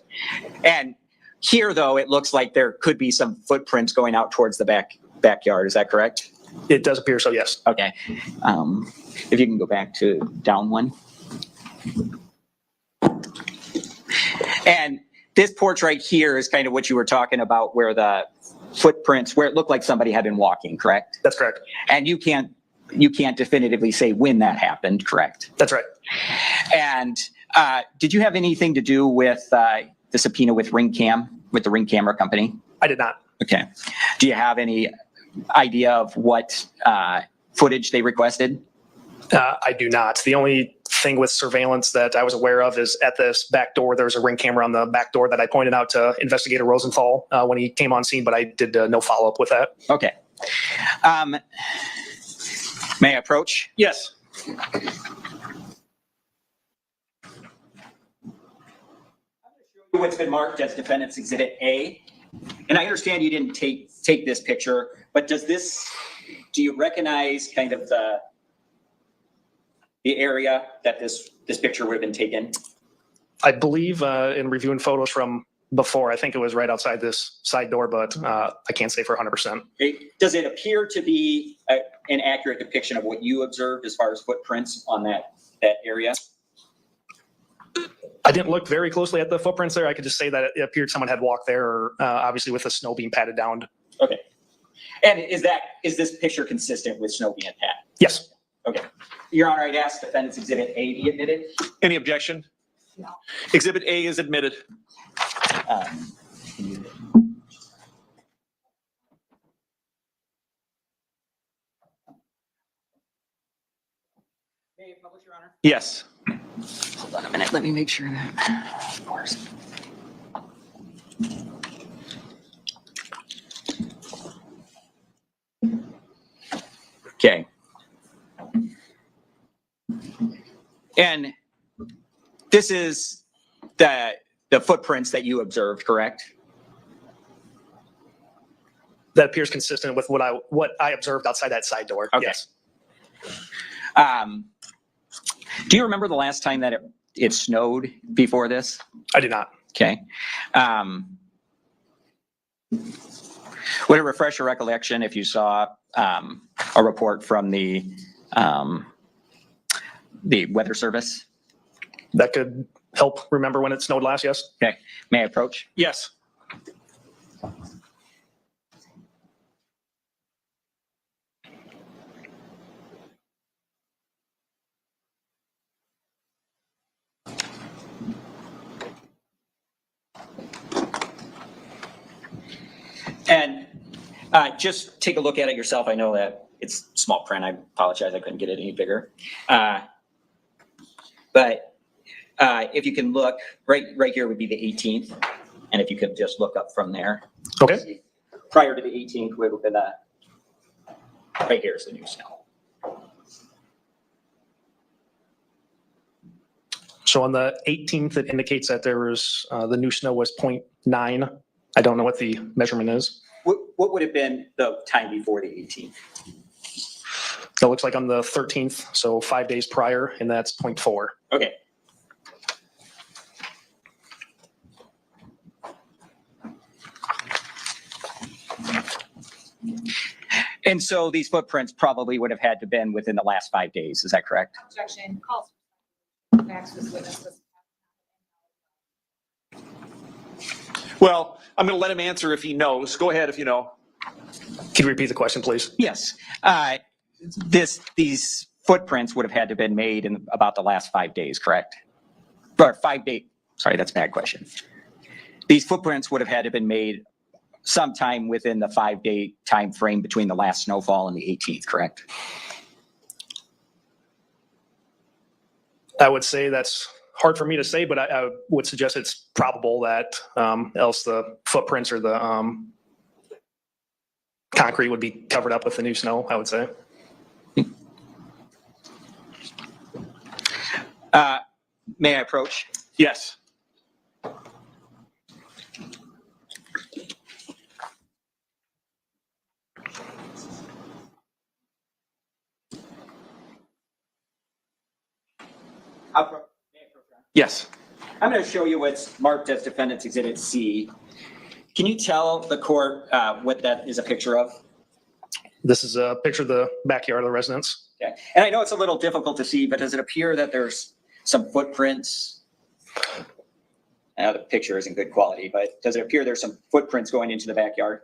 And here, though, it looks like there could be some footprints going out towards the backyard. Is that correct? It does appear so, yes. Okay. If you can go back to down one. And this porch right here is kind of what you were talking about, where the footprints, where it looked like somebody had been walking, correct? That's correct. And you can't you can't definitively say when that happened, correct? That's right. And did you have anything to do with the subpoena with the Ring Camera Company? I did not. Okay. Do you have any idea of what footage they requested? I do not. The only thing with surveillance that I was aware of is at this back door, there's a Ring camera on the back door that I pointed out to Investigator Rosenthal when he came on scene, but I did no follow-up with that. Okay. May I approach? Yes. What's been marked as Defendant's Exhibit A. And I understand you didn't take this picture, but do you recognize kind of the area that this picture would have been taken? I believe in reviewing photos from before, I think it was right outside this side door, but I can't say for 100%. Does it appear to be an accurate depiction of what you observed as far as footprints on that area? I didn't look very closely at the footprints there. I could just say that it appeared someone had walked there, or obviously with the snow being patted down. Okay. And is this picture consistent with snow being patted? Yes. Okay. Your Honor, I'd ask Defendant's Exhibit A be admitted. Any objection? No. Exhibit A is admitted. May I publish, Your Honor? Yes. Hold on a minute. Let me make sure that. Of course. Okay. And this is the footprints that you observed, correct? That appears consistent with what I observed outside that side door. Okay. Yes. Do you remember the last time that it snowed before this? I do not. Okay. Would it refresh your recollection if you saw a report from the Weather Service? That could help remember when it snowed last, yes. Okay. May I approach? Yes. And just take a look at it yourself. I know that it's small print. I apologize. I couldn't get it any bigger. But if you can look, right here would be the 18th. And if you could just look up from there. Okay. Prior to the 18th, would have been right here is the new snow. So on the 18th, it indicates that there was, the new snow was 0.9. I don't know what the measurement is. What would have been the time before the 18th? That looks like on the 13th, so 5 days prior, and that's 0.4. Okay. And so these footprints probably would have had to been within the last 5 days. Is that correct? Objection. Calls. Max was witness. Well, I'm going to let him answer if he knows. Go ahead if you know. Can you repeat the question, please? Yes. These footprints would have had to have been made in about the last 5 days, correct? Or 5 days. Sorry, that's a bad question. These footprints would have had to have been made sometime within the 5-day time frame between the last snowfall and the 18th, correct? I would say that's hard for me to say, but I would suggest it's probable that else the footprints or the concrete would be covered up with the new snow, I would say. May I approach? Yes. Yes. I'm going to show you what's marked as Defendant's Exhibit C. Can you tell the court what that is a picture of? This is a picture of the backyard of the residence. Okay. And I know it's a little difficult to see, but does it appear that there's some footprints? I know the picture isn't good quality, but does it appear there's some footprints going into the backyard?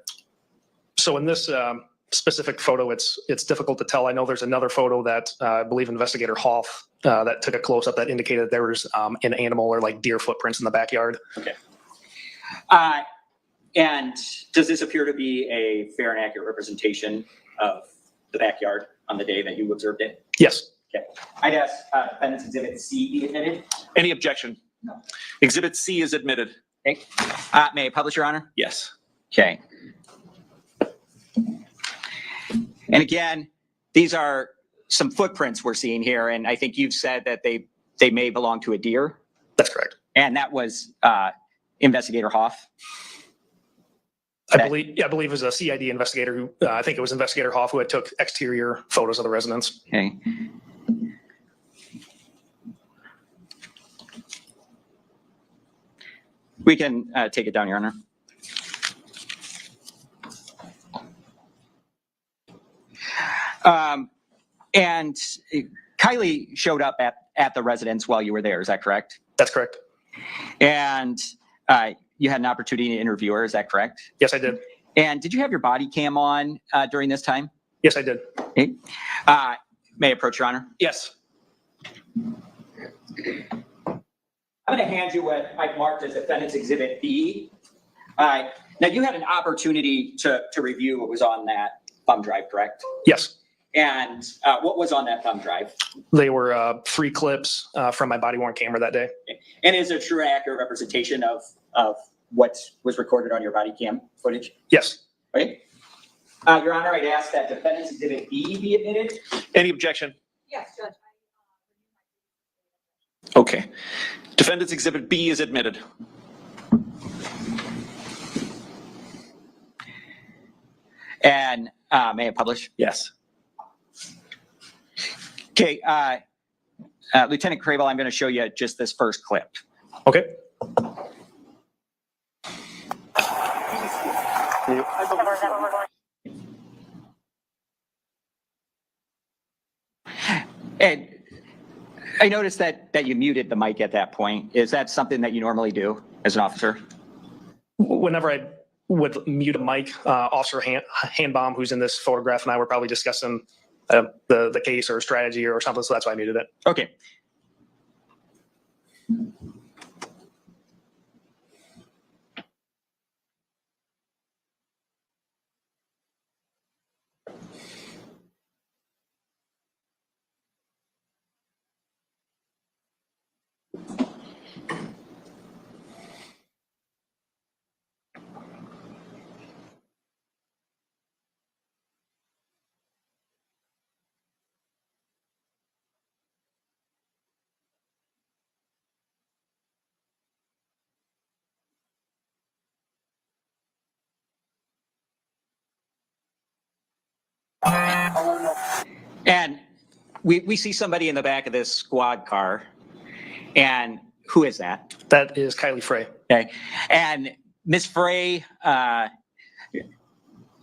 So in this specific photo, it's difficult to tell. I know there's another photo that I believe Investigator Hoff that took a close up that indicated there was an animal or like deer footprints in the backyard. Okay. And does this appear to be a fair and accurate representation of the backyard on the day that you observed it? Yes. Okay. I'd ask Defendant's Exhibit C be admitted. Any objection? No. Exhibit C is admitted. Okay. May I publish, Your Honor? Yes. Okay. And again, these are some footprints we're seeing here, and I think you've said that they may belong to a deer. That's correct. And that was Investigator Hoff. I believe it was a CID investigator who, I think it was Investigator Hoff who had took exterior photos of the residence. Okay. We can take it down, Your Honor. And Kylie showed up at the residence while you were there, is that correct? That's correct. And you had an opportunity to interview her, is that correct? Yes, I did. And did you have your body cam on during this time? Yes, I did. Okay. May I approach, Your Honor? Yes. I'm going to hand you what I've marked as Defendant's Exhibit B. Now, you had an opportunity to review what was on that thumb drive, correct? Yes. And what was on that thumb drive? They were 3 clips from my body-worn camera that day. And is it a true and accurate representation of what was recorded on your body cam footage? Yes. Okay. Your Honor, I'd ask that Defendant's Exhibit B be admitted. Any objection? Yes, Judge. Okay. Defendant's Exhibit B is admitted. And may I publish? Yes. Okay. Lieutenant Krael, I'm going to show you just this first clip. Okay. And I noticed that you muted the mic at that point. Is that something that you normally do as an officer? Whenever I would mute a mic, Officer Handbaum, who's in this photograph, and I were probably discussing the case or strategy or something, so that's why I muted it. Okay. And we see somebody in the back of this squad car. And who is that? That is Kylie Frey. Okay. And Miss Frey, do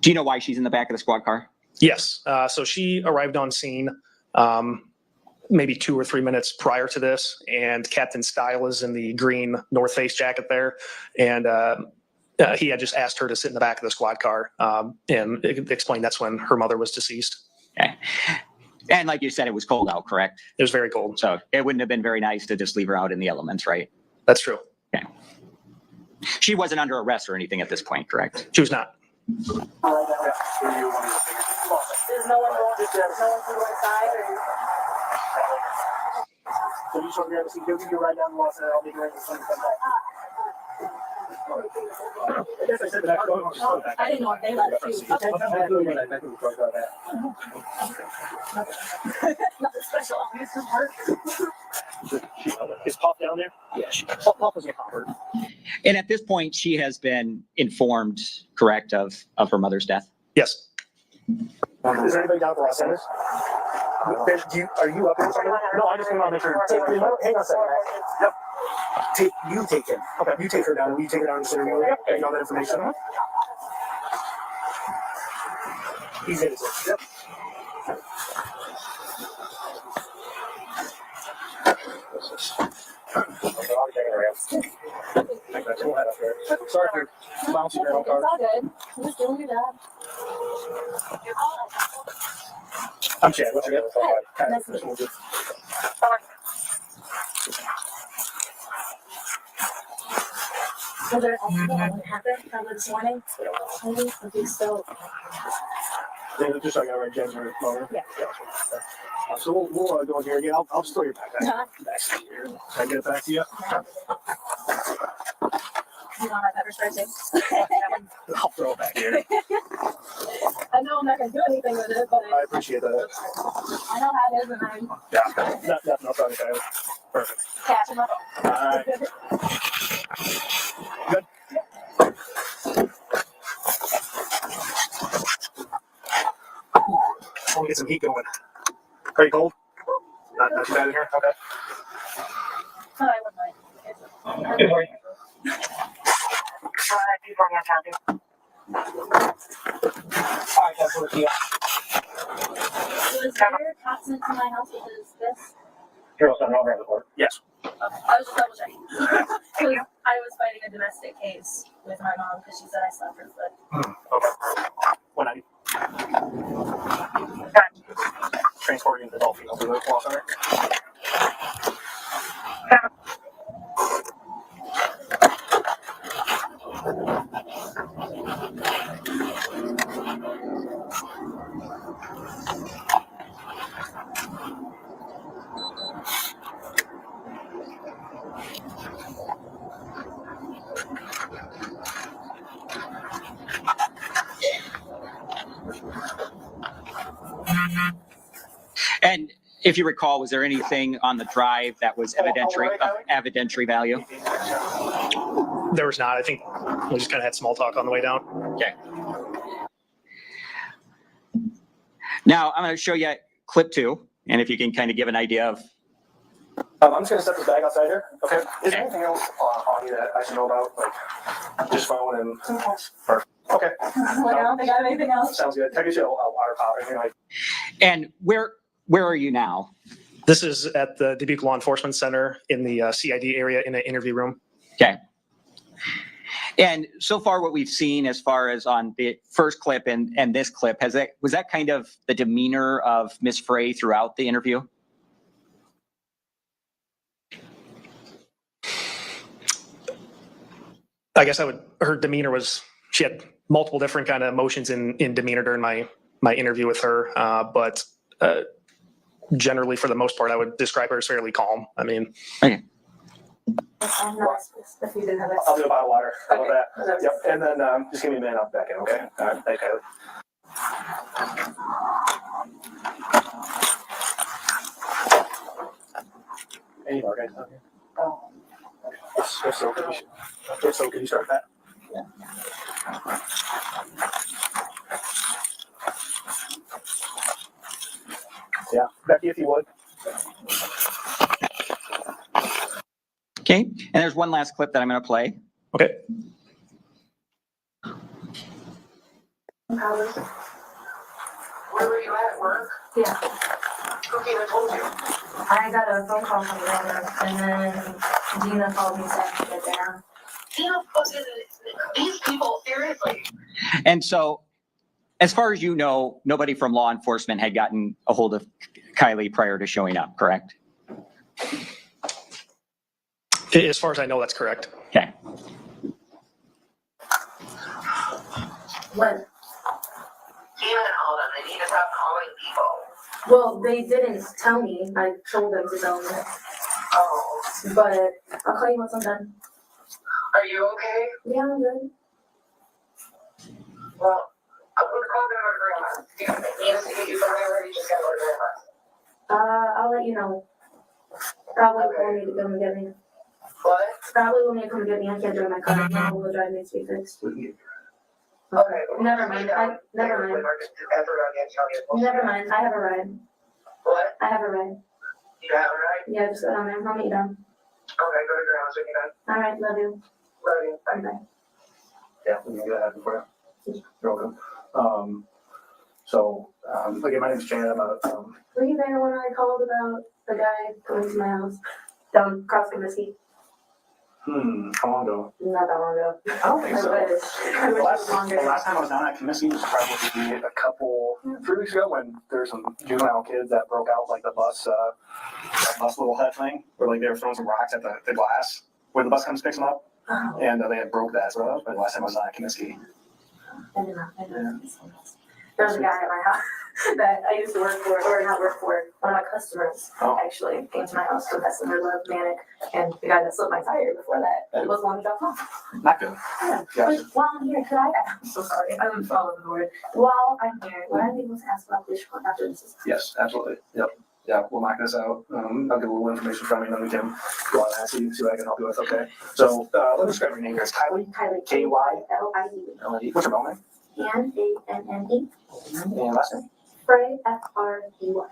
you know why she's in the back of the squad car? Yes. So she arrived on scene maybe 2 or 3 minutes prior to this, and Captain Style is in the green North Face jacket there. And he had just asked her to sit in the back of the squad car and explained that's when her mother was deceased. Okay. And like you said, it was cold out, correct? It was very cold. So it wouldn't have been very nice to just leave her out in the elements, right? That's true. Okay. She wasn't under arrest or anything at this point, correct? She was not. There's no one going inside or? So you should be able to see, you right down the wall, so I'll be ready to come back. I guess I said that. I didn't know if they let it see. Okay. Nothing special. Is Pop down there? Yeah, Pop was a popper. And at this point, she has been informed, correct, of her mother's death? Yes. Is there anybody down at the Los Angeles? Are you up here? No, I just came out to make sure. Hang on a second. Yep. You take him. Okay. You take her down. Will you take her down and sit her with all that information? He's innocent. Yep. Go ahead up here. Sorry for bouncing your own car. It's all good. You're just doing your job. I'm Chad. What's your name? Hi. Nice to meet you. Was there anything that happened probably this morning? Maybe? I think so. Yeah, just like I read Jen's motor. Yeah. So we'll go in here again. I'll just throw your backpack back here. Can I get it back to you? You want my pepper spray too? I'll throw it back here. I know I'm not gonna do anything with it, but I appreciate that. I know how it is, and I'm Yeah, nothing else on the guy. Perfect. catching up. All right. Good. I want to get some heat going. Are you cold? Not too bad in here? Okay. Oh, I wouldn't mind. Good morning. Alright, that's what you Was there toxin to my house with this? Girls don't know around the court. Yes. I was just double checking. Because I was fighting a domestic case with my mom because she said I slept her foot. Okay. When I transporting the dolphin over the wall center. And if you recall, was there anything on the drive that was evidentiary value? There was not. I think we just kind of had small talk on the way down. Okay. Now I'm going to show you clip 2, and if you can kind of give an idea of. I'm just gonna set this bag outside here. Okay. Is there anything else on you that I should know about, like just phone and? Perfect. Okay. Like, I don't think I have anything else. Sounds good. Can I get you a water pot or anything like? And where are you now? This is at the Dubuque Law Enforcement Center in the CID area in an interview room. Okay. And so far what we've seen as far as on the first clip and this clip, was that kind of the demeanor of Ms. Frey throughout the interview? I guess her demeanor was, she had multiple different kind of emotions in demeanor during my interview with her. But generally, for the most part, I would describe her as fairly calm. I mean. Okay. I'm not if you didn't have it. I'll do a bottle of water. How about that? Yep. And then just give me a minute. I'll be back in. Okay. All right. Thanks, Kylie. Any more guys out here? Oh. If so, can you start that? Yeah. Yeah. Becky, if you would. Okay. And there's one last clip that I'm going to play. Okay. Where were you at work? Yeah. Who came and told you? I got a phone call from the owner, and then Gina called me saying to get down. These people, seriously. And so, as far as you know, nobody from law enforcement had gotten a hold of Kylie prior to showing up, correct? As far as I know, that's correct. Okay. When? Gina and all them, they need to stop calling people. Well, they didn't tell me. I told them to tell me. Oh. But I'll call you once I'm done. Are you okay? Yeah, I'm good. Well, I'm gonna call them over grandma. Do you need us to get you somewhere or you just gotta go to grandma? I'll let you know. Probably will need to come and get me. What? Probably will need to come and get me. I can't drive my car. My wheel drive needs to be fixed. Okay. Never mind. Never mind. Never mind. I have a ride. What? I have a ride. You have a ride? Yeah, just go down there. I'll meet you down. Okay, go to grandma's when you're done. All right, love you. Love you. Bye. Yeah, we can do that for you. You're welcome. Again, my name's Chad. Were you there when I called about the guy going to my house down across the whiskey? How long ago? Not that long ago. I don't think so. I wish it was longer. The last time I was down at Comiskey was probably a couple, 3 weeks ago when there were some juvenile kids that broke out like the bus, that bus little head thing, where like they were throwing some rocks at the glass where the bus comes picks them up. Oh. And they had broke that. So that was the last time I was down at Comiskey. I did not. There was a guy at my house that I used to work for, or not work for, one of my customers actually came to my house to mess with their love manic, and the guy that slipped my tire before that was one to drop off. Not good. Yeah. Gotcha. But while I'm here, I'm so sorry, I'm following the word. While I'm here, would I be able to ask about police report after this is? Yes, absolutely. Yep. Yeah, we'll knock this out. I'll get a little information from you, and then we can go on and see what I can help you with. Okay. So let me describe your name here. It's Kylie. Kylie. K-Y-L-I-E. What's your middle name? Anne-A-N-N-E. And last name? Frey, F-R-E-Y.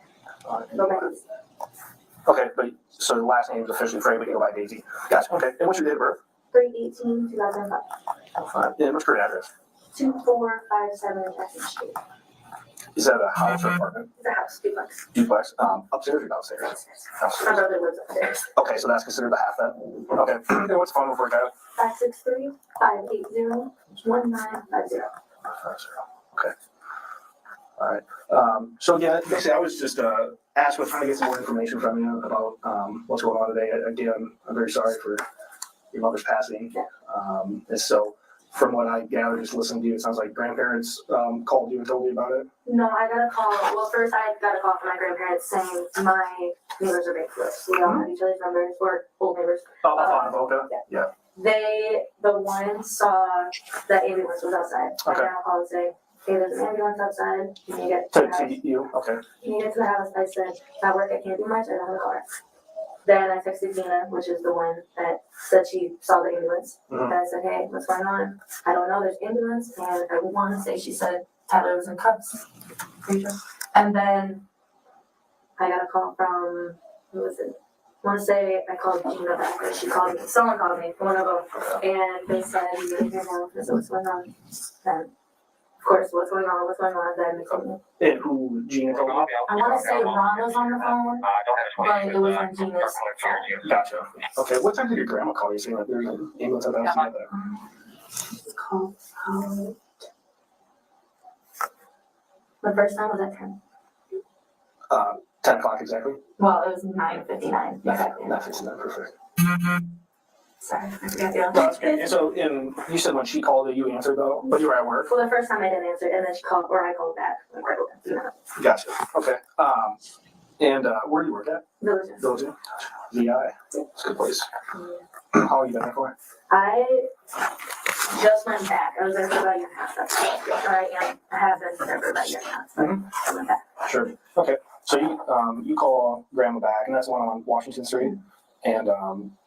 Go by Daisy. Okay, but so the last name is officially Frey, but you go by Daisy. Gotcha. Okay. And what's your date of birth? 3/18/2005. And what's your address? 2457 Jackson Street. Is that a house or apartment? It's a house, duplex. Duplex. Upstairs or downstairs? Downstairs. My brother lives upstairs. Okay, so that's considered the half then. Okay. And what's the phone number for you? 563-580-1950. Okay. All right. So yeah, basically I was just asked with trying to get some more information from you about what's going on today. Again, I'm very sorry for your mother's passing. And so from what I gathered, just listening to you, it sounds like grandparents called you and told you about it. No, I got a call. Well, first I got a call from my grandparents saying my neighbors are Bigfoots. We all have each other's numbers. We're old neighbors. Oh, on Boca? Yeah. The one saw that ambulance was outside. My Okay. grandma called and said, hey, there's an ambulance outside. Can you get to the house? To you? Okay. Can you get to the house? I said, at work I can't do much. I don't have a car. Then I texted Gina, which is the one that said she saw the ambulance. And I said, hey, what's going on? I don't know. There's ambulance. And I would want to say she said Tyler was in cuffs. Pretty sure. And then I got a call from, who was it? I want to say I called Gina back, or she called me. Someone called me, one of them. And they said, you're in here now. I said, what's going on? And of course, what's going on? Then they told me. And who Gina told you? I want to say Ron was on the phone, but it was on Gina's phone. Gotcha. Okay. What time did your grandma call you saying that there's an ambulance at the house? It's called, the first time was at 10. 10 o'clock exactly? Well, it was 9:59. Exactly. 9:59, perfect. Sorry, I forgot the No, that's okay. And so, and you said when she called you, you answered though, but you were at work? Well, the first time I didn't answer, and then she called, or I called back. Gotcha. Okay. And where do you work at? Diligence. Diligence. VI. It's a good place. How long you been there for? I just went back. I was there for about a year and a half. That's I have been there for about a year and a half. I went back. Sure. Okay. So you call grandma back, and that's the one on Washington Street, and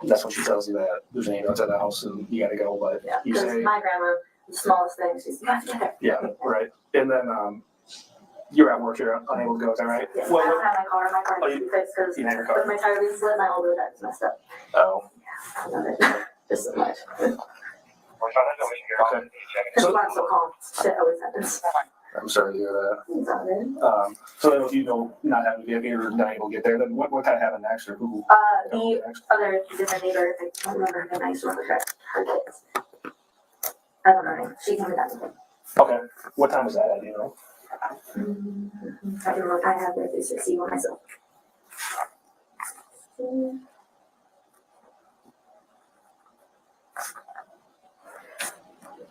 that's when she tells you that there's an ambulance at the house and you got to go. But Yeah, you because say, my grandma, the smallest thing, she's there. yeah, right. And then you're at work, you're unable to go. Is that right? Yes, I don't have my car. My car needs to be fixed because you have your car? with my tire being slit, my older dad's messed up. Oh. I love it. Just so much. Okay. That's why I'm so calm. Shit always happens. I'm sorry to hear that. It's all good. So then if you don't not having to get here or not able to get there, then what kind of happened next, or who? The other different neighbor, I don't remember her name. I used to remember her kids. I don't know her name. She came to that. Okay. What time was that at, do you know? I don't know if I have the 361 myself.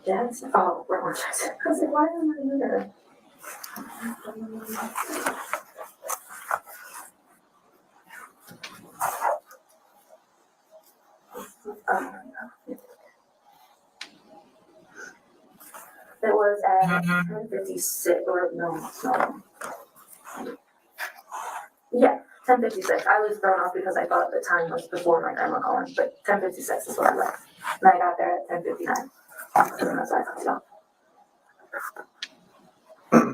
Jackson. Oh, we're on Jackson. I was like, why am I here? It was at 10:56, or no. Yeah, 10:56. I was thrown off because I thought the time was before my grandma calling, but 10:56 is what I left. And I got there at 10:59. And that's why I fucked up.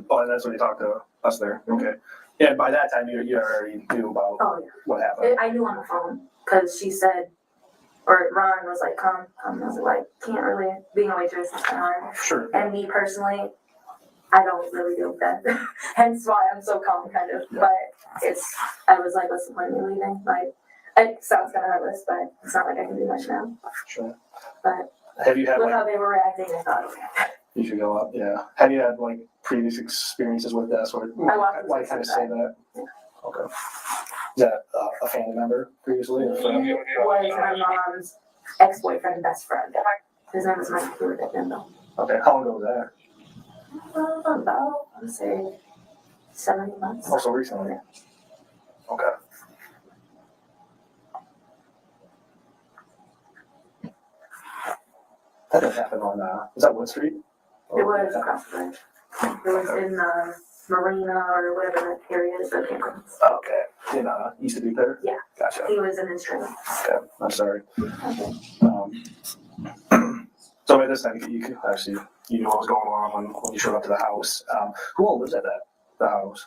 Oh, and that's when you talked to us there. Okay. Yeah, and by that time you already knew about what happened. I knew on the phone because she said, or Ron was like, come. I was like, can't really, being a waitress is kind of hard. Sure. And me personally, I don't really do that. Hence why I'm so calm, kind of. But I was like, what's the point of me leaving? Like, It sounds kind of heartless, but it's not like I can do much now. Sure. But Have you had with like, how they were reacting, I thought, okay. you should go up, yeah. Have you had like previous experiences with this or why kind of say that? Okay. Is that a family member previously? Or He friend? was my mom's ex-boyfriend and best friend. His name was Mike. We were dating though. Okay, how long ago was that? About, I would say, 7 months. Also recently? Okay. That didn't happen on, was that Wood Street? It was across the bridge. It was in Marina or whatever that area is. I can't remember. Okay, in, East of Dubuque there? Yeah. Gotcha. He was an instrument. Okay, I'm sorry. Okay. So at this time, you could actually, you knew what was going on when you showed up to the house. Who all lives at the house?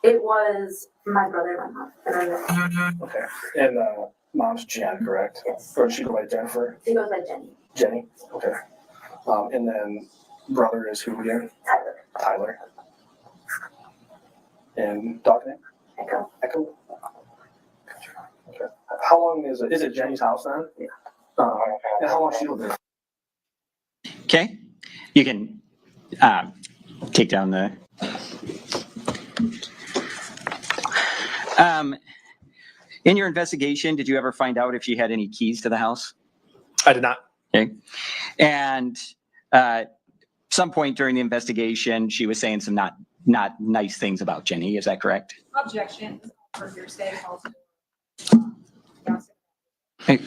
It was my brother and my mom. And then Okay, and, mom's Jen, correct? Yes. Or does she go by Jennifer? she goes by Jenny. Jenny? Okay. And then brother is who again? Tyler. Tyler. And dog name? Echo. Echo? Okay. How long is it Jenny's house then? Yeah. And how long she lived there? Okay, you can take down the. In your investigation, did you ever find out if she had any keys to the house? I did not. Okay, and some point during the investigation, she was saying some not nice things about Jenny. Is that correct? Objection for hearsay. It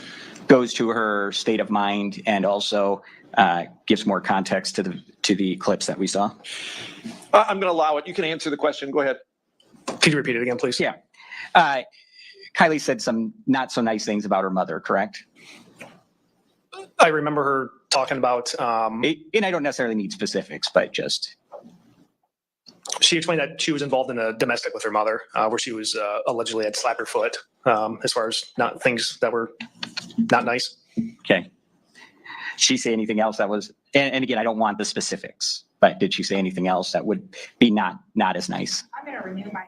goes to her state of mind and also gives more context to the clips that we saw. I'm going to allow it. You can answer the question. Go ahead. Could you repeat it again, please? Yeah. Kylie said some not so nice things about her mother, correct? I remember her talking about. And I don't necessarily need specifics, but just. She explained that she was involved in a domestic with her mother, where she was allegedly had slapped her foot, as far as not things that were not nice. Okay. She say anything else that was, and again, I don't want the specifics, but did she say anything else that would be not as nice? I'm going to renew my.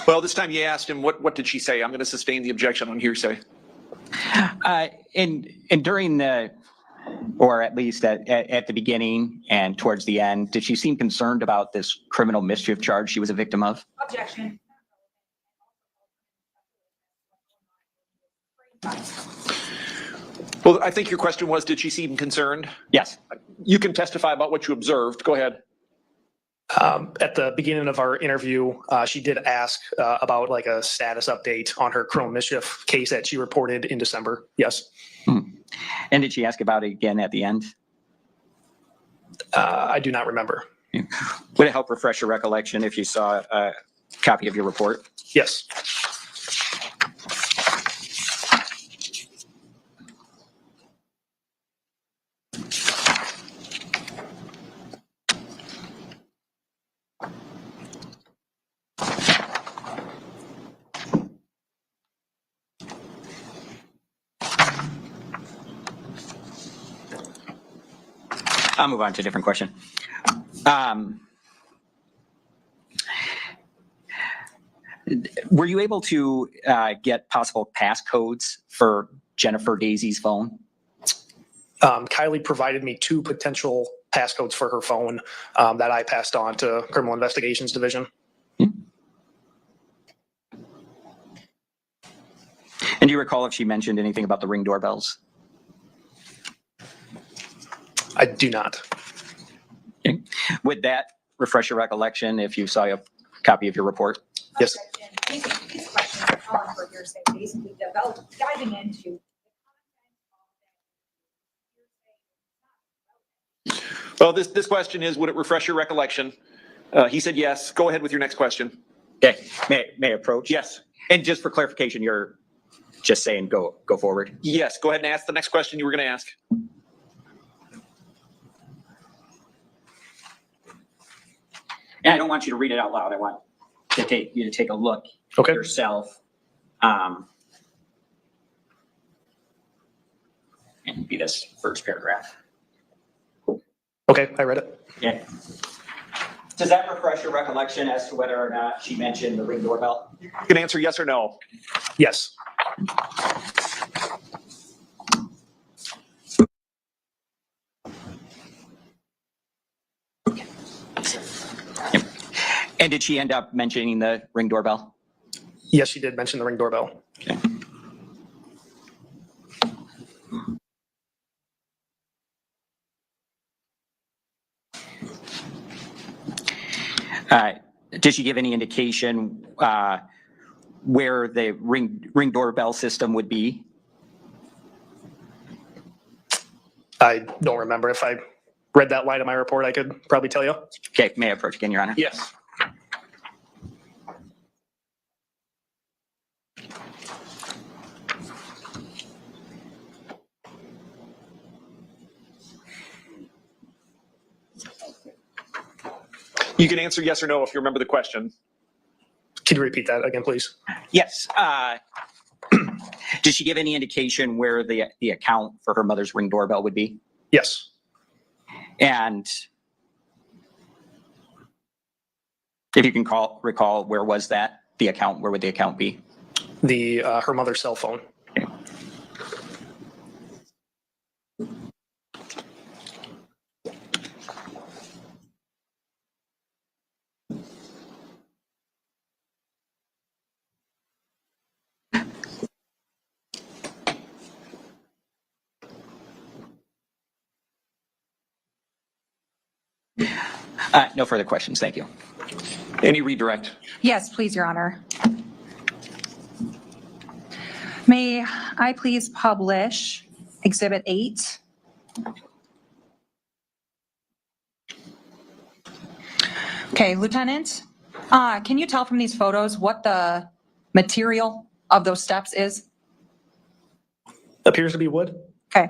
Well, this time you asked him, what did she say? I'm going to sustain the objection on hearsay. And during the, or at least at the beginning and towards the end, did she seem concerned about this criminal mischief charge she was a victim of? Objection. Well, I think your question was, did she seem concerned? Yes. You can testify about what you observed. Go ahead. At the beginning of our interview, she did ask about like a status update on her criminal mischief case that she reported in December. Yes. And did she ask about it again at the end? I do not remember. Would it help refresh your recollection if you saw a copy of your report? Yes. I'll move on to a different question. Were you able to get possible passcodes for Jennifer Dazey's phone? Kylie provided me 2 potential passcodes for her phone that I passed on to Criminal Investigations Division. And do you recall if she mentioned anything about the Ring doorbells? I do not. Okay. Would that refresh your recollection if you saw a copy of your report? Yes. These questions are calling for hearsay, basically diving into. Well, this question is, would it refresh your recollection? He said yes. Go ahead with your next question. Okay. May I approach? Yes. And just for clarification, you're just saying go forward? Yes. Go ahead and ask the next question you were going to ask. And I don't want you to read it out loud. I want you to take a look yourself. And be this first paragraph. Okay, I read it. Yeah. Does that refresh your recollection as to whether or not she mentioned the Ring doorbell? You can answer yes or no. Yes. And did she end up mentioning the Ring doorbell? Yes, she did mention the Ring doorbell. Okay. Did she give any indication where the ring doorbell system would be? I don't remember. If I read that line in my report, I could probably tell you. Okay, may I approach again, Your Honor? Yes. You can answer yes or no if you remember the question. Can you repeat that again, please? Yes. Did she give any indication where the account for her mother's Ring doorbell would be? Yes. And if you can recall, where was that? The account, where would the account be? Her mother's cell phone. No further questions. Thank you. Any redirect? Yes, please, Your Honor. May I please publish Exhibit 8? Okay, Lieutenant, can you tell from these photos what the material of those steps is? Appears to be wood. Okay.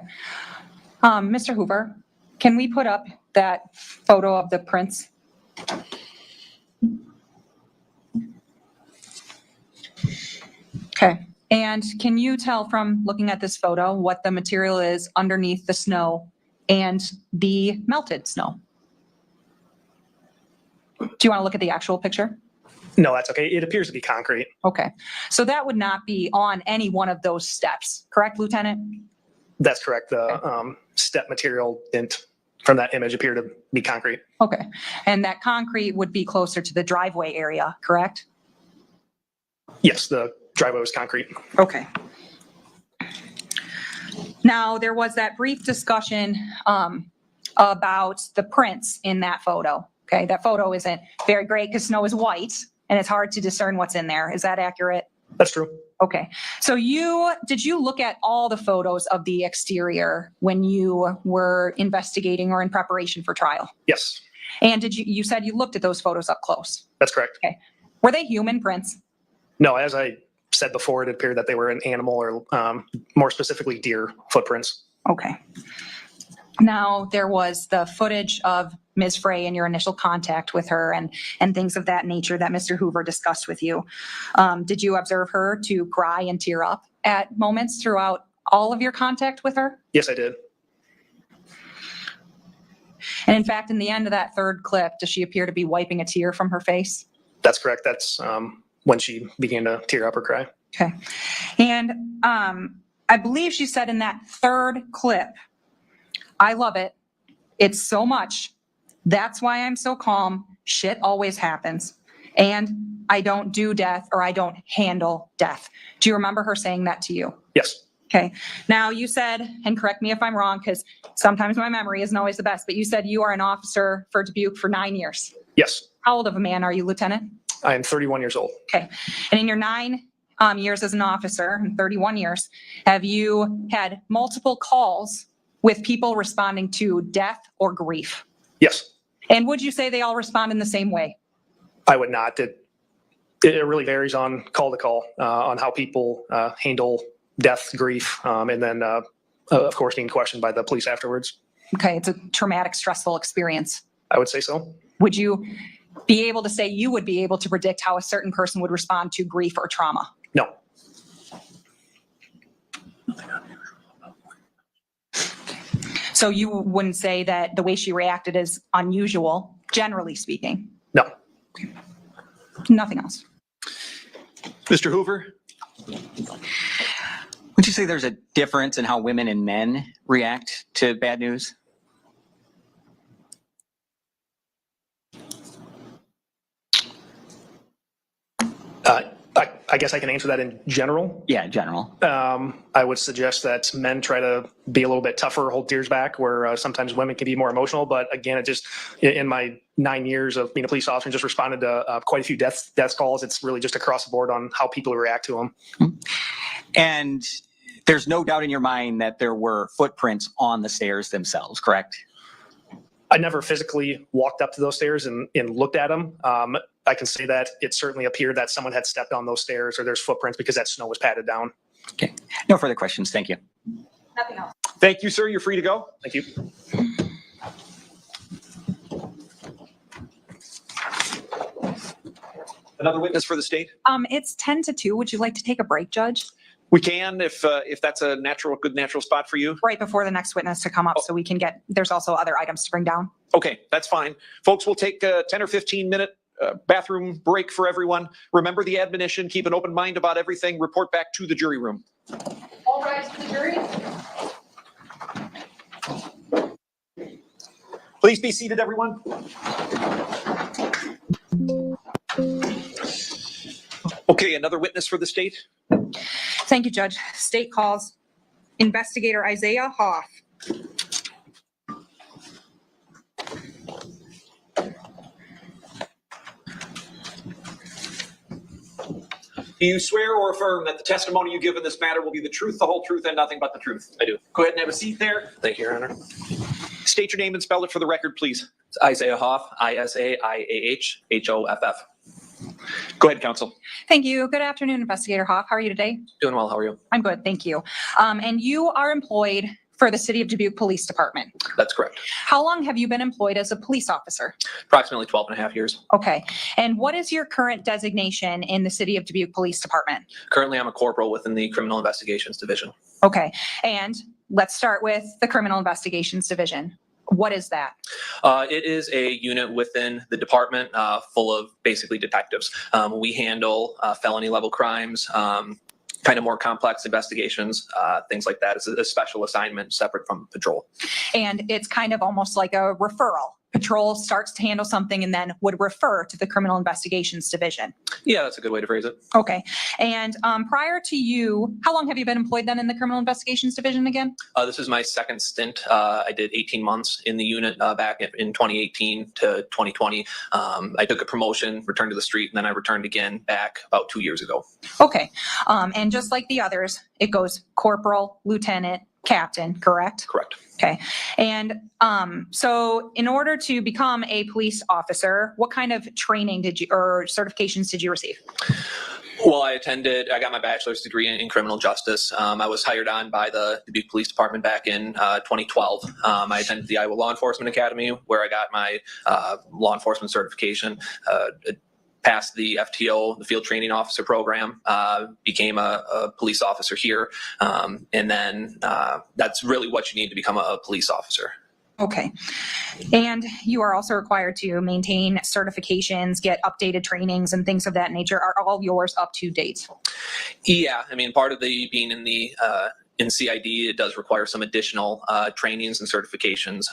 Mr. Hoover, can we put up that photo of the prints? Okay. And can you tell from looking at this photo what the material is underneath the snow and the melted snow? Do you want to look at the actual picture? No, that's okay. It appears to be concrete. Okay. So that would not be on any one of those steps, correct, Lieutenant? That's correct. The step material didn't, from that image, appear to be concrete. Okay. And that concrete would be closer to the driveway area, correct? Yes, the driveway was concrete. Okay. Now, there was that brief discussion about the prints in that photo. Okay, that photo isn't very great because snow is white and it's hard to discern what's in there. Is that accurate? That's true. Okay. So did you look at all the photos of the exterior when you were investigating or in preparation for trial? Yes, And you said you looked at those photos up close? that's correct. Okay. Were they human prints? No, as I said before, it appeared that they were an animal or more specifically deer footprints. Okay. Now, there was the footage of Ms. Frey and your initial contact with her and things of that nature that Mr. Hoover discussed with you. Did you observe her to cry and tear up at moments throughout all of your contact with her? Yes, I did. And in fact, in the end of that third clip, does she appear to be wiping a tear from her face? That's correct. That's when she began to tear up or cry. Okay. And I believe she said in that third clip, "I love it. It's so much. That's why I'm so calm. Shit always happens. And I don't do death or I don't handle death." Do you remember her saying that to you? Yes. Okay. Now you said, and correct me if I'm wrong, because sometimes my memory isn't always the best, but you said you are an officer for Dubuque for 9 years. Yes. How old of a man are you, Lieutenant? I am 31 years old. Okay. And in your 9 years as an officer, and 31 years, have you had multiple calls with people responding to death or grief? Yes. And would you say they all respond in the same way? I would not. It really varies on call to call on how people handle death, grief, and then, of course, being questioned by the police afterwards. Okay. It's a traumatic, stressful experience. I would say so. Would you be able to say you would be able to predict how a certain person would respond to grief or trauma? No. So you wouldn't say that the way she reacted is unusual, generally speaking? No. Nothing else. Mr. Hoover? Would you say there's a difference in how women and men react to bad news? I guess I can answer that in general. Yeah, in general. I would suggest that men try to be a little bit tougher, hold tears back, where sometimes women can be more emotional. But again, it just, in my 9 years of being a police officer, just responded to quite a few death calls. It's really just across the board on how people react to them. And there's no doubt in your mind that there were footprints on the stairs themselves, correct? I never physically walked up to those stairs and looked at them. I can say that it certainly appeared that someone had stepped on those stairs or there's footprints because that snow was patted down. Okay. No further questions. Thank you. Nothing else. Thank you, sir. You're free to go. Thank you. Another witness for the state? It's 10-2. Would you like to take a break, Judge? We can, if that's a good natural spot for you. Right before the next witness to come up, so we can get, there's also other items to bring down. Okay, that's fine. Folks, we'll take a 10 or 15 minute bathroom break for everyone. Remember the admonition, keep an open mind about everything, report back to the jury room. All rise for the jury. Please be seated, everyone. Okay, another witness for the state. Thank you, Judge. State calls Investigator Isaiah Hoff. Do you swear or affirm that the testimony you give in this matter will be the truth, the whole truth, and nothing but the truth? I do. Go ahead and have a seat there. Thank you, Your Honor. State your name and spell it for the record, please. It's Isaiah Hoff, ISAIAH, Go ahead, counsel. Thank you. Good afternoon, Investigator Hoff. How are you today? Doing well. How are you? I'm good, thank you. And you are employed for the City of Dubuque Police Department. That's correct. How long have you been employed as a police officer? Approximately 12 and a half years. Okay. And what is your current designation in the City of Dubuque Police Department? Currently, I'm a corporal within the Criminal Investigations Division. Okay. And let's start with the Criminal Investigations Division. What is that? It is a unit within the department full of basically detectives. We handle felony level crimes, kind of more complex investigations, things like that. It's a special assignment separate from patrol. And it's kind of almost like a referral. Patrol starts to handle something and then would refer to the Criminal Investigations Division. Yeah, that's a good way to phrase it. Okay. And prior to you, how long have you been employed then in the Criminal Investigations Division again? This is my second stint. I did 18 months in the unit back in 2018 to 2020. I took a promotion, returned to the street, and then I returned again back about 2 years ago. Okay. And just like the others, it goes corporal, lieutenant, captain, correct? Correct. Okay. And so in order to become a police officer, what kind of training did you or certifications did you receive? Well, I got my bachelor's degree in criminal justice. I was hired on by the Dubuque Police Department back in 2012. I attended the Iowa Law Enforcement Academy where I got my law enforcement certification. Passed the FTO, the Field Training Officer Program, became a police officer here. And then that's really what you need to become a police officer. Okay. And you are also required to maintain certifications, get updated trainings and things of that nature. Are all yours up to date? Yeah, I mean, part of the being in the in CID, it does require some additional trainings and certifications.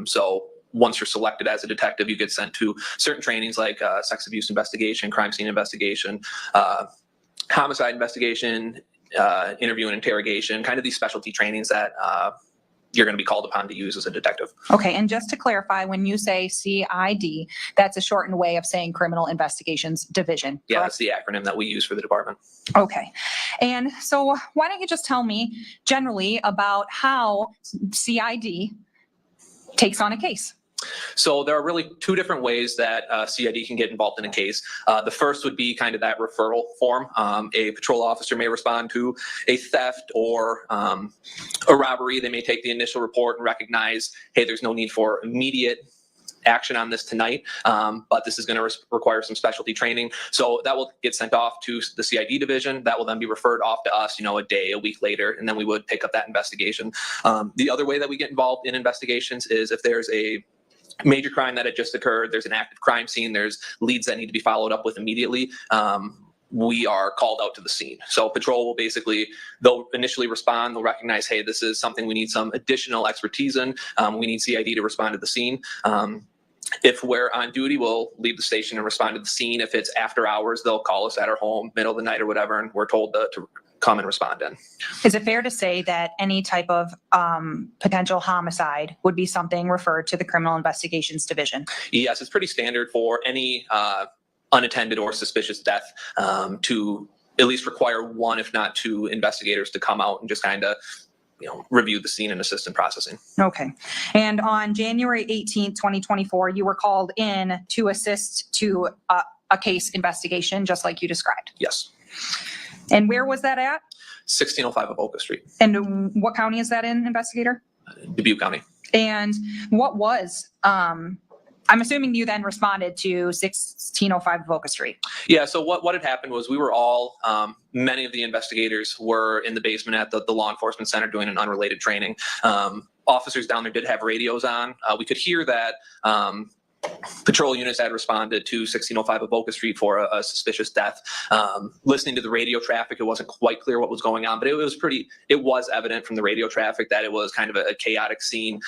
So once you're selected as a detective, you get sent to certain trainings like sex abuse investigation, crime scene investigation, homicide investigation, interview and interrogation, kind of these specialty trainings that you're going to be called upon to use as a detective. Okay. And just to clarify, when you say CID, that's a shortened way of saying Criminal Investigations Division. Yeah, that's the acronym that we use for the department. Okay. And so why don't you just tell me generally about how CID takes on a case? So there are really two different ways that CID can get involved in a case. The first would be kind of that referral form. A patrol officer may respond to a theft or a robbery. They may take the initial report and recognize, hey, there's no need for immediate action on this tonight, but this is going to require some specialty training. So that will get sent off to the CID division. That will then be referred off to us, a day, a week later, and then we would pick up that investigation. The other way that we get involved in investigations is if there's a major crime that had just occurred, there's an active crime scene, there's leads that need to be followed up with immediately, we are called out to the scene. So patrol will basically, they'll initially respond, they'll recognize, hey, this is something we need some additional expertise in. We need CID to respond to the scene. If we're on duty, we'll leave the station and respond to the scene. If it's after hours, they'll call us at our home, middle of the night or whatever, and we're told to come and respond in. Is it fair to say that any type of potential homicide would be something referred to the Criminal Investigations Division? Yes, it's pretty standard for any unattended or suspicious death to at least require one, if not two, investigators to come out and just kind of review the scene and assist in processing. Okay. And on January 18th, 2024, you were called in to assist to a case investigation, just like you described. Yes. And where was that at? 1605 of Oka Street. And what county is that in, investigator? Dubuque County. And what was, I'm assuming you then responded to 1605 Oka Street. Yeah, so what had happened was we were all, many of the investigators were in the basement at the law enforcement center doing an unrelated training. Officers down there did have radios on. We could hear that patrol units had responded to 1605 of Oka Street for a suspicious death. Listening to the radio traffic, it wasn't quite clear what was going on, but it was evident from the radio traffic that it was kind of a chaotic scene.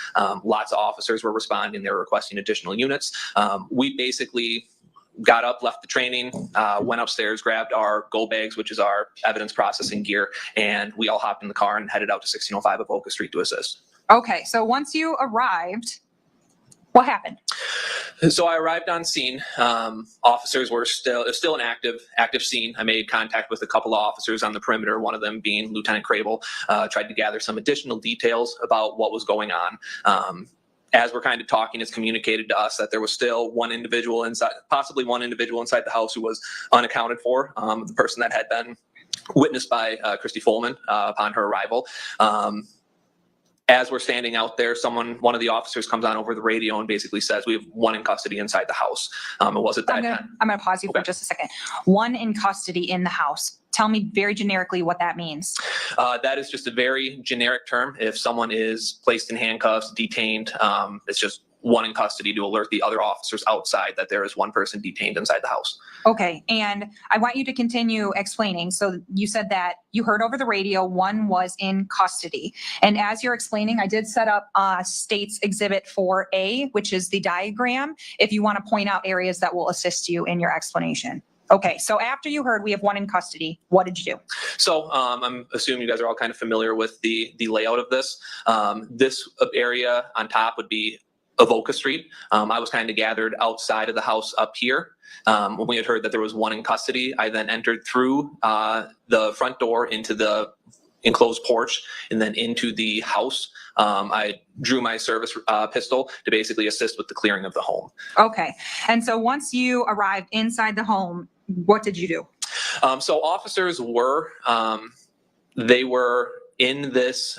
Lots of officers were responding. They were requesting additional units. We basically got up, left the training, went upstairs, grabbed our go bags, which is our evidence processing gear, and we all hopped in the car and headed out to 1605 of Oka Street to assist. Okay, so once you arrived, what happened? So I arrived on scene. Officers were still an active scene. I made contact with a couple of officers on the perimeter, one of them being Lieutenant Krael. Tried to gather some additional details about what was going on. As we're kind of talking, it's communicated to us that there was still possibly one individual inside the house who was unaccounted for, the person that had been witnessed by Christy Fulman upon her arrival. As we're standing out there, one of the officers comes on over the radio and basically says, we have one in custody inside the house. It was at that time. I'm going to pause you for just a second. One in custody in the house. Tell me very generically what that means. That is just a very generic term. If someone is placed in handcuffs, detained, it's just one in custody to alert the other officers outside that there is one person detained inside the house. Okay, and I want you to continue explaining. So you said that you heard over the radio one was in custody. And as you're explaining, I did set up State's Exhibit 4A, which is the diagram, if you want to point out areas that will assist you in your explanation. Okay, so after you heard we have one in custody, what did you do? So I'm assuming you guys are all kind of familiar with the layout of this. This area on top would be of Oka Street. I was kind of gathered outside of the house up here. When we had heard that there was one in custody, I then entered through the front door into the enclosed porch and then into the house. I drew my service pistol to basically assist with the clearing of the home. Okay, and so once you arrived inside the home, what did you do? So officers they were in this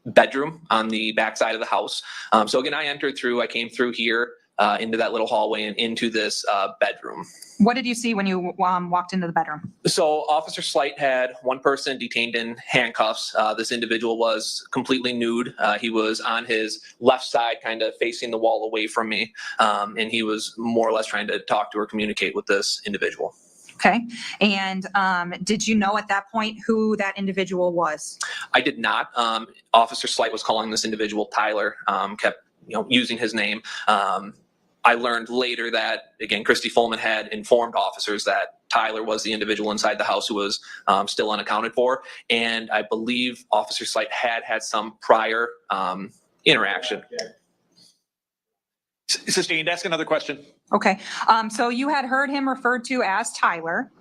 bedroom on the back side of the house. So again, I came through here into that little hallway and into this bedroom. What did you see when you walked into the bedroom? So Officer Slight had one person detained in handcuffs. This individual was completely nude. He was on his left side, kind of facing the wall away from me. And he was more or less trying to talk to or communicate with this individual. Okay. And did you know at that point who that individual was? I did not. Officer Slight was calling this individual Tyler, kept using his name. I learned later that, again, Christy Fulman had informed officers that Tyler was the individual inside the house who was still unaccounted for. And I believe Officer Slight had some prior interaction. Sustained. Ask another question. Okay. So you had heard him referred to as Tyler.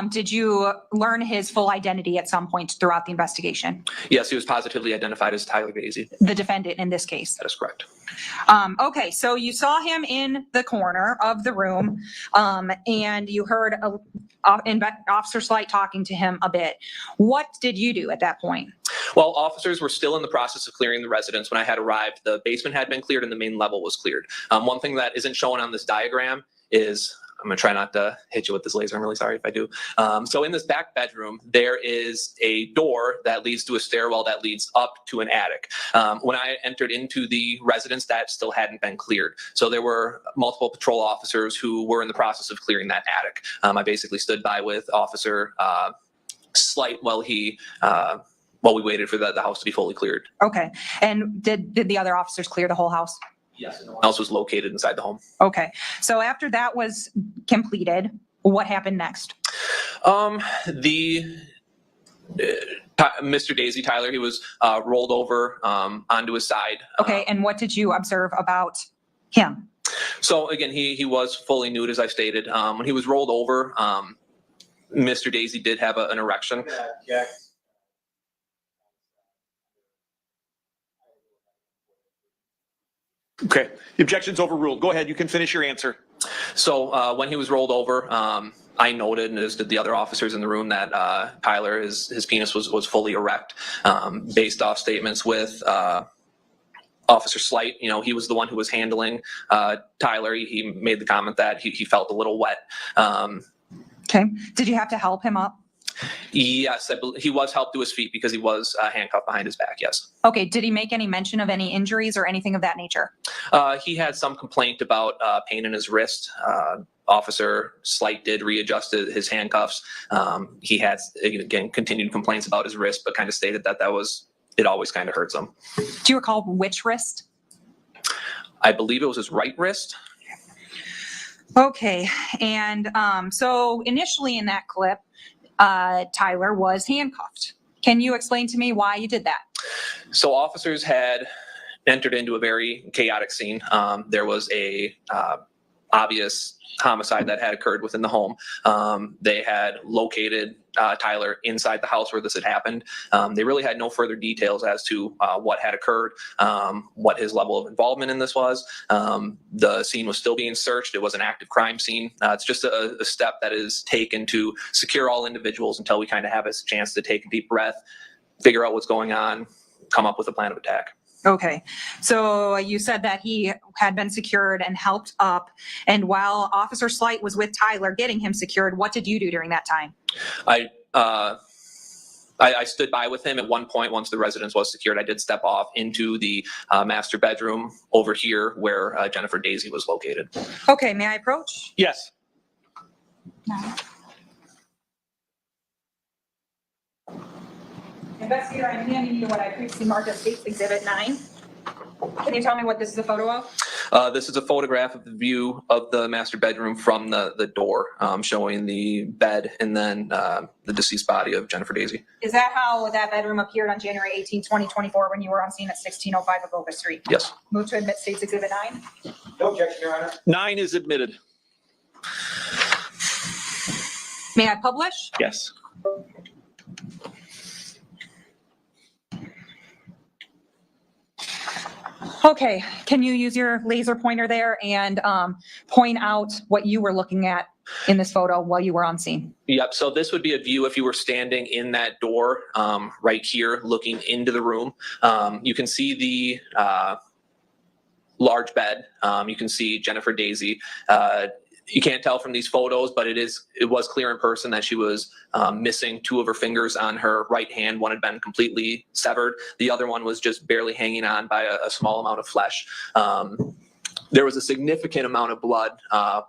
Did you learn his full identity at some point throughout the investigation? Yes, he was positively identified as Tyler Dazey. The defendant in this case? That is correct. Okay, so you saw him in the corner of the room, and you heard Officer Slight talking to him a bit. What did you do at that point? Well, officers were still in the process of clearing the residence. When I had arrived, the basement had been cleared and the main level was cleared. One thing that isn't shown on this diagram is I'm gonna try not to hit you with this laser. I'm really sorry if I do. So in this back bedroom, there is a door that leads to a stairwell that leads up to an attic. When I entered into the residence, that still hadn't been cleared. So there were multiple patrol officers who were in the process of clearing that attic. I basically stood by with Officer Slight while we waited for the house to be fully cleared. Okay. And did the other officers clear the whole house? Yes, no one else was located inside the home. Okay. So after that was completed, what happened next? Mr. Dazey, Tyler, he was rolled over onto his side. Okay. And what did you observe about him? So again, he was fully nude, as I stated. When he was rolled over, Mr. Dazey did have an erection. Okay, the objection's overruled. Go ahead, you can finish your answer. So when he was rolled over, I noted, and as did the other officers in the room, that Tyler, his penis was fully erect, based off statements with Officer Slight. You know, he was the one who was handling Tyler. He made the comment that he felt a little wet. Okay. Did you have to help him up? Yes, he was helped to his feet because he was handcuffed behind his back, yes. Okay. Did he make any mention of any injuries or anything of that nature? He had some complaint about pain in his wrist. Officer Slight did readjust his handcuffs. He had, again, continued complaints about his wrist, but kind of stated that it always kind of hurts him. Do you recall which wrist? I believe it was his right wrist. Okay. And so initially in that clip, Tyler was handcuffed. Can you explain to me why you did that? So officers had entered into a very chaotic scene. There was a obvious homicide that had occurred within the home. They had located Tyler inside the house where this had happened. They really had no further details as to what had occurred, what his level of involvement in this was. The scene was still being searched. It was an active crime scene. It's just a step that is taken to secure all individuals until we kind of have a chance to take a deep breath, figure out what's going on, come up with a plan of attack. Okay. So you said that he had been secured and helped up. And while Officer Slight was with Tyler getting him secured, what did you do during that time? I stood by with him at one point. Once the residence was secured, I did step off into the master bedroom over here where Jennifer Dazey was located. Okay. May I approach? Yes. No. Investigator, I'm handing you what I previously marked as State's Exhibit 9. Can you tell me what this is a photo of? This is a photograph of the view of the master bedroom from the door, showing the bed and then the deceased body of Jennifer Dazey. Is that how that bedroom appeared on January 18, 2024 when you were on scene at 1605 Avoca Street? Yes. Move to admit State's Exhibit 9. No objection, Your Honor. 9 is admitted. May I publish? Yes. Okay, can you use your laser pointer there and point out what you were looking at in this photo while you were on scene? Yep, so this would be a view if you were standing in that door right here looking into the room. You can see the large bed. You can see Jennifer Dazey. You can't tell from these photos, but it was clear in person that she was missing 2 of her fingers on her right hand. One had been completely severed. The other one was just barely hanging on by a small amount of flesh. There was a significant amount of blood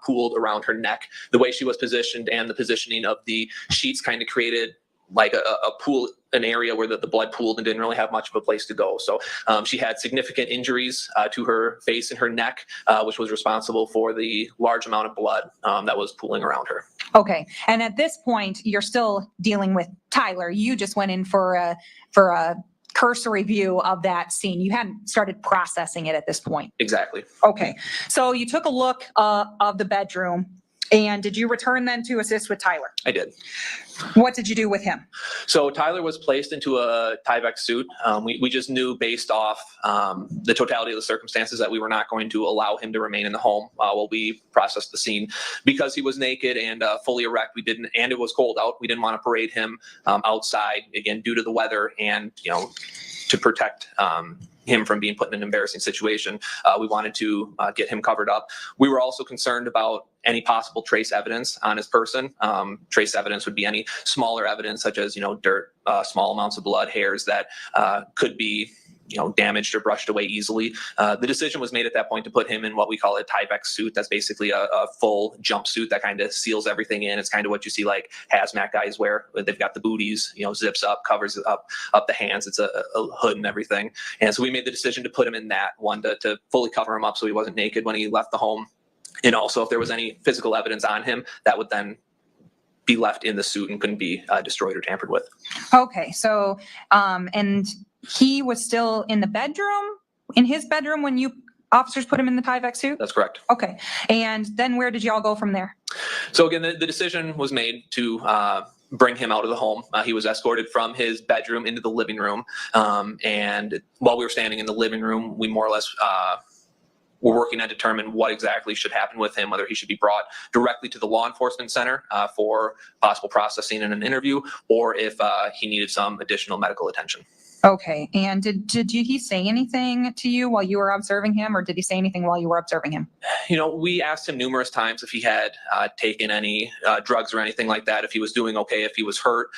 pooled around her neck. The way she was positioned and the positioning of the sheets kind of created like a pool, an area where the blood pooled and didn't really have much of a place to go. So she had significant injuries to her face and her neck, which was responsible for the large amount of blood that was pooling around her. Okay, and at this point, you're still dealing with Tyler. You just went in for a cursory view of that scene. You hadn't started processing it at this point. Exactly. Okay, so you took a look of the bedroom. And did you return then to assist with Tyler? I did. What did you do with him? So Tyler was placed into a Tyvek suit. We just knew based off the totality of the circumstances that we were not going to allow him to remain in the home while we processed the scene. Because he was naked and fully erect, and it was cold out, we didn't want to parade him outside, again, due to the weather and, to protect him from being put in an embarrassing situation. We wanted to get him covered up. We were also concerned about any possible trace evidence on his person. Trace evidence would be any smaller evidence, such as, dirt, small amounts of blood, hairs that could be damaged or brushed away easily. The decision was made at that point to put him in what we call a Tyvek suit. That's basically a full jumpsuit that kind of seals everything in. It's kind of what you see like hazmat guys wear. They've got the booties, zips up, covers up the hands. It's a hood and everything. And so we made the decision to put him in that one to fully cover him up so he wasn't naked when he left the home. And also if there was any physical evidence on him, that would then be left in the suit and couldn't be destroyed or tampered with. Okay, so, and he was still in his bedroom when you officers put him in the Tyvek suit? That's correct. Okay, and then where did y'all go from there? So again, the decision was made to bring him out of the home. He was escorted from his bedroom into the living room. And while we were standing in the living room, we more or less we're working to determine what exactly should happen with him, whether he should be brought directly to the law enforcement center for possible processing and an interview, or if he needed some additional medical attention. Okay, and did he say anything to you while you were observing him, or did he say anything while you were observing him? We asked him numerous times if he had taken any drugs or anything like that, if he was doing okay, if he was hurt.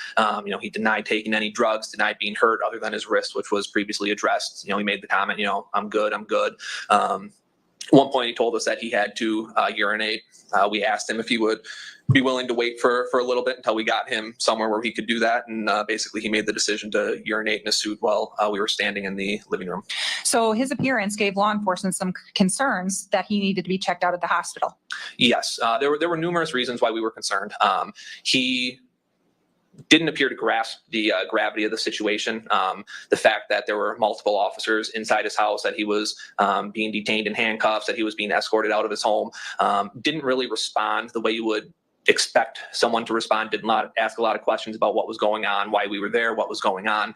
He denied taking any drugs, denied being hurt other than his wrist, which was previously addressed. He made the comment, I'm good, I'm good. At one point, he told us that he had to urinate. We asked him if he would be willing to wait for a little bit until we got him somewhere where he could do that. And basically, he made the decision to urinate in a suit while we were standing in the living room. So his appearance gave law enforcement some concerns that he needed to be checked out at the hospital. Yes, there were numerous reasons why we were concerned. He didn't appear to grasp the gravity of the situation. The fact that there were multiple officers inside his house, that he was being detained in handcuffs, that he was being escorted out of his home, didn't really respond the way you would expect someone to respond. Did not ask a lot of questions about what was going on, why we were there, what was going on.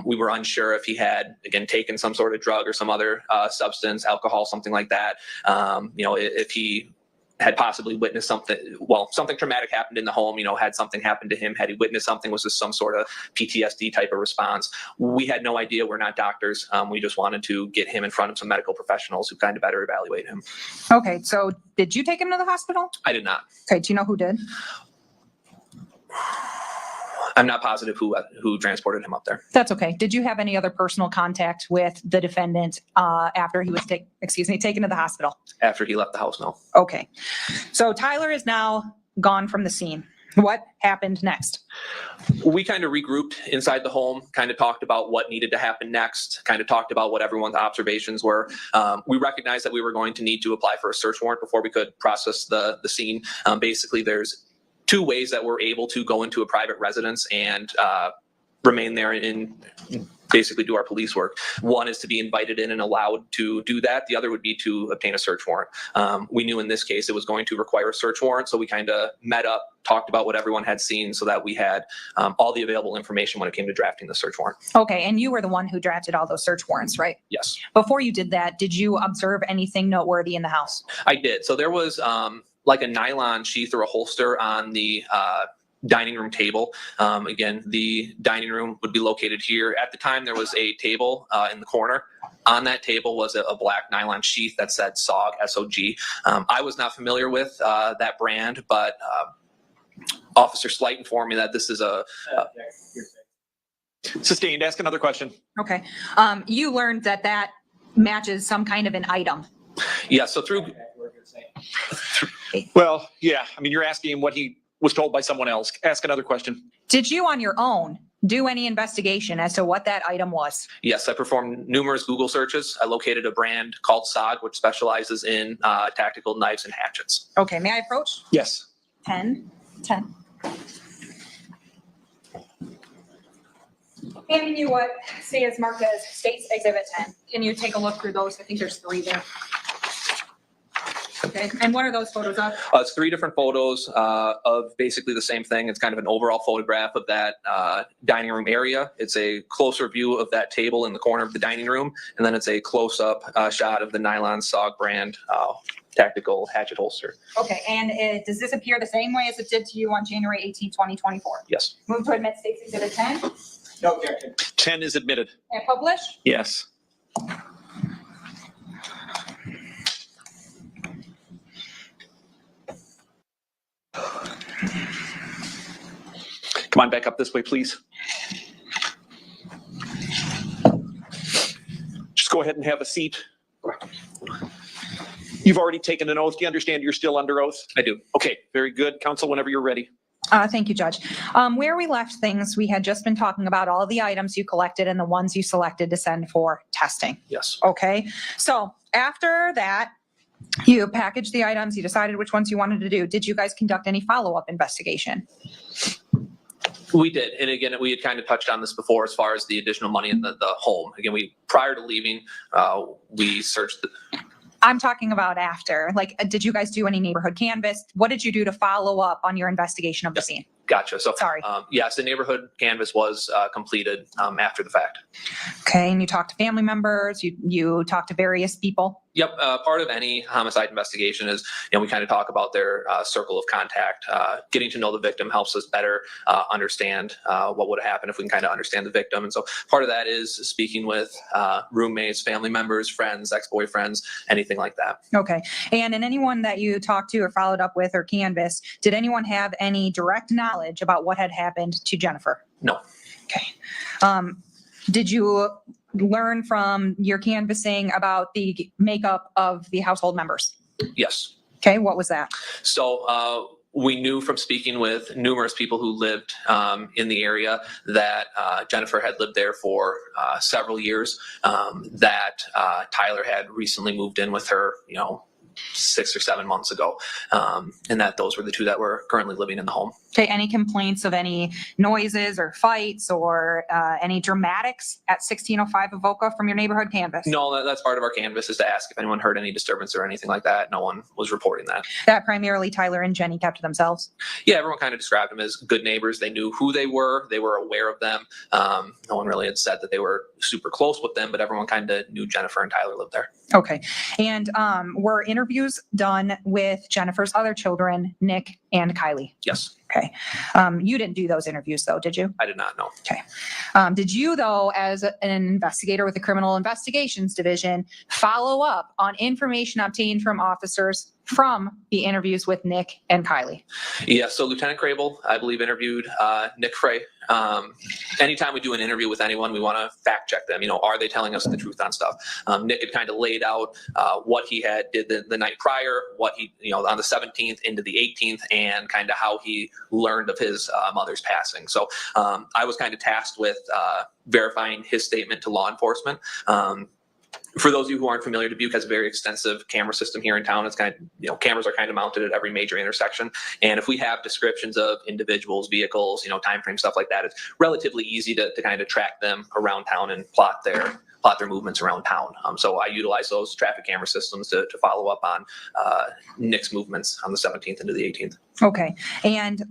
We were unsure if he had, again, taken some sort of drug or some other substance, alcohol, something like that. If he had possibly witnessed something traumatic happened in the home, had something happened to him, had he witnessed something, was this some sort of PTSD type of response? We had no idea. We're not doctors. We just wanted to get him in front of some medical professionals who kind of better evaluate him. Okay, so did you take him to the hospital? I did not. Okay, do you know who did? I'm not positive who transported him up there. That's okay. Did you have any other personal contact with the defendant after he was taken to the hospital? After he left the house, no. Okay. So Tyler is now gone from the scene. What happened next? We kind of regrouped inside the home, kind of talked about what needed to happen next, kind of talked about what everyone's observations were. We recognized that we were going to need to apply for a search warrant before we could process the scene. Basically, there's two ways that we're able to go into a private residence and remain there and basically do our police work. One is to be invited in and allowed to do that. The other would be to obtain a search warrant. We knew in this case it was going to require a search warrant, so we kind of met up, talked about what everyone had seen so that we had all the available information when it came to drafting the search warrant. Okay, and you were the one who drafted all those search warrants, right? Yes. Before you did that, did you observe anything noteworthy in the house? I did. So there was like a nylon sheath or a holster on the dining room table. Again, the dining room would be located here. At the time, there was a table in the corner. On that table was a black nylon sheath that said SOG, S-O-G. I was not familiar with that brand, but Officer Slight informed me that this is Sustained. Ask another question. Okay. You learned that matches some kind of an item. Yeah, so through... Well, yeah. I mean, you're asking what he was told by someone else. Ask another question. Did you on your own do any investigation as to what that item was? Yes, I performed numerous Google searches. I located a brand called SOG, which specializes in tactical knives and hatchets. Okay, may I approach? Yes. 10. Handing you what say is marked as State's Exhibit 10. Can you take a look through those? I think there's 3 there. Okay, and what are those photos of? It's 3 different photos of basically the same thing. It's kind of an overall photograph of that dining room area. It's a closer view of that table in the corner of the dining room, and then it's a close-up shot of the nylon SOG brand tactical hatchet holster. Okay, and does this appear the same way as it did to you on January 18, 2024? Yes. Move to admit State's Exhibit 10. No objection. 10 is admitted. And publish? Yes. Come on back up this way, please. Just go ahead and have a seat. You've already taken an oath. Do you understand you're still under oath? I do. Okay, very good. Counsel, whenever you're ready. Thank you, Judge. Where we left things, we had just been talking about all the items you collected and the ones you selected to send for testing. Yes. Okay, so after that, you packaged the items, you decided which ones you wanted to do. Did you guys conduct any follow-up investigation? We did. And again, we had kind of touched on this before as far as the additional money in the home. Again, prior to leaving, we searched I'm talking about after. Like, did you guys do any neighborhood canvas? What did you do to follow up on your investigation of the scene? Gotcha. So, Sorry. Yes, the neighborhood canvas was completed after the fact. Okay, and you talked to family members, you talked to various people? Yep. Part of any homicide investigation is, we kind of talk about their circle of contact. Getting to know the victim helps us better understand what would happen if we can kind of understand the victim. And so part of that is speaking with roommates, family members, friends, ex-boyfriends, anything like that. Okay, and in anyone that you talked to or followed up with or canvassed, did anyone have any direct knowledge about what had happened to Jennifer? No. Okay. Did you learn from your canvassing about the makeup of the household members? Yes. Okay, what was that? So we knew from speaking with numerous people who lived in the area that Jennifer had lived there for several years, that Tyler had recently moved in with her, 6 or 7 months ago, and that those were the two that were currently living in the home. Okay, any complaints of any noises or fights or any dramatics at 1605 Avoca from your neighborhood canvas? No, that's part of our canvas, is to ask if anyone heard any disturbance or anything like that. No one was reporting that. That primarily Tyler and Jenny kept to themselves? Yeah, everyone kind of described them as good neighbors. They knew who they were aware of them. No one really had said that they were super close with them, but everyone kind of knew Jennifer and Tyler lived there. Okay, and were interviews done with Jennifer's other children, Nick and Kylie? Yes. Okay. You didn't do those interviews though, did you? I did not know. Okay. Did you though, as an investigator with the Criminal Investigations Division, follow up on information obtained from officers from the interviews with Nick and Kylie? Yeah, so Lieutenant Krael, I believe, interviewed Nick Frey. Anytime we do an interview with anyone, we want to fact check them. Are they telling us the truth on stuff? Nick had kind of laid out what he had did the night prior, what he, on the 17th into the 18th, and kind of how he learned of his mother's passing. So I was kind of tasked with verifying his statement to law enforcement. For those of you who aren't familiar, Dubuque has a very extensive camera system here in town. It's kind of, cameras are kind of mounted at every major intersection. And if we have descriptions of individuals, vehicles, time frame, stuff like that, it's relatively easy to kind of track them around town and plot their movements around town. So I utilize those traffic camera systems to follow up on Nick's movements on the 17th into the 18th. Okay. And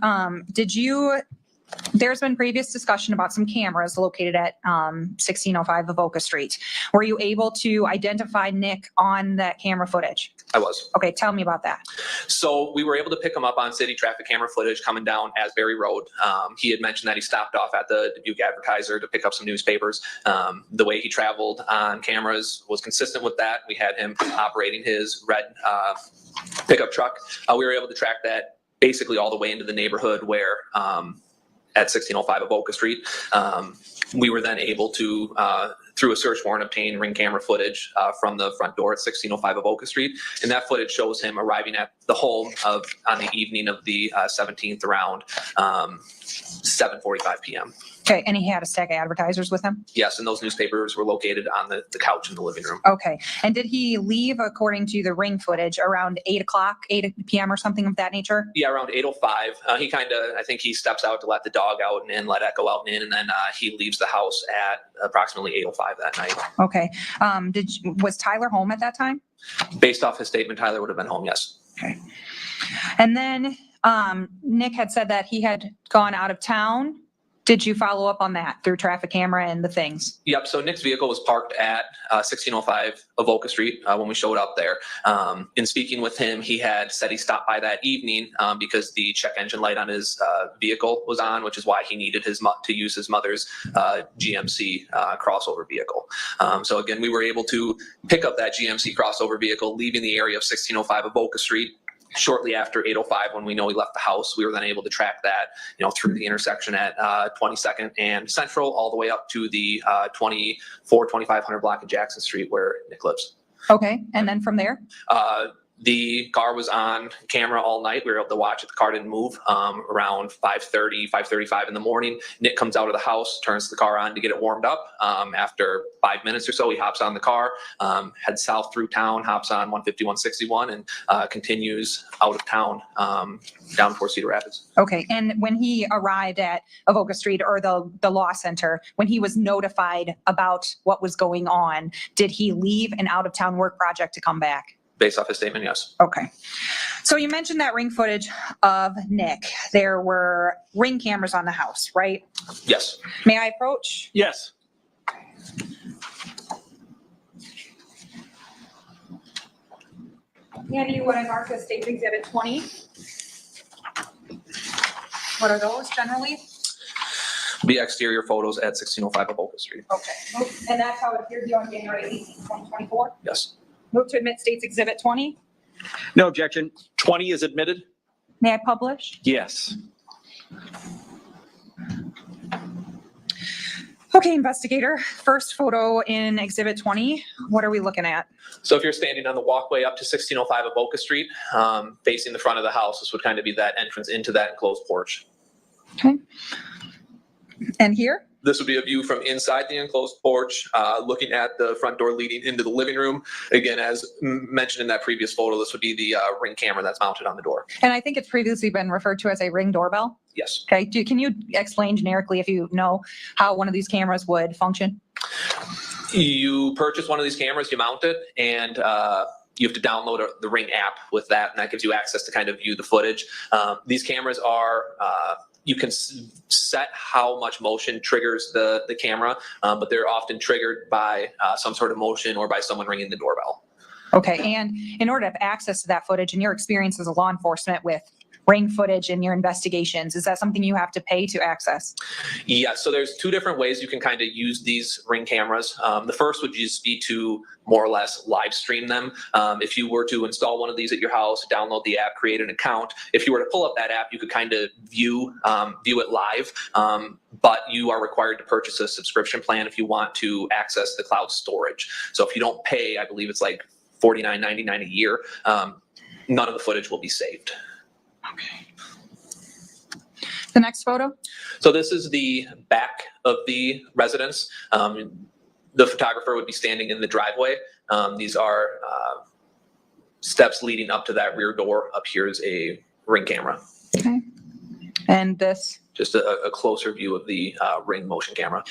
there's been previous discussion about some cameras located at 1605 Avoca Street. Were you able to identify Nick on that camera footage? I was. Okay, tell me about that. So we were able to pick him up on city traffic camera footage coming down Asbury Road. He had mentioned that he stopped off at the Dubuque Advertiser to pick up some newspapers. The way he traveled on cameras was consistent with that. We had him operating his red pickup truck. We were able to track that basically all the way into the neighborhood where at 1605 Avoca Street. We were then able to, through a search warrant, obtain ring camera footage from the front door at 1605 Avoca Street. And that footage shows him arriving at the home on the evening of the 17th around 7:45 p.m. Okay, and he had a stack of advertisers with him? Yes, and those newspapers were located on the couch in the living room. Okay, and did he leave, according to the ring footage, around 8 p.m. or something of that nature? Yeah, around 8:05. He kind of, I think he steps out to let the dog out and in, let Echo out and in, and then he leaves the house at approximately 8:05 that night. Okay, was Tyler home at that time? Based off his statement, Tyler would have been home, yes. Okay. And then Nick had said that he had gone out of town Did you follow up on that through traffic camera and the things? Yep. So Nick's vehicle was parked at 1605 Avoca Street when we showed up there. In speaking with him, he had said he stopped by that evening because the check engine light on his vehicle was on, which is why he needed to use his mother's GMC crossover vehicle. So again, we were able to pick up that GMC crossover vehicle, leaving the area of 1605 Avoca Street. Shortly after 8:05, when we know he left the house, we were then able to track that, through the intersection at 22nd and Central, all the way up to the 2500 block of Jackson Street where Nick lives. Okay, and then from there? The car was on camera all night. We were able to watch it. The car didn't move around 5:30, 5:35 in the morning. Nick comes out of the house, turns the car on to get it warmed up. After 5 minutes or so, he hops on the car, heads south through town, hops on 150, 161, and continues out of town down towards Cedar Rapids. Okay, and when he arrived at Avoca Street or the law center, when he was notified about what was going on, did he leave an out-of-town work project to come back? Based off his statement, yes. Okay. So you mentioned that ring footage of Nick. There were ring cameras on the house, right? Yes. May I approach? Yes. Andy, what I marked as State Exhibit 20. What are those generally? The exterior photos at 1605 Avoca Street. Okay. And that's how it appeared on January 18, 2024? Yes. Move to admit State's Exhibit 20. No objection. 20 is admitted? May I publish? Yes. Okay, investigator. First photo in Exhibit 20. What are we looking at? So if you're standing on the walkway up to 1605 Avoca Street, facing the front of the house, this would kind of be that entrance into that enclosed porch. Okay. And here? This would be a view from inside the enclosed porch, looking at the front door leading into the living room. Again, as mentioned in that previous photo, this would be the ring camera that's mounted on the door. And I think it's previously been referred to as a ring doorbell. Yes. Okay. Can you explain generically, if you know, how one of these cameras would function? You purchase one of these cameras, you mount it, and you have to download the Ring app with that, and that gives you access to kind of view the footage. These cameras are you can set how much motion triggers the camera, but they're often triggered by some sort of motion or by someone ringing the doorbell. Okay, and in order to have access to that footage and your experience as a law enforcement with ring footage in your investigations, is that something you have to pay to access? Yeah, so there's two different ways you can kind of use these Ring cameras. The first would just be to more or less live stream them. If you were to install one of these at your house, download the app, create an account, if you were to pull up that app, you could kind of view it live, but you are required to purchase a subscription plan if you want to access the cloud storage. So if you don't pay, I believe it's like $49.99 a year, none of the footage will be saved. Okay. The next photo? So this is the back of the residence. The photographer would be standing in the driveway. These are steps leading up to that rear door. Up here is a Ring camera. Okay. And this? Just a closer view of the Ring motion camera.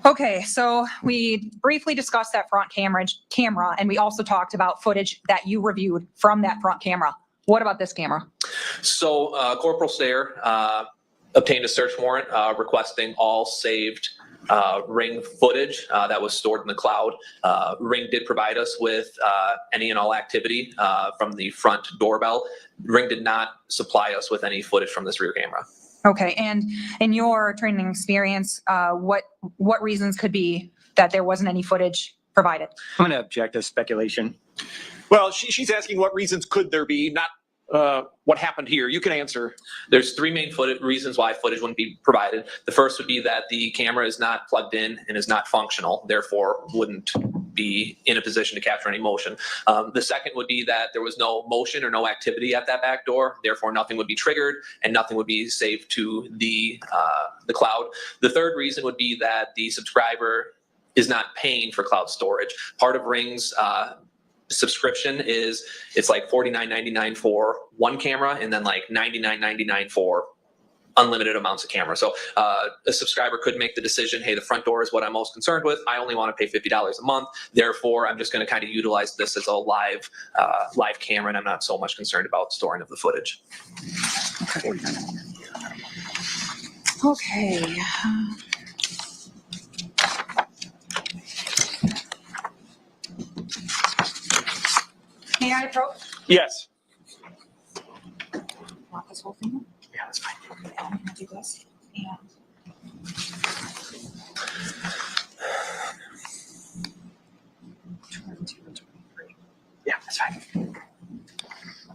Okay, so we briefly discussed that front camera, and we also talked about footage that you reviewed from that front camera. What about this camera? So Corporal Stair obtained a search warrant requesting all saved Ring footage that was stored in the cloud. Ring did provide us with any and all activity from the front doorbell. Ring did not supply us with any footage from this rear camera. Okay, and in your training experience, what reasons could be that there wasn't any footage provided? I'm going to object to speculation. Well, she's asking what reasons could there be, not what happened here. You can answer. There's three main reasons why footage wouldn't be provided. The first would be that the camera is not plugged in and is not functional, therefore wouldn't be in a position to capture any motion. The second would be that there was no motion or no activity at that back door, therefore nothing would be triggered and nothing would be saved to the cloud. The third reason would be that the subscriber is not paying for cloud storage. Part of Ring's subscription is it's like $49.99 for one camera and then like $99.99 for unlimited amounts of camera. So a subscriber could make the decision, hey, the front door is what I'm most concerned with. I only want to pay $50 a month. Therefore, I'm just going to kind of utilize this as a live camera, and I'm not so much concerned about storing of the footage. Okay. May I approach? Yes. Want this whole thing? Yeah, that's fine. Okay, I'm gonna do this. And Yeah, that's fine.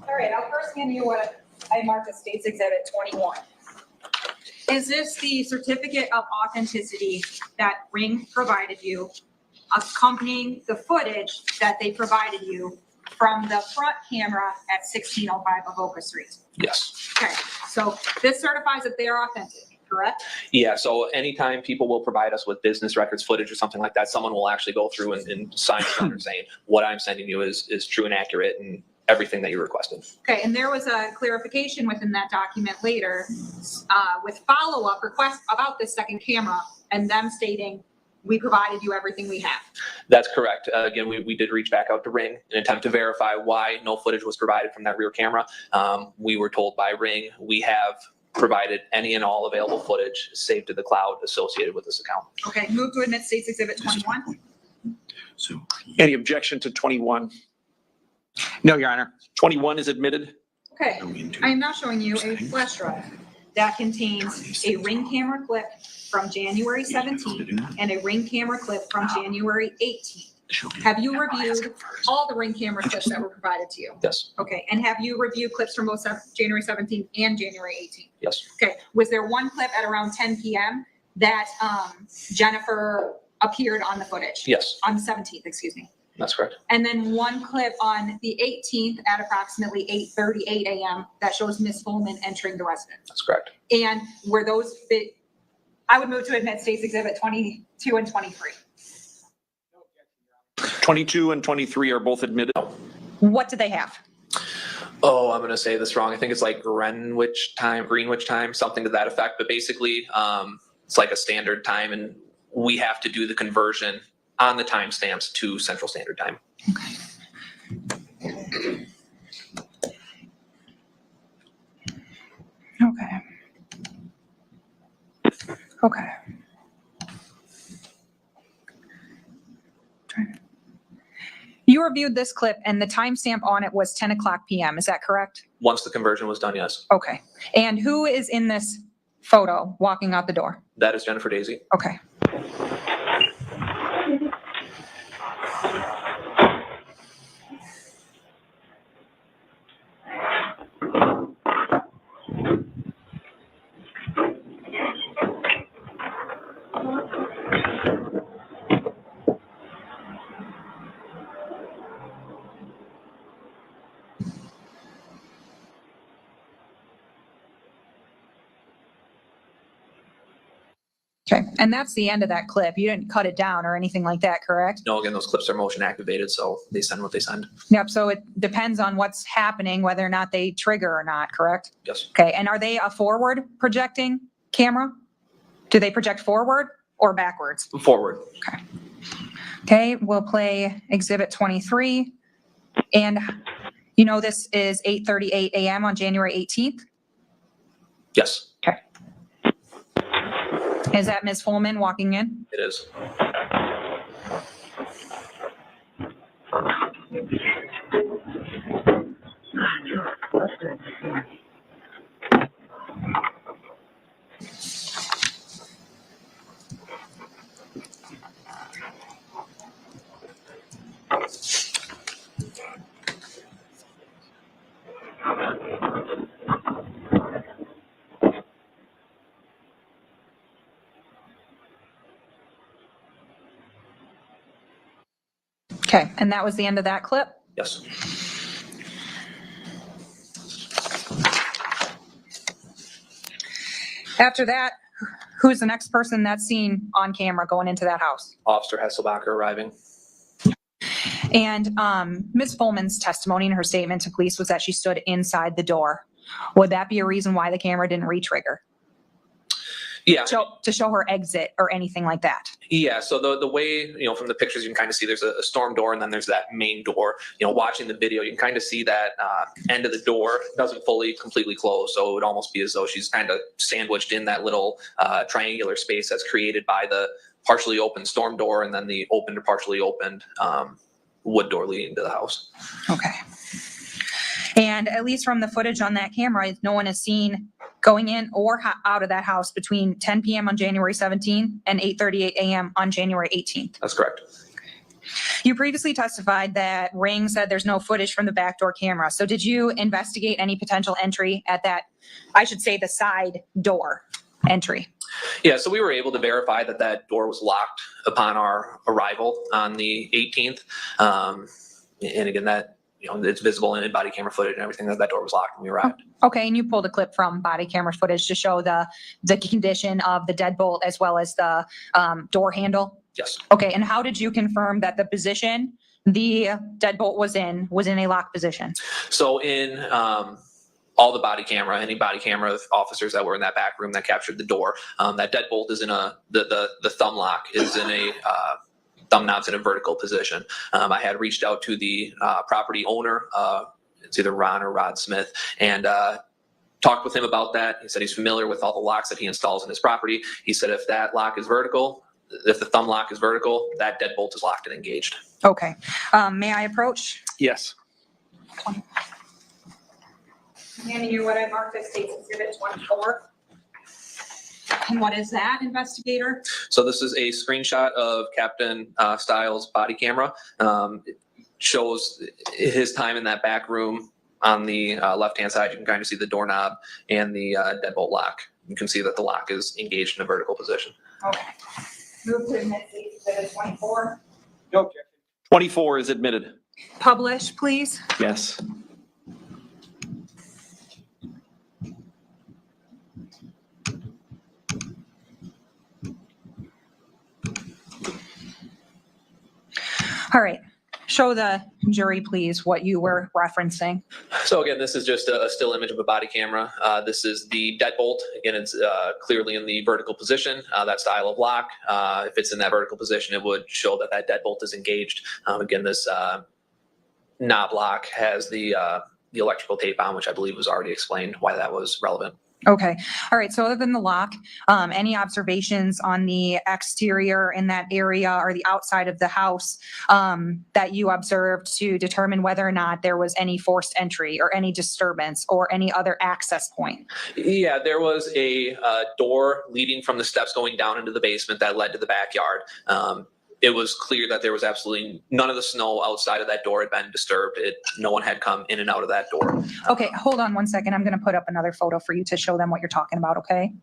all right, I'll first hand you what I marked as State's Exhibit 21. Is this the certificate of authenticity that Ring provided you, accompanying the footage that they provided you from the front camera at 1605 Avoca Street? Yes. Okay, so this certifies that they are authentic, correct? Yeah, so anytime people will provide us with business records, footage, or something like that, someone will actually go through and sign a letter saying, what I'm sending you is true and accurate and everything that you requested. Okay, and there was a clarification within that document later with follow-up requests about this second camera and them stating, we provided you everything we have. That's correct. Again, we did reach back out to Ring in an attempt to verify why no footage was provided from that rear camera. We were told by Ring, we have provided any and all available footage saved to the cloud associated with this account. Okay, move to admit State's Exhibit 21. So, any objection to 21? No, Your Honor. 21 is admitted. Okay, I am now showing you a flash drive that contains a Ring camera clip from January 17th and a Ring camera clip from January 18th. Have you reviewed all the Ring camera clips that were provided to you? Yes. Okay, and have you reviewed clips from both January 17th and January 18th? Yes. Okay, was there one clip at around 10 p.m. that Jennifer appeared on the footage? Yes. On the 17th, excuse me. That's correct. And then one clip on the 18th at approximately 8:38 a.m. that shows Miss Fulman entering the residence. That's correct. And were those, I would move to admit State's Exhibit 22 and 23. 22 and 23 are both admitted. What did they have? Oh, I'm going to say this wrong. I think it's like Greenwich time, something to that effect. But basically, it's like a standard time, and we have to do the conversion on the timestamps to Central Standard Time. Okay. Okay. You reviewed this clip and the timestamp on it was 10 o'clock p.m. Is that correct? Once the conversion was done, yes. Okay. And who is in this photo walking out the door? That is Jennifer Dazey. Okay. Okay, and that's the end of that clip. You didn't cut it down or anything like that, correct? No, again, those clips are motion activated, so they send what they send. Yep, so it depends on what's happening, whether or not they trigger or not, correct? Yes. Okay, and are they a forward projecting camera? Do they project forward or backwards? Forward. Okay. Okay, we'll play Exhibit 23. And you know this is 8:38 a.m. on January 18th? Yes, Okay. Is that Ms. Fulman walking in? it is. Okay, and that was the end of that clip? Yes. After that, who's the next person that's seen on camera going into that house? Officer Hasselbacher arriving. And Ms. Fulman's testimony in her statement to police was that she stood inside the door. Would that be a reason why the camera didn't re-trigger? Yeah. To show her exit or anything like that? Yeah, so the way, from the pictures, you can kind of see there's a storm door and then there's that main door. Watching the video, you can kind of see that end of the door doesn't fully completely close. So it would almost be as though she's kind of sandwiched in that little triangular space that's created by the partially open storm door and then the opened or partially opened wood door leading to the house. Okay. And at least from the footage on that camera, no one is seen going in or out of that house between 10 p.m. on January 17th and 8:38 a.m. on January 18th. That's correct. You previously testified that Ring said there's no footage from the backdoor camera. So did you investigate any potential entry at that, I should say the side door entry? Yeah, so we were able to verify that that door was locked upon our arrival on the 18th. And again, that it's visible in body camera footage and everything that door was locked when we arrived. Okay, and you pulled a clip from body camera footage to show the condition of the deadbolt as well as the door handle? Yes. Okay, and how did you confirm that the position the deadbolt was in a locked position? So in all the body camera, any body camera officers that were in that back room that captured the door, that deadbolt is in the thumb lock is in a thumb knob's in a vertical position. I had reached out to the property owner, it's either Ron or Rod Smith, and talked with him about that. He said he's familiar with all the locks that he installs in his property. He said if that lock is vertical, if the thumb lock is vertical, that deadbolt is locked and engaged. Okay, may I approach? Yes. Handing you what I marked as State's Exhibit 24. And what is that, investigator? So this is a screenshot of Captain Stiles' body camera. It shows his time in that back room. On the left-hand side, you can kind of see the doorknob and the deadbolt lock. You can see that the lock is engaged in a vertical position. Okay. Move to admit State's Exhibit 24. No objection. 24 is admitted. Publish, please. Yes. All right. Show the jury, please, what you were referencing. So again, this is just a still image of a body camera. This is the deadbolt. Again, it's clearly in the vertical position, that style of lock. If it's in that vertical position, it would show that that deadbolt is engaged. Again, this knob lock has the electrical tape on, which I believe was already explained why that was relevant. Okay. All right. So other than the lock, any observations on the exterior in that area or the outside of the house that you observed to determine whether or not there was any forced entry or any disturbance or any other access point? Yeah, there was a door leading from the steps going down into the basement that led to the backyard. It was clear that there was absolutely none of the snow outside of that door had been disturbed. No one had come in and out of that door. Okay, hold on one second. I'm going to put up another photo for you to show them what you're talking about, okay?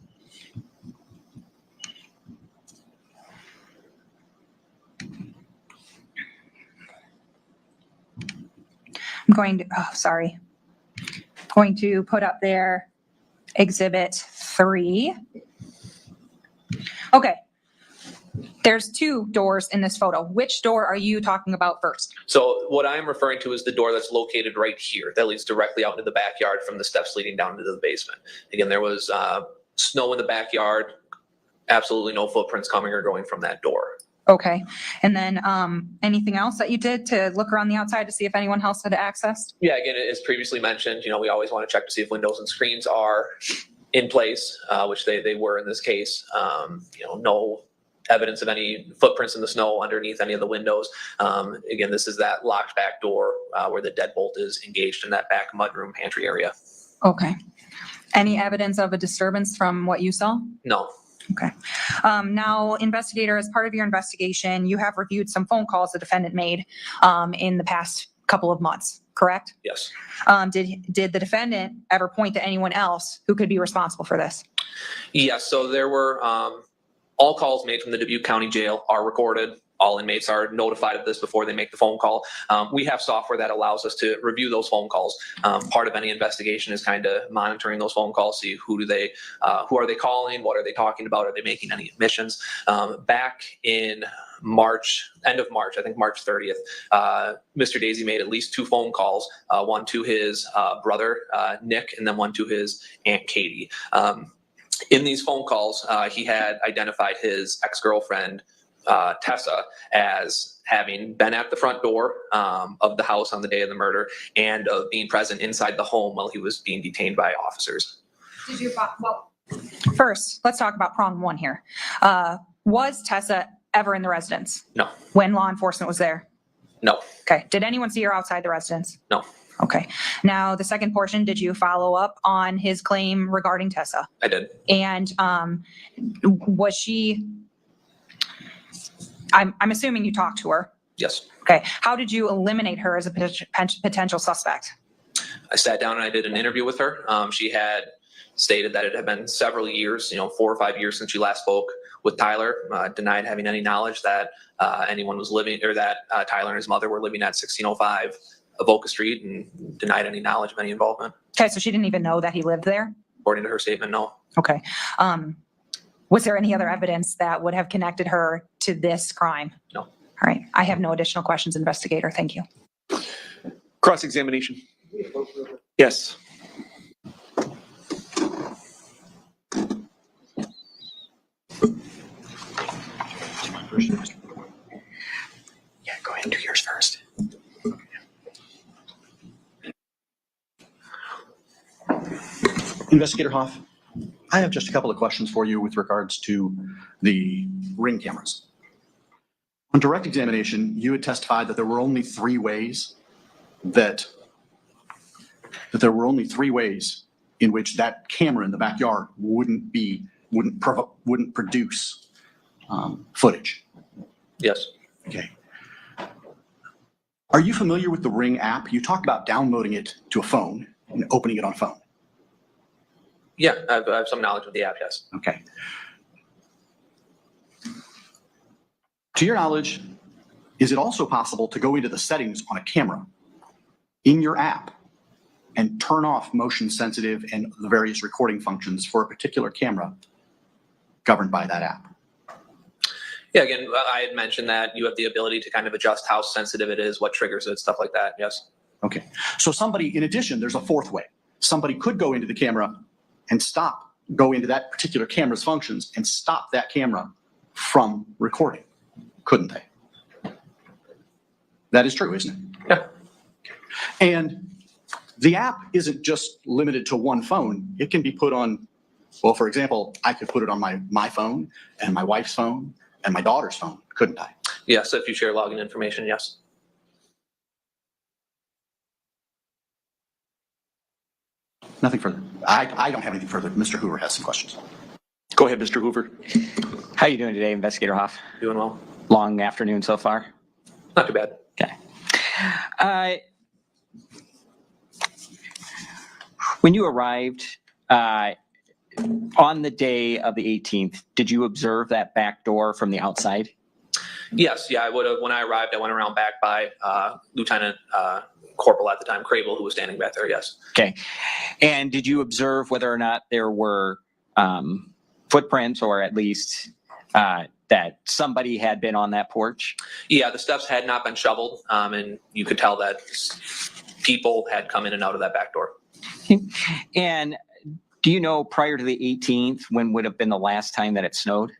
I'm going to, going to put up there Exhibit 3. Okay. There's two doors in this photo. Which door are you talking about first? So what I'm referring to is the door that's located right here that leads directly out into the backyard from the steps leading down into the basement. Again, there was snow in the backyard, absolutely no footprints coming or going from that door. Okay. And then anything else that you did to look around the outside to see if anyone else had accessed? Yeah, again, as previously mentioned, we always want to check to see if windows and screens are in place, which they were in this case. No evidence of any footprints in the snow underneath any of the windows. Again, this is that locked back door where the deadbolt is engaged in that back mudroom pantry area. Okay. Any evidence of a disturbance from what you saw? No. Okay. Now, investigator, as part of your investigation, you have reviewed some phone calls the defendant made in the past couple of months, correct? Yes. Did the defendant ever point to anyone else who could be responsible for this? Yes. So there were all calls made from the Dubuque County Jail are recorded. All inmates are notified of this before they make the phone call. We have software that allows us to review those phone calls. Part of any investigation is kind of monitoring those phone calls, see who are they calling, what are they talking about, are they making any admissions? Back in March, end of March, I think March 30th, Mr. Dazey made at least 2 phone calls, one to his brother, Nick, and then one to his Aunt Katie. In these phone calls, he had identified his ex-girlfriend, Tessa, as having been at the front door of the house on the day of the murder and of being present inside the home while he was being detained by officers. Did you, well, first, let's talk about prong one here. Was Tessa ever in the residence No, when law enforcement was there? no, Okay. Did anyone see her outside the residence? no, Okay. Now, the second portion, did you follow up on his claim regarding Tessa? I did. And was she, I'm assuming you talked to her. Yes. Okay. How did you eliminate her as a potential suspect? I sat down and I did an interview with her. She had stated that it had been several years, 4 or 5 years since she last spoke with Tyler, denied having any knowledge that anyone was living, or that Tyler and his mother were living at 1605 Avoca Street, and denied any knowledge of any involvement. Okay, so she didn't even know that he lived there? According to her statement, no. Okay. Was there any other evidence that would have connected her to this crime? No. All right. I have no additional questions, investigator. Thank you. Cross-examination. Yes. Yeah, go ahead and do yours first. Investigator Hoff, I have just a couple of questions for you with regards to the ring cameras. On direct examination, you had testified that there were only three ways in which that camera in the backyard wouldn't produce footage. Yes. Okay. Are you familiar with the Ring app? You talked about downloading it to a phone and opening it on a phone. Yeah, I have some knowledge of the app, yes. Okay. To your knowledge, is it also possible to go into the settings on a camera in your app and turn off motion sensitive and the various recording functions for a particular camera governed by that app? Yeah, again, I had mentioned that you have the ability to kind of adjust how sensitive it is, what triggers it, stuff like that, yes. Okay. So somebody, in addition, there's a fourth way. Somebody could go into the camera and go into that particular camera's functions and stop that camera from recording, couldn't they? That is true, isn't it? Yeah. And the app isn't just limited to one phone. It can be put on, well, for example, I could put it on my phone and my wife's phone and my daughter's phone, couldn't I? Yes, if you share login information, yes. Nothing further. I don't have anything further. Mr. Hoover has some questions. Go ahead, Mr. Hoover. How you doing today, Investigator Hoff? Doing well. Long afternoon so far? Not too bad. Okay. When you arrived on the day of the 18th, did you observe that back door from the outside? Yes, yeah, I would have. When I arrived, I went around back by Lieutenant Corporal at the time, Krael, who was standing back there, yes. Okay. And did you observe whether or not there were footprints, or at least that somebody had been on that porch? Yeah, the steps had not been shoveled, and you could tell that people had come in and out of that back door. And do you know, prior to the 18th, when would have been the last time that it snowed?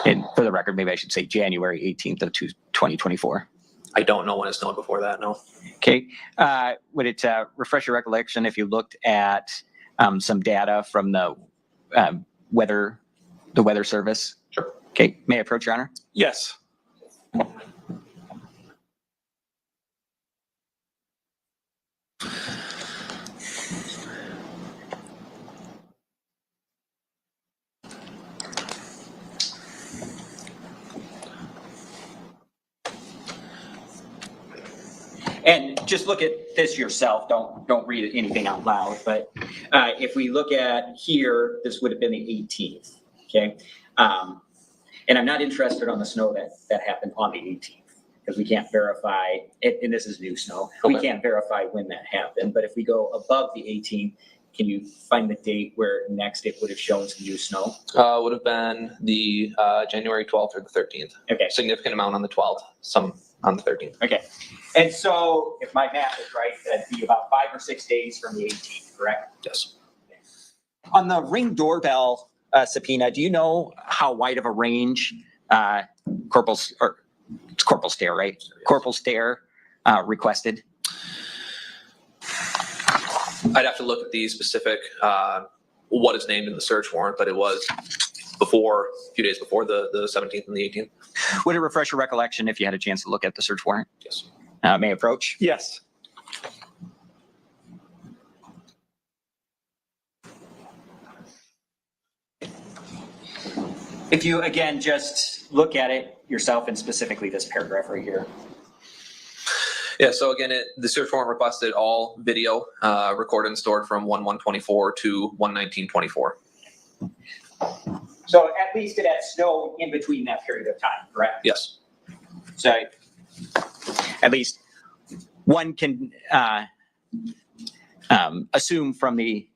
And for the record, maybe I should say January 18th of 2024. I don't know when it snowed before that, no. Okay. Would it refresh your recollection if you looked at some data from the weather service? Sure. Okay. May I approach, Your Honor? Yes. And just look at this yourself. Don't read anything out loud. But if we look at here, this would have been the 18th. Okay. And I'm not interested on the snow that happened on the 18th, because we can't verify it. And this is new snow. We can't verify when that happened. But if we go above the 18th, can you find the date where next it would have shown some new snow? Would have been the January 12th or the 13th. Okay. Significant amount on the 12th, some on the 13th. Okay. And so if my math is right, that'd be about 5 or 6 days from the 18th, correct? Yes. On the Ring doorbell subpoena, do you know how wide of a range Corporal Stair, right? Yes. Corporal Stair requested? I'd have to look at the specific what is named in the search warrant, but it was before, a few days before the 17th and the 18th. Would it refresh your recollection if you had a chance to look at the search warrant? Yes. May I approach? Yes. If you, again, just look at it yourself and specifically this paragraph right here. Yeah, so again, the search warrant requested all video recorded and stored from 1/1/24 to 1/19/24. So at least it has snow in between that period of time, correct? Yes. So at least one can assume from the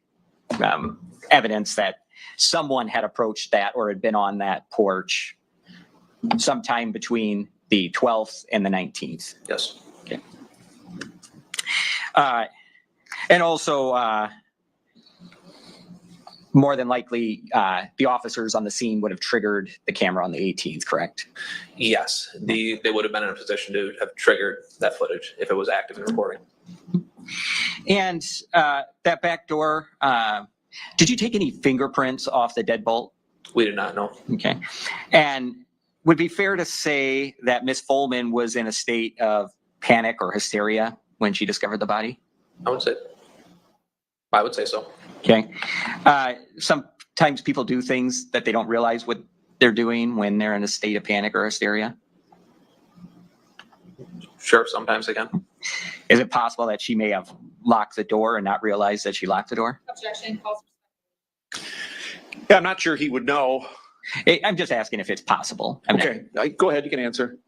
evidence that someone had approached that or had been on that porch sometime between the 12th and the 19th. Yes. Okay. And also, more than likely, the officers on the scene would have triggered the camera on the 18th, correct? Yes, they would have been in a position to have triggered that footage if it was active and recording. And that back door, did you take any fingerprints off the deadbolt? We did not know. Okay. And would it be fair to say that Miss Fulman was in a state of panic or hysteria when she discovered the body? I would say so. Okay. Sometimes people do things that they don't realize what they're doing when they're in a state of panic or hysteria. Sure, sometimes they can. Is it possible that she may have locked the door and not realized that she locked the door? Objection. Yeah, I'm not sure he would know. I'm just asking if it's possible. Okay, go ahead, you can answer.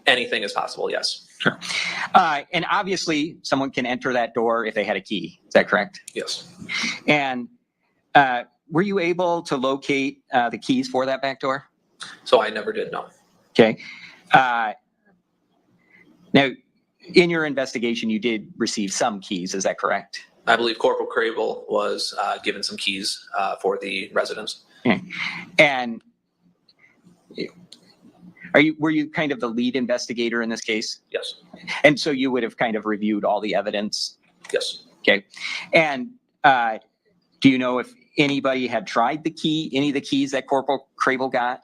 Anything is possible, yes. Sure. And obviously, someone can enter that door if they had a key. Is that correct? Yes. And were you able to locate the keys for that back door? So I never did, no. Okay. Now, in your investigation, you did receive some keys. Is that correct? I believe Corporal Krael was given some keys for the residence. Okay. And were you kind of the lead investigator in this case? Yes. And so you would have kind of reviewed all the evidence? Yes. Okay. And do you know if anybody had tried any of the keys that Corporal Krael got?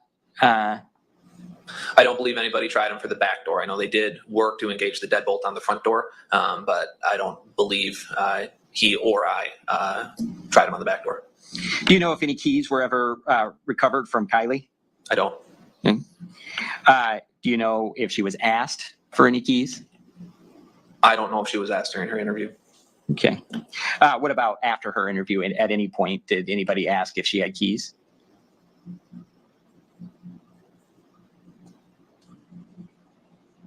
I don't believe anybody tried them for the back door. I know they did work to engage the deadbolt on the front door, but I don't believe he or I tried them on the back door. Do you know if any keys were ever recovered from Kylie? I don't. Okay. Do you know if she was asked for any keys? I don't know if she was asked during her interview. Okay. What about after her interview? At any point, did anybody ask if she had keys?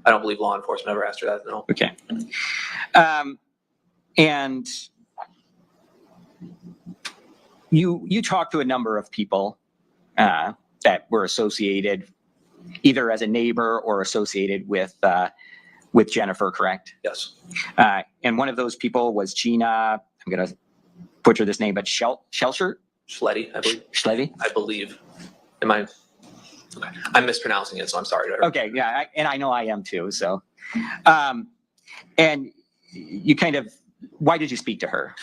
I don't believe law enforcement ever asked her that, no. Okay. And you talked to a number of people that were associated either as a neighbor or associated with Jennifer, correct? Yes. And one of those people was Gina, I'm going to butcher this name, but Schellscher? Schletty, I believe. Schletty? I believe. Am I? Okay. I'm mispronouncing it, so I'm sorry. Okay, yeah, and I know I am too, so. And you kind of, why did you speak to her?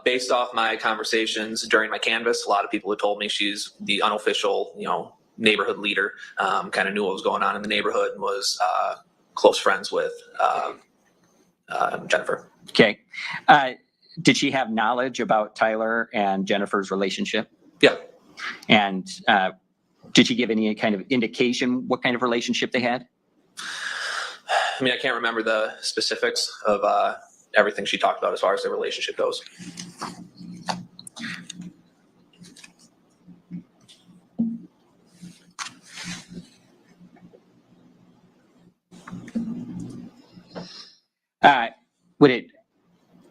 Based off my conversations during my canvass, a lot of people had told me she's the unofficial, neighborhood leader, kind of knew what was going on in the neighborhood and was close friends with Jennifer. Okay. Did she have knowledge about Tyler and Jennifer's relationship? Yeah. And did she give any kind of indication what kind of relationship they had? I mean, I can't remember the specifics of everything she talked about as far as their relationship goes.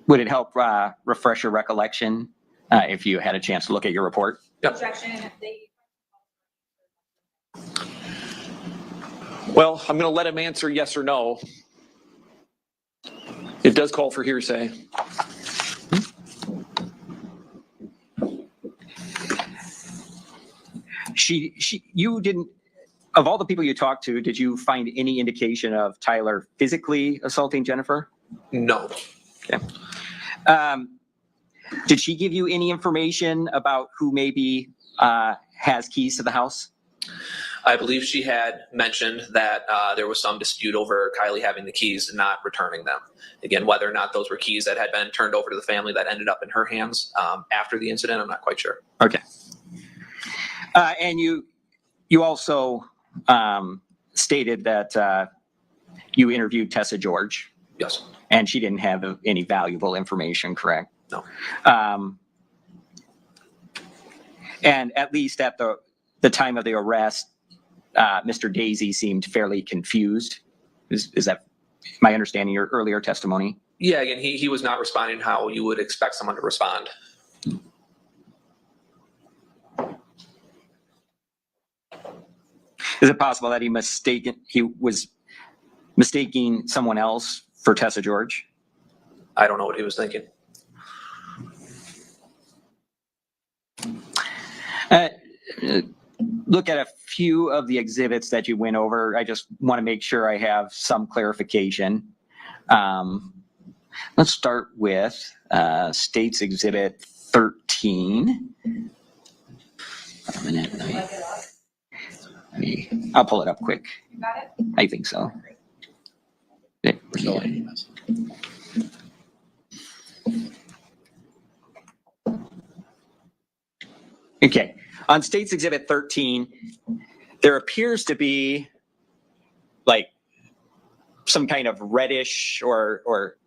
Would it help refresh your recollection if you had a chance to look at your report? Yep. Objection. Well, I'm going to let him answer yes or no. It does call for hearsay. you didn't, of all the people you talked to, did you find any indication of Tyler physically assaulting Jennifer? No. Okay. Did she give you any information about who maybe has keys to the house? I believe she had mentioned that there was some dispute over Kylie having the keys and not returning them. Again, whether or not those were keys that had been turned over to the family that ended up in her hands after the incident, I'm not quite sure. Okay. And you also stated that you interviewed Tessa George. Yes. And she didn't have any valuable information, correct? No. And at least at the time of the arrest, Mr. Dazey seemed fairly confused. Is that my understanding, your earlier testimony? Yeah, again, he was not responding how you would expect someone to respond. Is it possible that he was mistaking someone else for Tessa George? I don't know what he was thinking. Look at a few of the exhibits that you went over. I just want to make sure I have some clarification. Let's start with State's Exhibit 13. A minute. I'll pull it up quick. You got it? I think so. Yeah. Okay, on State's Exhibit 13, there appears to be like some kind of reddish or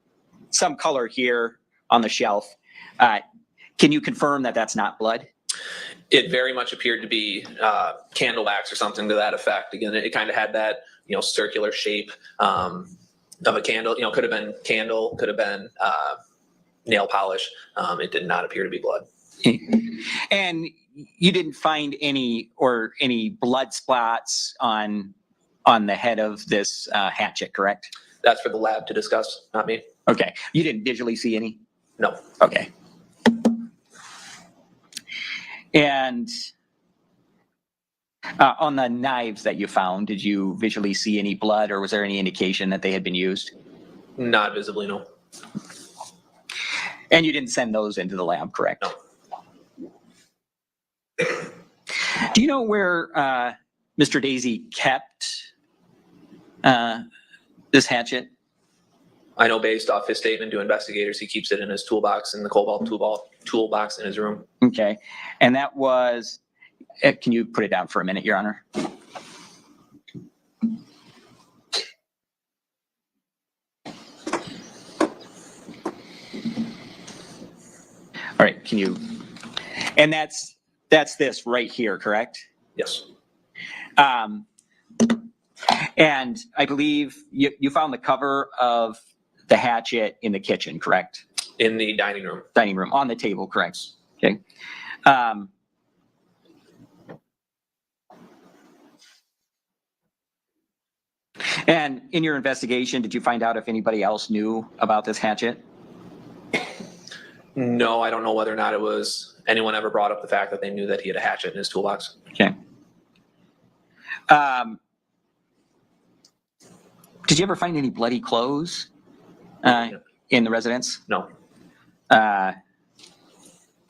some color here on the shelf. Can you confirm that that's not blood? It very much appeared to be candle wax or something to that effect. Again, it kind of had that, circular shape of a candle. Could have been candle, could have been nail polish. It did not appear to be blood. And you didn't find any blood spots on the head of this hatchet, correct? That's for the lab to discuss, not me. Okay. You didn't visually see any? No. Okay. And on the knives that you found, did you visually see any blood, or was there any indication that they had been used? Not visibly, no. And you didn't send those into the lab, correct? No. Do you know where Mr. Dazey kept this hatchet? I know based off his statement to investigators, he keeps it in his toolbox, in the cobalt toolbox in his room. Okay. And that was, can you put it down for a minute, Your Honor? All right, can you, and that's this right here, correct? Yes. And I believe you found the cover of the hatchet in the kitchen, correct? In the dining room. Dining room, on the table, correct? Okay. And in your investigation, did you find out if anybody else knew about this hatchet? No, I don't know whether or not anyone ever brought up the fact that they knew that he had a hatchet in his toolbox. Okay. Did you ever find any bloody clothes in the residence? No.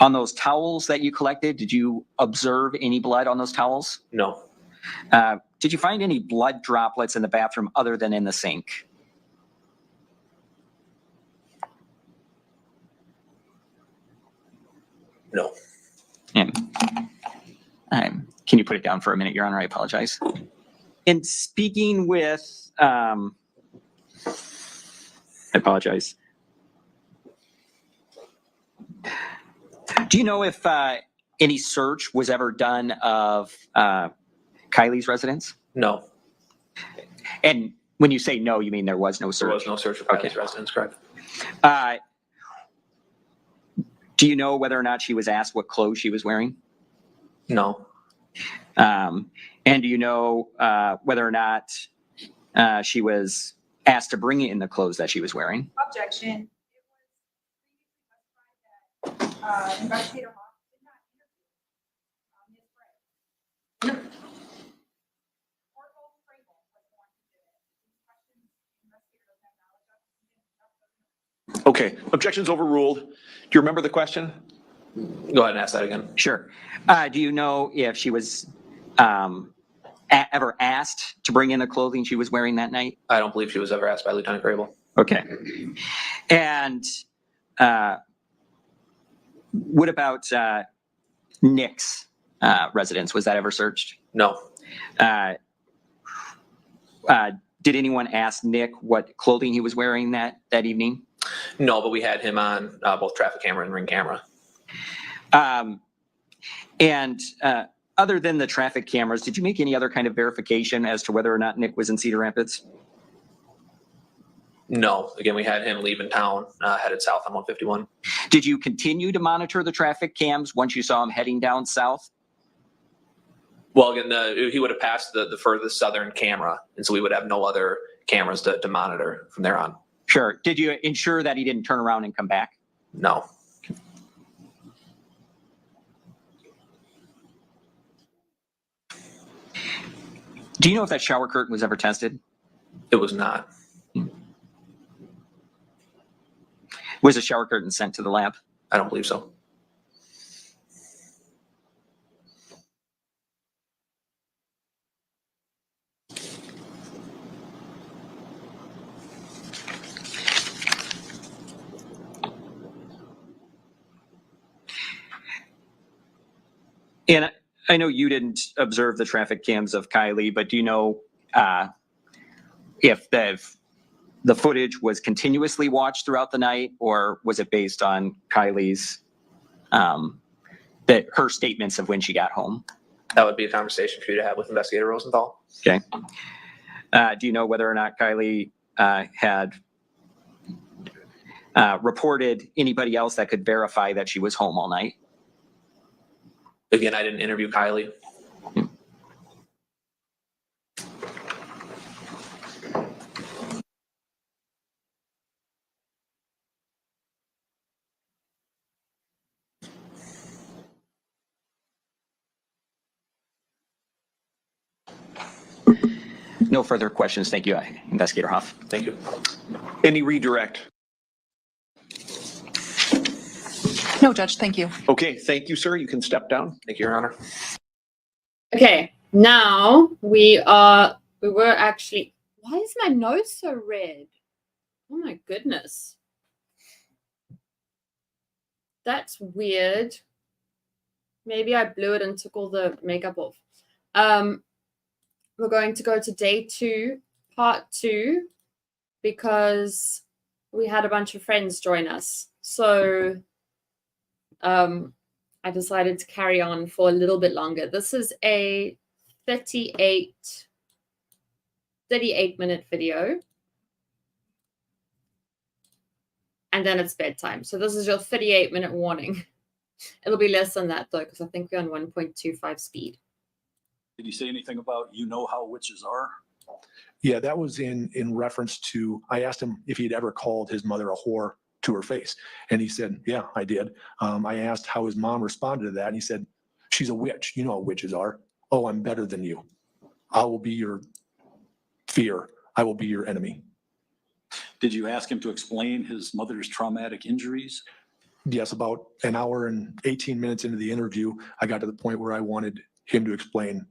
On those towels that you collected, did you observe any blood on those towels? No. Did you find any blood droplets in the bathroom other than in the sink? No. Can you put it down for a minute, Your Honor? I apologize. In speaking with, I apologize. Do you know if any search was ever done of Kylie's residence? No. And when you say no, you mean there was no search? There was no search of Kylie's residence, correct? Do you know whether or not she was asked what clothes she was wearing? No. And do you know whether or not she was asked to bring in the clothes that she was wearing? Objection. Investigator Hoff did not interview Ms. Okay, objection's overruled. Do you remember the question? Go ahead and ask that again. Sure. Do you know if she was ever asked to bring in the clothing she was wearing that night? I don't believe she was ever asked by Lieutenant Crable. Okay. And what about Nick's residence? Was that ever searched? No. Did anyone ask Nick what clothing he was wearing that evening? No, but we had him on both traffic camera and ring camera. And other than the traffic cameras, did you make any other kind of verification as to whether or not Nick was in Cedar Rapids? No. Again, we had him leaving town, headed south on 151. Did you continue to monitor the traffic cams once you saw him heading down south? Well, again, he would have passed the furthest southern camera, and so we would have no other cameras to monitor from there on. Sure. Did you ensure that he didn't turn around and come back? No. Do you know if that shower curtain was ever tested? It was not. Was the shower curtain sent to the lab? I don't believe so. And I know you didn't observe the traffic cams of Kylie, but do you know if the footage was continuously watched throughout the night, or was it based on Kylie's her statements of when she got home? That would be a conversation for you to have with Investigator Rosenthal. Okay. Do you know whether or not Kylie had reported anybody else that could verify that she was home all night? Again, I didn't interview Kylie. No further questions. Thank you, Investigator Hoff. Thank you. Any redirect? No, Judge, thank you. Okay, thank you, sir. You can step down. Thank you, Your Honor. Okay, now we were actually, why is my nose so red? Oh my goodness. That's weird. Maybe I blew it and took all the makeup off. We're going to go to day 2, part 2, because we had a bunch of friends join us. So I decided to carry on for a little bit longer. This is a 38-minute video. And then it's bedtime. So this is your 38-minute warning. It'll be less than that, though, because I think we're on 1.25 speed. Did he say anything about, how witches are? Yeah, that was in reference to, I asked him if he'd ever called his mother a whore to her face. And he said, yeah, I did. I asked how his mom responded to that. And he said, she's a witch. You know how witches are. Oh, I'm better than you. I will be your fear. I will be your enemy. Did you ask him to explain his mother's traumatic injuries? Yes, about an hour and 18 minutes into the interview, I got to the point where I wanted him to explain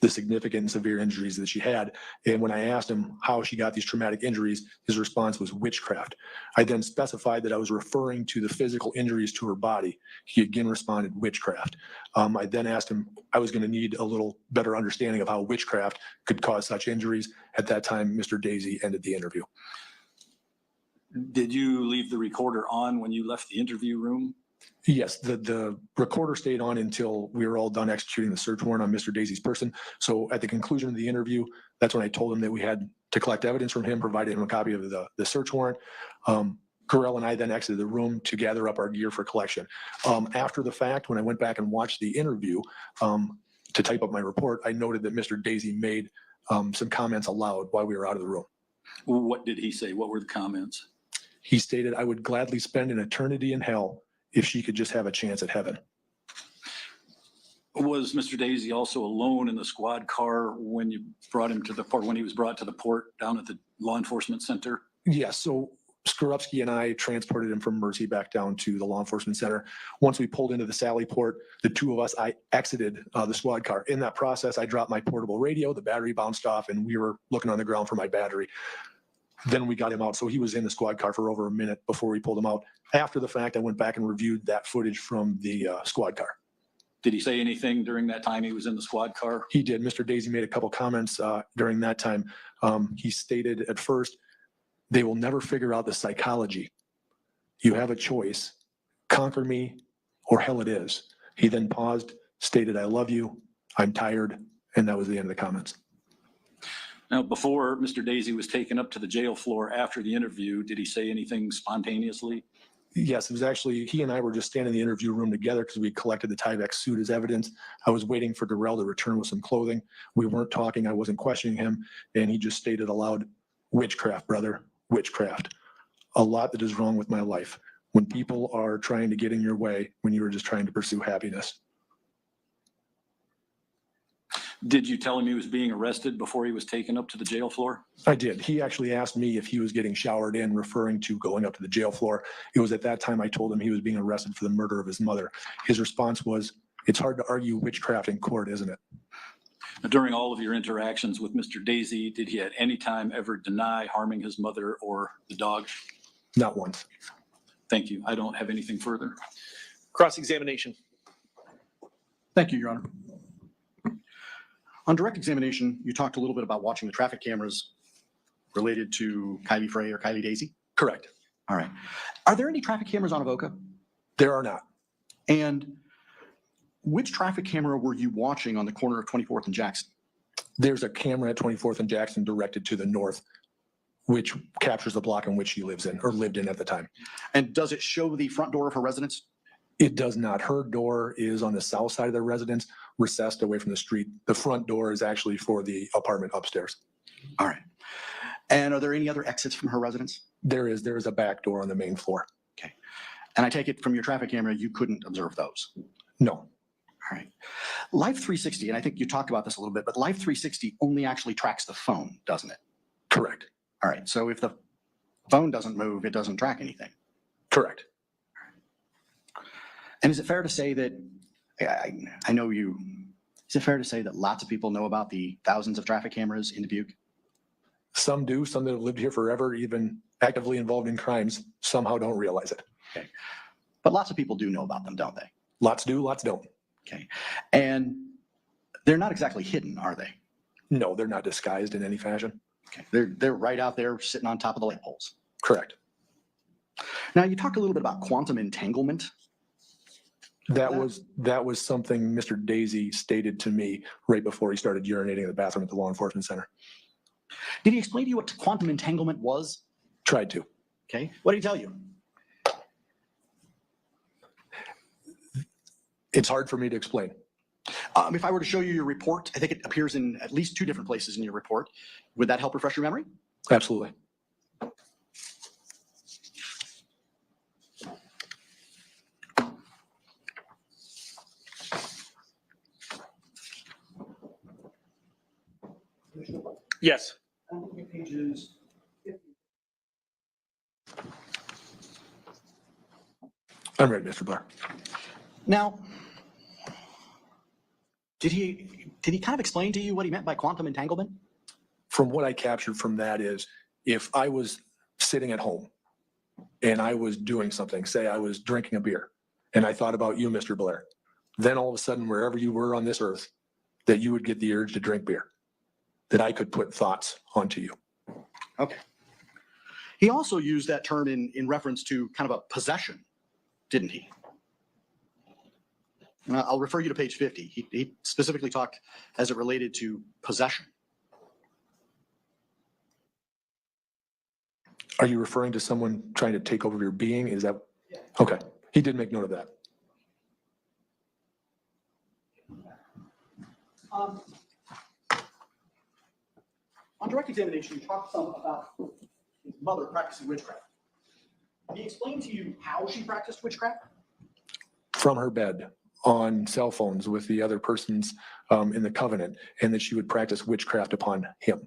the significant and severe injuries that she had. And when I asked him how she got these traumatic injuries, his response was witchcraft. I then specified that I was referring to the physical injuries to her body. He again responded witchcraft. I then asked him, I was going to need a little better understanding of how witchcraft could cause such injuries. At that time, Mr. Dazey ended the interview. Did you leave the recorder on when you left the interview room? Yes, the recorder stayed on until we were all done executing the search warrant on Mr. Dazey's person. So at the conclusion of the interview, that's when I told him that we had to collect evidence from him, provided him a copy of the search warrant. Krael and I then exited the room to gather up our gear for collection. After the fact, when I went back and watched the interview to type up my report, I noted that Mr. Dazey made some comments aloud while we were out of the room. What did he say? What were the comments? He stated, I would gladly spend an eternity in hell if she could just have a chance at heaven. Was Mr. Dazey also alone in the squad car when you brought him to the port, when he was brought to the port down at the law enforcement center? Yeah, so Skorupski and I transported him from Mercy back down to the law enforcement center. Once we pulled into the Sally Port, the two of us, I exited the squad car. In that process, I dropped my portable radio, the battery bounced off, and we were looking on the ground for my battery. Then we got him out. So he was in the squad car for over a minute before we pulled him out. After the fact, I went back and reviewed that footage from the squad car. Did he say anything during that time he was in the squad car? He did. Mr. Dazey made a couple comments during that time. He stated at first, they will never figure out the psychology. You have a choice, conquer me or hell it is. He then paused, stated, I love you, I'm tired, and that was the end of the comments. Now, before Mr. Dazey was taken up to the jail floor after the interview, did he say anything spontaneously? Yes, it was actually, he and I were just standing in the interview room together because we collected the Tyvek suit as evidence. I was waiting for Krael to return with some clothing. We weren't talking, I wasn't questioning him, and he just stated aloud, witchcraft, brother, witchcraft. A lot that is wrong with my life. When people are trying to get in your way, when you were just trying to pursue happiness. Did you tell him he was being arrested before he was taken up to the jail floor? I did. He actually asked me if he was getting showered in, referring to going up to the jail floor. It was at that time I told him he was being arrested for the murder of his mother. His response was, it's hard to argue witchcraft in court, isn't it? Now, during all of your interactions with Mr. Dazey, did he at any time ever deny harming his mother or the dog? Not once. Thank you. I don't have anything further. Cross-examination. Thank you, Your Honor. On direct examination, you talked a little bit about watching the traffic cameras related to Kylie Frey or Kylie Dazey? Correct. All right. Are there any traffic cameras on Avoca? There are not. And which traffic camera were you watching on the corner of 24th and Jackson? There's a camera at 24th and Jackson directed to the north, which captures the block in which she lives in or lived in at the time. And does it show the front door of her residence? It does not. Her door is on the south side of the residence, recessed away from the street. The front door is actually for the apartment upstairs. All right. And are there any other exits from her residence? There is a back door on the main floor. Okay. And I take it from your traffic camera, you couldn't observe those? No. All right. Life 360, and I think you talked about this a little bit, but Life 360 only actually tracks the phone, doesn't it? Correct. All right. So if the phone doesn't move, it doesn't track anything. Correct. And is it fair to say that, I know you, is it fair to say that lots of people know about the thousands of traffic cameras in Dubuque? Some do, some that have lived here forever, even actively involved in crimes, somehow don't realize it. Okay. But lots of people do know about them, don't they? Lots do, lots don't. Okay. And they're not exactly hidden, are they? No, they're not disguised in any fashion. Okay. They're right out there sitting on top of the light poles. Correct. Now, you talked a little bit about quantum entanglement. That was something Mr. Dazey stated to me right before he started urinating in the bathroom at the law enforcement center. Did he explain to you what quantum entanglement was? Tried to. Okay. What did he tell you? It's hard for me to explain. If I were to show you your report, I think it appears in at least 2 different places in your report. Would that help refresh your memory? Absolutely. Yes. Pages. I'm ready, Mr. Blair. Now, did he kind of explain to you what he meant by quantum entanglement? From what I captured from that is, if I was sitting at home and I was doing something, say I was drinking a beer, and I thought about you, Mr. Blair, then all of a sudden, wherever you were on this earth, that you would get the urge to drink beer, that I could put thoughts onto you. Okay. He also used that term in reference to kind of a possession, didn't he? And I'll refer you to page 50. He specifically talked as it related to possession. Are you referring to someone trying to take over your being? Is that? Yeah. Okay. He did make note of that. On direct examination, you talked some about his mother practicing witchcraft. Did he explain to you how she practiced witchcraft? From her bed, on cell phones with the other persons in the covenant, and that she would practice witchcraft upon him.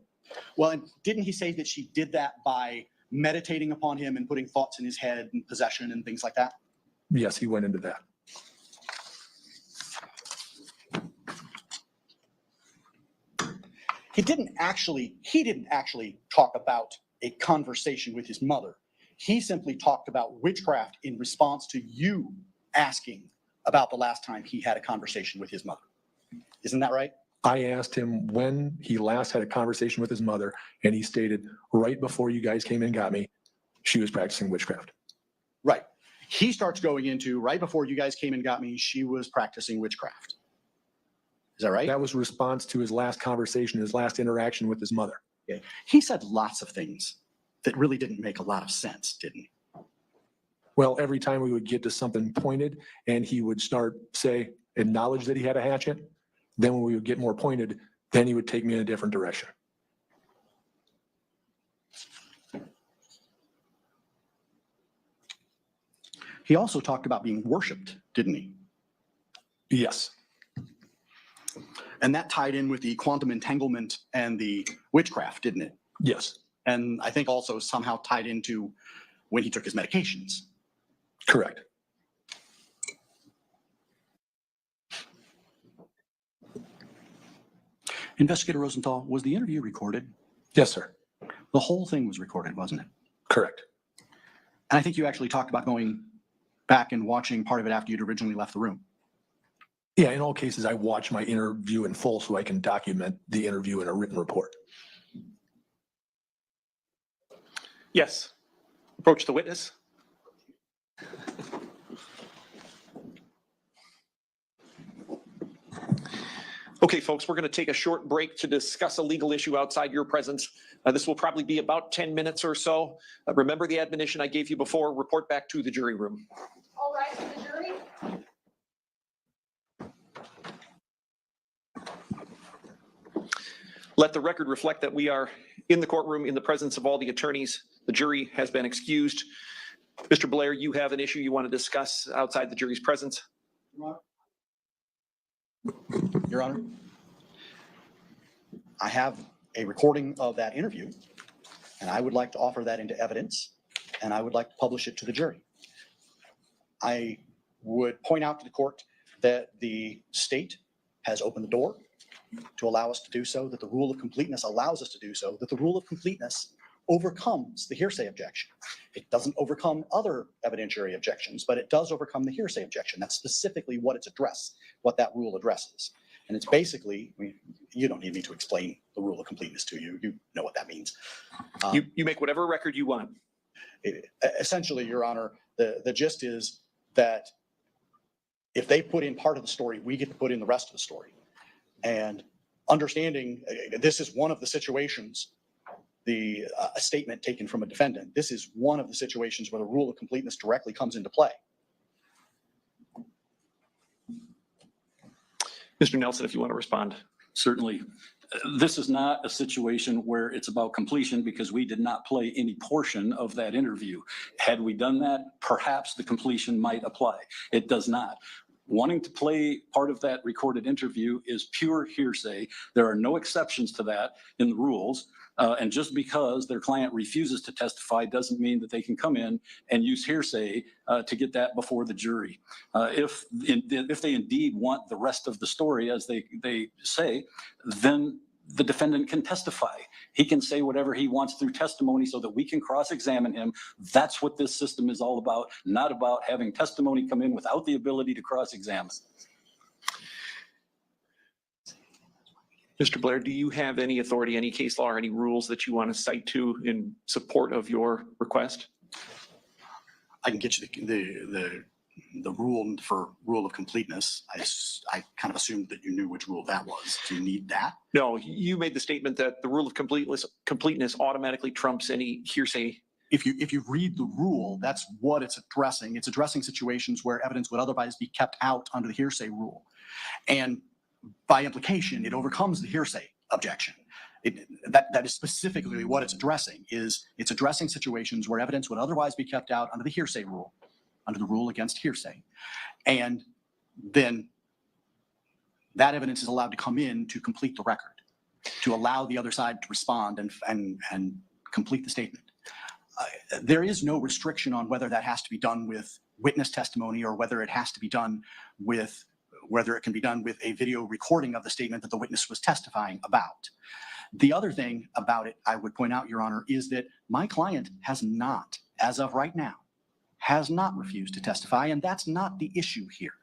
Well, and didn't he say that she did that by meditating upon him and putting thoughts in his head and possession and things like that? Yes, he went into that. He didn't actually talk about a conversation with his mother. He simply talked about witchcraft in response to you asking about the last time he had a conversation with his mother. Isn't that right? I asked him when he last had a conversation with his mother, and he stated right before you guys came and got me, she was practicing witchcraft. Right. He starts going into right before you guys came and got me, she was practicing witchcraft. Is that right? That was response to his last conversation, his last interaction with his mother. Okay. He said lots of things that really didn't make a lot of sense, didn't he? Well, every time we would get to something pointed and he would start, acknowledge that he had a hatchet, then when we would get more pointed, then he would take me in a different direction. He also talked about being worshipped, didn't he? Yes. And that tied in with the quantum entanglement and the witchcraft, didn't it? Yes. And I think also somehow tied into when he took his medications. Correct. Investigator Rosenthal, was the interview recorded? Yes, sir. The whole thing was recorded, wasn't it? Correct. And I think you actually talked about going back and watching part of it after you'd originally left the room. Yeah, in all cases, I watch my interview in full so I can document the interview in a written report. Yes. Approach the witness. Okay, folks, we're going to take a short break to discuss a legal issue outside your presence. This will probably be about 10 minutes or so. Remember the admonition I gave you before. Report back to the jury room. All right, to the jury. Let the record reflect that we are in the courtroom in the presence of all the attorneys. The jury has been excused. Mr. Blair, you have an issue you want to discuss outside the jury's presence? Your Honor, I have a recording of that interview, and I would like to offer that into evidence, and I would like to publish it to the jury. I would point out to the court that the state has opened the door to allow us to do so, that the rule of completeness allows us to do so, that the rule of completeness overcomes the hearsay objection. It doesn't overcome other evidentiary objections, but it does overcome the hearsay objection. That's specifically what it's addressed, what that rule addresses. And it's basically, I mean, you don't need me to explain the rule of completeness to you. You know what that means. You make whatever record you want. Essentially, Your Honor, the gist is that if they put in part of the story, we get to put in the rest of the story. And understanding this is one of the situations, a statement taken from a defendant, this is one of the situations where the rule of completeness directly comes into play. Mr. Nelson, if you want to respond. Certainly. This is not a situation where it's about completion because we did not play any portion of that interview. Had we done that, perhaps the completion might apply. It does not. Wanting to play part of that recorded interview is pure hearsay. There are no exceptions to that in the rules. And just because their client refuses to testify doesn't mean that they can come in and use hearsay to get that before the jury. If they indeed want the rest of the story, as they say, then the defendant can testify. He can say whatever he wants through testimony so that we can cross-examine him. That's what this system is all about, not about having testimony come in without the ability to cross-examine. Mr. Blair, do you have any authority, any case law, or any rules that you want to cite to in support of your request? I can get you the rule for rule of completeness. I kind of assumed that you knew which rule that was. Do you need that? No, you made the statement that the rule of completeness automatically trumps any hearsay. If you read the rule, that's what it's addressing. It's addressing situations where evidence would otherwise be kept out under the hearsay rule. And by implication, it overcomes the hearsay objection. That is specifically what it's addressing, is it's addressing situations where evidence would otherwise be kept out under the hearsay rule, under the rule against hearsay. And then that evidence is allowed to come in to complete the record, to allow the other side to respond and complete the statement. There is no restriction on whether that has to be done with witness testimony or whether it has to be done with, whether it can be done with a video recording of the statement that the witness was testifying about. The other thing about it, I would point out, Your Honor, is that my client has not, as of right now, has not refused to testify, and that's not the issue here.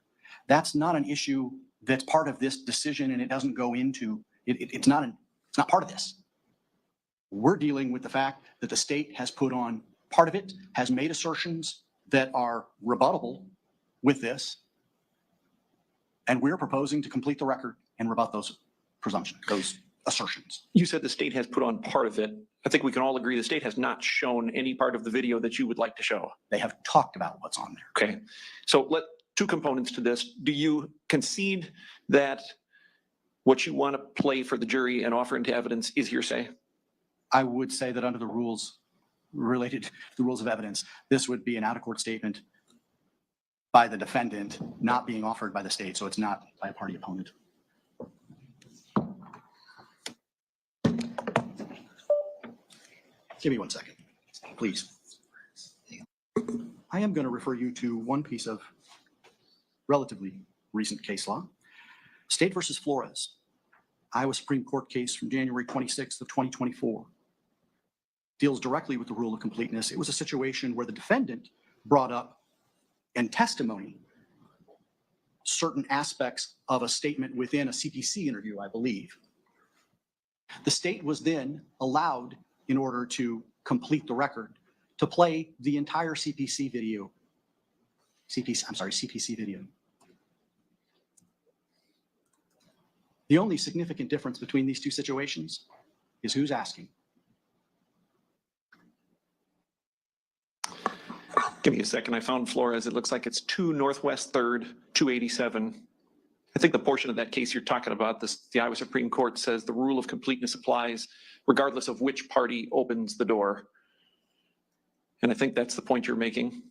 That's not an issue that's part of this decision, and it doesn't go into, it's not part of this. We're dealing with the fact that the state has put on part of it, has made assertions that are rebuttable with this, and we're proposing to complete the record and rebut those presumptions, those assertions. You said the state has put on part of it. I think we can all agree the state has not shown any part of the video that you would like to show. They have talked about what's on there. Okay. So two components to this. Do you concede that what you want to play for the jury and offer into evidence is hearsay? I would say that under the rules related to the rules of evidence, this would be an out-of-court statement by the defendant, not being offered by the state, so it's not by a party opponent. Give me 1 second, please. I am going to refer you to one piece of relatively recent case law. State versus Flores, Iowa Supreme Court case from January 26th of 2024. Deals directly with the rule of completeness. It was a situation where the defendant brought up in testimony certain aspects of a statement within a CPC interview, I believe. The state was then allowed, in order to complete the record, to play the entire CPC video. CPC video. The only significant difference between these two situations is who's asking. Give me a second. I found Flores. It looks like it's 2 Northwest 3rd, 287. I think the portion of that case you're talking about, the Iowa Supreme Court says the rule of completeness applies regardless of which party opens the door. And I think that's the point you're making.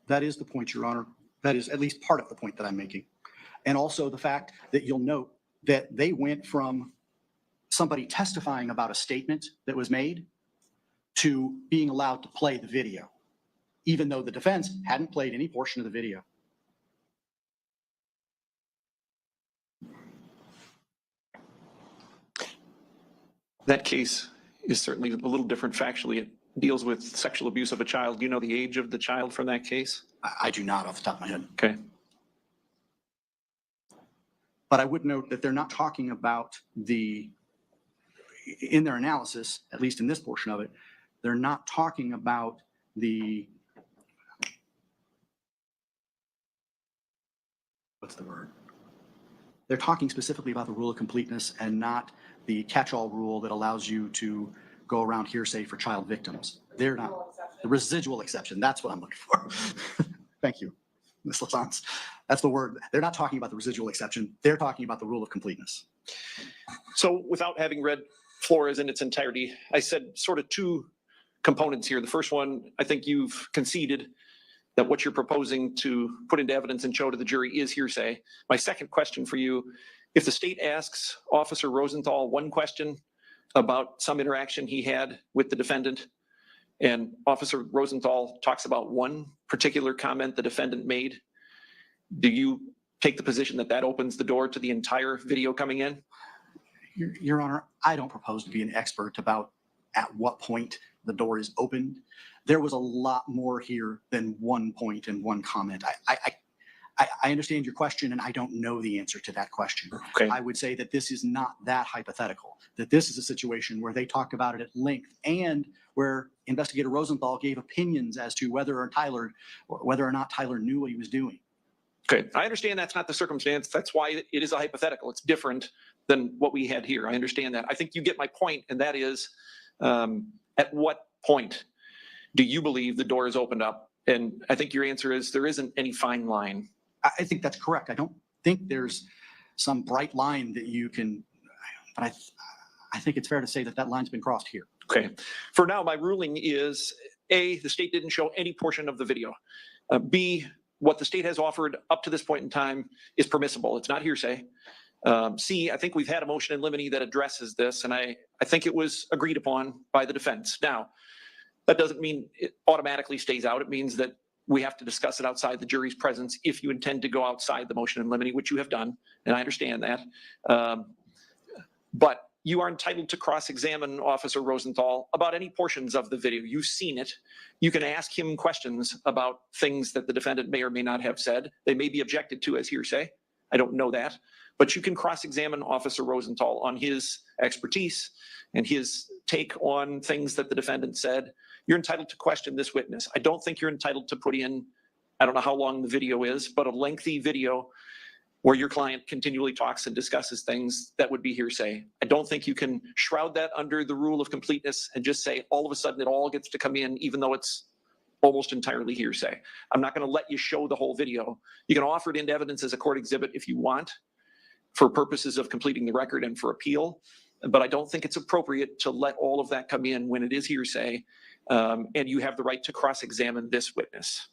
That is the point, Your Honor. That is at least part of the point that I'm making. And also the fact that you'll note that they went from somebody testifying about a statement that was made to being allowed to play the video, even though the defense hadn't played any portion of the video. That case is certainly a little different factually. It deals with sexual abuse of a child. Do you know the age of the child from that case? I do not off the top of my head. Okay. But I would note that they're not talking about in their analysis, at least in this portion of it, they're not talking about what's the word? They're talking specifically about the rule of completeness and not the catch-all rule that allows you to go around hearsay for child victims. They're not, the residual exception, that's what I'm looking for. Thank you, Ms. Lassance. That's the word. They're not talking about the residual exception. They're talking about the rule of completeness. So without having read Flores in its entirety, I said sort of two components here. The first one, I think you've conceded that what you're proposing to put into evidence and show to the jury is hearsay. My second question for you, if the state asks Officer Rosenthal one question about some interaction he had with the defendant, and Officer Rosenthal talks about one particular comment the defendant made, do you take the position that that opens the door to the entire video coming in? Your Honor, I don't propose to be an expert about at what point the door is opened. There was a lot more here than one point and one comment. I understand your question, and I don't know the answer to that question. Okay. I would say that this is not that hypothetical, that this is a situation where they talked about it at length and where Investigator Rosenthal gave opinions as to whether or not Tyler knew what he was doing. Okay, I understand that's not the circumstance. That's why it is a hypothetical. It's different than what we had here. I understand that. I think you get my point, and that is, at what point do you believe the door is opened up? And I think your answer is there isn't any fine line. I think that's correct. I don't think there's some bright line that you can, but I think it's fair to say that that line's been crossed here. Okay. For now, my ruling is A, the state didn't show any portion of the video. B, what the state has offered up to this point in time is permissible. It's not hearsay. C, I think we've had a motion in limine that addresses this, and I think it was agreed upon by the defense. Now, That doesn't mean it automatically stays out. It means that we have to discuss it outside the jury's presence if you intend to go outside the motion in limine, which you have done, and I understand that. But you are entitled to cross-examine Officer Rosenthal about any portions of the video. You've seen it. You can ask him questions about things that the defendant may or may not have said. They may be objected to as hearsay. I don't know that. But you can cross-examine Officer Rosenthal on his expertise and his take on things that the defendant said. You're entitled to question this witness. I don't think you're entitled to put in, I don't know how long the video is, but a lengthy video where your client continually talks and discusses things that would be hearsay. I don't think you can shroud that under the rule of completeness and just say all of a sudden it all gets to come in even though it's almost entirely hearsay. I'm not going to let you show the whole video. You can offer it into evidence as a court exhibit if you want for purposes of completing the record and for appeal, but I don't think it's appropriate to let all of that come in when it is hearsay, and you have the right to cross-examine this witness.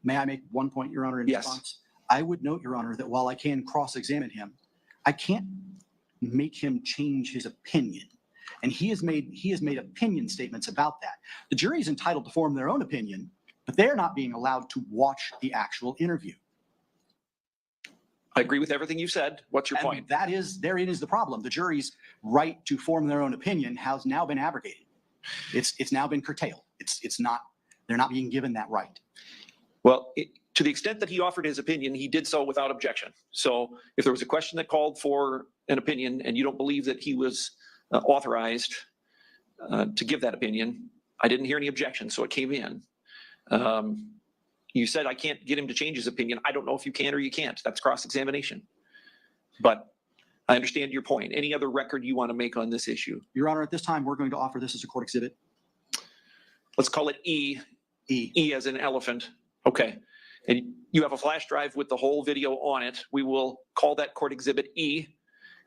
May I make one point, Your Honor, in Yes. response? I would note, Your Honor, that while I can cross-examine him, I can't make him change his opinion. And he has made opinion statements about that. The jury is entitled to form their own opinion, but they're not being allowed to watch the actual interview. I agree with everything you said. What's your And point? therein is the problem. The jury's right to form their own opinion has now been abrogated. It's now been curtailed. They're not being given that right. Well, to the extent that he offered his opinion, he did so without objection. So if there was a question that called for an opinion and you don't believe that he was authorized to give that opinion, I didn't hear any objection, so it came in. You said I can't get him to change his opinion. I don't know if you can or you can't. That's cross-examination. But I understand your point. Any other record you want to make on this issue? Your Honor, at this time, we're going to offer this as a court exhibit. Let's call it E. E. E as in elephant. Okay. And you have a flash drive with the whole video on it. We will call that court exhibit E,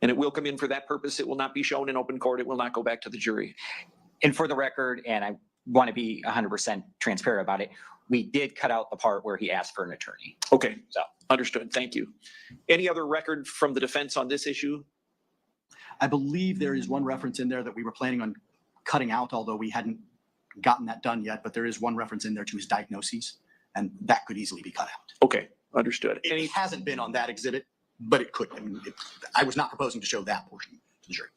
and it will come in for that purpose. It will not be shown in open court. It will not go back to the jury. And for the record, and I want to be 100% transparent about it, we did cut out the part where he asked for an attorney. Okay, So understood. Thank you. Any other record from the defense on this issue? I believe there is one reference in there that we were planning on cutting out, although we hadn't gotten that done yet, but there is one reference in there to his diagnoses, and that could easily be cut out. Okay, understood. It hasn't been on that exhibit, but it could. I mean, I was not proposing to show that portion to the jury.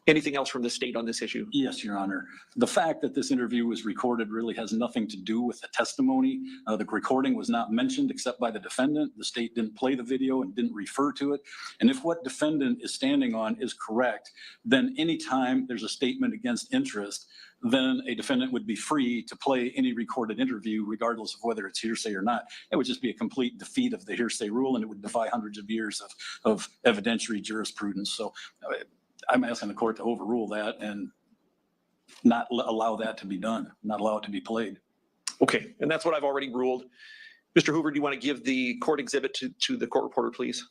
Anything else from the state on this issue? Yes, Your Honor. The fact that this interview was recorded really has nothing to do with the testimony. The recording was not mentioned except by the defendant. The state didn't play the video and didn't refer to it. And if what defendant is standing on is correct, then anytime there's a statement against interest, then a defendant would be free to play any recorded interview regardless of whether it's hearsay or not. It would just be a complete defeat of the hearsay rule, and it would defy hundreds of years of evidentiary jurisprudence. So I'm asking the court to overrule that and not allow that to be done, not allow it to be played. Okay, and that's what I've already ruled. Mr. Hoover, do you want to give the court exhibit to the court reporter, please?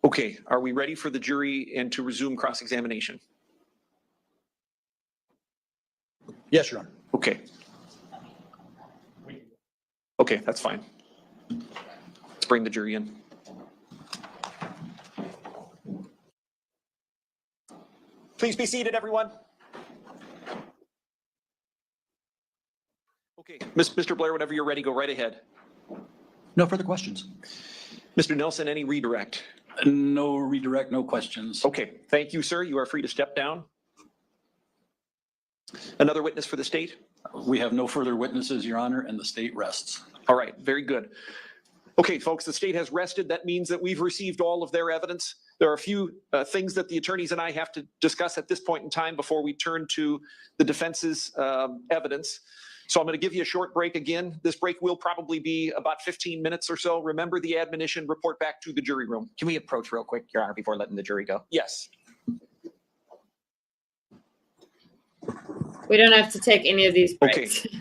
Okay, are we ready for the jury and to resume cross-examination? Yes, Your Honor. Okay. Okay, that's fine. Let's bring the jury in. Please be seated, everyone. Okay, Mr. Blair, whenever you're ready, go right ahead. No further questions. Mr. Nelson, any redirect? No redirect, no questions. Okay, thank you, sir. You are free to step down. Another witness for the state? We have no further witnesses, Your Honor, and the state rests. All right, very good. Okay, folks, the state has rested. That means that we've received all of their evidence. There are a few things that the attorneys and I have to discuss at this point in time before we turn to the defense's evidence. So I'm going to give you a short break again. This break will probably be about 15 minutes or so. Remember the admonition, report back to the jury room. can we approach real quick, Your Honor, before letting the jury go? Yes. We don't have to take any of these breaks. Okay.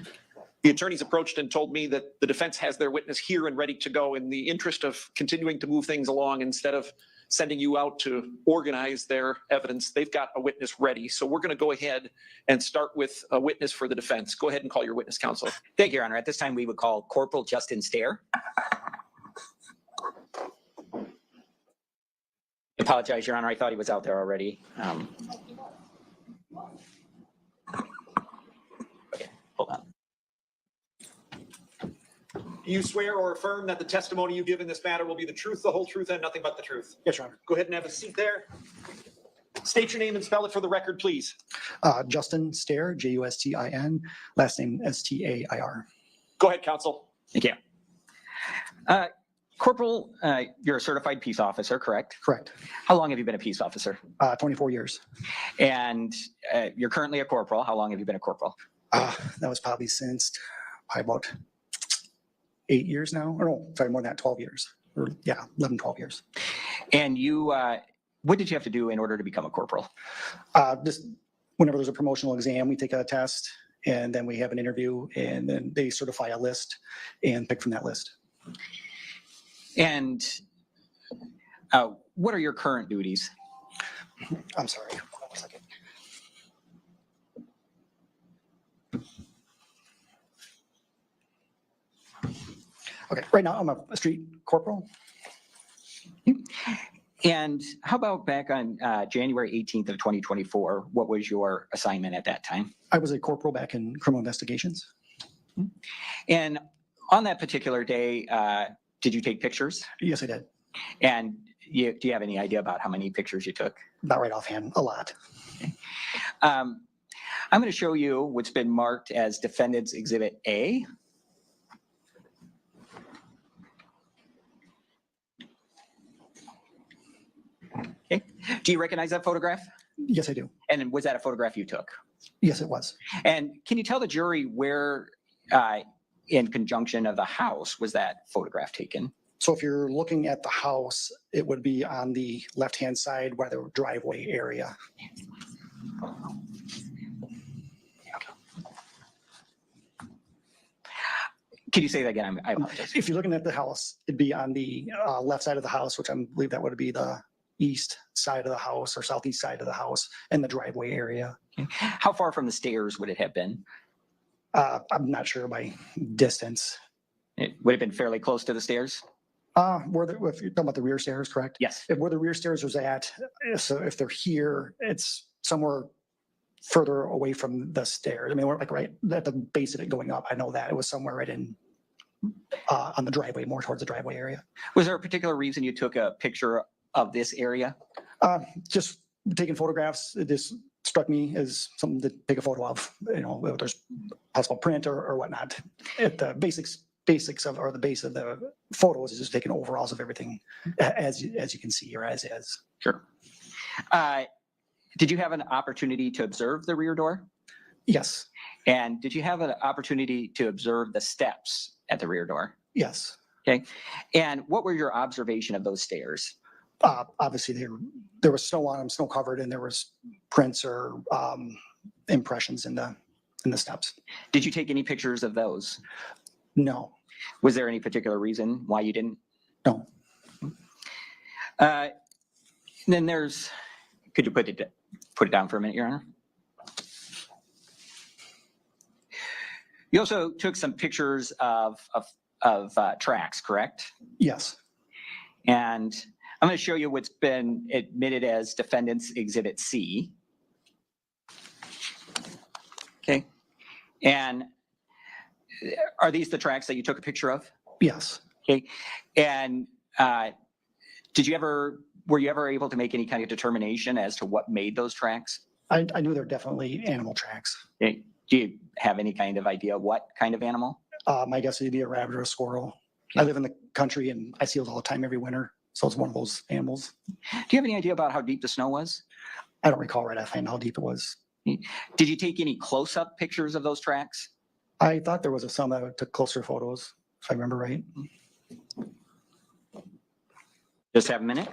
The attorneys approached and told me that the defense has their witness here and ready to go. In the interest of continuing to move things along, instead of sending you out to organize their evidence, they've got a witness ready. So we're going to go ahead and start with a witness for the defense. Go ahead and call your witness, counsel. Thank you, Your Honor. At this time, we would call Corporal Justin Stair. Apologize, Your Honor. I thought he was out there already. Hold on. You swear or affirm that the testimony you give in this matter will be the truth, the whole truth, and nothing but the truth? Yes, Your Honor. Go ahead and have a seat there. State your name and spell it for the record, please. Justin Stair, Justin, last name Stair. Go ahead, counsel. Thank you. Corporal, you're a certified peace officer, correct? Correct. How long have you been a peace officer? 24 years. And you're currently a corporal. How long have you been a corporal? That was probably since about 8 years now. Or no, sorry, more than that, 12 years. Or yeah, 11, 12 years. And you, what did you have to do in order to become a corporal? Just whenever there's a promotional exam, we take a test and then we have an interview and then they certify a list and pick from that list. And what are your current duties? I'm sorry. Hold on 1 second. Okay, right now I'm a street corporal. And how about back on January 18th of 2024? What was your assignment at that time? I was a corporal back in criminal investigations. And on that particular day, did you take pictures? Yes, I did. And do you have any idea about how many pictures you took? Not right offhand, a lot. Okay. I'm going to show you what's been marked as Defendant's Exhibit A. Okay. Do you recognize that photograph? Yes, I do. And was that a photograph you took? Yes, it was. And can you tell the jury where, in conjunction of the house, was that photograph taken? So if you're looking at the house, it would be on the left-hand side by the driveway area. Can you say that again? I apologize. If you're looking at the house, it'd be on the left side of the house, which I believe that would be the east side of the house or southeast side of the house and the driveway area. Okay. How far from the stairs would it have been? I'm not sure by distance. It would have been fairly close to the stairs? If you're talking about the rear stairs, correct? Yes. Where the rear stairs was at, so if they're here, it's somewhere further away from the stairs. I mean, we're like right at the base of it going up. I know that it was somewhere right in on the driveway, more towards the driveway area. Was there a particular reason you took a picture of this area? Just taking photographs. It just struck me as something to take a photo of. You know, if there's possible print or whatnot. At the basics of or the base of the photos is just taking overalls of everything as you can see or as is. Sure. Did you have an opportunity to observe the rear door? Yes. And did you have an opportunity to observe the steps at the rear door? Yes. Okay. And what were your observation of those stairs? Obviously, there was snow on them, snow covered, and there was prints or impressions in the steps. Did you take any pictures of those? No. Was there any particular reason why you didn't? No. Then there's, could you put it down for a minute, Your Honor? You also took some pictures of tracks, correct? Yes. And I'm going to show you what's been admitted as Defendant's Exhibit C. Okay. And are these the tracks that you took a picture of? Yes. Okay. And were you ever able to make any kind of determination as to what made those tracks? I knew they're definitely animal tracks. Okay. Do you have any kind of idea what kind of animal? My guess would be a rabbit or a squirrel. Okay. I live in the country and I see those all the time every winter. So it's one of those animals. Do you have any idea about how deep the snow was? I don't recall right offhand how deep it was. Did you take any close-up pictures of those tracks? I thought there was some that took closer photos, if I remember right. Just have a minute.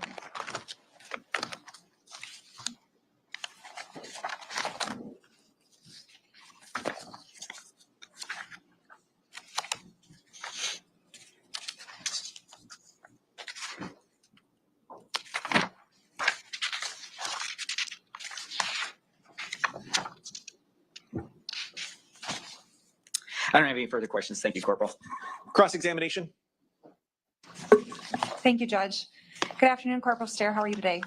I don't have any further questions. Thank you, Corporal. Cross-examination. Thank you, Judge. Good afternoon, Corporal Stair. How are you today?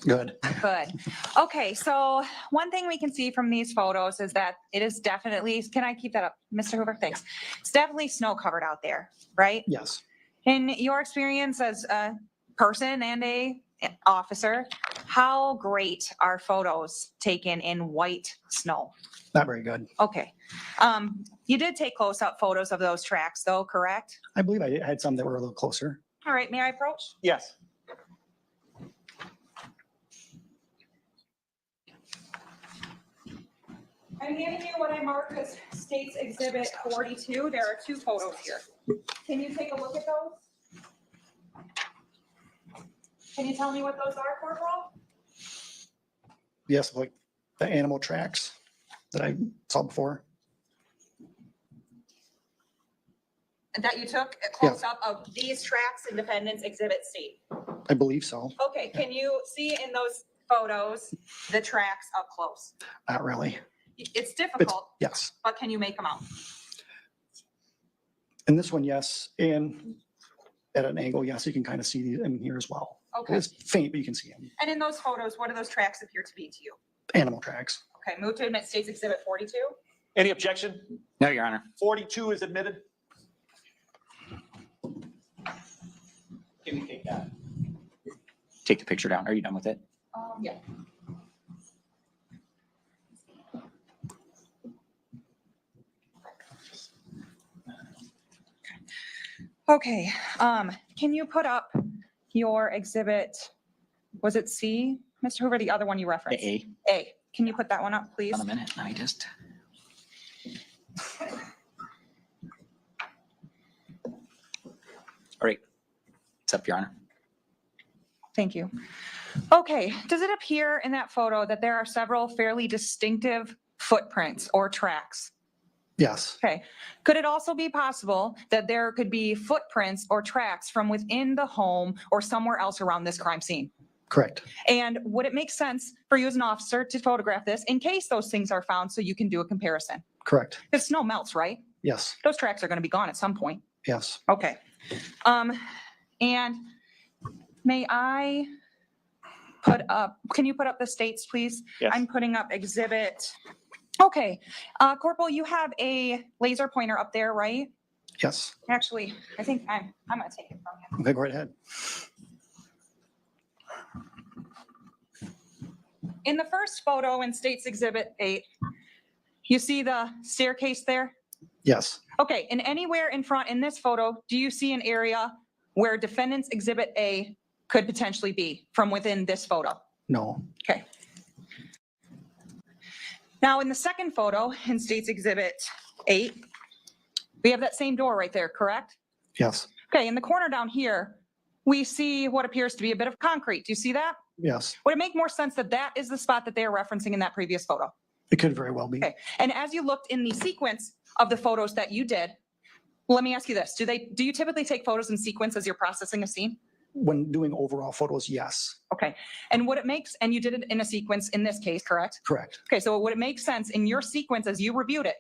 Good. Good. Okay, so one thing we can see from these photos is that it is definitely, can I keep that up? Mr. Hoover, thanks. It's definitely snow covered out there, right? Yes. In your experience as a person and a officer, how great are photos taken in white snow? Not very good. Okay. You did take close-up photos of those tracks though, correct? I believe I had some that were a little closer. All right, may I approach? Yes. I'm handing you what I marked as State's Exhibit 42. There are 2 photos here. Can you take a look at those? Can you tell me what those are, Corporal? Yes, like the animal tracks that I saw before. That you took a close-up of these tracks in Defendant's Exhibit C? I believe so. Okay, can you see in those photos the tracks up close? Not really. It's difficult, Yes. but can you make them out? And this one, yes. And at an angle, yes, you can kind of see them here as well. Okay. It's faint, but you can see them. And in those photos, what do those tracks appear to be to you? Animal tracks. Okay, move to admit State's Exhibit 42. Any objection? No, Your Honor. 42 is admitted. Can we take that? Take the picture down. Are you done with it? Yeah. Okay, can you put up your exhibit, was it C, Mr. Hoover, the other one you referenced? A. A, can you put that one up, please? On a minute, let me just. All right, it's up, Your Honor. Thank you. Okay, does it appear in that photo that there are several fairly distinctive footprints or tracks? Yes. Okay, could it also be possible that there could be footprints or tracks from within the home or somewhere else around this crime scene? Correct. And would it make sense for you as an officer to photograph this in case those things are found so you can do a comparison? Correct. Because snow melts, right? Yes. Those tracks are going to be gone at some point. Yes. Okay. And may I put up, can you put up the states, please? Yes. I'm putting up exhibit. Okay. Corporal, you have a laser pointer up there, right? Yes. Actually, I think I'm going to take it from you. Okay, go right ahead. In the first photo in State's Exhibit 8, you see the staircase there? Yes. Okay, and anywhere in front in this photo, do you see an area where Defendant's Exhibit A could potentially be from within this photo? No. Okay. Now, in the second photo in State's Exhibit 8, we have that same door right there, correct? Yes. Okay, in the corner down here, we see what appears to be a bit of concrete. Do you see that? Yes. Would it make more sense that that is the spot that they are referencing in that previous photo? It could very well be. Okay, and as you looked in the sequence of the photos that you did, let me ask you this. Do you typically take photos in sequence as you're processing a scene? When doing overall photos, yes. Okay, and would it make, and you did it in a sequence in this case, correct? Correct. Okay, so would it make sense in your sequence as you reviewed it,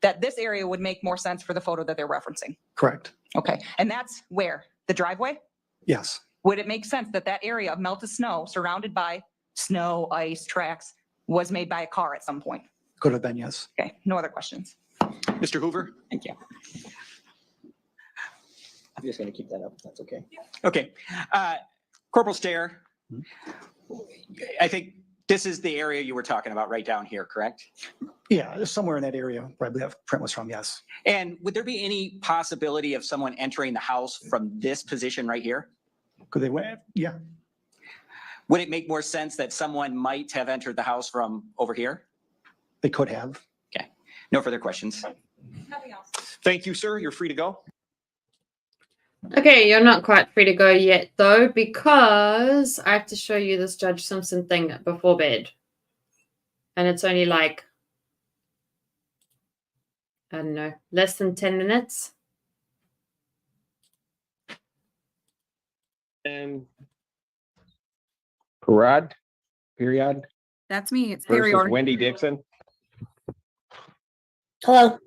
that this area would make more sense for the photo that they're referencing? Correct. Okay, and that's where? The driveway? Yes. Would it make sense that that area of melted snow surrounded by snow, ice, tracks was made by a car at some point? Could have been, yes. Okay, no other questions. Mr. Hoover? Thank you. I'm just going to keep that up if that's okay. Okay. Corporal Stair, I think this is the area you were talking about right down here, correct? Yeah, somewhere in that area where I believe that print was from, yes. And would there be any possibility of someone entering the house from this position right here? Could they went? Yeah. Would it make more sense that someone might have entered the house from over here? They could have. Okay. No further questions. Nothing else. Thank you, sir. You're free to go. Okay, you're not quite free to go yet, though, because I have to show you this Judge Simpson thing before bed. And it's only like, I don't know, less than 10 minutes. And Parad, period. That's me. It's Versus Superior. Wendy Dixon. Hello.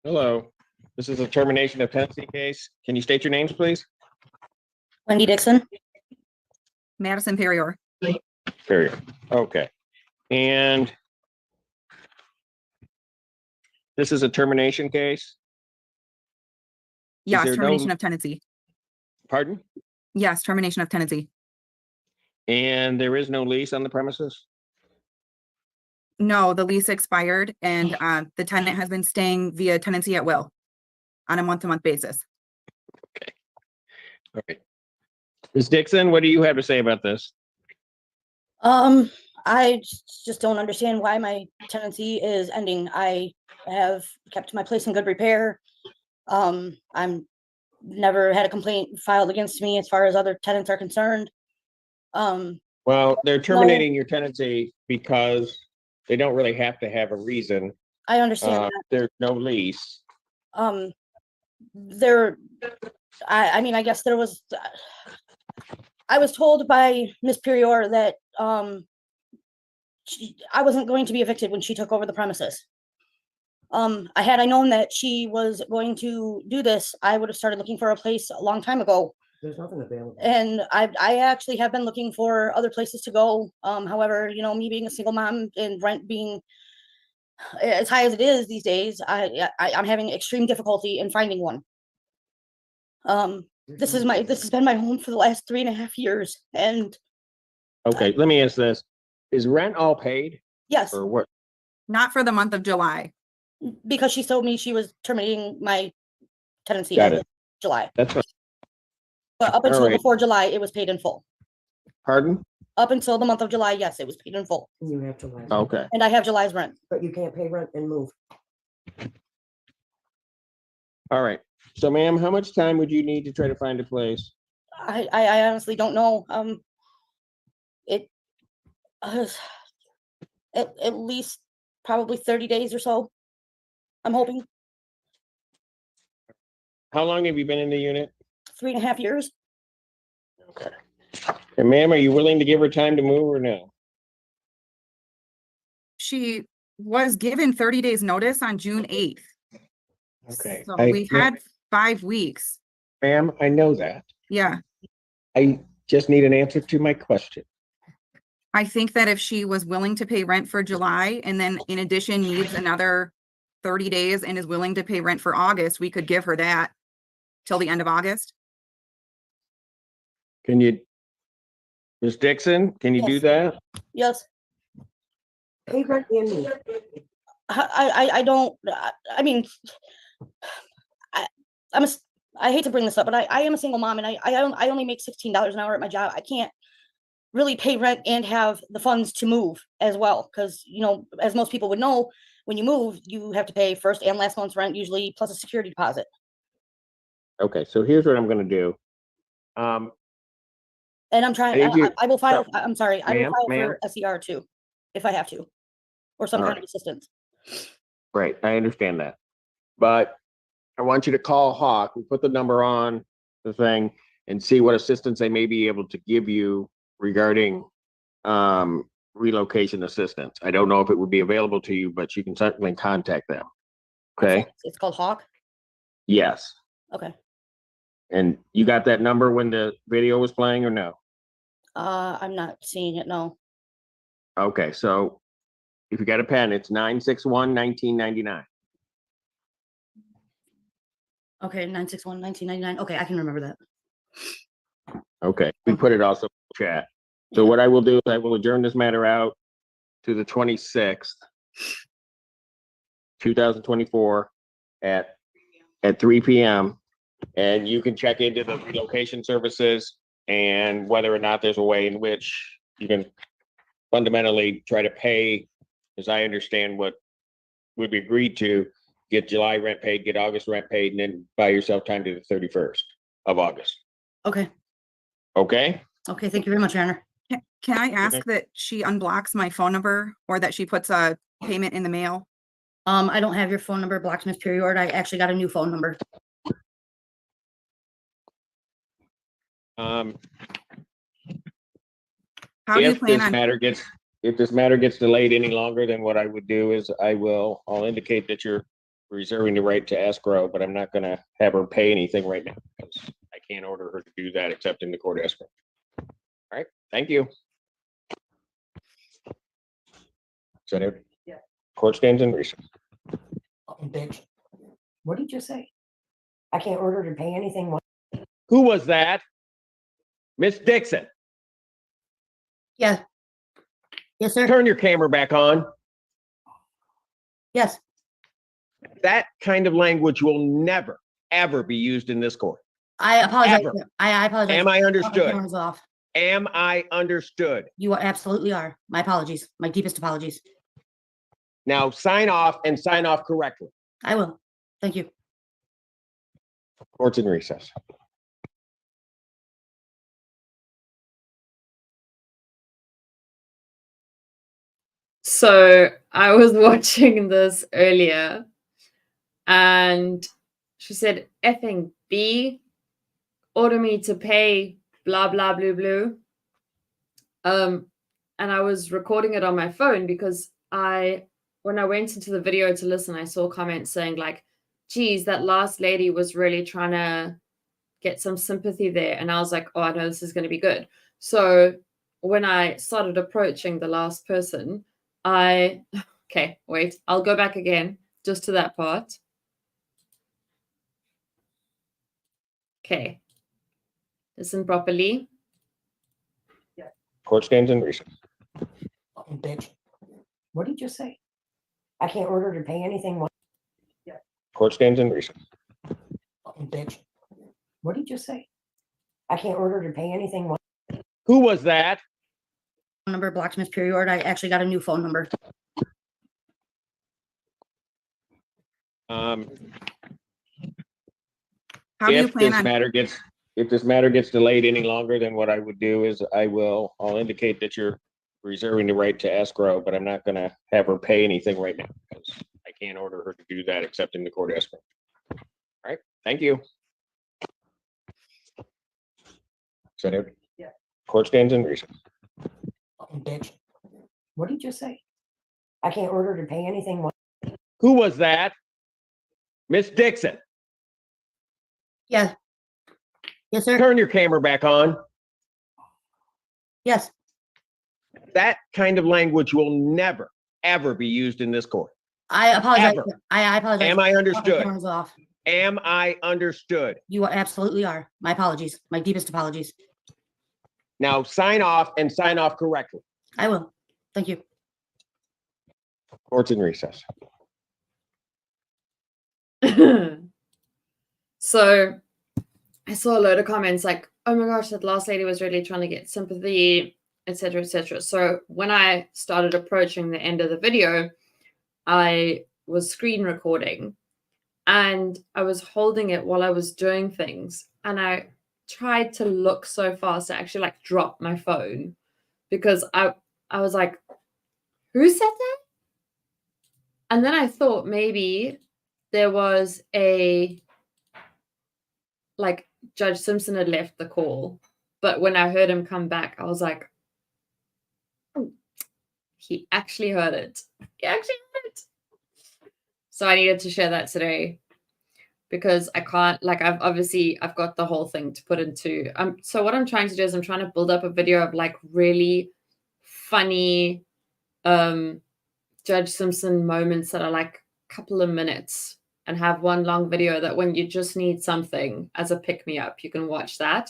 Hello. This is a termination of penalty case. Can you state your names, please? Wendy Dixon. Madison Perrior. Very good. Okay. And this is a termination case? Yes, there no- termination of tenancy. Pardon? Yes, termination of tenancy. And there is no lease on the premises? No, the lease expired and the tenant has been staying via tenancy at will on a month-to-month basis. All right. Ms. Dixon, what do you have to say about this? I just don't understand why my tenancy is ending. I have kept my place in good repair. I'm never had a complaint filed against me as far as other tenants are concerned. Well, they're terminating your tenancy because they don't really have to have a reason. I understand that. There's no lease. I mean, I guess there was, I was told by Miss Prior that I wasn't going to be evicted when she took over the premises. Had I known that she was going to do this, I would have started looking for a place a long time ago. There's nothing available. And I actually have been looking for other places to go. However, you know, me being a single mom and rent being as high as it is these days, I'm having extreme difficulty in finding one. This has been my home for the last 3.5 years. And Okay, let me ask this. Is rent all paid? yes, Or what? Not for the month of July. because she told me she was terminating my tenancy Got in it. July. That's what, But up All until right. before July, it was paid in full. pardon? Up until the month of July, yes, it was paid in full. You have to. Okay. And I have July's rent. But you can't pay rent and move. All right. So ma'am, how much time would you need to try to find a place? I honestly don't know. It at least probably 30 days or so. I'm hoping How long have you been in the unit? 3.5 years. Okay. And ma'am, are you willing to give her time to move or no? She was given 30 days notice on June 8th. Okay. So we've had 5 weeks. Ma'am, I know that. Yeah. I just need an answer to my question. I think that if she was willing to pay rent for July and then in addition needs another 30 days and is willing to pay rent for August, we could give her that till the end of August. Can you, Ms. Dixon, can you do Yes. that? Yes. Pay rent and move. I don't, I mean, I hate to bring this up, but I am a single mom and I only make $16 an hour at my job. I can't really pay rent and have the funds to move as well. Cause you know, as most people would know, when you move, you have to pay first and last month's rent, usually plus a security deposit. Okay, so here's what I'm gonna do. And I'm trying, I think you- I will file, so- I'm sorry, I will Ma'am, file ma'am. for SER too, if I have to, or some All kind right. of assistance. Right, I understand that. But I want you to call Hawk and put the number on the thing and see what assistance they may be able to give you regarding relocation assistance. I don't know if it would be available to you, but you can certainly contact them. Okay? It's called Hawk. Yes. Okay. And you got that number when the video was playing or no? I'm not seeing it, no. Okay, so if you got a pen, it's 961-1999. Okay, 961-1999. Okay, I can remember that. Okay, we put it also in the chat. So what I will do is I will adjourn this matter out to the 26th, 2024 at 3 p.m. And you can check into the relocation services and whether or not there's a way in which you can fundamentally try to pay, as I understand what would be agreed to, get July rent paid, get August rent paid, and then buy yourself time to the 31st of August. Okay. Okay? Okay, thank you very much, Honor. Can I ask that she unblocks my phone number or that she puts a payment in the mail? I don't have your phone number blocked, Miss Period. I actually got a new phone number. How do you If plan this on? matter gets, if this matter gets delayed any longer, then what I would do is I'll indicate that you're reserving the right to escrow, but I'm not gonna have her pay anything right now because I can't order her to do that except in the court escrow. All right, thank you. Is that it? Yeah. Court stands in recess. Fucking bitch. What did you say? I can't order to pay anything. Who was that? Miss Dixon, Yeah. Yes, sir. turn your camera back on. Yes. That kind of language will never, ever be used in this court. I apologize. Ever. I apologize. Am I My understood? camera's off. Am I understood? You absolutely are. My apologies. My deepest apologies. Now sign off and sign off correctly. I will. Thank you. Court's in recess. So I was watching this earlier and she said, effing B, order me to pay blah, blah, blue, blue. And I was recording it on my phone because when I went into the video to listen, I saw comments saying like, geez, that last lady was really trying to get some sympathy there. And I was like, oh, I know this is going to be good. So when I started approaching the last person, okay, wait, I'll go back again just to that part. Okay. Listen properly. Court stands in recess. Fucking bitch. What did you say? I can't order to pay anything. Court stands in recess. Fucking bitch. What did you say? I can't order to pay anything. Who was that? Number Blacksmith Period. I actually got a new phone number. How do you If plan this on? matter gets delayed any longer, then what I would do is I'll indicate that you're reserving the right to escrow, but I'm not gonna have her pay anything right now because I can't order her to do that except in the court escrow. All right, thank you. Is that it? Yeah. Court stands in recess. Fucking bitch. What did you say? I can't order to pay anything. Who was that? Miss Dixon, Yeah. Yes, sir. turn your camera back on. Yes. That kind of language will never, ever be used in this court. I apologize. Ever. I apologize. Am I My understood? camera's off. Am I understood? You absolutely are. My apologies. My deepest apologies. Now sign off and sign off correctly. I will. Thank you. Court's in recess. So I saw a load of comments like, oh my gosh, that last lady was really trying to get sympathy, etc., etc. So when I started approaching the end of the video, I was screen recording and I was holding it while I was doing things. And I tried to look so fast, I actually like dropped my phone because I was like, who said that? And then I thought maybe there was like Judge Simpson had left the call, but when I heard him come back, I was like, oh, he actually heard it. He actually heard it. So I needed to share that today because I can't, like, I've got the whole thing to put into. So what I'm trying to do is I'm trying to build up a video of like really funny Judge Simpson moments that are like a couple of minutes, and have one long video that when you just need something as a pick-me-up, you can watch that.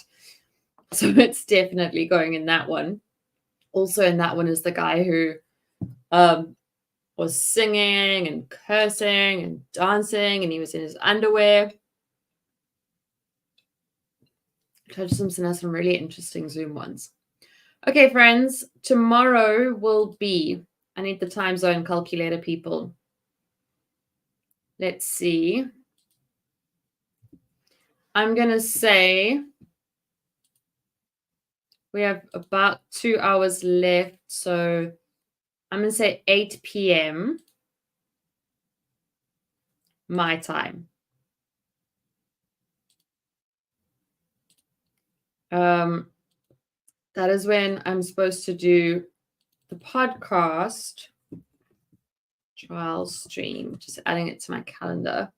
So it's definitely going in that one. Also in that one is the guy who was singing and cursing and dancing, and he was in his underwear. Judge Simpson has some really interesting Zoom ones. Okay, friends, tomorrow will be, I need the time zone calculator, people. Let's see. I'm going to say we have about 2 hours left. So I'm going to say 8 p.m. my time. That is when I'm supposed to do the podcast trial stream, just adding it to my calendar.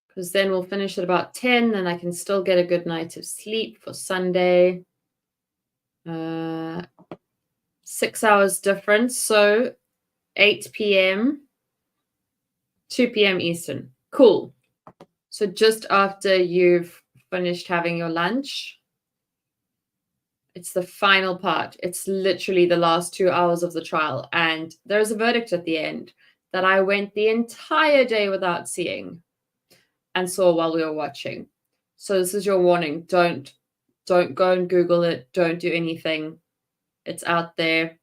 Because then we'll finish at about 10, then I can still get a good night of sleep for Sunday. 6 hours difference. So 8 p.m., 2 p.m. Eastern. Cool. So just after you've finished having your lunch, it's the final part. It's literally the last 2 hours of the trial. And there's a verdict at the end that I went the entire day without seeing and saw while we were watching. So this is your warning. Don't go and Google it. Don't do anything. It's out there.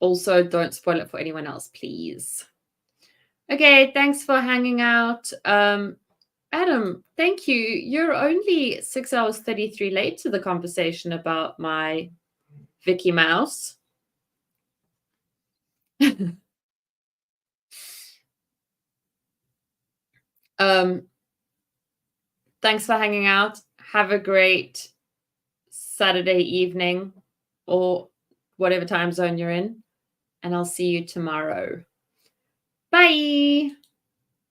Also, don't spoil it for anyone else, please. Okay, thanks for hanging out. Adam, thank you. You're only 6 hours 33 late to the conversation about my Vicky Mouse. Thanks for hanging out. Have a great Saturday evening or whatever time zone you're in. And I'll see you tomorrow. Bye.